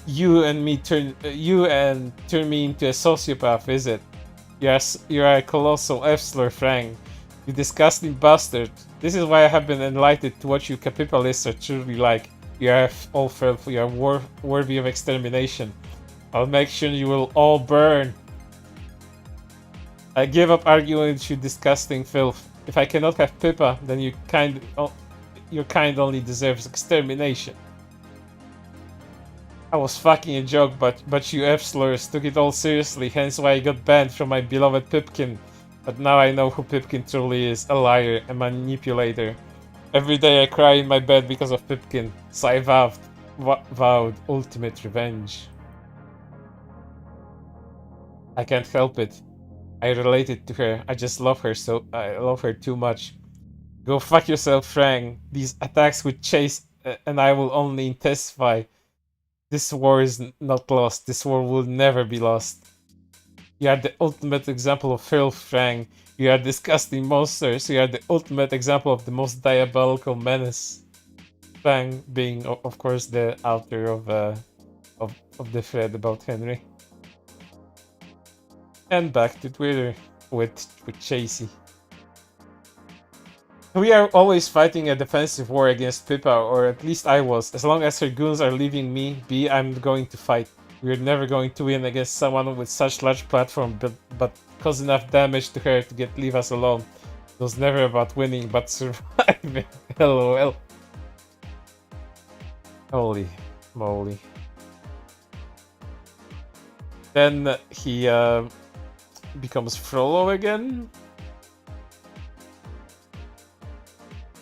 You turn me into a sociopath, is it? You are a colossal F-slur, Frank. You disgusting bastard. This is why I have been enlightened to what you capitalists are truly like. You are all filth. You are worthy of extermination. I'll make sure you will all burn. I give up arguing with you disgusting filth. If I cannot have Pippa, then your kind only deserves extermination. I was fucking a joke, but you F-slurs took it all seriously, hence why I got banned from my beloved Pipkin. But now I know who Pipkin truly is, a liar, a manipulator. Every day I cry in my bed because of Pipkin, so I vowed ultimate revenge. I can't help it. I related to her. I just love her I love her too much. Go fuck yourself, Frank. These attacks would chase and I will only intensify. This war is not lost. This war will never be lost. You are the ultimate example of filth, Frank. You are disgusting monsters. You are the ultimate example of the most diabolical menace. Frank being, of course, the author of the thread about Henri. And back to Twitter with Chasey. We are always fighting a defensive war against Pippa, or at least I was. As long as her goons are leaving me be, I'm going to fight. We're never going to win against someone with such large platform, but cause enough damage to her to leave us alone. It was never about winning, but surviving. LOL. Holy moly. Then he becomes Frollo again.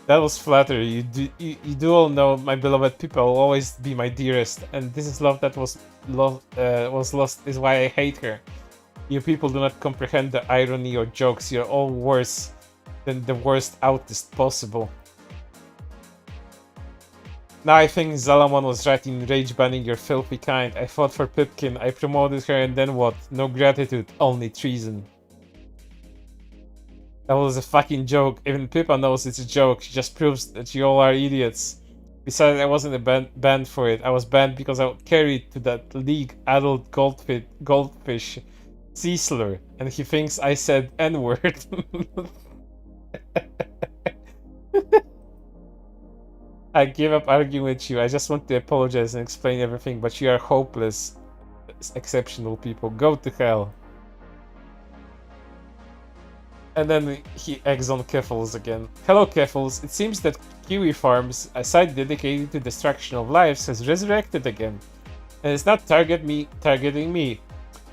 That was flattery. You do all know my beloved Pippa will always be my dearest, and this is love that was lost is why I hate her. You people do not comprehend the irony or jokes. You're all worse than the worst autist possible. Now I think Zalamon was right in rage banning your filthy kind. I fought for Pipkin, I promoted her, and then what? No gratitude, only treason. That was a fucking joke. Even Pippa knows it's a joke. She just proves that you all are idiots. Besides, I wasn't banned for it. I was banned because I carried to that league adult goldfish sea slur, and he thinks I said N-word. I give up arguing with you. I just want to apologize and explain everything, but you are hopeless, exceptional people. Go to hell. And then he eggs on Keffels again. Hello Keffels, it seems that Kuri Farms, a site dedicated to destruction of lives, has resurrected again. And it's not targeting me.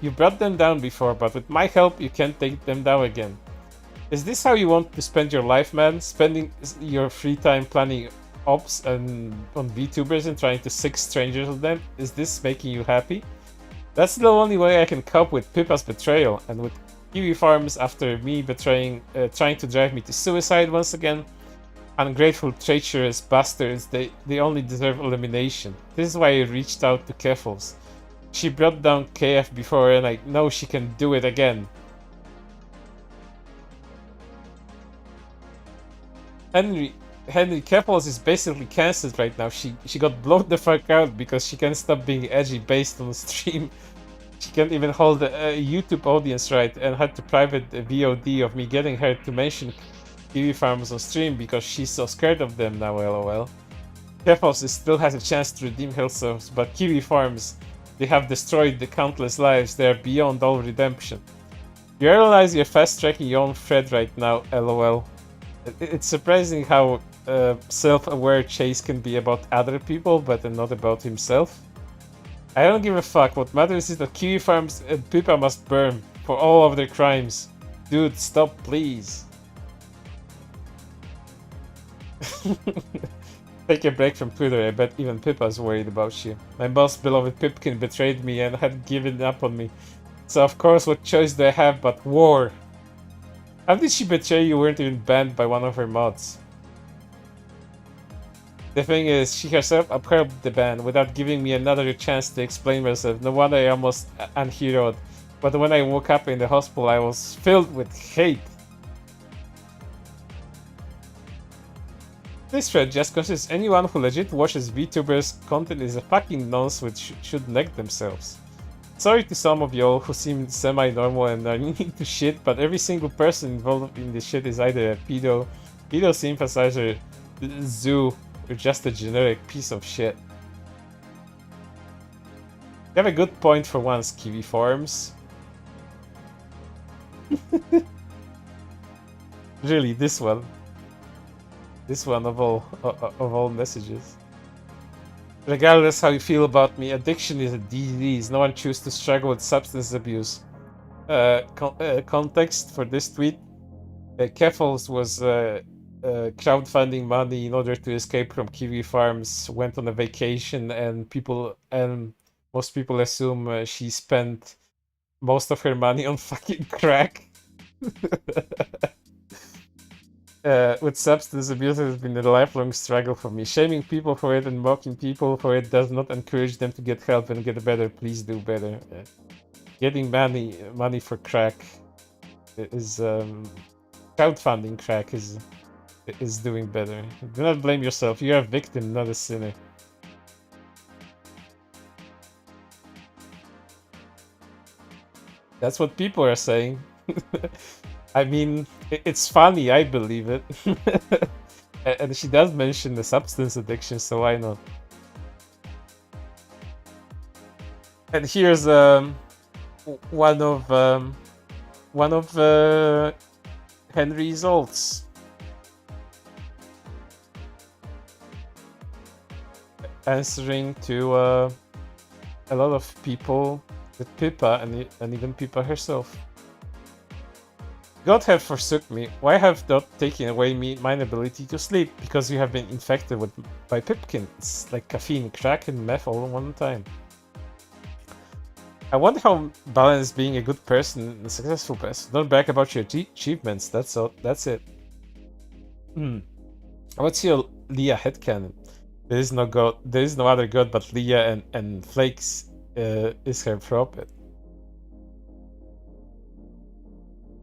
You brought them down before, but with my help you can't take them down again. Is this how you want to spend your life, man? Spending your free time planning ops and on VTubers and trying to sick strangers on them? Is this making you happy? That's the only way I can cope with Pippa's betrayal, and with Kiwi Farms after me trying to drive me to suicide once again. Ungrateful, treacherous bastards, they only deserve elimination. This is why I reached out to Keffels. She brought down KF before and I know she can do it again. Henri Keffels is basically cancelled right now. She got blown the fuck out because she can't stop being edgy based on the stream. She can't even hold a YouTube audience right and had to private a VOD of me getting her to mention Kiwi Farms on stream because she's so scared of them now, lol. Keffels still has a chance to redeem herself, but Kiwi Farms, they have destroyed the countless lives. They are beyond all redemption. You realize you're fast-tracking your own thread right now, lol. It's surprising how self-aware Chase can be about other people, but not about himself. I don't give a fuck. What matters is that Kiwi Farms and Pippa must burn for all of their crimes. Dude, stop, please. Take a break from Twitter. I bet even Pippa's worried about you. My most beloved Pipkin betrayed me and had given up on me. So of course, what choice do I have but war? How did she betray you weren't even banned by one of her mods? The thing is, she herself upheld the ban without giving me another chance to explain myself. No wonder I almost unheroed. But when I woke up in the hospital, I was filled with hate. This thread just considers anyone who legit watches VTubers content is a fucking nonce which should neck themselves. Sorry to some of y'all who seem semi-normal and are into shit, but every single person involved in this shit is either a pedo sympathizer, zoo, or just a generic piece of shit. You have a good point for once, Kiwi Farms. Really, this one. This one of all messages. Regardless how you feel about me, addiction is a disease. No one chooses to struggle with substance abuse. Context for this tweet. Keffels was crowdfunding money in order to escape from Kiwi Farms, went on a vacation, and most people assume she spent most of her money on fucking crack. With substance abuse has been a lifelong struggle for me. Shaming people for it and mocking people for it does not encourage them to get help and get better. Please do better. Getting money for crack is crowdfunding crack is doing better. Do not blame yourself. You are a victim, not a sinner. That's what people are saying. I mean, it's funny, I believe it. And she does mention the substance addiction, so why not? And here's one of Henri's ults. Answering to a lot of people with Pippa and even Pippa herself. God have forsook me. Why have not taken away mine ability to sleep? Because you have been infected by Pipkin. It's like caffeine, crack, and meth all in one time. I wonder how balanced being a good person and a successful person. Don't brag about your achievements. That's all. That's it. What's your Leah headcanon? There is no god. There is no other god but Leah, and Flakes is her prophet.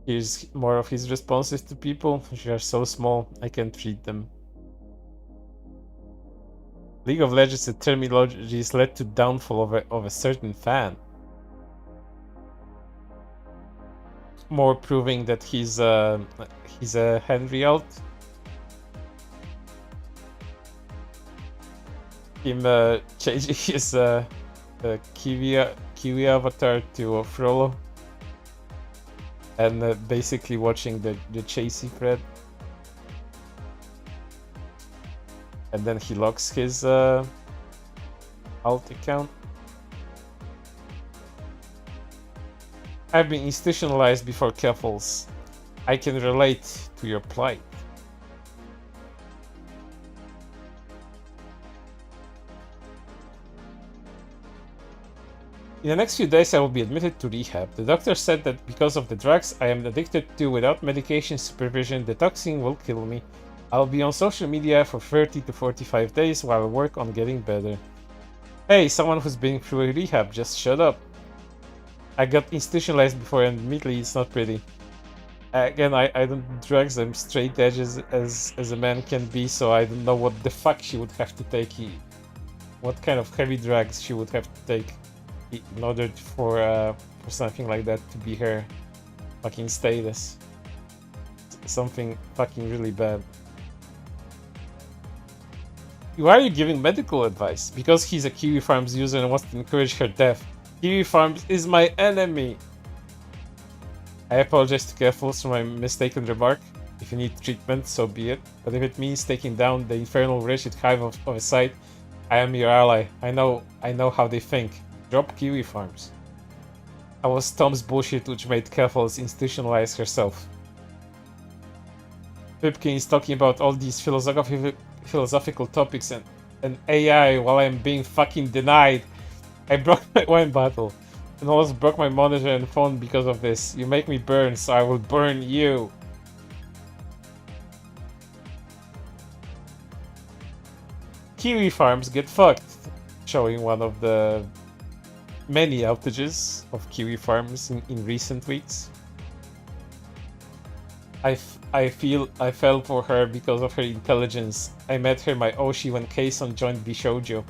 Here's more of his responses to people. They are so small, I can't read them. League of Legends terminologies led to downfall of a certain fan. More proving that he's a Henri alt. Him changing his Kiwi avatar to Frollo. And basically watching the Chasey thread. And then he locks his alt account. I've been institutionalized before Keffels. I can relate to your plight. In the next few days I will be admitted to rehab. The doctor said that because of the drugs I am addicted to without medication supervision, detoxing will kill me. I'll be on social media for 30 to 45 days while I work on getting better. Hey, someone who's been through a rehab, just shut up. I got institutionalized before and admittedly it's not pretty. Again, I don't do drugs, I'm straight edge as a man can be, so I don't know what the fuck she would have to take. What kind of heavy drugs she would have to take in order for something like that to be her fucking status. Something fucking really bad. Why are you giving medical advice? Because he's a Kiwi Farms user and wants to encourage her death. Kiwi Farms is my enemy! I apologize to Keffels for my mistaken remark. If you need treatment, so be it. But if it means taking down the infernal wretched hive of a site, I am your ally. I know how they think. Drop Kiwi Farms. I was Tom's bullshit which made Keffels institutionalize herself. Pipkin is talking about all these philosophical topics and AI while I'm being fucking denied. I broke my wine bottle and almost broke my monitor and phone because of this. You make me burn, so I will burn you. Kiwi Farms get fucked. Showing one of the many outages of Kiwi Farms in recent weeks. I fell for her because of her intelligence. I met her my Oshi when Kason joined Bishoujo.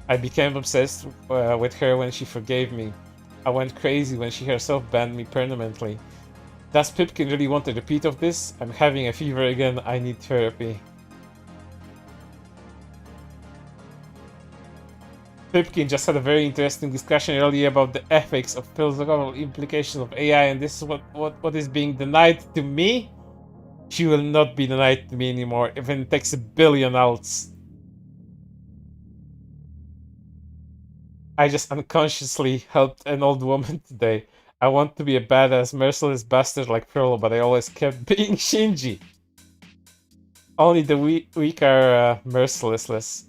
I became obsessed with her when she forgave me. I went crazy when she herself banned me permanently. Does Pipkin really want a repeat of this? I'm having a fever again, I need therapy. Pipkin just had a very interesting discussion earlier about the ethics of philosophical implications of AI, and this is what is being denied to me. She will not be denied to me anymore, even it takes 1 billion outs. I just unconsciously helped an old woman today. I want to be a badass, merciless bastard like Frollo, but I always kept being Shinji. Only the weak are merciless.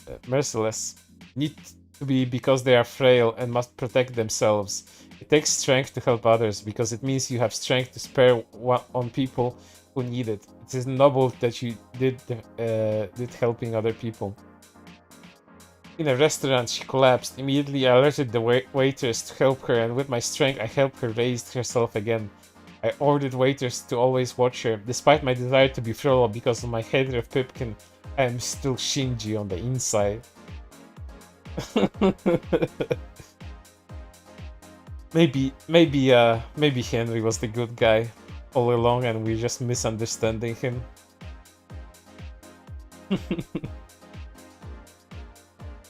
Need to be because they are frail and must protect themselves. It takes strength to help others because it means you have strength to spare on people who need it. It is noble that you did helping other people. In a restaurant, she collapsed. Immediately, I alerted the waiters to help her, and with my strength, I helped her raise herself again. I ordered waiters to always watch her. Despite my desire to be Frollo because of my hatred of Pipkin, I am still Shinji on the inside. maybe Henri was the good guy all along, and we're just misunderstanding him.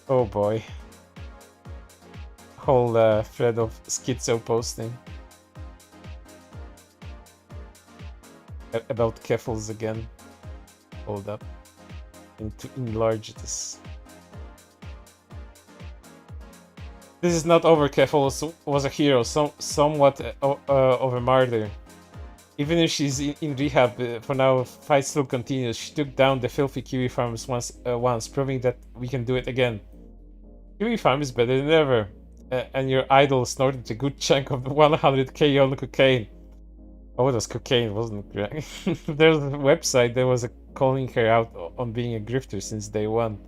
Oh boy. Whole thread of schizo posting. About Keffels again. Hold up. And to enlarge this. This is not over. Keffels was a hero, somewhat of a martyr. Even if she's in rehab for now, fight still continues. She took down the filthy Kiwi farms once, proving that we can do it again. Kiwi farm is better than ever, and your idol snorted a good chunk of the 100k on cocaine. Oh, it was cocaine, wasn't it? There's a website that was calling her out on being a grifter since day one.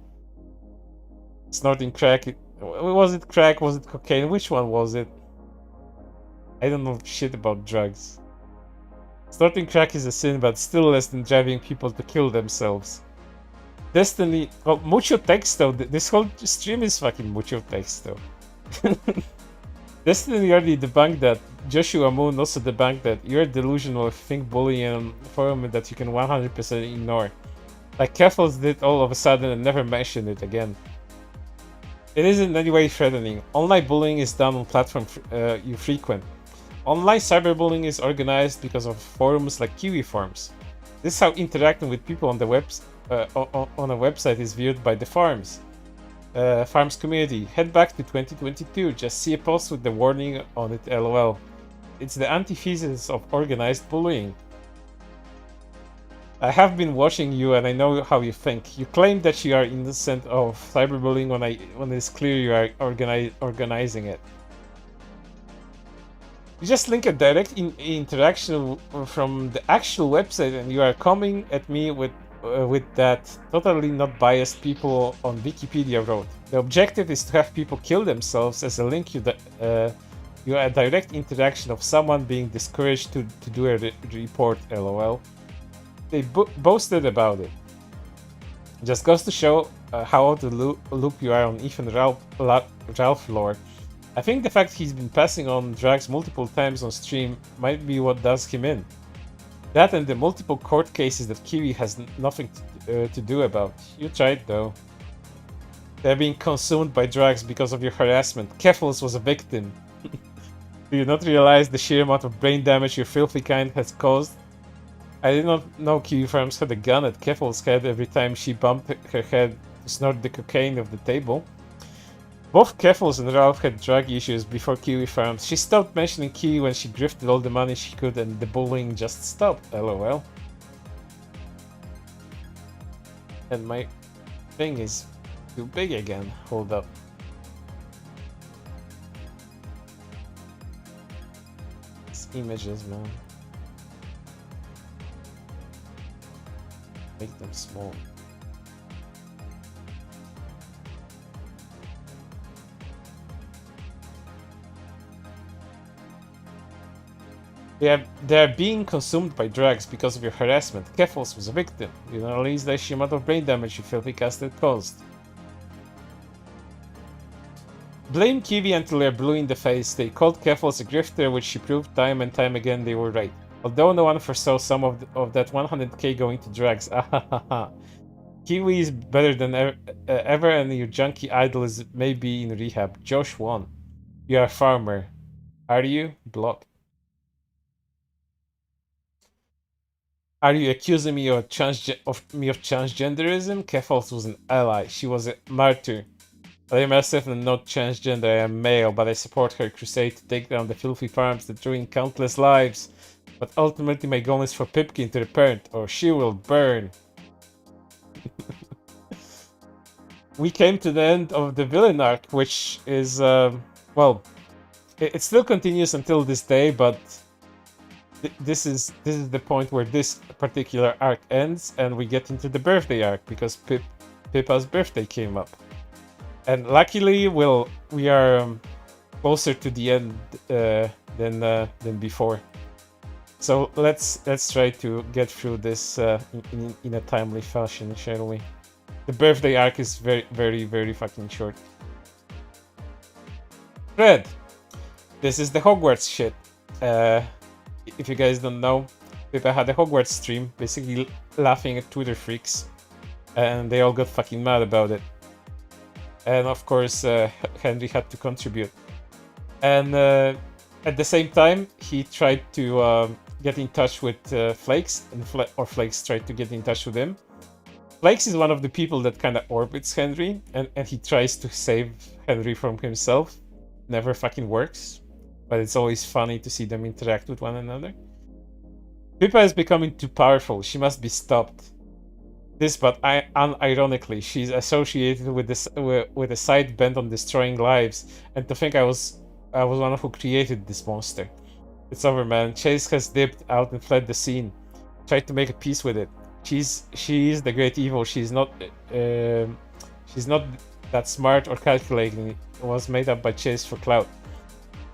Snorting crack. Was it crack? Was it cocaine? Which one was it? I don't know shit about drugs. Snorting crack is a sin, but still less than driving people to kill themselves. Destiny. Well, mucho texto. This whole stream is fucking mucho texto. Destiny already debunked that. Joshua Moon also debunked that. You're delusional if you think bullying on forum that you can 100% ignore. Like Keffels did all of a sudden and never mentioned it again. It isn't in any way threatening. Online bullying is done on platforms you frequent. Online cyberbullying is organized because of forums like Kiwi forums. This is how interacting with people on the on a website is viewed by the farms community. Head back to 2022, just see a post with the warning on it, lol. It's the antithesis of organized bullying. I have been watching you and I know how you think. You claim that you are innocent of cyberbullying when it's clear you are organizing it. You just link a direct interaction from the actual website and you are coming at me with that totally not biased people on Wikipedia wrote. The objective is to have people kill themselves as a link you are a direct interaction of someone being discouraged to do a report, lol. They boasted about it. Just goes to show how out the loop you are on Ethan Ralph lore. I think the fact he's been passing on drugs multiple times on stream might be what does him in. That and the multiple court cases that Kiwi has nothing to do about. You tried though. They're being consumed by drugs because of your harassment. Keffels was a victim. Do you not realize the sheer amount of brain damage your filthy kind has caused? I did not know Kiwi Farms had a gun at Keffels' head every time she bumped her head to snort the cocaine off the table. Both Keffels and Ralph had drug issues before Kiwi Farms. She stopped mentioning Kiwi when she grifted all the money she could and the bullying just stopped, lol. And my thing is too big again. Hold up. These images, man. Make them small. They are being consumed by drugs because of your harassment. Keffels was a victim. You don't realize the sheer amount of brain damage you filthy castard caused. Blame Kiwi until they're blue in the face. They called Keffels a grifter, which she proved time and time again they were right. Although no one foresaw some of that 100k going to drugs. Kiwi is better than ever, and your junkie idol is maybe in rehab. Josh won. You are a farmer. Are you? Block. Are you accusing me of transgenderism? Keffels was an ally. She was a martyr. I am myself not transgender, I am male, but I support her crusade to take down the filthy farms that ruin countless lives. But ultimately my goal is for Pipkin to repent, or she will burn. We came to the end of the villain arc, which is, well, it still continues until this day, but this is the point where this particular arc ends, and we get into the birthday arc, because Pippa's birthday came up. And luckily, we are closer to the end than before. So let's try to get through this in a timely fashion, shall we? The birthday arc is very fucking short. Fred, this is the Hogwarts shit. If you guys don't know, Pippa had a Hogwarts stream, basically laughing at Twitter freaks, and they all got fucking mad about it. And of course, Henri had to contribute. And at the same time, he tried to get in touch with Flakes, and Flakes tried to get in touch with him. Flakes is one of the people that kind of orbits Henri, and he tries to save Henri from himself. Never fucking works, but it's always funny to see them interact with one another. Pippa is becoming too powerful. She must be stopped. This, but unironically, she's associated with this with a side bent on destroying lives. And to think I was one who created this monster. It's over, man. Chase has dipped out and fled the scene. Tried to make a peace with it. She is the great evil. She's not that smart or calculating. It was made up by Chase for clout.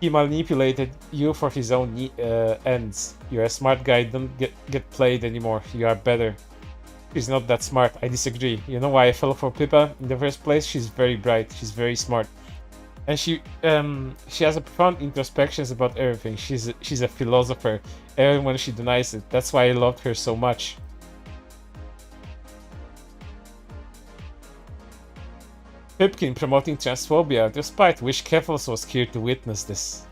He manipulated you for his own ends. You're a smart guy. Don't get played anymore. You are better. She's not that smart. I disagree. You know why I fell for Pippa in the first place? She's very bright. She's very smart, and she has a profound introspections about everything. She's a philosopher, even when she denies it. That's why I loved her so much. Pipkin promoting transphobia, despite which Keffels was here to witness this.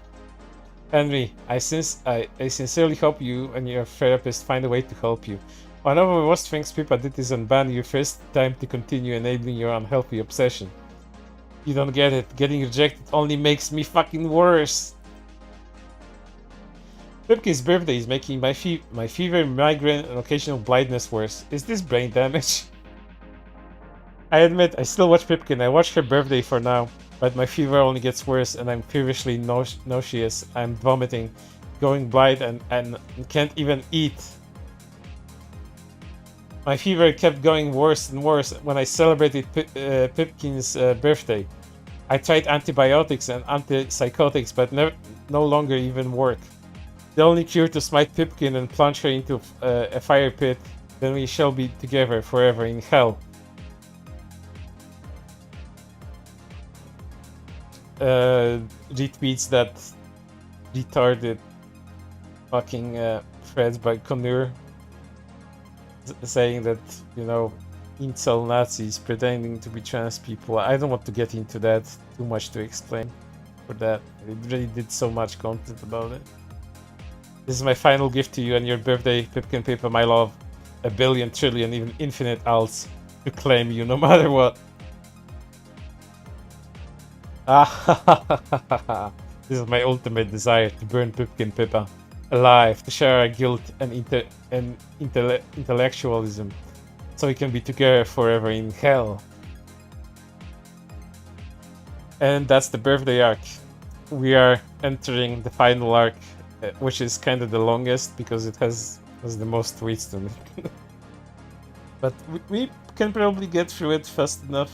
Henri, I sincerely hope you and your therapist find a way to help you. One of the worst things Pippa did is unban you first time to continue enabling your unhealthy obsession. You don't get it. Getting rejected only makes me fucking worse. Pipkin's birthday is making my fever, migraine, and occasional blindness worse. Is this brain damage? I admit, I still watch Pipkin. I watch her birthday for now, but my fever only gets worse and I'm feverishly nauseous. I'm vomiting, going blind, and can't even eat. My fever kept going worse and worse when I celebrated Pipkin's birthday. I tried antibiotics and antipsychotics, but no longer even work. The only cure to smite Pipkin and plunge her into a fire pit, then we shall be together forever in hell. Retweets that retarded fucking threads by Connor saying that, you know, incel Nazis pretending to be trans people. I don't want to get into that, too much to explain for that. It really did so much content about it. This is my final gift to you and your birthday, Pipkin Pippa, my love. A billion, trillion, even infinite alts to claim you no matter what. This is my ultimate desire, to burn Pipkin Pippa alive, to share our guilt and intellectualism, so we can be together forever in hell. And that's the birthday arc. We are entering the final arc, which is kind of the longest because it has the most tweets to it. But we can probably get through it fast enough.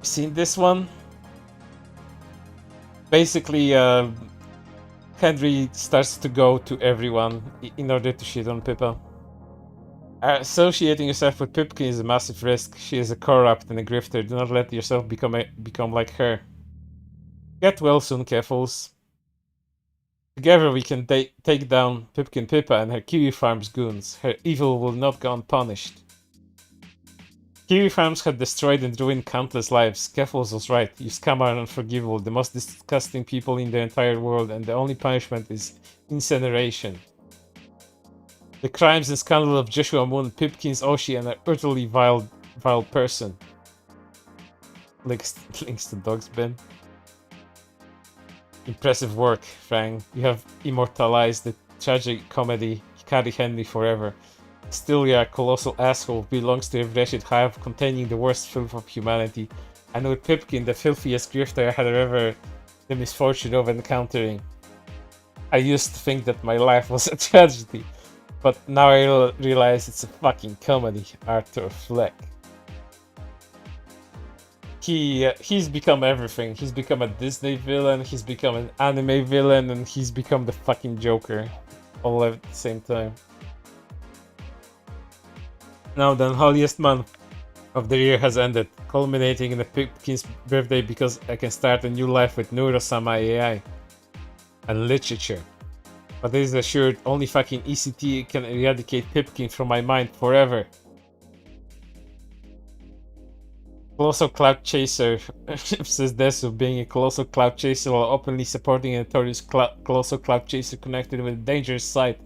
Seen this one? Basically, Henri starts to go to everyone in order to shit on Pippa. Associating yourself with Pipkin is a massive risk. She is a corrupt and a grifter. Do not let yourself become like her. Get well soon, Keffels. Together we can take down Pipkin Pippa and her Kiwi Farms goons. Her evil will not go unpunished. Kiwi Farms had destroyed and ruined countless lives. Keffels was right. You scum are unforgivable, the most disgusting people in the entire world, and the only punishment is incineration. The crimes and scandal of Joshua Moon, Pipkin's Oshi, and an utterly vile person. Links to Dog's Bin. Impressive work, Frank. You have immortalized the tragic comedy Kari Henri forever. Still, you're a colossal asshole who belongs to a wretched hive containing the worst filth of humanity. And with Pipkin, the filthiest grifter I had ever the misfortune of encountering. I used to think that my life was a tragedy, but now I realize it's a fucking comedy. Arthur Fleck. He's become everything. He's become a Disney villain, he's become an anime villain, and he's become the fucking Joker. All at the same time. Now the unholiest month of the year has ended, culminating in the Pipkin's birthday because I can start a new life with Neurosama AI and literature. But this is assured, only fucking ECT can eradicate Pipkin from my mind forever. Colossal Cloud Chaser says Desu, being a Colossal Cloud Chaser while openly supporting a notorious Colossal Cloud Chaser connected with a dangerous site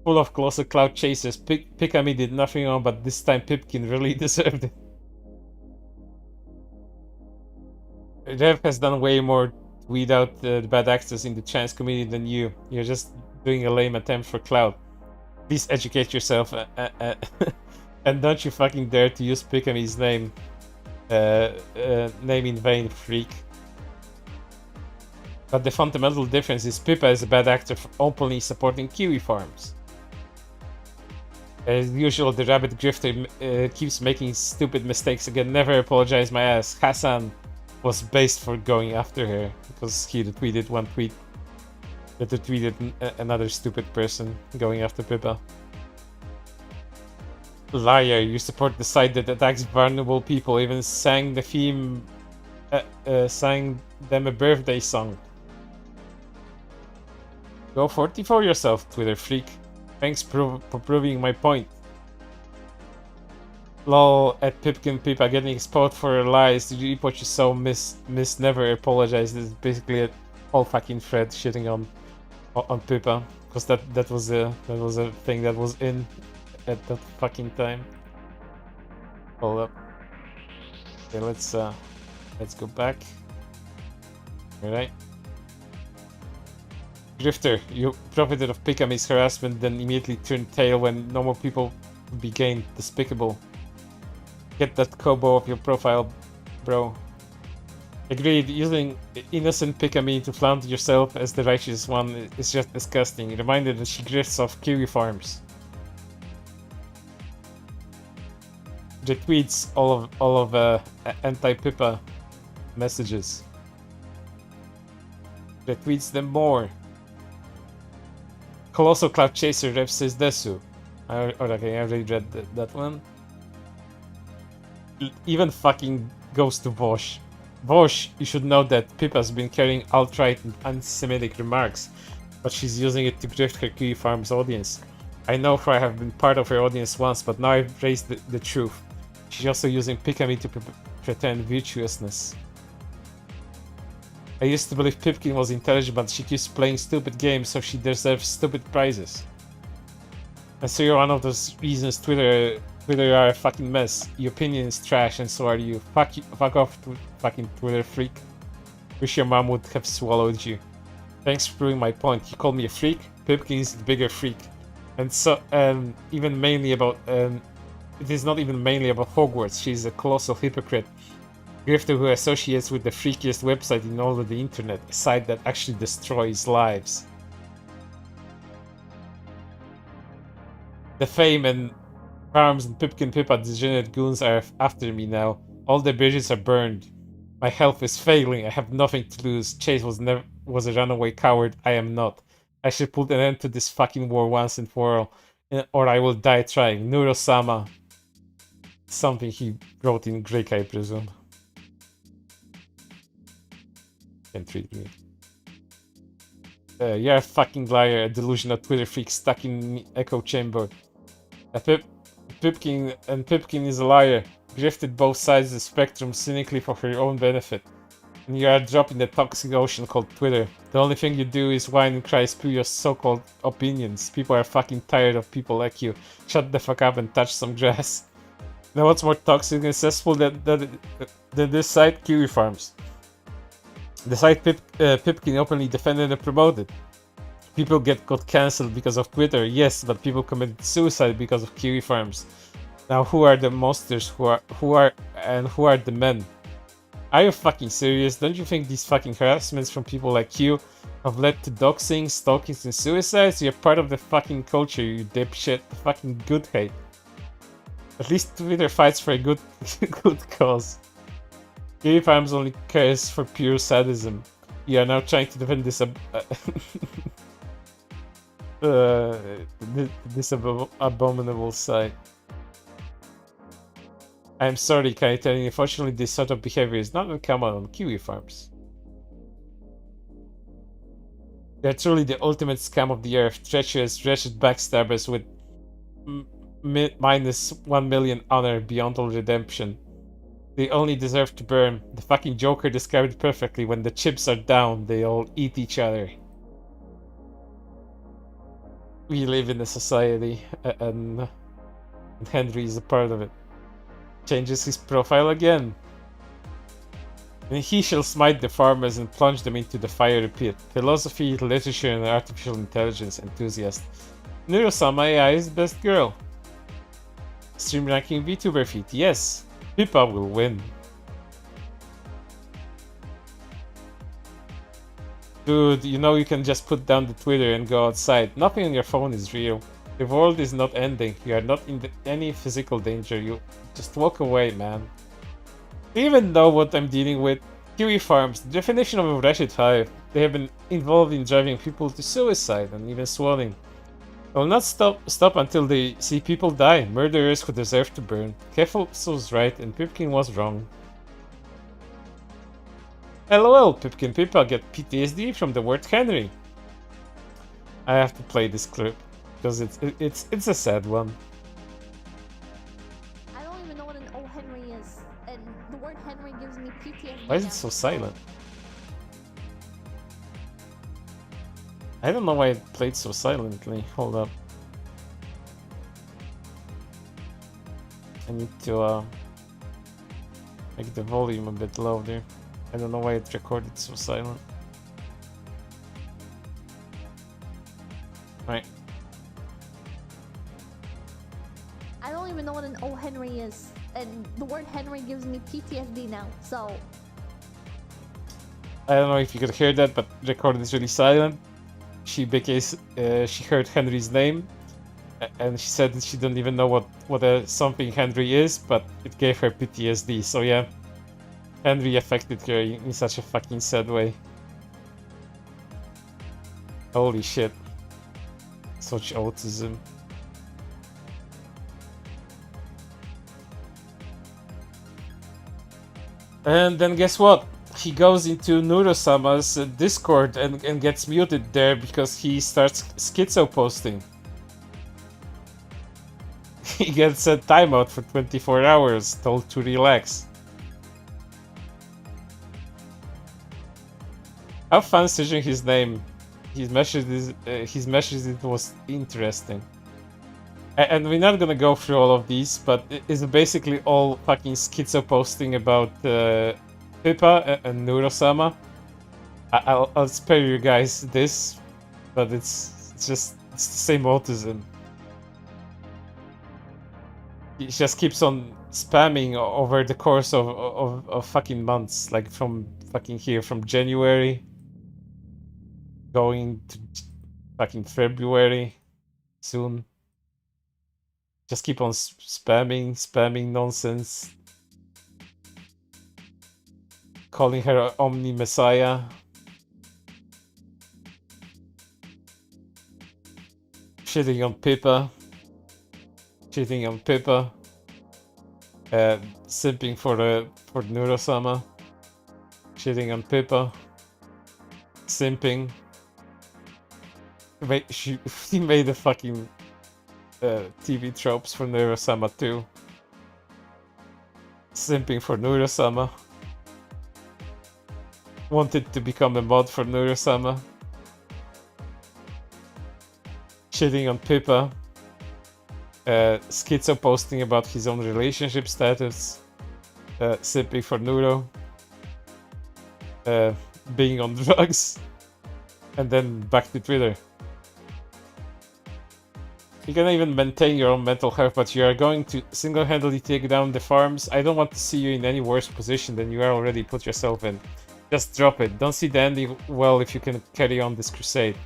full of Colossal Cloud Chasers. Pikami did nothing wrong, but this time Pipkin really deserved it. Rev has done way more to weed out the bad actors in the trans community than you. You're just doing a lame attempt for clout. Please educate yourself and don't you fucking dare to use Pikami's name in vain, freak. But the fundamental difference is Pippa is a bad actor for openly supporting Kiwi Farms. As usual, the rabbit grifter keeps making stupid mistakes again. Never apologize my ass. Hassan was based for going after her because he retweeted one tweet that retweeted another stupid person going after Pippa. Liar, you support the site that attacks vulnerable people, even sang the theme, sang them a birthday song. Go 44 yourself, Twitter freak. Thanks for proving my point. Lol, at Pipkin Pippa getting exposed for her lies. Did you read what you saw? Miss never apologized. This is basically a whole fucking thread shitting on Pippa, because that was a thing that was in at that fucking time. Hold up. Okay, let's go back. Alright. Grifter, you profited of Pikami's harassment, then immediately turned tail when normal people became despicable. Get that Kobo off your profile, bro. Agreed, using innocent Pikami to flaunt yourself as the righteous one is just disgusting. Reminded that she grifts off Kiwi Farms. Retweets all of anti-Pippa messages. Retweets them more. Colossal Cloud Chaser ref says Desu. Okay, I already read that one. Even fucking goes to Vosh. Vosh, you should know that Pippa's been carrying alt-right and anti-Semitic remarks, but she's using it to grift her Kiwi Farms audience. I know, for I have been part of her audience once, but now I've raised the truth. She's also using Pikami to pretend virtuousness. I used to believe Pipkin was intelligent, but she keeps playing stupid games, so she deserves stupid prizes. And so you're one of those reasons Twitter are a fucking mess. Your opinion is trash, and so are you. Fuck off, fucking Twitter freak. Wish your mom would have swallowed you. Thanks for proving my point. You called me a freak? Pipkin is the bigger freak. And so, even mainly about, it is not even mainly about Hogwarts. She's a colossal hypocrite. Grifter who associates with the freakiest website in all of the internet, a site that actually destroys lives. The fame and Farms and Pipkin Pippa degenerate goons are after me now. All the bridges are burned. My health is failing. I have nothing to lose. Chase was a runaway coward. I am not. I should put an end to this fucking war once and for all. or I will die trying. Nurosama. Something he wrote in Greek, I presume. Can't read me. You're a fucking liar, a delusional Twitter freak stuck in echo chamber. Pipkin is a liar, grifted both sides of the spectrum cynically for her own benefit. And you are dropping the toxic ocean called Twitter. The only thing you do is whine and cry, spew your so-called opinions. People are fucking tired of people like you. Shut the fuck up and touch some grass. Now what's more toxic and cesspool than this site? Kuri Farms. The site Pipkin openly defended and promoted. People got cancelled because of Twitter, yes, but people committed suicide because of Kuri Farms. Now who are the monsters? Who are the men? Are you fucking serious? Don't you think these fucking harassments from people like you have led to doxing, stalkings, and suicides? You're part of the fucking culture, you dipshit. The fucking good hate. At least Twitter fights for a good cause. Kuri Farms only cares for pure sadism. You are now trying to defend this abominable site. I'm sorry, can I tell you, unfortunately this sort of behavior is not uncommon on Kuri Farms. They are truly the ultimate scam of the earth, treacherous, wretched backstabbers with minus 1 million honor beyond all redemption. They only deserve to burn. The fucking Joker described it perfectly. When the chips are down, they all eat each other. We live in a society, and Henri is a part of it. Changes his profile again. And he shall smite the farmers and plunge them into the fiery pit. Philosophy, literature, and artificial intelligence enthusiast. Nurosama AI is best girl. Stream ranking VTuber feed. Yes, Pippa will win. Dude, you know you can just put down the Twitter and go outside. Nothing on your phone is real. The world is not ending. You are not in any physical danger. You just walk away, man. Even though what I'm dealing with, Kuri Farms, the definition of a wretched hive. They have been involved in driving people to suicide and even swallowing. I will not stop until they see people die. Murderers who deserve to burn. Careful was right and Pipkin was wrong. LOL, Pipkin Pippa get PTSD from the word Henri. I have to play this clip because it's a sad one. I don't even know what an O Henry is, and the word Henry gives me PTSD. Why is it so silent? I don't know why it played so silently. Hold up. I need to make the volume a bit louder. I don't know why it recorded so silent. Right. I don't even know what an O Henry is, and the word Henry gives me PTSD now, so... I don't know if you could hear that, but the recording is really silent. She heard Henri's name, and she said that she didn't even know what something Henri is, but it gave her PTSD. So yeah, Henri affected her in such a fucking sad way. Holy shit. Such autism. And then guess what? He goes into Nurosama's Discord and gets muted there because he starts schizo posting. He gets a timeout for 24 hours, told to relax. Have fun searching his name. His message it was interesting. And we're not gonna go through all of these, but it's basically all fucking schizo posting about Pippa and Nurosama. I'll spare you guys this, but it's the same autism. He just keeps on spamming over the course of fucking months, like from January going to fucking February soon. Just keep on spamming nonsense. Calling her Omni Messiah. Shitting on Pippa. cheating on Pippa, simping for Nurosama, cheating on Pippa, simping. He made the fucking TV tropes for Nurosama too. Simping for Nurosama. Wanted to become a mod for Nurosama. Shitting on Pippa. Schizo posting about his own relationship status. Simping for Nuro. Being on drugs. And then back to Twitter. You can even maintain your own mental health, but you are going to single-handedly take down the farms. I don't want to see you in any worse position than you are already put yourself in. Just drop it. Don't see the ending well if you can carry on this crusade.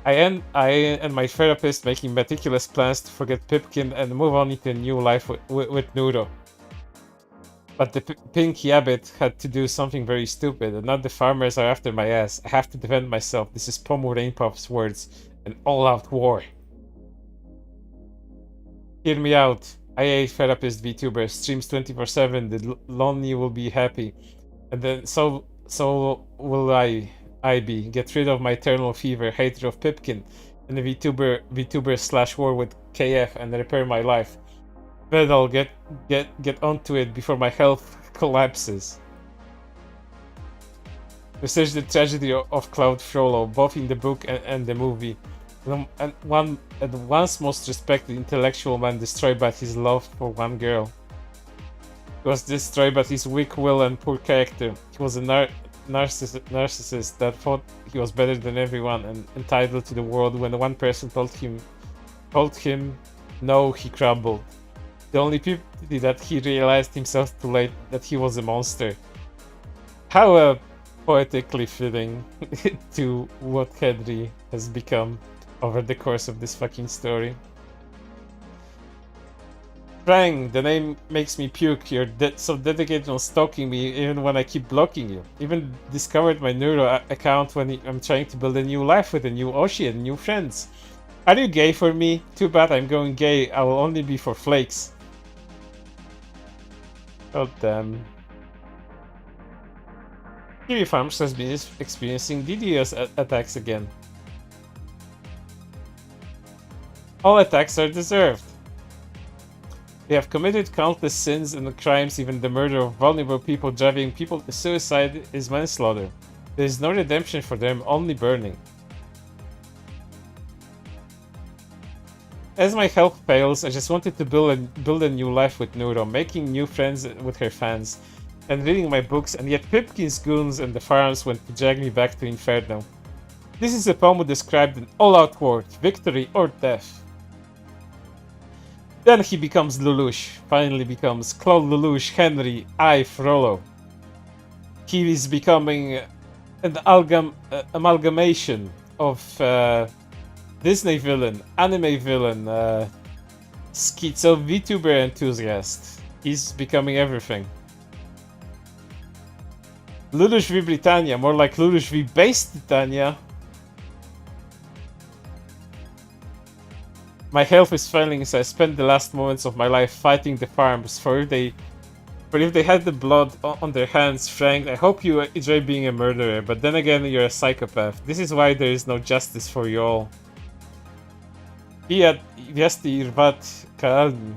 I and my therapist making meticulous plans to forget Pipkin and move on into a new life with Nuro. But the pink yabbit had to do something very stupid, and now the farmers are after my ass. I have to defend myself. This is Pomu Rainpuff's words. An all-out war. Hear me out. IA therapist VTuber streams 24/7. The lonely will be happy, and then so will I be. Get rid of my eternal fever, hatred of Pipkin, and the VTuber/war with KF, and repair my life. But I'll get onto it before my health collapses. Research the tragedy of Cloud Frollo, both in the book and the movie. And once most respected intellectual man destroyed by his love for one girl. He was destroyed by his weak will and poor character. He was a narcissist that thought he was better than everyone and entitled to the world. When one person told him no, he crumbled. The only pity that he realized himself too late that he was a monster. How poetically fitting to what Henri has become over the course of this fucking story. Frank, the name makes me puke. You're so dedicated on stalking me even when I keep blocking you. Even discovered my Neuro account when I'm trying to build a new life with a new Oshi and new friends. Are you gay for me? Too bad I'm going gay. I will only be for flakes. Oh damn. Kuri Farms has been experiencing DDoS attacks again. All attacks are deserved. They have committed countless sins and crimes, even the murder of vulnerable people. Driving people to suicide is manslaughter. There is no redemption for them, only burning. As my health fails, I just wanted to build a new life with Nuro, making new friends with her fans, and reading my books, and yet Pipkin's goons and the farms went to drag me back to Inferno. This is a poem described an all-out war, victory or death. Then he becomes Lelouch, finally becomes Claude Lelouch, Henri, I, Frollo. He is becoming an amalgamation of Disney villain, anime villain, schizo VTuber enthusiast. He's becoming everything. Lelouch v Britannia, more like Lelouch v Base Titania. My health is failing, so I spent the last moments of my life fighting the farms. For if they had the blood on their hands, Frank, I hope you enjoy being a murderer. But then again, you're a psychopath. This is why there is no justice for you all. Vyasti Irvat Kalin.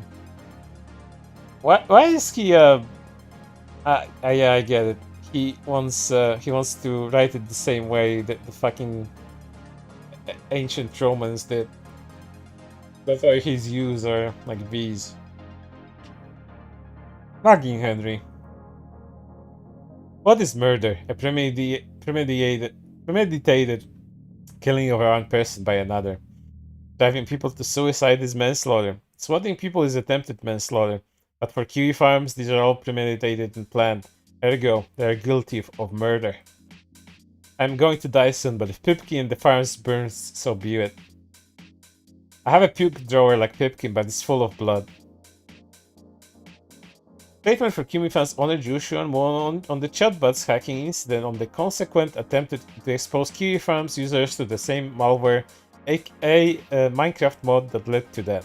Why is he? Yeah, I get it. He wants to write it the same way that the fucking ancient Romans did. That's why his U's are like V's. Nagging Henri. What is murder? A premeditated killing of one person by another. Driving people to suicide is manslaughter. Swatting people is attempted manslaughter. But for Kuri Farms, these are all premeditated and planned. Ergo, they are guilty of murder. I'm going to die soon, but if Pipkin and the farms burns, so be it. I have a puke drawer like Pipkin, but it's full of blood. Statement for Kumi fans honor Jushu and on the chatbots hacking incident on the consequent attempted to expose Kuri Farms users to the same malware, a Minecraft mod that led to that.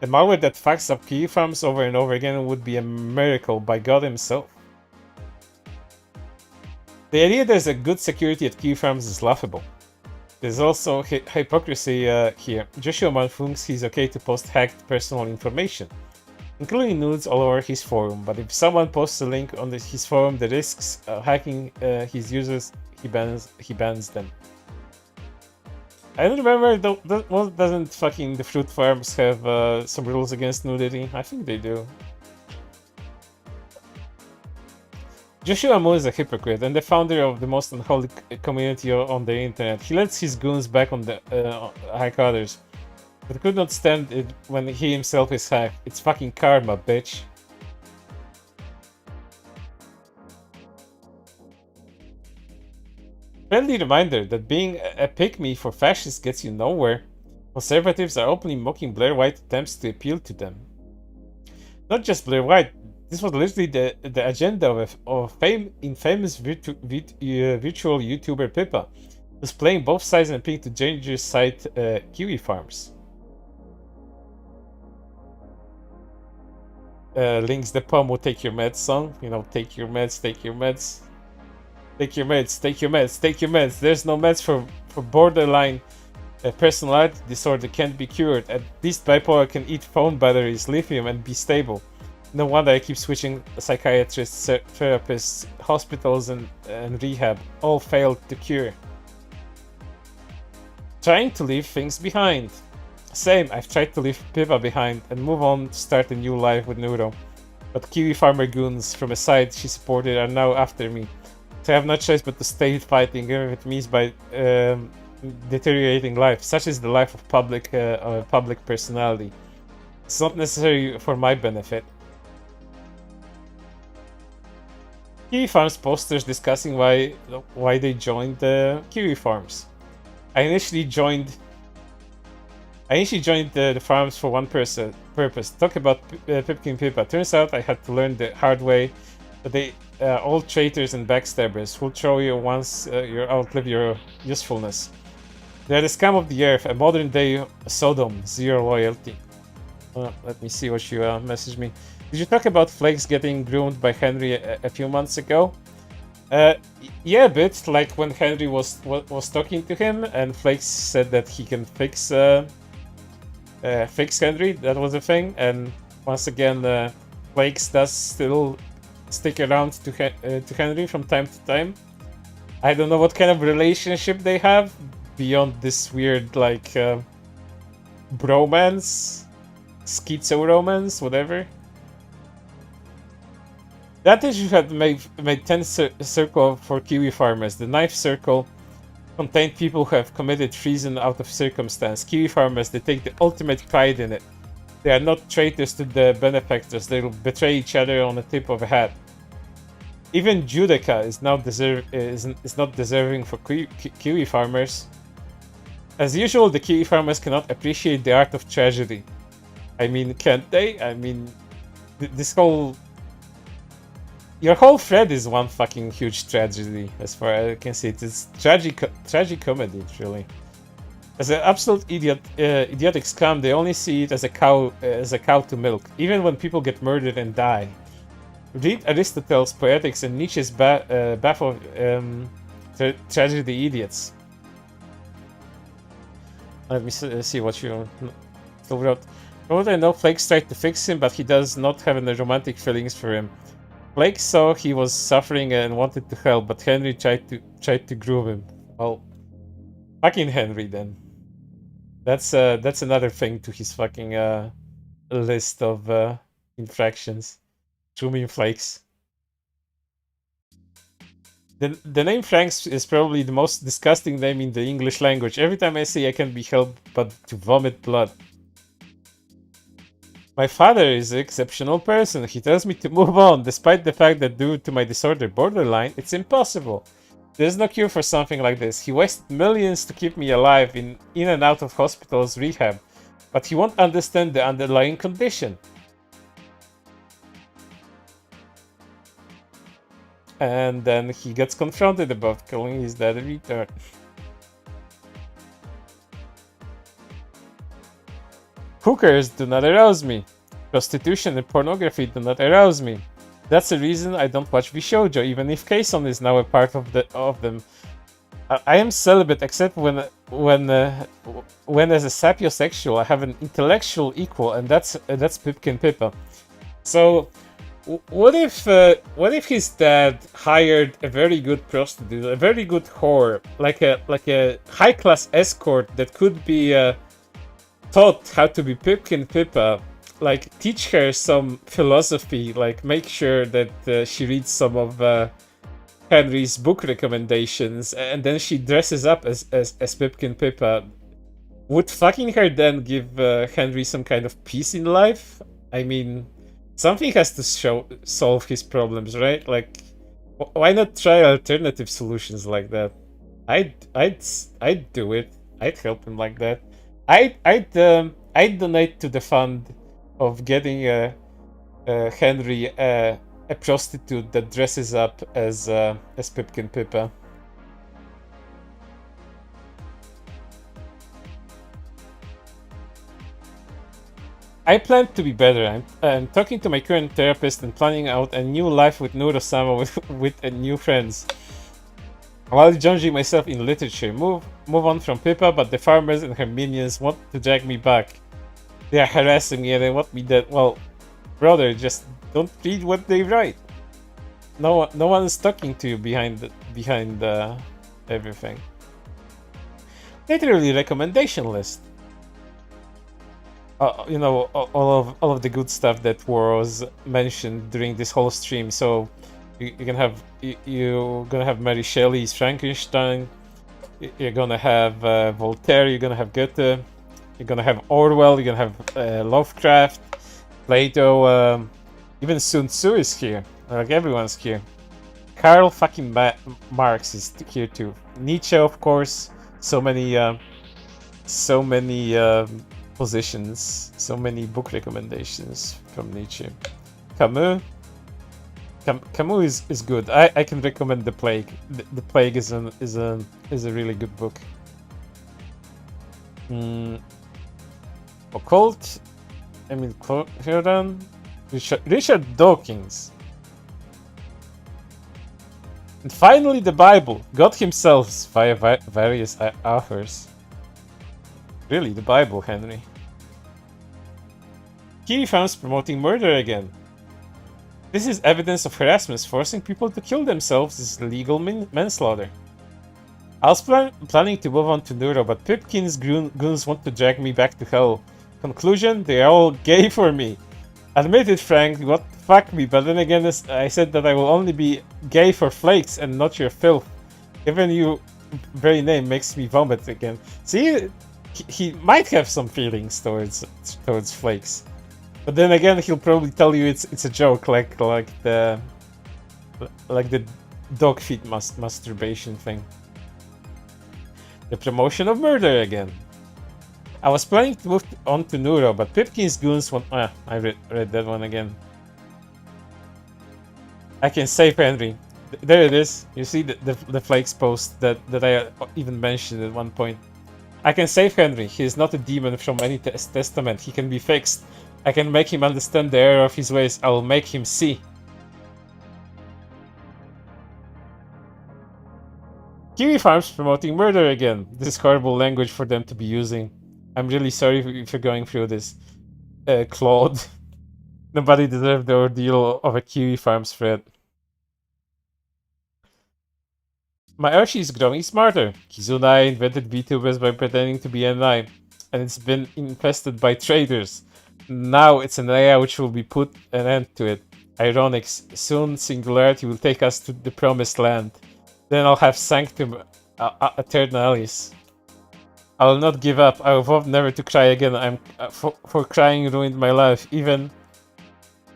A malware that fucks up Kuri farms over and over again would be a miracle by God himself. The idea there's a good security at Kuri farms is laughable. There's also hypocrisy here. Joshua Man thinks he's okay to post hacked personal information, including nudes all over his forum, but if someone posts a link on his forum that risks hacking his users, he bans them. I don't remember, doesn't fucking the fruit farms have some rules against nudity? I think they do. Joshua Moore is a hypocrite and the founder of the most unholy community on the internet. He lets his goons back on the hack others, but could not stand it when he himself is hacked. It's fucking karma, bitch. Friendly reminder that being a pick-me for fascists gets you nowhere. Conservatives are openly mocking Blair White attempts to appeal to them. Not just Blair White, this was literally the agenda of infamous virtual YouTuber Pippa, who's playing both sides and appealing to dangerous side Kuri farms. Links the poem will take your meds song, you know, take your meds, take your meds. Take your meds, take your meds, take your meds. There's no meds for borderline personality disorder can't be cured. At least bipolar can eat phone batteries, lithium, and be stable. No wonder I keep switching psychiatrists, therapists, hospitals, and rehab. All failed to cure. Trying to leave things behind. Same, I've tried to leave Pippa behind and move on to start a new life with Neuro. But Kuri farmer goons from a side she supported are now after me. So I have no choice but to stay fighting, even if it means by deteriorating life, such is the life of public personality. It's not necessary for my benefit. Kuri farms posters discussing why they joined the Kuri farms. I initially joined the farms for one purpose. Talk about Pipkin Pippa. Turns out I had to learn the hard way that they all traitors and backstabbers who'll throw you once you outlive your usefulness. They're the scum of the earth, a modern day Sodom, zero loyalty. Let me see what you messaged me. Did you talk about Flakes getting groomed by Henri a few months ago? Yeah, a bit. Like when Henri was talking to him, and Flakes said that he can fix Henri. That was a thing. And once again, Flakes does still stick around to Henri from time to time. I don't know what kind of relationship they have beyond this weird like bromance, schizo romance, whatever. That issue had made 10 circle for Kuri farmers. The knife circle contained people who have committed treason out of circumstance. Kuri farmers, they take the ultimate pride in it. They are not traitors to the benefactors. They will betray each other on the tip of a hat. Even Judica is not deserving for Kuri farmers. As usual, the Kuri farmers cannot appreciate the art of tragedy. I mean, can't they? I mean, this whole... Your whole thread is one fucking huge tragedy, as far as I can see. It's tragic comedy, really. As an absolute idiotic scum, they only see it as a cow to milk, even when people get murdered and die. Read Aristotle's Poetics and Nietzsche's Bath of Tragedy Idiots. Let me see what you still wrote. From what I know, Flakes tried to fix him, but he does not have any romantic feelings for him. Flakes saw he was suffering and wanted to help, but Henri tried to groove him. Well, fucking Henri then. That's another thing to his fucking list of infractions. Zooming Flakes. The name Franks is probably the most disgusting name in the English language. Every time I say I can't be helped but to vomit blood. My father is an exceptional person. He tells me to move on, despite the fact that due to my disorder borderline, it's impossible. There's no cure for something like this. He wasted millions to keep me alive in and out of hospitals, rehab, but he won't understand the underlying condition. And then he gets confronted about calling his dad a retard. Hookers do not arouse me. Prostitution and pornography do not arouse me. That's the reason I don't watch Bishoujo, even if Kason is now a part of them. I am celibate except when as a sapiosexual I have an intellectual equal, and that's Pipkin Pippa. So what if his dad hired a very good prostitute, a very good whore, like a high class escort that could be taught how to be Pipkin Pippa, like teach her some philosophy, like make sure that she reads some of Henri's book recommendations, and then she dresses up as Pipkin Pippa. Would fucking her then give Henri some kind of peace in life? I mean, something has to solve his problems, right? Like, why not try alternative solutions like that? I'd do it. I'd help him like that. I'd donate to the fund of getting Henri a prostitute that dresses up as Pipkin Pippa. I plan to be better. I'm talking to my current therapist and planning out a new life with Nuro-sama with new friends. While judging myself in literature, move on from Pippa, but the farmers and her minions want to drag me back. They are harassing me and they want me dead. Well, brother, just don't read what they write. No one is talking to you behind everything. Literally recommendation list. You know, all of the good stuff that was mentioned during this whole stream. So you're gonna have Mary Shelley's Frankenstein. You're gonna have Voltaire. You're gonna have Goethe. You're gonna have Orwell. You're gonna have Lovecraft, Plato. Even Sun Tzu is here. Like, everyone's here. Karl fucking Marx is here too. Nietzsche, of course. So many positions, so many book recommendations from Nietzsche. Camus is good. I can recommend The Plague. The Plague is a really good book. Occult, Emil Clodon, Richard Dawkins. And finally the Bible, God himself via various authors. Really, the Bible, Henry. Kiri Farms promoting murder again. This is evidence of harassment. Forcing people to kill themselves is legal manslaughter. I was planning to move on to Neuro, but Pipkin's goons want to drag me back to hell. Conclusion, they are all gay for me. Admit it, Frank, what fuck me, but then again I said that I will only be gay for flakes and not your filth. Even your very name makes me vomit again. See, he might have some feelings towards flakes. But then again, he'll probably tell you it's a joke, like the dog feet masturbation thing. The promotion of murder again. I was planning to move on to Neuro, but Pipkin's goons want. I read that one again. I can save Henri. There it is. You see the flakes post that I even mentioned at one point. I can save Henri. He is not a demon from any testament. He can be fixed. I can make him understand the error of his ways. I will make him see. Kiwi Farms promoting murder again. This is horrible language for them to be using. I'm really sorry if you're going through this. Claude. Nobody deserved the ordeal of a Kiwi Farms thread. My Archie is growing smarter. Kizunai invented VTubers by pretending to be an AI, and it's been infested by traitors. Now it's an AI which will be put an end to it. Ironic, soon Singularity will take us to the promised land. Then I'll have Sanctum Eternalis. I will not give up. I will vow never to cry again. For crying ruined my life. Even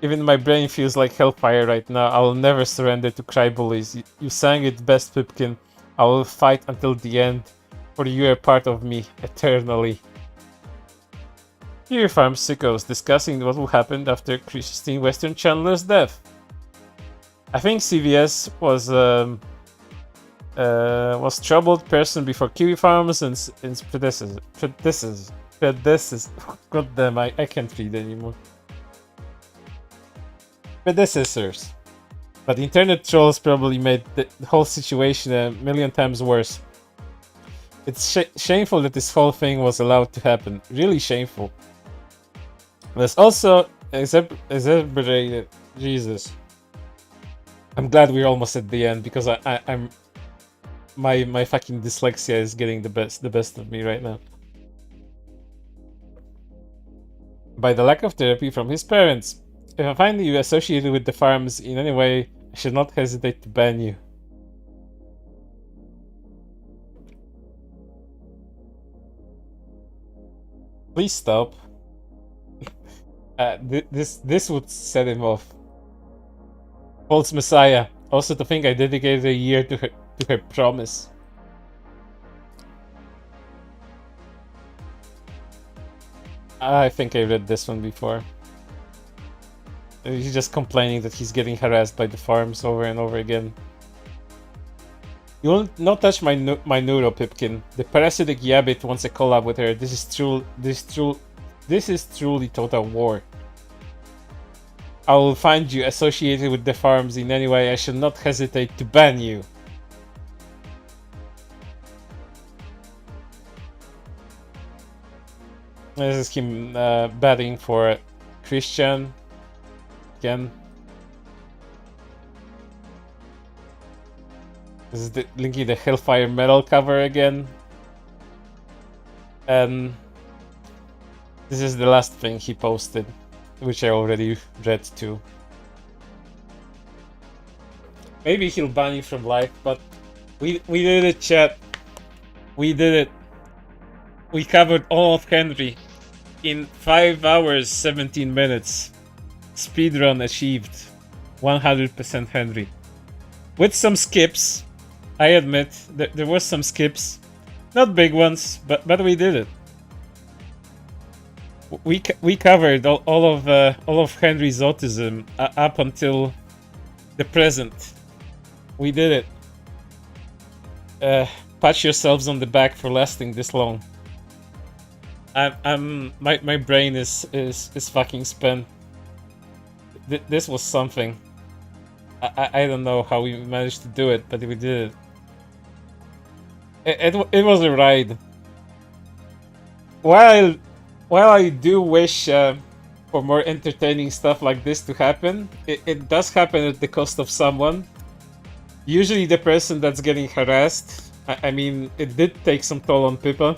my brain feels like hellfire right now. I will never surrender to cry bullies. You sang it best, Pipkin. I will fight until the end, for you are part of me eternally. Here Farm Sickos discussing what will happen after Christine Western Chandler's death. I think CVS was troubled person before Kiwi Farms and its predecessors. God damn, I can't read anymore. Predecessors. But internet trolls probably made the whole situation a million times worse. It's shameful that this whole thing was allowed to happen. Really shameful. There's also exaggerated. Jesus. I'm glad we're almost at the end because I'm my fucking dyslexia is getting the best of me right now. By the lack of therapy from his parents. If I find you associated with the farms in any way, I should not hesitate to ban you. Please stop. This would set him off. False Messiah. Also to think I dedicated a year to her promise. I think I read this one before. He's just complaining that he's getting harassed by the farms over and over again. You will not touch my neuro, Pipkin. The parasitic yabbit wants a collab with her. This is truly total war. I will find you associated with the farms in any way. I shall not hesitate to ban you. This is him batting for Christian again. This is linking the Hellfire Metal cover again. And this is the last thing he posted, which I already read too. Maybe he'll ban you from life, but we did it, chat. We did it. We covered all of Henri in 5 hours 17 minutes. Speedrun achieved. 100% Henri. With some skips. I admit that there was some skips. Not big ones, but we did it. We covered all of Henri's autism up until the present. We did it. Pat yourselves on the back for lasting this long. My brain is fucking spent. This was something. I don't know how we managed to do it, but we did it. It was a ride. While I do wish for more entertaining stuff like this to happen, it does happen at the cost of someone. Usually the person that's getting harassed. I mean, it did take some toll on Pippa.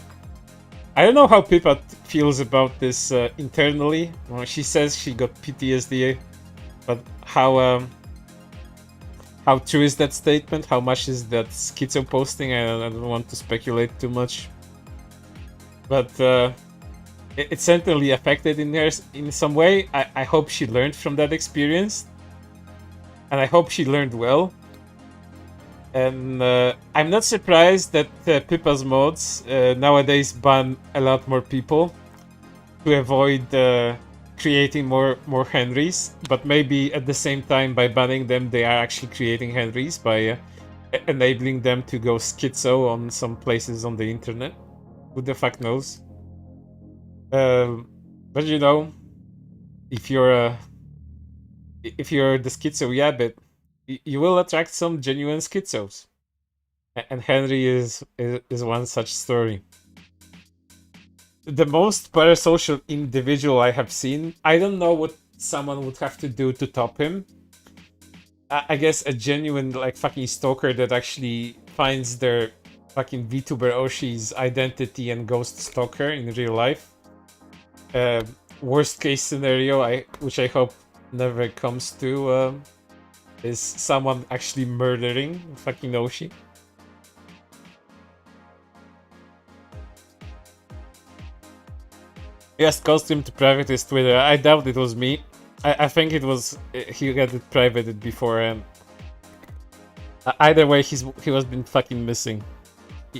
I don't know how Pippa feels about this internally. Well, she says she got PTSD, but how true is that statement? How much is that schizo posting? I don't want to speculate too much. But it certainly affected in her in some way. I hope she learned from that experience. And I hope she learned well. And I'm not surprised that Pippa's mods nowadays ban a lot more people to avoid creating more Henris, but maybe at the same time by banning them they are actually creating Henris by enabling them to go schizo on some places on the internet. Who the fuck knows? But you know, if you're the schizo yabbit, you will attract some genuine schizos, and Henri is one such story. The most parasocial individual I have seen. I don't know what someone would have to do to top him. I guess a genuine like fucking stalker that actually finds their fucking VTuber Oshi's identity and ghost stalker in real life. Worst case scenario, which I hope never comes to, is someone actually murdering fucking Oshi. Yes, costume to private his Twitter. I doubt it was me. I think it was he had it privated before. Either way, he was been fucking missing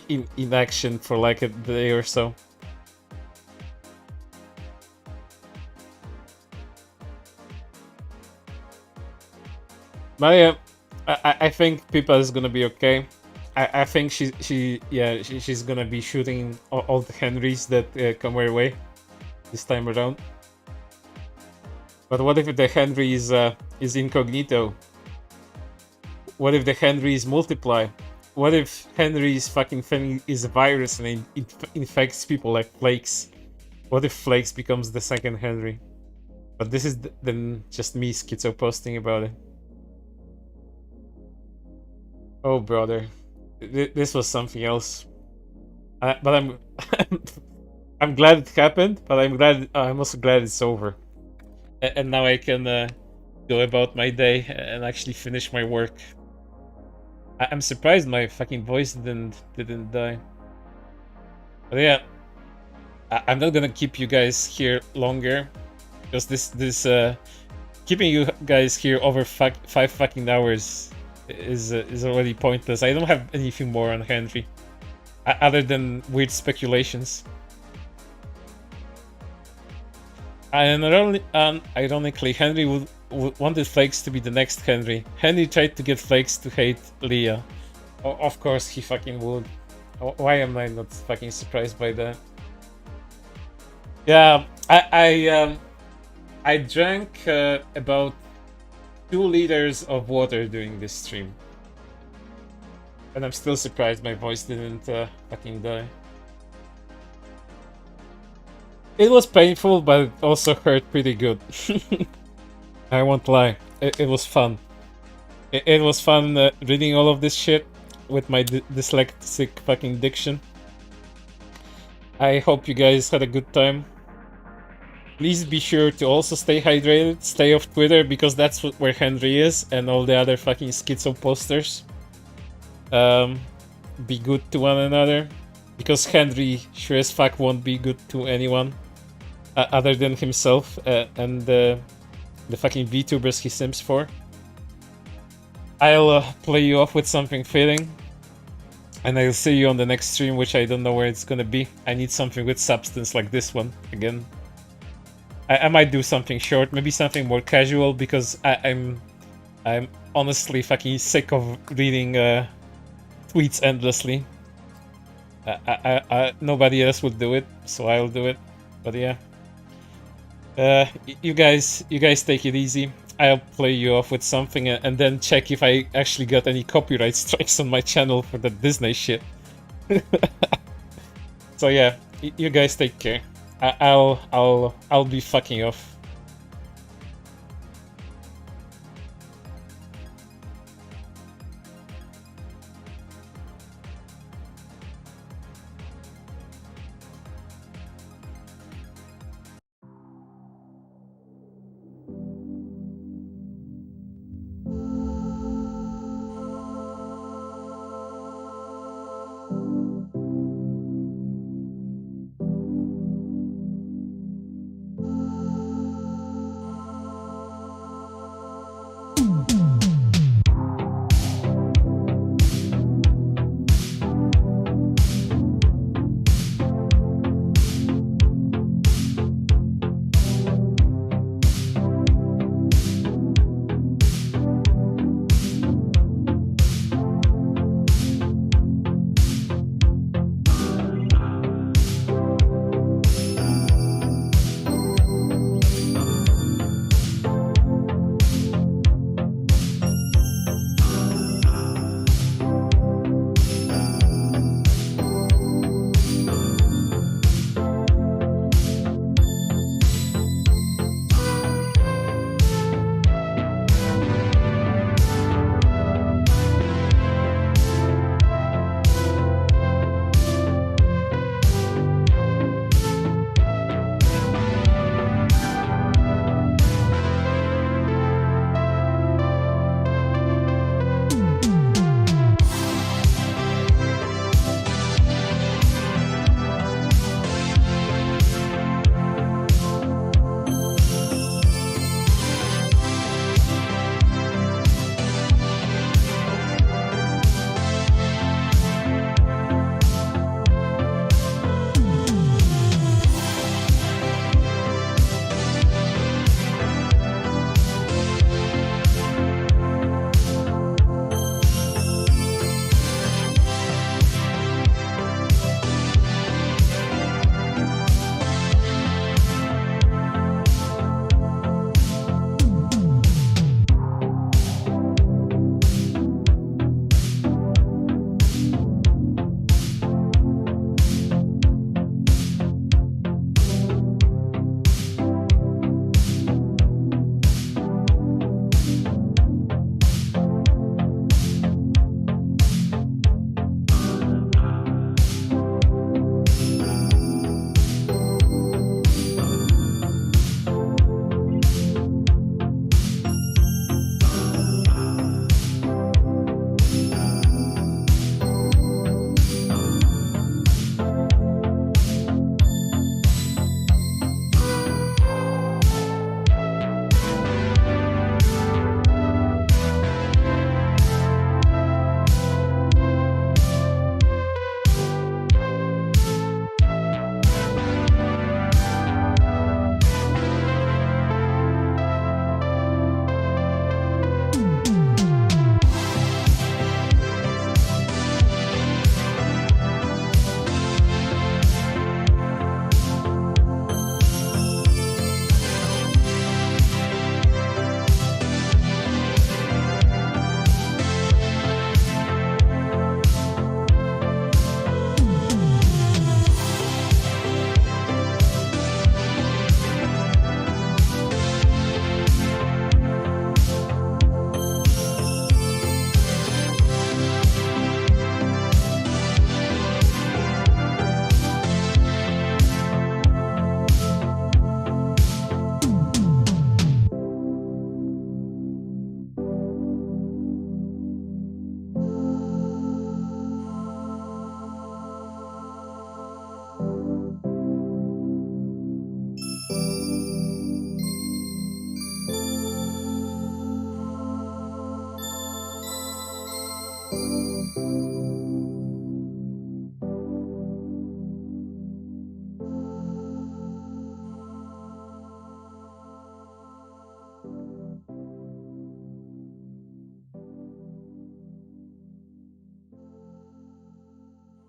in action for like a day or so. But yeah, I think Pippa is gonna be okay. I think she's gonna be shooting all the Henrys that come her way this time around. But what if the Henry is incognito? What if the Henrys multiply? What if Henry's fucking thing is a virus and it infects people like Flakes? What if Flakes becomes the second Henry? But this is then just me schizo posting about it. Oh brother, this was something else. But I'm I'm glad it happened. But I'm also glad it's over. And now I can go about my day and actually finish my work. I'm surprised my fucking voice didn't die. But yeah, I'm not gonna keep you guys here longer, because this keeping you guys here over 5 fucking hours is already pointless. I don't have anything more on Henry other than weird speculations. And ironically, Henry wanted Flakes to be the next Henry. Henry tried to get Flakes to hate Leah. Of course he fucking would. Why am I not fucking surprised by that? Yeah, I drank about 2 liters of water during this stream. And I'm still surprised my voice didn't fucking die. It was painful, but it also hurt pretty good. I won't lie. It was fun. It was fun reading all of this shit with my dyslexic fucking diction. I hope you guys had a good time. Please be sure to also stay hydrated, stay off Twitter, because that's where Henry is and all the other fucking schizo posters. Be good to one another, because Henry sure as fuck won't be good to anyone other than himself and the fucking VTubers he sims for. I'll play you off with something fitting, and I'll see you on the next stream, which I don't know where it's gonna be. I need something with substance like this one again. I might do something short, maybe something more casual, because I'm honestly fucking sick of reading tweets endlessly. Nobody else would do it, so I'll do it. But yeah, you guys take it easy. I'll play you off with something and then check if I actually got any copyright strikes on my channel for the Disney shit. So yeah, you guys take care. I'll be fucking off.